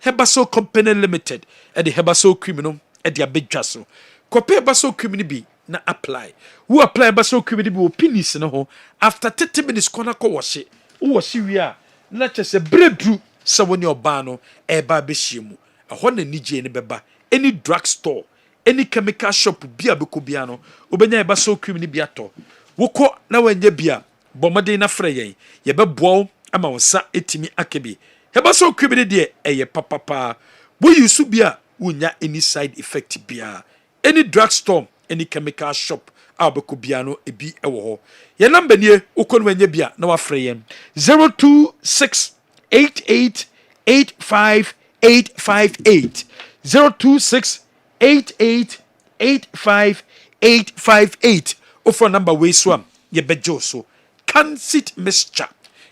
Hebaso Company Limited at the Hebaso Criminal at the Abidjaso. Kope Hebaso Criminal be na apply. Who apply Hebaso Criminal be opinions no ho after 30 minutes corner ko wash it. Who was you na just a breadthrough someone your bano eba beshimu. A honey nije ni beba any drugstore any chemical shop bia bekobiano obenya Hebaso Criminal biato. Woko na wenye bia bomade na freye ye beboa ama wonsa etimi akebe. Hebaso Criminal de eye papa. Wo yusu bia unya any side effect bia. Any drugstore, any chemical shop, abeko biano ebi ewo ho. Ye number nie ukon wenye bia na wafre yem 0268885858 0268885858 offer number we swam ye bejo so can sit mixture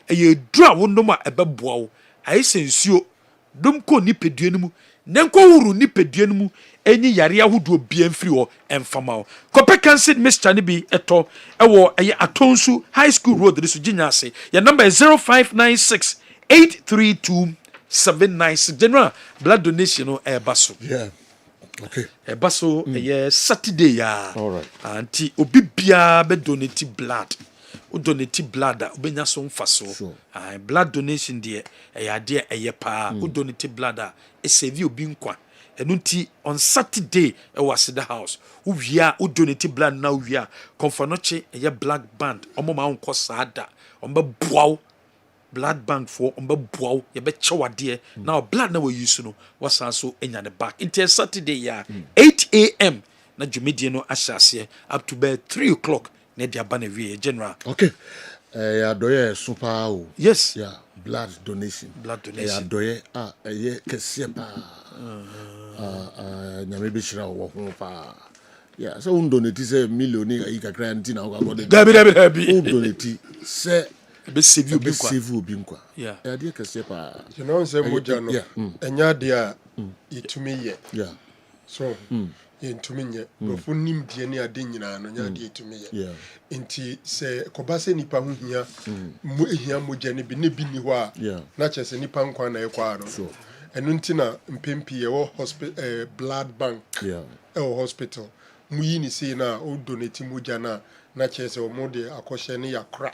eye dra wo no ma ebeboa wo ai sensuo dum ko ni pedue mu nenko wuru ni pedue mu enyi yare ahodo bia mfiri ho emfama ho kope cancer mixture ni bi eto ewo eye atonsu high school road risu ginyase your number is 0596 832 general blood donation no ebaso yeah okay ebaso Saturday ya all right anti obi bia be donate blood o donate blood obenya so mfaso blood donation de ade pa o donate blood e save obi nkwa enunti on Saturday e was the house o wia o donate blood na wia konfanoche black band omoma onko saada omba boaw blood bank for omba boaw ye be chewade na blood na we use no wasanso enya the back into Saturday ya 8 a.m. na jumedie no ahyase up to about 3 o'clock na dia bana wie general okay ya doye super o yes yeah blood donation ya doye ye kese pa nyame be shira wo ho pa yeah so donate say million yi kakra nti na go de dabi donate say be save obi nkwa yeah ya de kese pa you know say moja no enya de itumi ye yeah so yentumi nye bofo nim de ne ade nyina no nya de itumi ye nti se kobase nipa ho hia mo ehia moja ne bi ni ho a na chese nipa nkwa na ekwa no so enu nti na mpempi ye wo hospital blood bank wo hospital mu yi ni sei na o donate moja na chese o mo de akoshe ne yakra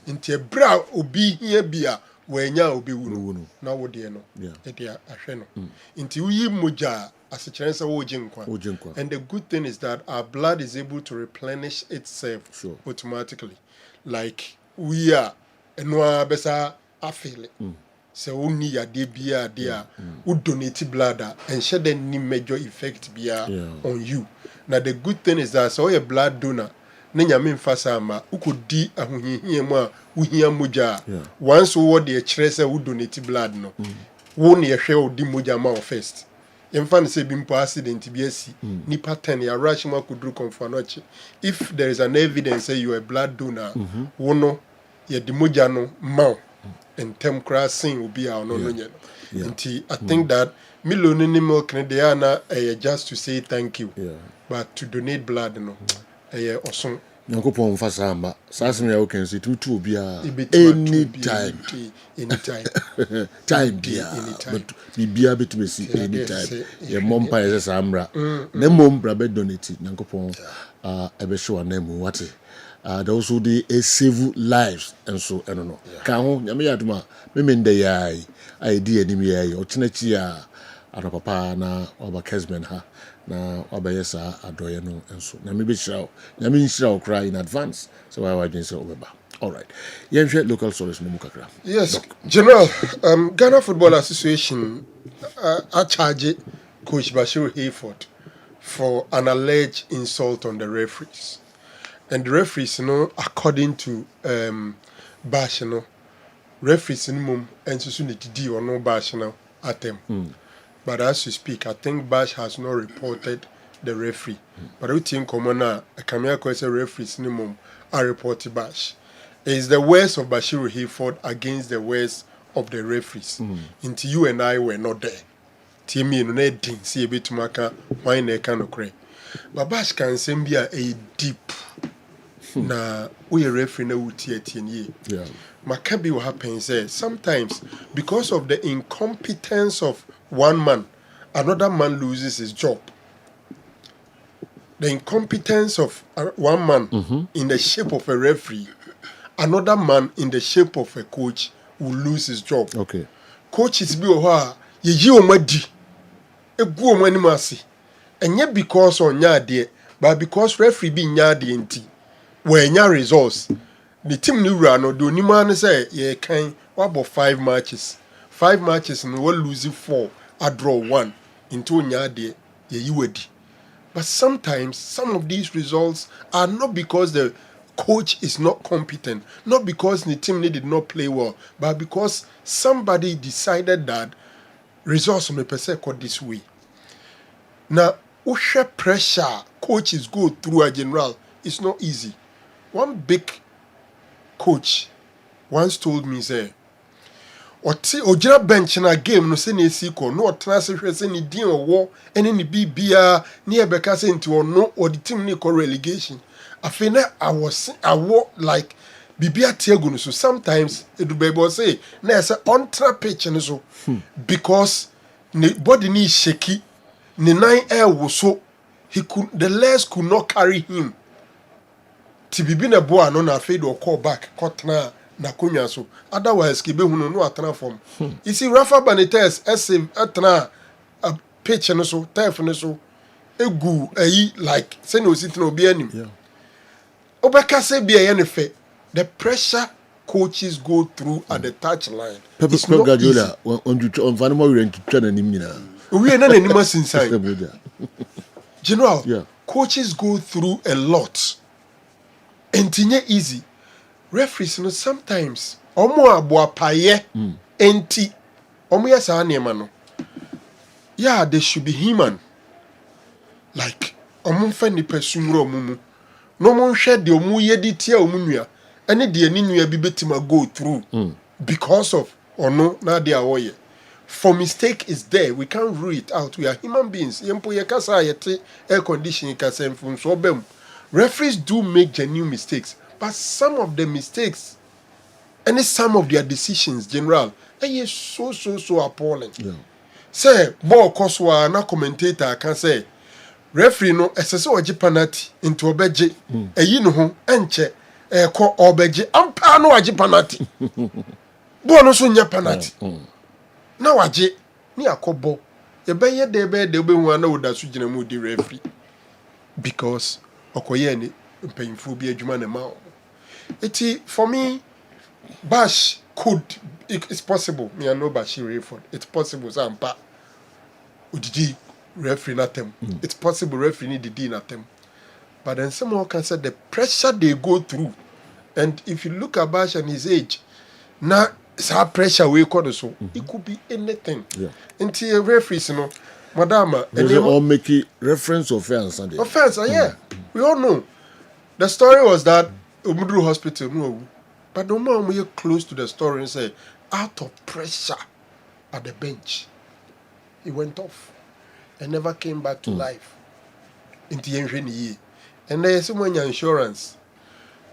nti ebra obi hia bia wanya obi wuru na wo de no e de ahwe no nti uyi moja as a chance and the good thing is that our blood is able to replenish itself automatically like we are enwa besa afele so uni ya de bia dia u donate blood and shed any major effect bia on you. Now the good thing is that so your blood donor na nyame mfasa ama ukodi ahohihie mu a uhia moja once wo de kire se u donate blood no wo ne yehwe odi moja ma first Infan say bimpo accident biasi nipa 10 ya rush ma kudru konfanoche if there is an evidence say you are a blood donor wono ye dimoja no ma entem crossing obi a ono no nye nti I think that million ni mo Canadiana just to say thank you but to donate blood no oson Nyankopɔn mfa saa mba saa asɛm ya wokan sɛ tumi tu obiara anytime time biribiara bɛtumi si anytime yɛmmɔ mpaeɛ sɛ saa mmra na mmom bra bɛdonate Nyankopɔn ɛbɛhyɛ w'anan mu wate da also de save lives nso ɛno no ka ho nyame yɛ adom a memenda yɛai a yɛdi anim yɛai ɔkyena akyi a anɔpapa na waba Kessben ha na wabɛyɛ saa adɔyɛ no nso na mebɛhyira nyame nhyira wo koraa in advance sɛ wayɛ wadwen sɛ wobɛba. All right. Yenhwɛ local stories no mu kakra. Yes, General, Ghana Football Association charged Coach Bashiru Hayford for an alleged insult on the referees. And the referees, according to Bash, referees and so need or no Bash at them. But as we speak, I think Bash has not reported the referee. But I think Commander Kamia Kwese referees are reported Bash. It's the words of Bashiru Hayford against the words of the referees. Until you and I were not there. Timmy no didn't see a bit to make why ne can cry. But Bash can send be a deep. Na we referee na uti etienye. Yeah. Makabi what happens is sometimes because of the incompetence of one man, another man loses his job. The incompetence of one man in the shape of a referee, another man in the shape of a coach will lose his job. Okay. Coaches be ye omadi egu omanimasi. And yet because on nyade, but because referee be nyade enti, where nya results. The team ni run or do ni man say ye can what about 5 matches? 5 matches and we'll lose 4, I draw 1 into nyade ye wedi. But sometimes some of these results are not because the coach is not competent, not because the team did not play well, but because somebody decided that results may per se go this way. Now, usher pressure coaches go through a general, it's not easy. One big coach once told me, say, Ojira bench na game no se na esiko no otena se hwe se ni din owo ene ni bibia ni ebeka se nti ono or the team ni call relegation afi na awo like bibia tiagu no so sometimes edu bebo say na say on trap pitch no so because ne body ni shaky ne nine air wo so the legs could not carry him ti bibi na bo ano na afi do call back kotna na kunya so otherwise ke be hunu no atena form you see Rafa Benitez SM atena a pitch no so turf no so egu like say no sit no be anim obeka say be e fe the pressure coaches go through at the touch line. Pep Guardiola on Vanimo we to train anim nyina we na nanim inside general coaches go through a lot and tinye easy. Referees no sometimes omo aboapaye enti omo yesa na no yeah they should be human like omo fa ni pesumro omo mu no mo hwe de omo ye di tia omo nua ene de ani nua bi betima go through because of ono na de awoye for mistake is there we can't rule it out we are human beings yempo ye kasa yete air conditioning kasa mfun so obem referees do make genuine mistakes. But some of the mistakes and some of their decisions, general, are so appalling. Yeah. Say, ball Koswa, na commentator can say, referee no SSO oji penalty into obeje, you know, enche, ko obeje, ampa no oji penalty. Ball no so nya penalty. Na waje, ni akobo, yebeye de obe wana oda su jina mu di referee. Because okoye ni painful be adwuma na ma. For me, Bash it's possible. Me I know Bashir Hayford. It's possible. Zampa Udidi referee na them. It's possible referee need the D na them. But then someone can say the pressure they go through. And if you look at Bash and his age, now it's our pressure we call so. It could be anything. Yeah. Until referees, Madama. They all make it reference offense. Offense, yeah. We all know. The story was that Umudru Hospital, no, but the moment we are close to the story and say, out of pressure at the bench, he went off and never came back to life. In the year. And there's so many insurance.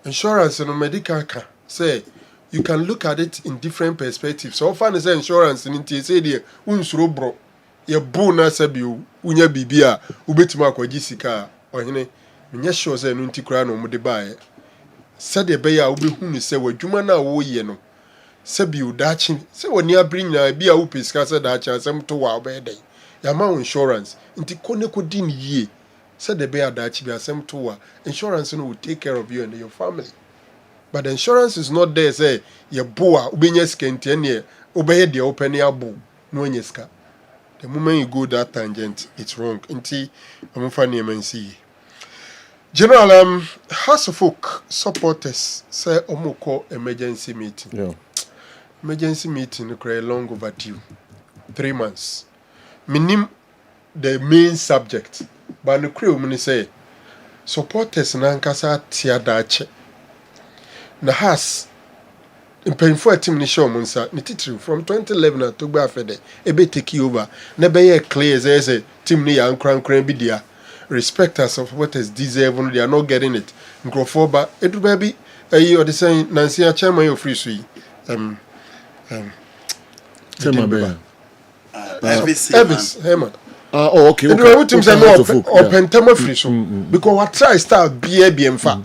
insurance no medical ka say you can look at it in different perspectives. So often is insurance in say there unsuro bro ye bu na sabi unya bibia ubetima akwaji sika ohene menye sure say no nti kra no mo de bae sade be ya ubehu ni say wadwuma na wo ye no sabi udachi say woni abri nyina bia wo pesika say dachi asem to wa be den ya ma insurance nti kone ko din yie sade be ya dachi bi asem to wa insurance no will take care of you and your family. But the insurance is not there say ye boa ubenya skenti ene obeye de open ya bo no nyeska. The moment you go that tangent it's wrong. Nti amfa ne mansi. General House of Folk supporters say omoko emergency meeting. Yeah. Emergency meeting cry long overdue. 3 months. Minim the main subject. But no crew mini say supporters na nkasa tia dache. Na has in painful team ni show munsa ni titiri from 2011 to gba afede ebe take over na be ye clear say team ni ya nkran bi dia respect us of what is deserve they are not getting it nkrofo ba edu ba bi ayi o de say Nancy a chairman of free sui chairman be Elvis Herman oh okay okay edu team say no open time free so because what try start be mfa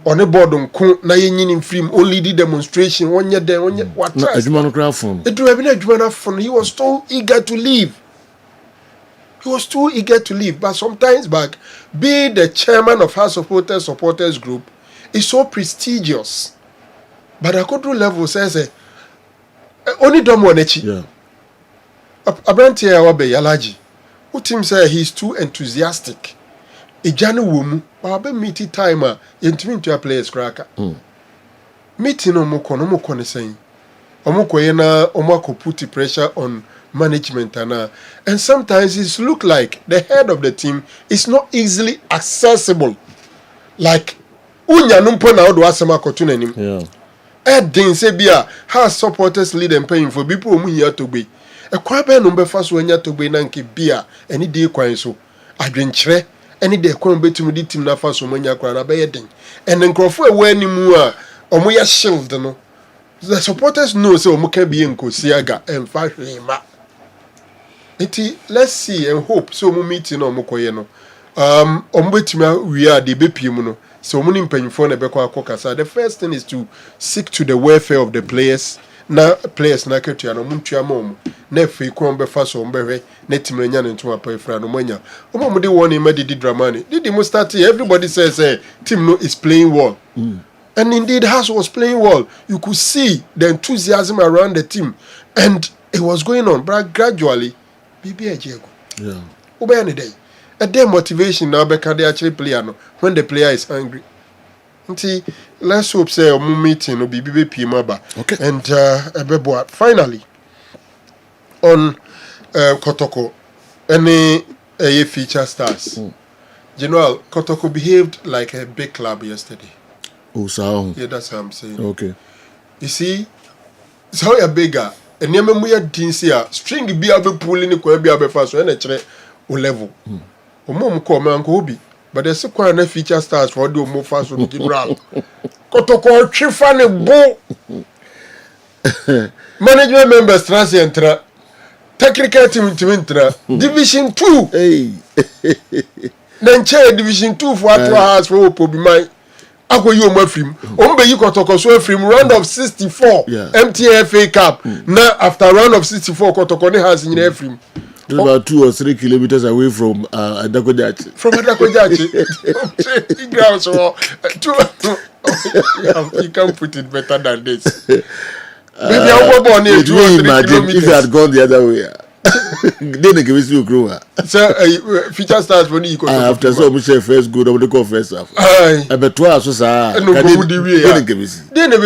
on the board on na yin film only the demonstration one year there one year what adwuma no kra fon it do have been adwuma na fon he was so eager to leave but sometimes back be the chairman of House supporters group is so prestigious but I could do level says only dom one echi yeah abranti ya wabe yalaji who team say he's too enthusiastic ejane womu ba meeting time yentimi to players kraka meeting omoko ne sen omoko ye na omako put pressure on management and sometimes it look like the head of the team is not easily accessible like unya numpo na odo asema kotu nanim den say bia how supporters lead and paying for people mu here to be e kwa be no be fa so anya to be na nke bia eni dey kwan so adwenkyere any day kon betum di team na fa so manya kra na be yeden and nkrofo ewe animu a omo ya shield no the supporters know say omo ka bi enkosi aga emfa hwema iti let's see and hope so omo meeting no omo koye no omo betum wi a de bepiem no so omo ni mpanyfo na be kwa akokasa the first thing is to seek to the welfare of the players na players na ketua no muntua mom na fe kon be fa so mbehwe na timranya ne ntoma pa ifra no manya omo de won ma didi dramani didi mo start everybody says team no is playing well and indeed House was playing well. You could see the enthusiasm around the team and it was going on but gradually bibi ejego yeah obe any day a day motivation now be can actually player no when the player is angry. Nti let's hope say omo meeting no bibi be pie maba okay and ebeboa finally on Kotoko any feature stars General Kotoko behaved like a big club yesterday. Oh so yeah that's what I'm saying. Okay you see so you're bigger and near me ya dinsia string be able pulling the kwa be able fast so na kire o level omo ko man ko obi but there's a quite feature stars for the more fast on General Kotoko chifa ne bo management members transient technical team division 2 hey then chair division 2 for at house for obi mai akoyi o mafrim o mbe yi Kotoko so afrim round of 64 MTFA Cup now after round of 64 Kotoko ne has in afrim about 2 or 3 kilometers away from Adakojachi. From Adakojachi. You can't put it better than this. Maybe I'll go on here 2 or 3 kilometers. If you had gone the other way. Then they give you a crew. So, feature starts when you go after so much first good, I would go first. I bet twice was then never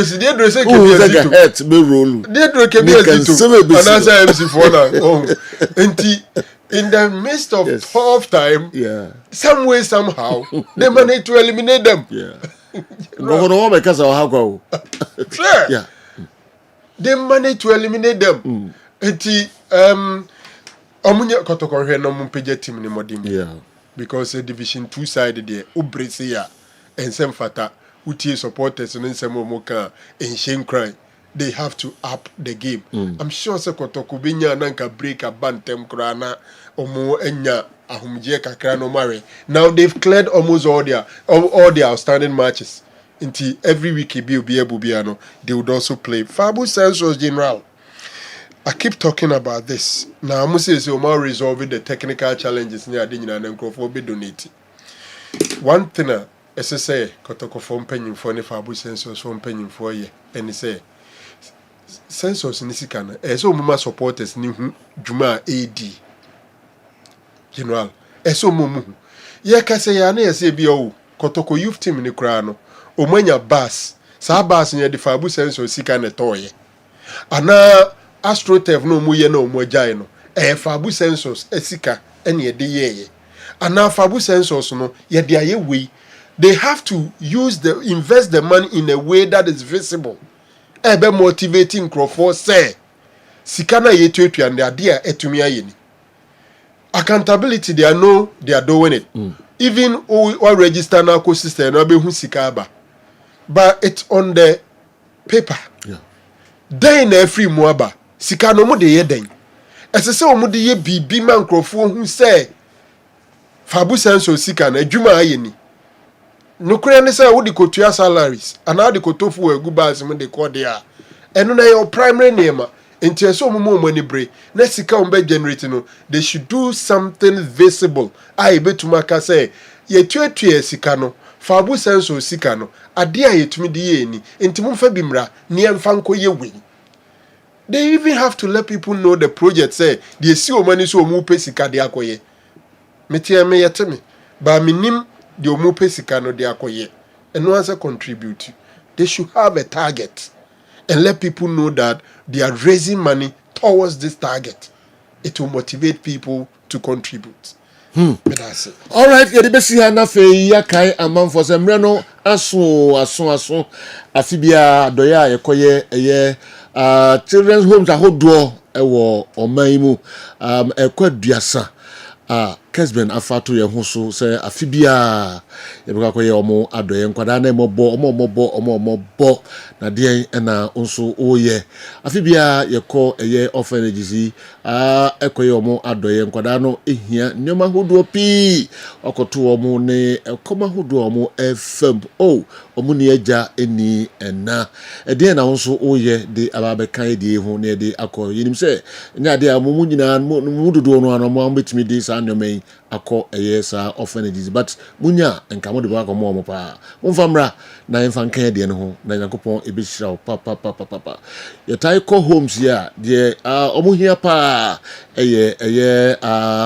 see the address. Who is like a head, me roll. The address can be another MC for now. In the midst of tough time, some way, somehow, they managed to eliminate them. Yeah. They managed to eliminate them. Omunya Kotoko here no mumpeje team ni modim. Yeah. Because a division 2 side there Ubresia and Semfata utie supporters no nsɛm ɔmo ka ɛnhyɛ nkran. They have to up the game. I'm sure say Kotoko benya nanka break a bantem krana omo enya ahumje kakra no mare. Now they've cleared almost all their outstanding matches. Until every week they would also play. Fabu Census General. I keep talking about this. Now I'm saying so more resolving the technical challenges near Adina and Nkrofobi donate. One thing I say Kotoko from penny for the Fabu Census from penny for ye and say census ni sika na so mama supporters ni hu dwuma AD general so momu ye ka se ya na ye se bia o Kotoko youth team ni kra no o manya bus sa bus ni de Fabu census sika na toye ana astrotev no mu ye na o mu agyae no Fabu census sika ene ye de ye ana Fabu census no ye de aye we they have to invest the money in a way that is visible. Ebe motivating Crawford say sikana yetuetu and the idea etumi ayeni. Accountability they know they are doing it. Even or register na co system na be hu sikaba. But it's on the paper. Yeah. Then every moaba sikano mo de ye den. Ese se omo de ye bibi man Crawford hu say Fabu census sikana adwuma ayeni. No crane say wo di kotua salaries and how the kotofu egu bas me de call there eno na your primary name enti so mo money bre na sika on be generate no they should do something visible I betuma ka say ye tuatua sika no Fabu census sika no ade a yetumi de ye ni enti mo fa bimra ne emfa nko ye we. They even have to let people know the project say they see o money so mo pe sika de akoye metie me yeteme ba minim the omo pesika no de akoye and no answer contribute. They should have a target and let people know that they are raising money towards this target. It will motivate people to contribute. All right, yeah, the best here na fe yakai amam for some reno aso afibia doya yekoye eye children's homes ahodo ewo oman mu ekwaduasa Kessben afato ye ho so say afibia ye beka koye omo adoye nkwada na omo na de na nso oye afibia ye ko eye orphanages ekoye omo adoye nkwada no ehia nyoma hodo pi okoto omo ne ekoma hodo omo fm omo ne agya eni ena de na nso oye de ababekan de ho ne de akọ yinim se nya de amumu nyina mu dodo no anomo betimi de sa nyoma akọ eye sa orphanages but munya enka mo de ba akọ mo pa mfamra na enfankan de ne ho na yakopon ebeshira pa ye tai call homes here de omo hia pa eye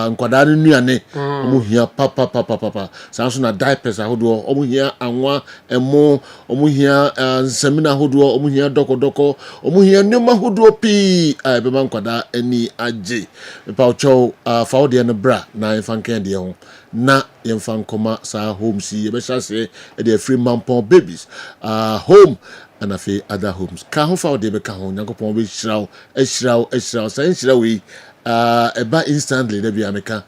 nkwada no nuane omo hia pa sanso na diapers ahodo omo hia anwa emo omo hia nsamina ahodo omo hia doko omo hia nyoma ahodo pi beba nkwada ani age pa ocho fa de no bra na enfankan de ho na yemfan koma sa homes ye be chase de free mampon babies home and afi other homes ka ho fa de be ka ho nyankopon be hyiraw san hyiraw yi eba instantly de bi ameka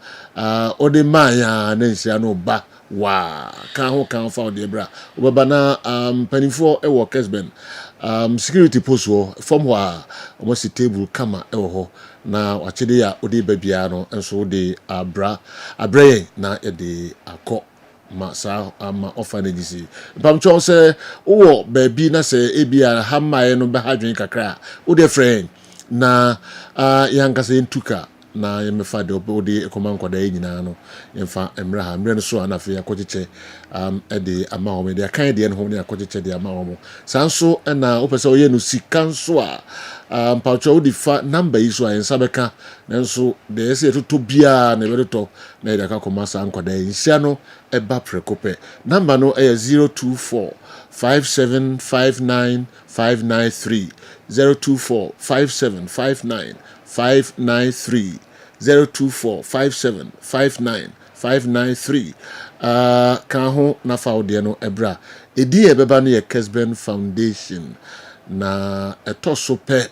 ode maya na hyira no ba wa ka ho fa de bra obaba na panifo e wo Kessben security post wo from wa almost table kama e wo ho na wachede ya ode babia no enso de abraye na e de akọ masa ama orphanages pamcho se wo baby na se ebia hamaye no be hadwen kakra wo de friend na yankasa entuka na yemefa de ode ekomankwada nyina no yemfa emra no so anafe akocheche de ama ho de kan de no ho ne akocheche de ama ho sanso na opese oye no sikanso a mpacho odi fa number iso ayensa beka nanso de ese to bia na be to na ida ka komasa ankwada nsia no eba prekope number no 024 5759593 024 5759593 024 5759593 kan ho na faudie no ebra edi ebeba no ye Kessben Foundation na etoso pe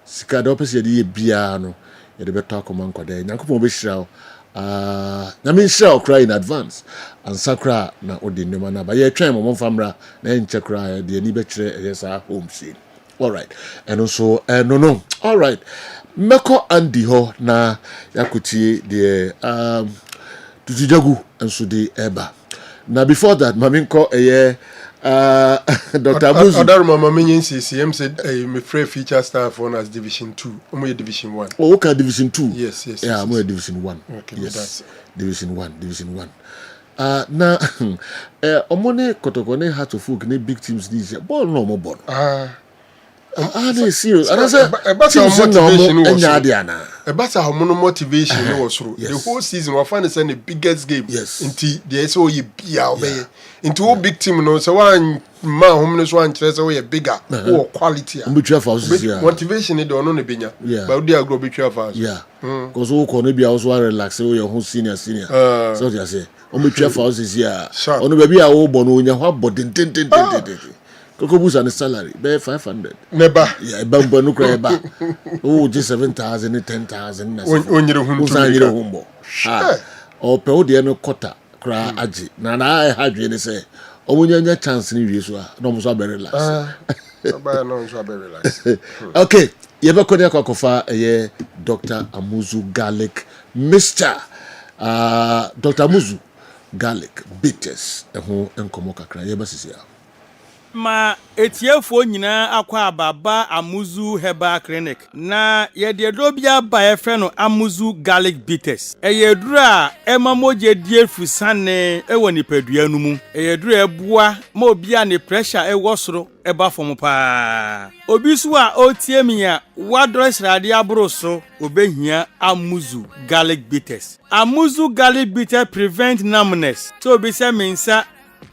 sika do pese de bia no ye de beto akoma nkwada nyankopon be hyiraw na me share cry in advance and sakra na odi nema na ba ye twen mo famra na enche cry de ni be kire yes home scene. All right. And also no. All right. Meko Andy ho na yakuti de tujijagu enso de eba. Now before that, Maminko Dr. Amuzu. Other mama menyin CCM said me free feature staff on as Division 2. I'm Division 1. Oh, okay, Division 2. Yes. Yeah, I'm Division 1. Okay, yes. Division 1. Now omone kotokone had to folk ne big teams this year. Ball no more ball. They serious. And I said, about our motivation was through the whole season. We find the biggest game. Yes. Into the SOE into all big team. No, so one man whom this one says we are bigger or quality. Motivation is don't know the yeah. But they are grow between us. Yeah. Because all can be also relax. Your whole senior. So what you say? Between us is here. On the baby, I will born when you have bought Kokobus and the salary, be 500. Never. Yeah, bumbo no cry back. Oh, just 7,000, 10,000. When you're humble. Or Peodiano Kota, cry Aji. Nana, I had you say, oh, when you're chance in you, no, so very relaxed. Okay, you ever could kofa a Dr. Amuzu Garlic, Mr. Dr. Amuzu Garlic, bitters, and who and Komoka cry, Yabasisia. Ma etiefo nyina akwa ababa Amuzu Herbal Clinic na ye de dobia ba e frɛ no Amuzu Garlic Bitters eyeduru a emamoje die fusane ewo nipadua nu mu eyeduru ebua ma obi a ne pressure ewo soro eba fom pa obi so a otie mi a wadro srade abro so obehia Amuzu Garlic Bitters. Amuzu Garlic Bitters prevent numbness so obi se mensa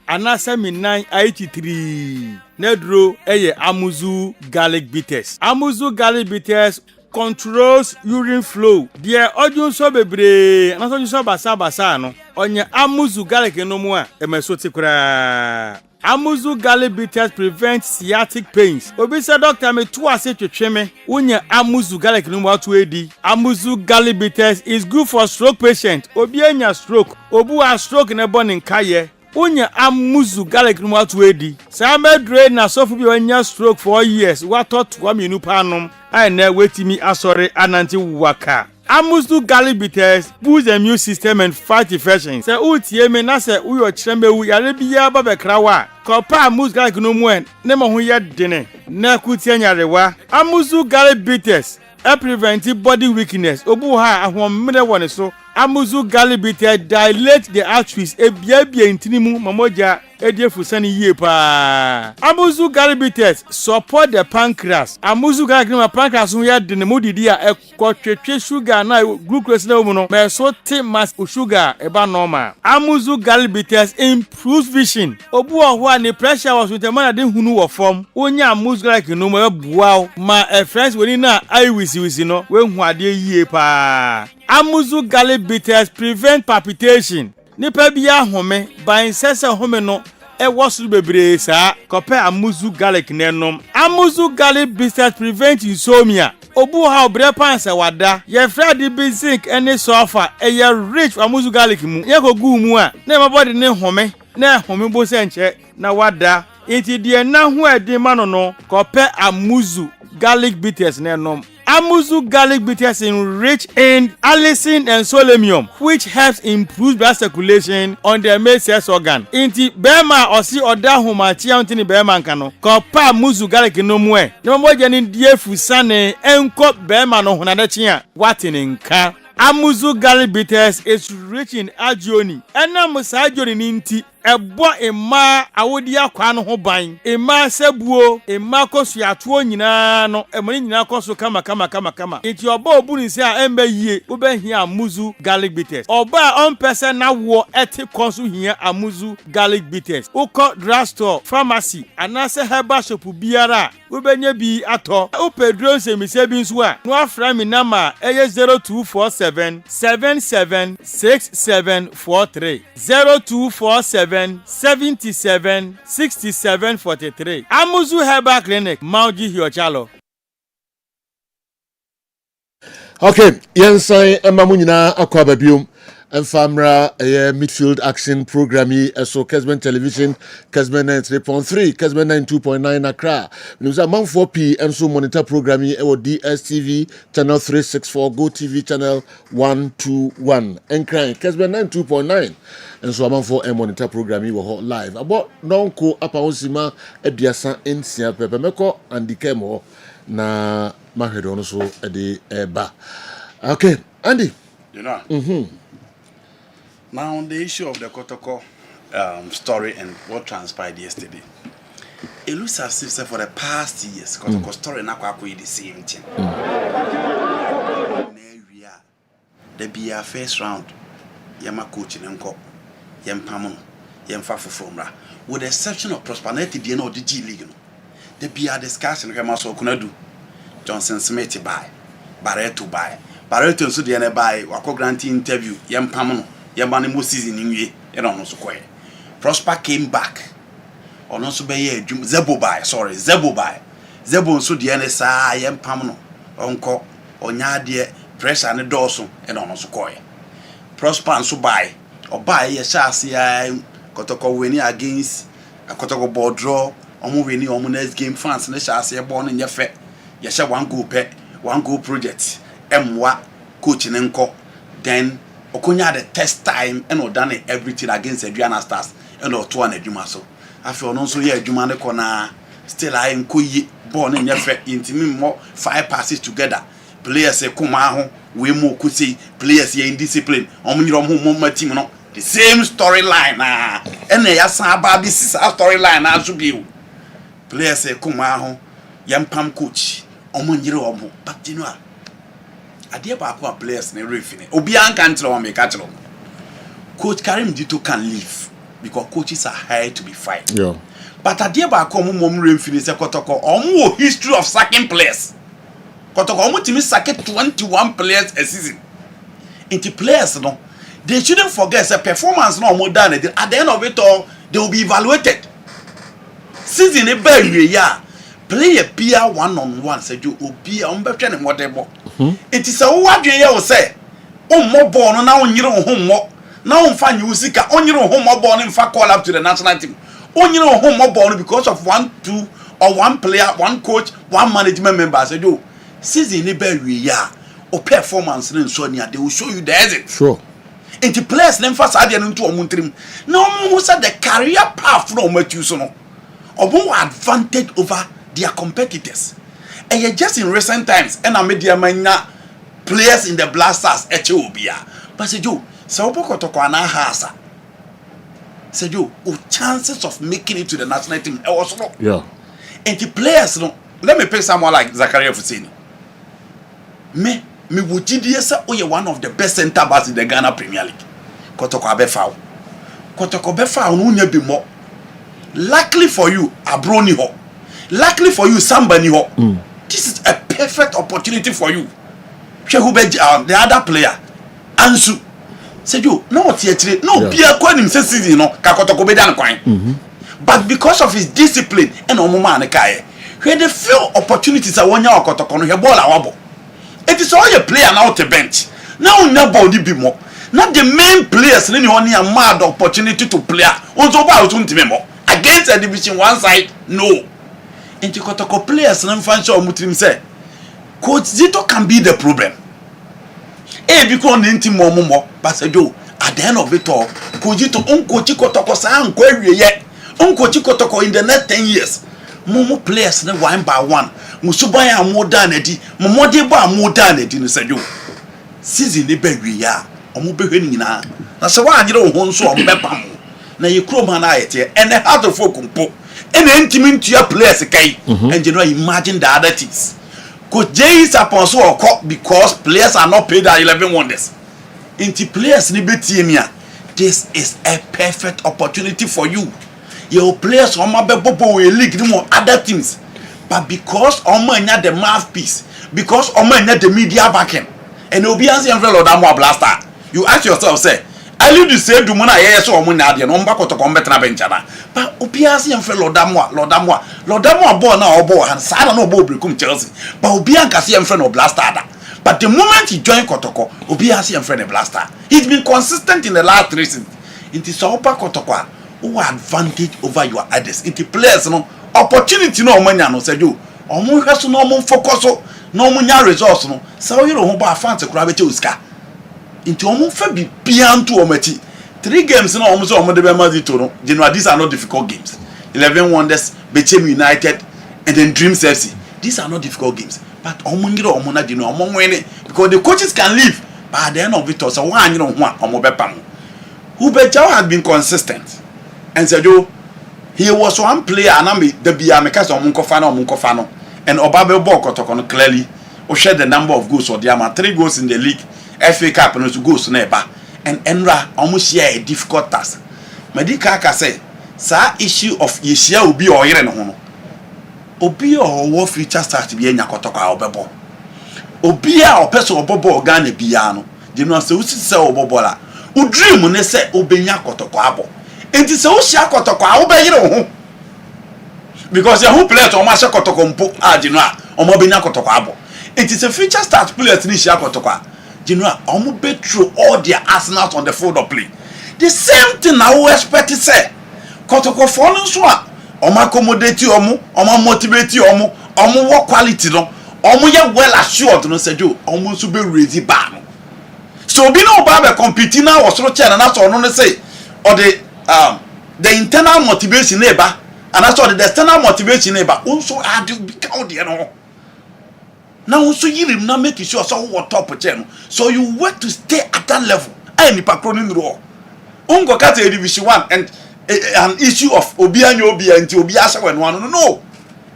anasa mi 983 nedro eye Amuzu Garlic Bitters. Amuzu Garlic Bitters controls urine flow. Dear odun so bebre anasa odun so basa no onye Amuzu Garlic no mu a emesoti kura. Amuzu Garlic Bitters prevent sciatic pains. Obi say doctor me to ase twetwe me unya Amuzu Garlic no mu atu edi. Amuzu Garlic Bitters is good for stroke patient. Obi anya stroke, obu a stroke na born nkaye. Unya Amuzu Garlic no atu edi. Sa medre na sofu bi onya stroke for years. What thought wa minu panom. I na wetimi asore ananti waka. Amuzu Garlic Bitters boosts the immune system and fight infections. Say utie me na say uyo chirembe wu yare biya ba bekrawa. Kopa Amuzu Garlic no mu en ne mo ho ye dene. Na kutie nyarewa. Amuzu Garlic Bitters prevent body weakness. Obu ha ahomre woni so. Amuzu Garlic Bitters dilate the arteries ebiabia intinimu mamoja ediefusani yie pa. Amuzu Garlic Bitters support the pancreas. Amuzu Garlic no pancreas ho ya de ne modidi a ekotwetwe sugar na glucose na mu no me so te mass sugar eba normal. Amuzu Garlic Bitters improves vision. Obu oho a ne pressure was with the man de hunu wo form. Onya Amuzu Garlic no mo ebuaw ma friends woni na eye wisi no we hu ade yie pa. Amuzu Garlic Bitters prevent palpitation. Nipa bia home ban sese home no e wosu bebre sa kope Amuzu Garlic nenom. Amuzu Garlic Bitters prevent insomnia. Obu ha obre panse wada ye frade bi zinc ene sulfur e ye rich Amuzu Garlic mu ye kogu mu a na my body ne home na home bo se nche na wada enti de na ho edi ma no kope Amuzu Garlic Bitters nenom. Amuzu Garlic Bitters rich in allicin and selenium, which helps improve blood circulation on the male sex organ. Inti bema osi oda humachi antini bema nkano. Kopa Amuzu Garlic no mwe. Nimomoja ni die fusane enko bema no hunadachi ya watini nka. Amuzu Garlic Bitters is rich in agioni. Ena musa agioni ninti ebo ema awodi akwa no ho ban ema sebuo ema kosu atuo nyina no emoni nyina kosu kama enti oba obunu se a embe yie obehia Amuzu Garlic Bitters oba on person na wo eti kosu hia Amuzu Garlic Bitters uko drugstore pharmacy anase herbal shop biara obenya bi ato upedro semise bi nso a no afra mi nama eye 0247 776743 0247 776743. Amuzu Herbal Clinic, Mauji Hiochalo. Okay, yensan emamu nyina akwa babiom Famra midfield action program so Kessben television Kessben 93.3 Kessben 92.9 Accra news among 4p and so monitor program or DSTV channel 364 Go TV channel 121 and crying Kessben 92.9 and so among 4 and monitor program we live about non-co apawosima ediasa ensia pepe meko andikemo na mahedo no so ede eba. Okay, Andy. You know. Now, on the issue of the Kotoko story and what transpired yesterday, it looks as if for the past years, Kotoko story na kwa the same thing. The BR first round, Yama coaching nko, Yam Pamono, Yam Fafufomra, with the exception of Prosperity, the the G League. The BR discussion, Hemaso Kunadu, Johnson Smith buy, Barreto buy, Barreto so the buy, Wako granting interview, Yam Pamono. Yamani mo season in ye, and on also quite. Prosper came back. On also be Zebo buy, Zebo buy. Zebo so the NSA, Yam Pamano, Uncle, Onya dear, press and the dorsal, and on also quite. Prosper and so buy, or buy a chassis, Kotoko winning against a Kotoko board draw, or moving on next game fans and the chassis born in your fat. Yasha one go pet, one go project, M1 coaching enco, then. Okonya the test time and or done everything against Adriana Stars and or two and Juma so. I feel no so here Juma the corner still I am Kuyi born in your intimate more 5 passes together. Players say Kumaho, we more could see players here in discipline. Team no the same storyline and they are this is our storyline as to be. Players say Kumaho, Yam Pam coach, Omunjiro, but you know. Adia ba kwa players na refine obi an kan tell me catch them. Coach Karim Dito can leave because coaches are hired to be fired. Yeah. But adia ba kwa mom refine say Kotoko omo history of sacking players. Kotoko omo timi sack 21 players a season. Into players no they shouldn't forget say performance no more done at the end of it all they will be evaluated. Season e ba wie ya play a peer one-on-one say you obi a umbetwe ne modebo. It is a what you say. More born now on your home more. Now on fan you seek on your home more born in fact call up to the national team. On your home more born because of 1, 2 or 1 player, 1 coach, 1 management member. I said, you season in a or performance in Sonia, they will show you the exit. Sure. And the players then first add into a muntrim. No one said the career path from what you saw. Or more advantage over their competitors. And yet just in recent times, and I made the players in the Blasters Ethiopia. But said you, so Kotoko ana hasa. Said you, chances of making it to the national team also no. Yeah. And the players no. Let me pay someone like Zakaria Fusini. Me wujidiyesa oye one of the best centre backs in the Ghana Premier League. Kotoko abefa. Kotoko befa no nya bi mo. Luckily for you, Abroni ho. Luckily for you, somebody ho. This is a perfect opportunity for you. The other player, Ansu, said you no theatre, no Pierre Quanim says no Kakotoko Bedan coin. But because of his discipline and Omoma Kai, he had a few opportunities at 1 year Kotoko, he ball a wobble. It is all a player now to bench. Now nobody be more. Not the main players any only a mad opportunity to play. Also about against a division 1 side, no. Into Kotoko players and financial Mutrim say, Coach Zito can be the problem. Because Ninti Momo, but at the end of it all, Coach Zito Uncoach Kotoko San query yet. Uncoach Kotoko in the next 10 years. Momo players 1 by 1. Musubaya more than it, Momodeba more than it in the Sadu. Season the baby ya, or Mubina. That's why you don't want so Bepam. Now you crow man and the heart of folk. And intimate to your players, okay? And you know, imagine the other things. Coach J is upon so a cop because players are not paid at 11 wonders. Into players, this is a perfect opportunity for you. Your players on my bobo will league more other things. But because Omanya the mouthpiece, because Omanya the media backing, and Obiansi and Velo Damo Blaster, you ask yourself, say, I leave the same to Mona, yes, or Monadian, on back to combat Benjana. But Obiansi and Fellow Damois, Lord Damois born now, and Sada no Bob become Chelsea. But Obianca see and friend of Blastada. But the moment he joined Kotoko, Obi has him friend a blaster. He's been consistent in the last 3 seasons. It is Opa Kotoko who advantage over your others. It players no opportunity no money no say you. Omo hweso no omo focus no omo nya results no. So you ho ba fans kura beti uska. Into omo fa bi bian to omati. 3 games no omo so omo de be ma to no. General, these are not difficult games. 11 Wonders, Bechem United, and then Dreams FC. These are not difficult games. But omo na di no omo win because the coaches can leave. But at the end of it, so one you know one omo be pam. Ubejaw has been consistent. And said you he was one player and I'm the Biameka omo nkofano and Obabe ball Kotoko clearly or share the number of goals or the 3 goals in the league, FA Cup and 2 goals neighbor. And Enra almost share a difficult task. Medika say, sa issue of Yeshia will be or no. Obi or war future start to be in Yakotoka or Bebo. Obia or person or Bobo or Gane Biano. You know, so sell Bobola. U dream when they say Obenya Kotoko. It is so Shakotoko, obey you. Because the who players on Masha Kotoko, Adina, or Mobina Kotoko. It is a future start players in Shakotoka. You know, I'm bet through all their arsenals on the field of play. The same thing I will expect to say. Kotoko falling so. Omo accommodate you, omo motivate you, omo work quality no, omo ye well assured no say you, omo so be ready bar. So be no ba be competing now was so chair and that's all no say or the internal motivation neighbor and that's all the external motivation neighbor also add you become the no. Now also you na make sure so what top chair so you work to stay at that level. I ni patronin ro. Ungo kat division 1 and an issue of Obianyo until Obiasa when one no.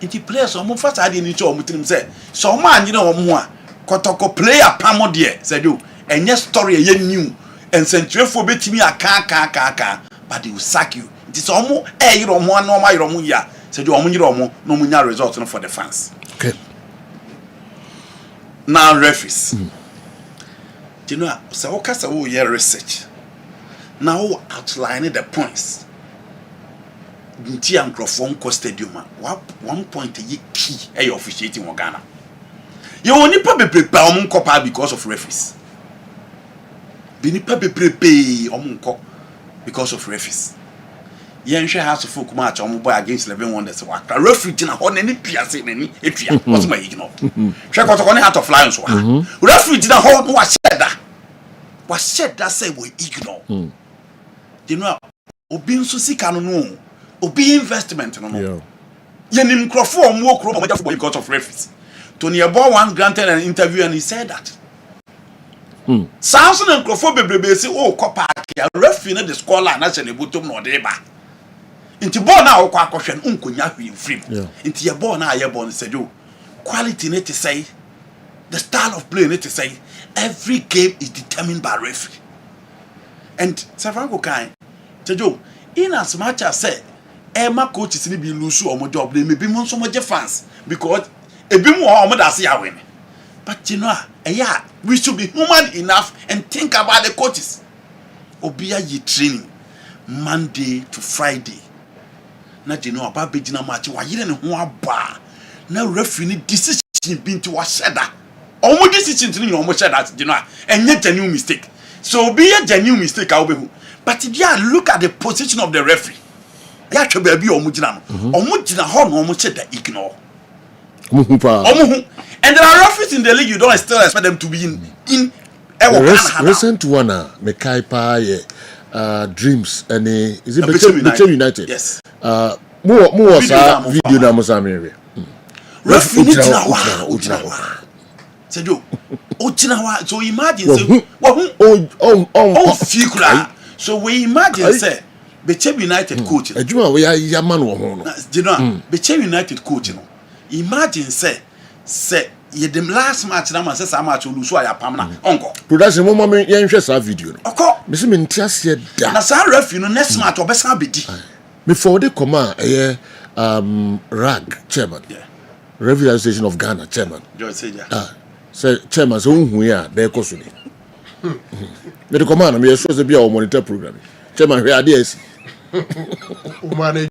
It players or first I didn't show him say so man you know more Kotoko player pamo dear said you and yes story a new and century for bet me a car but they will sack you. It is almost you don't want no my romuya said you no munya results for the fans. Okay. Now referees. You know so okay your research. Now outlining the points. Nti Ankrofon ko stadium one point ye key e officiating in Ghana. You only pa bebrebe omunko pa because of referees. Be nipa bebrebe omunko because of referees. Yen hwe house of folk match boy against 11 Wonders wa. Referee tina ho na ni piase na ni etua. What's my ignore? Hwe Kotoko ne Heart of Lions wa. Referee tina ho no wa sheda. Wa sheda say we ignore. You know obi nso sika no Obi investment no. Yenim Crawford mo kro mo for because of referees. Tony Ebo one granted an interview and he said that. Samson and Crawford bebrebe say oh kopa ya referee na the scholar na se ne botom no de ba. Inti ball na okwa akohwe nkonya hwe free. Inti ye ball na ye ball no say yo quality ne to say the style of play ne to say every game is determined by referee. And Savango kai Tejo in as much as say Emma coaches ni be lose or job they may be so much fans because a bit more that see win. But you know, yeah, we should be human enough and think about the coaches. Obia ye training Monday to Friday. Not you know about Bejina match why you don't know bar. Now referee decision being to wash that. Almost decision to almost that you know and yet a new mistake. So be a genuine mistake I'll be. But if you look at the position of the referee. Ya chwe be omugina no omugina ho no omuche da ignore omuhu and there are referees in the league you don't still expect them to be in the recent one me kai pa ye Dreams and is it Bechem United yes mo was video na mo samere referee ni tina wa said you tina wa so imagine say fikura so we imagine say Bechem United coach. Ejuma we ya man wo ho no. You know, Bechem United coach no. Imagine say ye dem last match na man say some match lose aya pam na onko. Production mo me yen hwe sa video no. Oko. Me se me ntiase da. Na sa referee no next match obesan bedi. Me forward the command RAG chairman. Yeah. Referee Association of Ghana chairman. George Seja. Say chairman so hu ya dey koso ni. Me the command me so say bia o monitor program. Chairman we adesi. Manage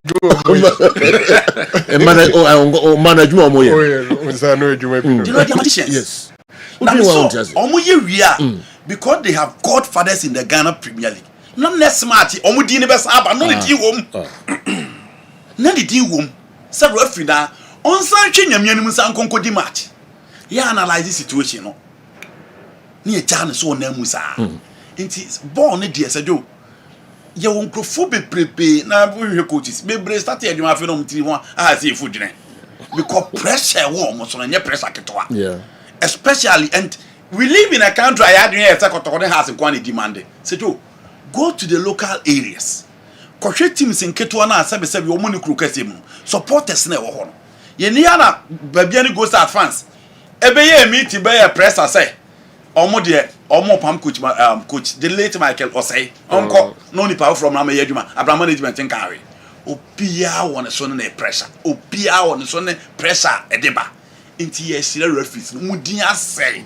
manage mo ye. Oh yeah, no you know the magicians. Yes. because they have godfathers in the Ghana Premier League. Not less smart, Omudi never saba, no the womb. None the womb. Sir Rafina, on Sanching Yamusan Conco di match. Ya analyze the situation. No, near Jan so Nemusa. It is born a dear Sado. You won't prophobe prepay now. Your coaches may breast at you have no 3-1 as if food. Because pressure warm on your pressure. Yeah. Especially, and we live in a country I had here has a quantity demanded. So go to the local areas. Crochet teams in Ketuana, Sabi, Omuni Krukesimu, supporters never. Yeniana, Babiani goes to advance. Ebeye meet by a press, I say. Omo Pam coach, the late Michael Osei, Uncle, no power from Ramayajuma, Abraham management and carry. Opia on a son pressure. Opia on a son pressure, Edeba. Into your serial referees, Mudia say.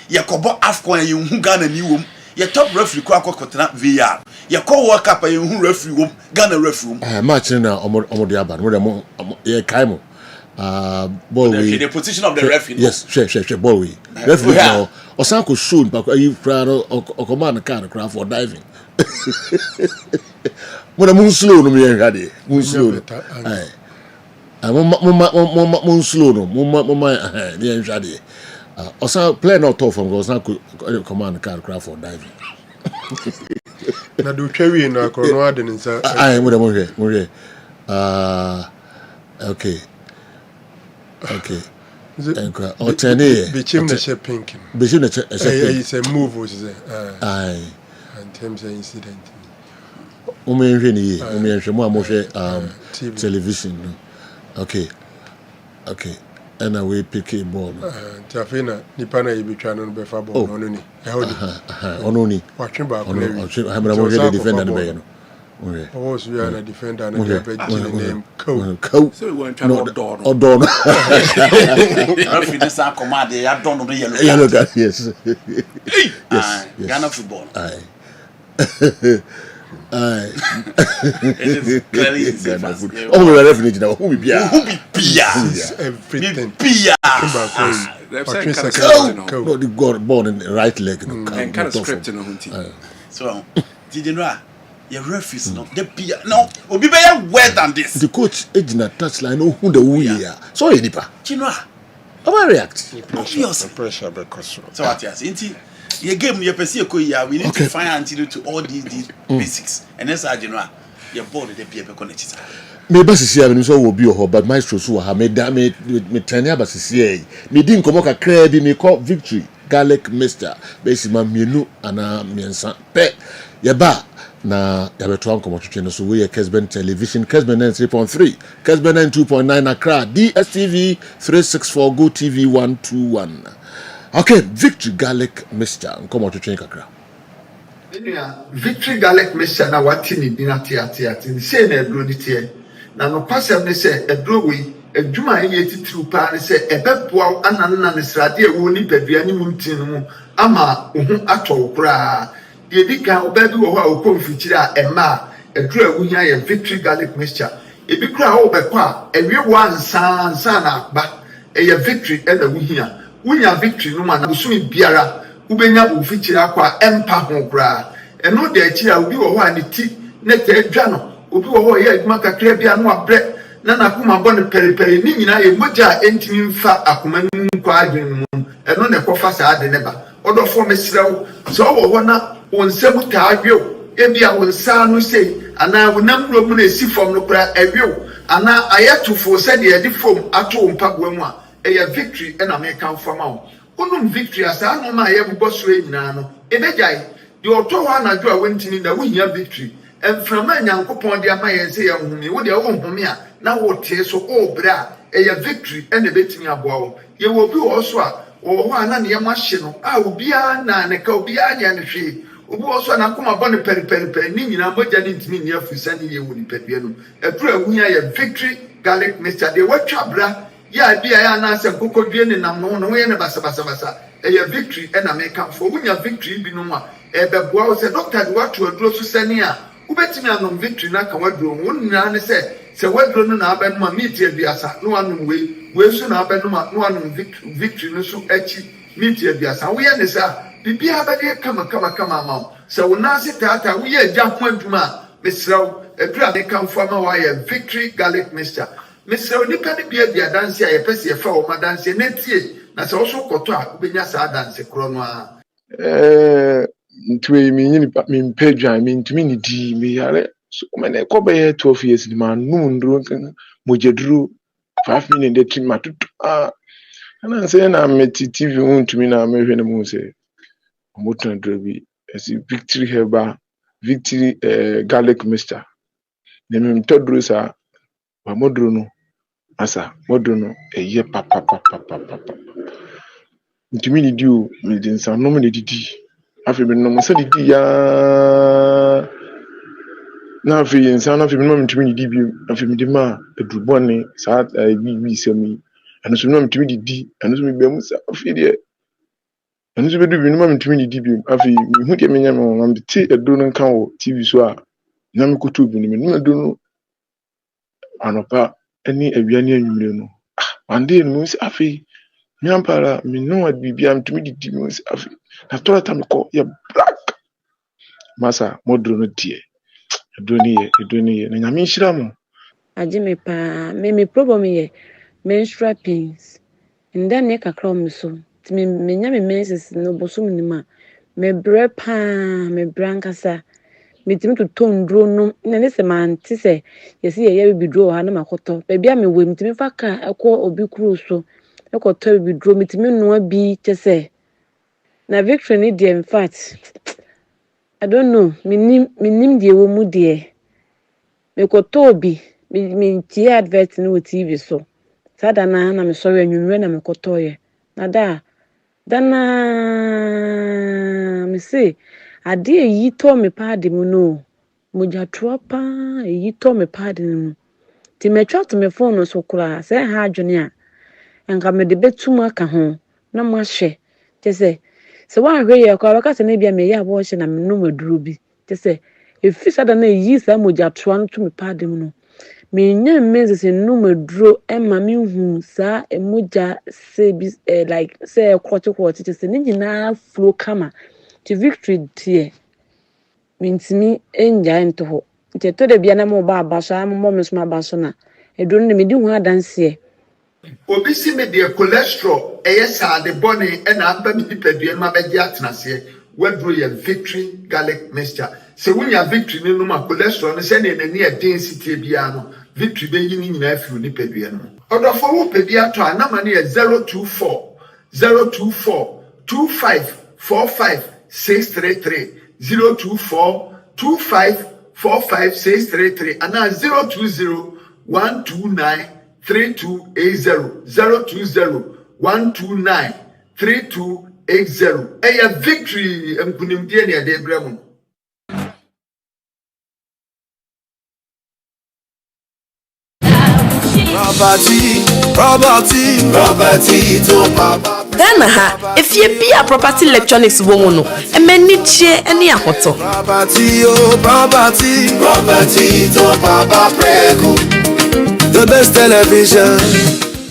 Yakobo AFCON, you who Ghana new your top referee, Kwakotana VR. Your co work up, you who referee, Ghana referee. Match now, Omodiaban, Kaimo. Bolwe. The position of the referee. Yes, share, Bolwe. Referee now, or Sanko soon, but you proud or command a car craft for diving. When a moon slow, no me ready. Moon slow. Moon slow, no, Mumma, the Enjadi. Or some play not off from goes not command a car craft for diving. Now do carry in a coronado in I am with a Murray. Okay. Or 10 years. Between the ship pink. Between the it's a move, which is aye. In terms of incident. Television. Okay. And away pick a ball. Tafina, Nipana, you be trying to be far ball. Only. Watching back. I'm a defender. Was we are a defender and a name Coat. So we went to Don. Or Don. Referee San Command, they are done on the yellow. Yes. Ghana football. Aye. It is clearly Ghana football. Oh, we're definitely now. Who be Pia? Everything. Pia. No, the God born in the right leg. And kind of scripting. So, did you know? Your referees no, the Pia. No, Obi be worse than this. The coach agent at touchline, no, who the we are. So, Nipa. Chinua. How I react? Pressure because. So, what you see? Your game, your person, we need to find antidote to all these basics. And that's how you know your body, the people connected. Maybe see I so will be a but maestro so ha me train ya basisi me din komo kakra bi me call victory garlic mister besi ma mienu ana miensa pe ye ba na ya beto ankomo twetwe so we Kessben television Kessben 93.3 Kessben 92.9 Accra DSTV 364 Go TV 121. Okay, victory garlic mister nkomo twetwe kakra. Victory garlic mister na watini dinati say na edro ni tie na no pasem ne say edro we adwuma ye titru pa ne say ebeboa ananna ne srade e wo ni padua ni muntin mu ama ohu atwo kura ye dika obabi wo ha okomfikiri a ema edro awuhia ye victory garlic mixture ebi kura ho bekwa ewie wo ansa na ba ye victory e na wuhia wunya victory no ma na busumi biara ubenya ofikiri akwa empa ho kura eno de achi a obi wo ho ani ti ne te adwa no obi wo ho ye adwuma kakra bia no abre na nakuma bɔ ne periperi ni nyina ye moja entimi mfa akoma nu kwa adwen mu eno ne kofa saa de ne ba odofo mesrew so wo ho na wonsem ta adwew ebia wonsa no sei ana wonam ro mu na esi fom no kura adwew ana ayatufo se de yedi fom ato mpagoa mu a eya victory na me kan fama wo onum victory asa no ma ye bobɔ so nyina no ebejai de oto ho na adwo a wontini na wohia victory emframa nyankopon de ama ye se ye nhumi wo de wo nhumi a na wo tie so obra eya victory ene betimi aboa wo ye wo bi wo so a wo ho ana ne yema hye no a obi a na ne ka obi a nya ne hwe obi wo so na koma bɔ ne periperi ni nyina moja ni ntimi ni afusa ni ye wo ni padua no edura wunya ye victory garlic mixture de watwa bra ya bia ya na se kokodue ne nam no no ye ne basa eya victory ena me kan fo wunya victory bi no a ebeboa wo se doctor de wato aduro so sani a ubetimi anom victory na ka waduro wonna ne se waduro no na abenuma meet abiasa no anum we so na abenuma no anum victory no so achi meet your dear son. We understand. Bibi abade kama ma. So we now sit tata we are jump ma. Mr. Edra they come from a victory garlic mixture. Mr. Nipa de bia bia dance ya pese ye fa o ma dance netie na se also koto a benya sa dance kro no a ntwe mi nyini mi mpedwa mi ntumi ni di mi yare so mena ko be 12 years ni ma num nduro kan mojeduru 5 minutes de trim matutu ana se na meti TV ntumi na mehwe na mu se moto nduro bi esi victory heba victory garlic mixture ne mi mtoduru sa wa moduru no asa moduru no eye papa ntumi ni di o mi din sa no me didi afi bi no mo se didi ya na afi insa na afi bi no ntumi ni di bi afi mi di ma edubone sa bi semi anu so no ntumi didi anu so mi be mu sa afi de anu so be du bi no ntumi ni di bi afi mi hu de me nya me na mbiti edu no kan wo TV so a na me kutu bi ni me no edu no anopa ani awiane anwumre no ande no si afi nyampara mi no adibia ntumi didi mi si afi na tola ta me ko ye black masa modro no die edoni ye na nyame nhira mo aje me pa me problem ye menstrual pains nda ne kakra me so ti me nya me menses no bosum ni ma me bre pa me brankasa me timi to tondro no na ne se man ti se yesi ye bidro ha na makoto ba bia me we timi fa ka ekọ obi kru so ekoto bidro me timi no abi chese na victory ni de in fact I don't know minim de wo mu de me koto obi me tie advert no TV so sada na me sorry anwunwe na me koto ye na dana me say ade yi to me padi mu no moja tropa yi to me padi mu ti me twa to me phone so kura say ha adwene a enka me de betum aka ho na mo ahwe tese se wa hwe ye kwa baka se na bia me ya bo hye na me no maduro bi tese efi sada na yi sa moja troa no to me padi mu no me nya mezi se no maduro e ma me hu sa emoja se bi like say kwoti tese ni nyina flow kama ti victory tie mintimi enja ento ho nte to de bia na mo ba abasha mo me so abasha na eduro ne me di hu adanse obi si me de cholesterol sa de body e na aba mi dipadua ma beji atenase waduro ye victory garlic mixture se wunya victory ni no ma cholesterol no se ne nani density bia no victory be yi ni nyina afi ni padua no odofo wo padua to anama ne 024 25 45 633 024 25 45 633 and 020 129 3280 020 129 3280 a victory mkunimdie ne ade bremu property to papa Ghana ha if you be a property electronics woman no e mani chie ene ahoto property to papa prego the best television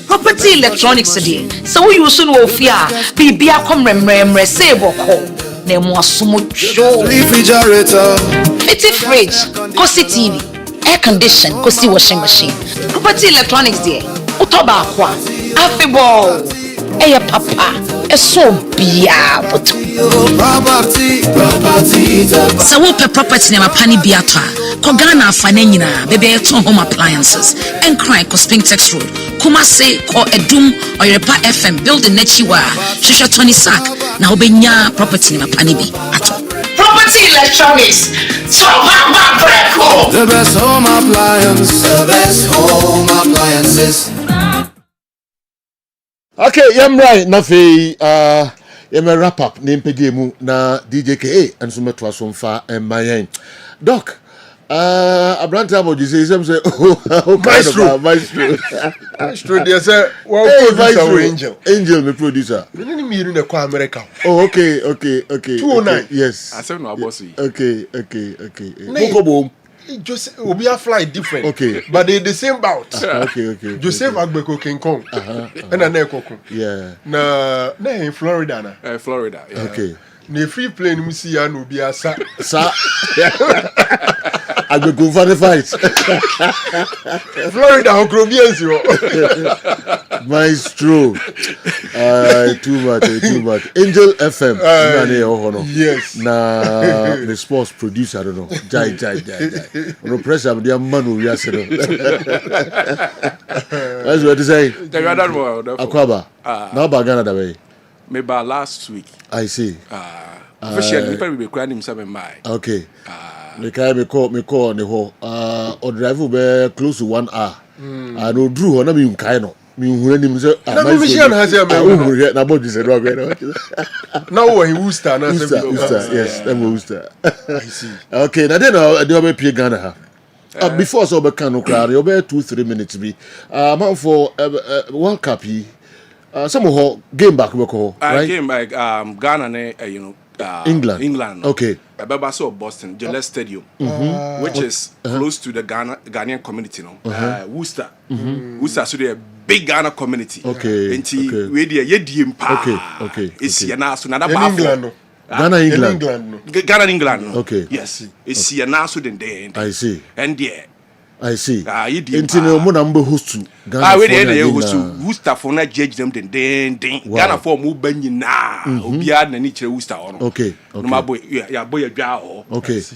property electronics dey so we use no ofia bibia komremremre say boko na mo asomo tro refrigerator fridge kosi TV air condition kosi washing machine property electronics dey utoba akwa afiball eya papa eso bia but property so we property na mapani biato ko Ghana afane nyina bebe to home appliances and cry ko Spintex Road Kumase ko Edum Oyerepa FM building nachiwa hwehwe Tony Sack na obenya property na mapani bi ato property electronics so papa the best home appliances Okay, yam right na fe yam wrap up na mpedi mu na DJKA and so meto aso mfa mayen doc abranta abo you say some say maestro they say well producer angel me producer me ni mi na kwa America okay 209 yes I say no abosi okay moko bom Joseph Obia fly different. Okay. But they the same bout. Okay. Joseph Agbeko King Kong. And Anekoko. Yeah. Na in Florida na. Florida. Yeah. Okay. Ne free plane mu si ya no bia sa. Agbeko for fight. Florida Okrobians yo. Maestro. Too much. Angel FM. Yes. Na the sports producer, I don't know. Jai. No pressure, but the man who we are saying. That's what to say. Akwaba. Now Bagana that way. Maybe last week. I see. Officially, we probably be crying himself in my. Okay. Me call on the whole. Or drive be close to 1 hour. I know Drew or not me kind me who him say. Na me mission has here me. Na body say no go. Now he Worcester na say. Yes, them Worcester. I see. Okay, now then I be pay Ghana. Before so be can no crowd, you be 2-3 minutes be. Man for World Cup some of game back we call right? Game back Ghana England. Okay. Babaso of Boston, Gillette Stadium, which is close to the Ghanaian community. Worcester. Worcester so a big Ghana community. Okay. And we dey yedim pa. Okay. It's here now so na that England. Ghana England. Okay. Yes. It's here now so then I see. And there. I see. Intino mo na mbe host Ghana. We dey host Worcester for na judge them den. Ghana for mo ban nyina. Obia na ni kire Worcester ono. Okay. No ma boy ya boy adwa ho. Okay. So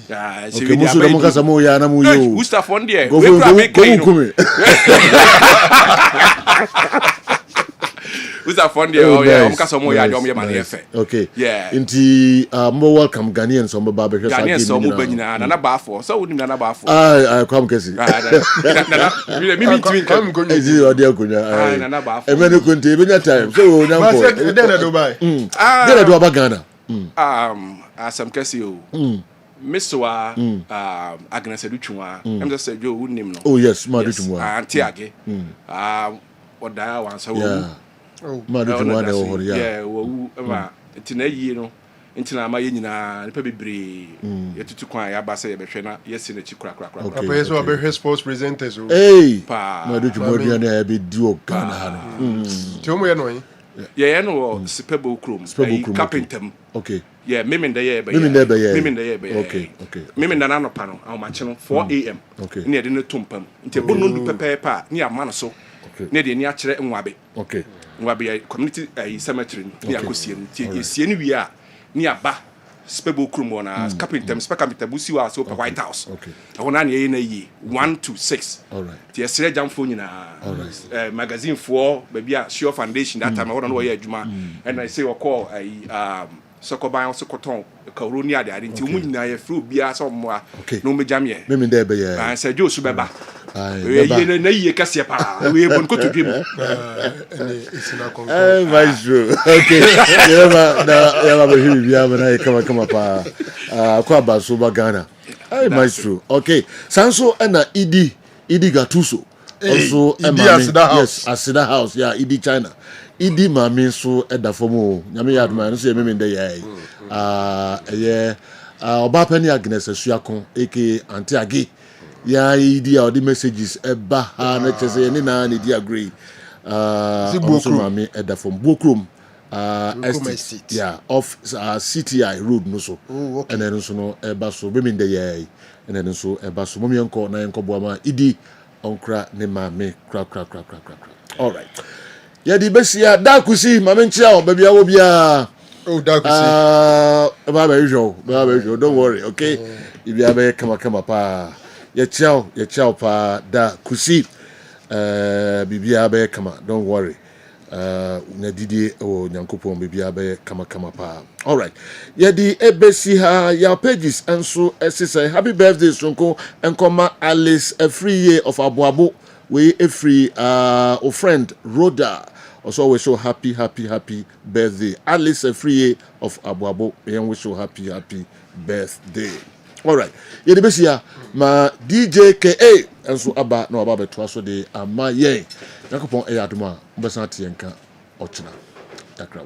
we dey mo kasa mo ya na mo yo. Worcester for there. We go Who's that fund there? Oh yeah, I'm kasa mo ya jom man efe. Okay. Yeah. Inti mo welcome Ghanaians on baba be Ghanaians so mo banyina na ba for. So woni na ba for. I come kesi. Me twin come go. Ezi odi akonya. Na ba for. E me no kunti e benya time. So nyampo. But then na Dubai. Then do aba Ghana. Asam kesi o. Mesoa Agnes Edutwa. Em just say Joe wonim no. Oh yes, ma Edutwa. Anti age. Oda wan so ma Edutwa na ho yeah wo ma tina yi no ntina ma ye nyina nipa bebre yetutu kwan ya ba say ye behwe na yesi na chi kura papa yeso be sports presenters o hey ma Edutwa dia na be di o Ghana no ti o mo ye no yin yeah no Spebo Krom carpenter okay yeah mimi nda ye be okay mimi nda na no pa no a ma che no 4 am okay ne de ne tumpam nti bonu ndu pepepa ne ya ma no so ne de ni a kire nwabe okay nwabe community cemetery ni akosie nti esie ni wi a ni aba Spebo Krom na carpenter busi wa so White House okay wona ne ye na yi 1 to 6 all right ti esere jamfo nyina magazine for baby a Sure Foundation that time wona no ye adwuma and I say we call Sokoban Sokoton Kauroni ade nti mu nyina ye free bia so mo a no mejam ye meme nda be ye say jo su beba ye na ye kase pa we bon ko to dwem maestro okay yema be hibi bia na kama pa kwa baso ba Ghana maestro okay sanso na Idi Gatuso also yes Asida House yeah Idi China Idi mami so eda fomo nyame ya aduma no so yeme nda ye oba pani Agnes Asuakon aka Auntie Agi ya Idi all the messages eba ha na chese ni na ni di agree also mami eda from Bokrom estate yeah off CTI road no so and then so no eba so be nda ye and then so eba so momi enko na enko boama Idi onkra ne mami kra all right ya di besia da kusi mamenchia o babia wo bia oh da kusi baba usual don't worry okay ibia be kama pa ya chao pa da kusi bibia be kama don't worry na didi o nyankopon bibia be kama pa all right ya di ebesi ha ya pages enso esise happy birthday sonko enkoma Alice a free year of abuabo we a free o friend Rhoda also we so happy birthday Alice a free year of abuabo we so happy birthday all right ye de besia ma DJ KA enso aba na aba beto so de ama ye yakopon e yadoma mbesa tie nka ochina yakra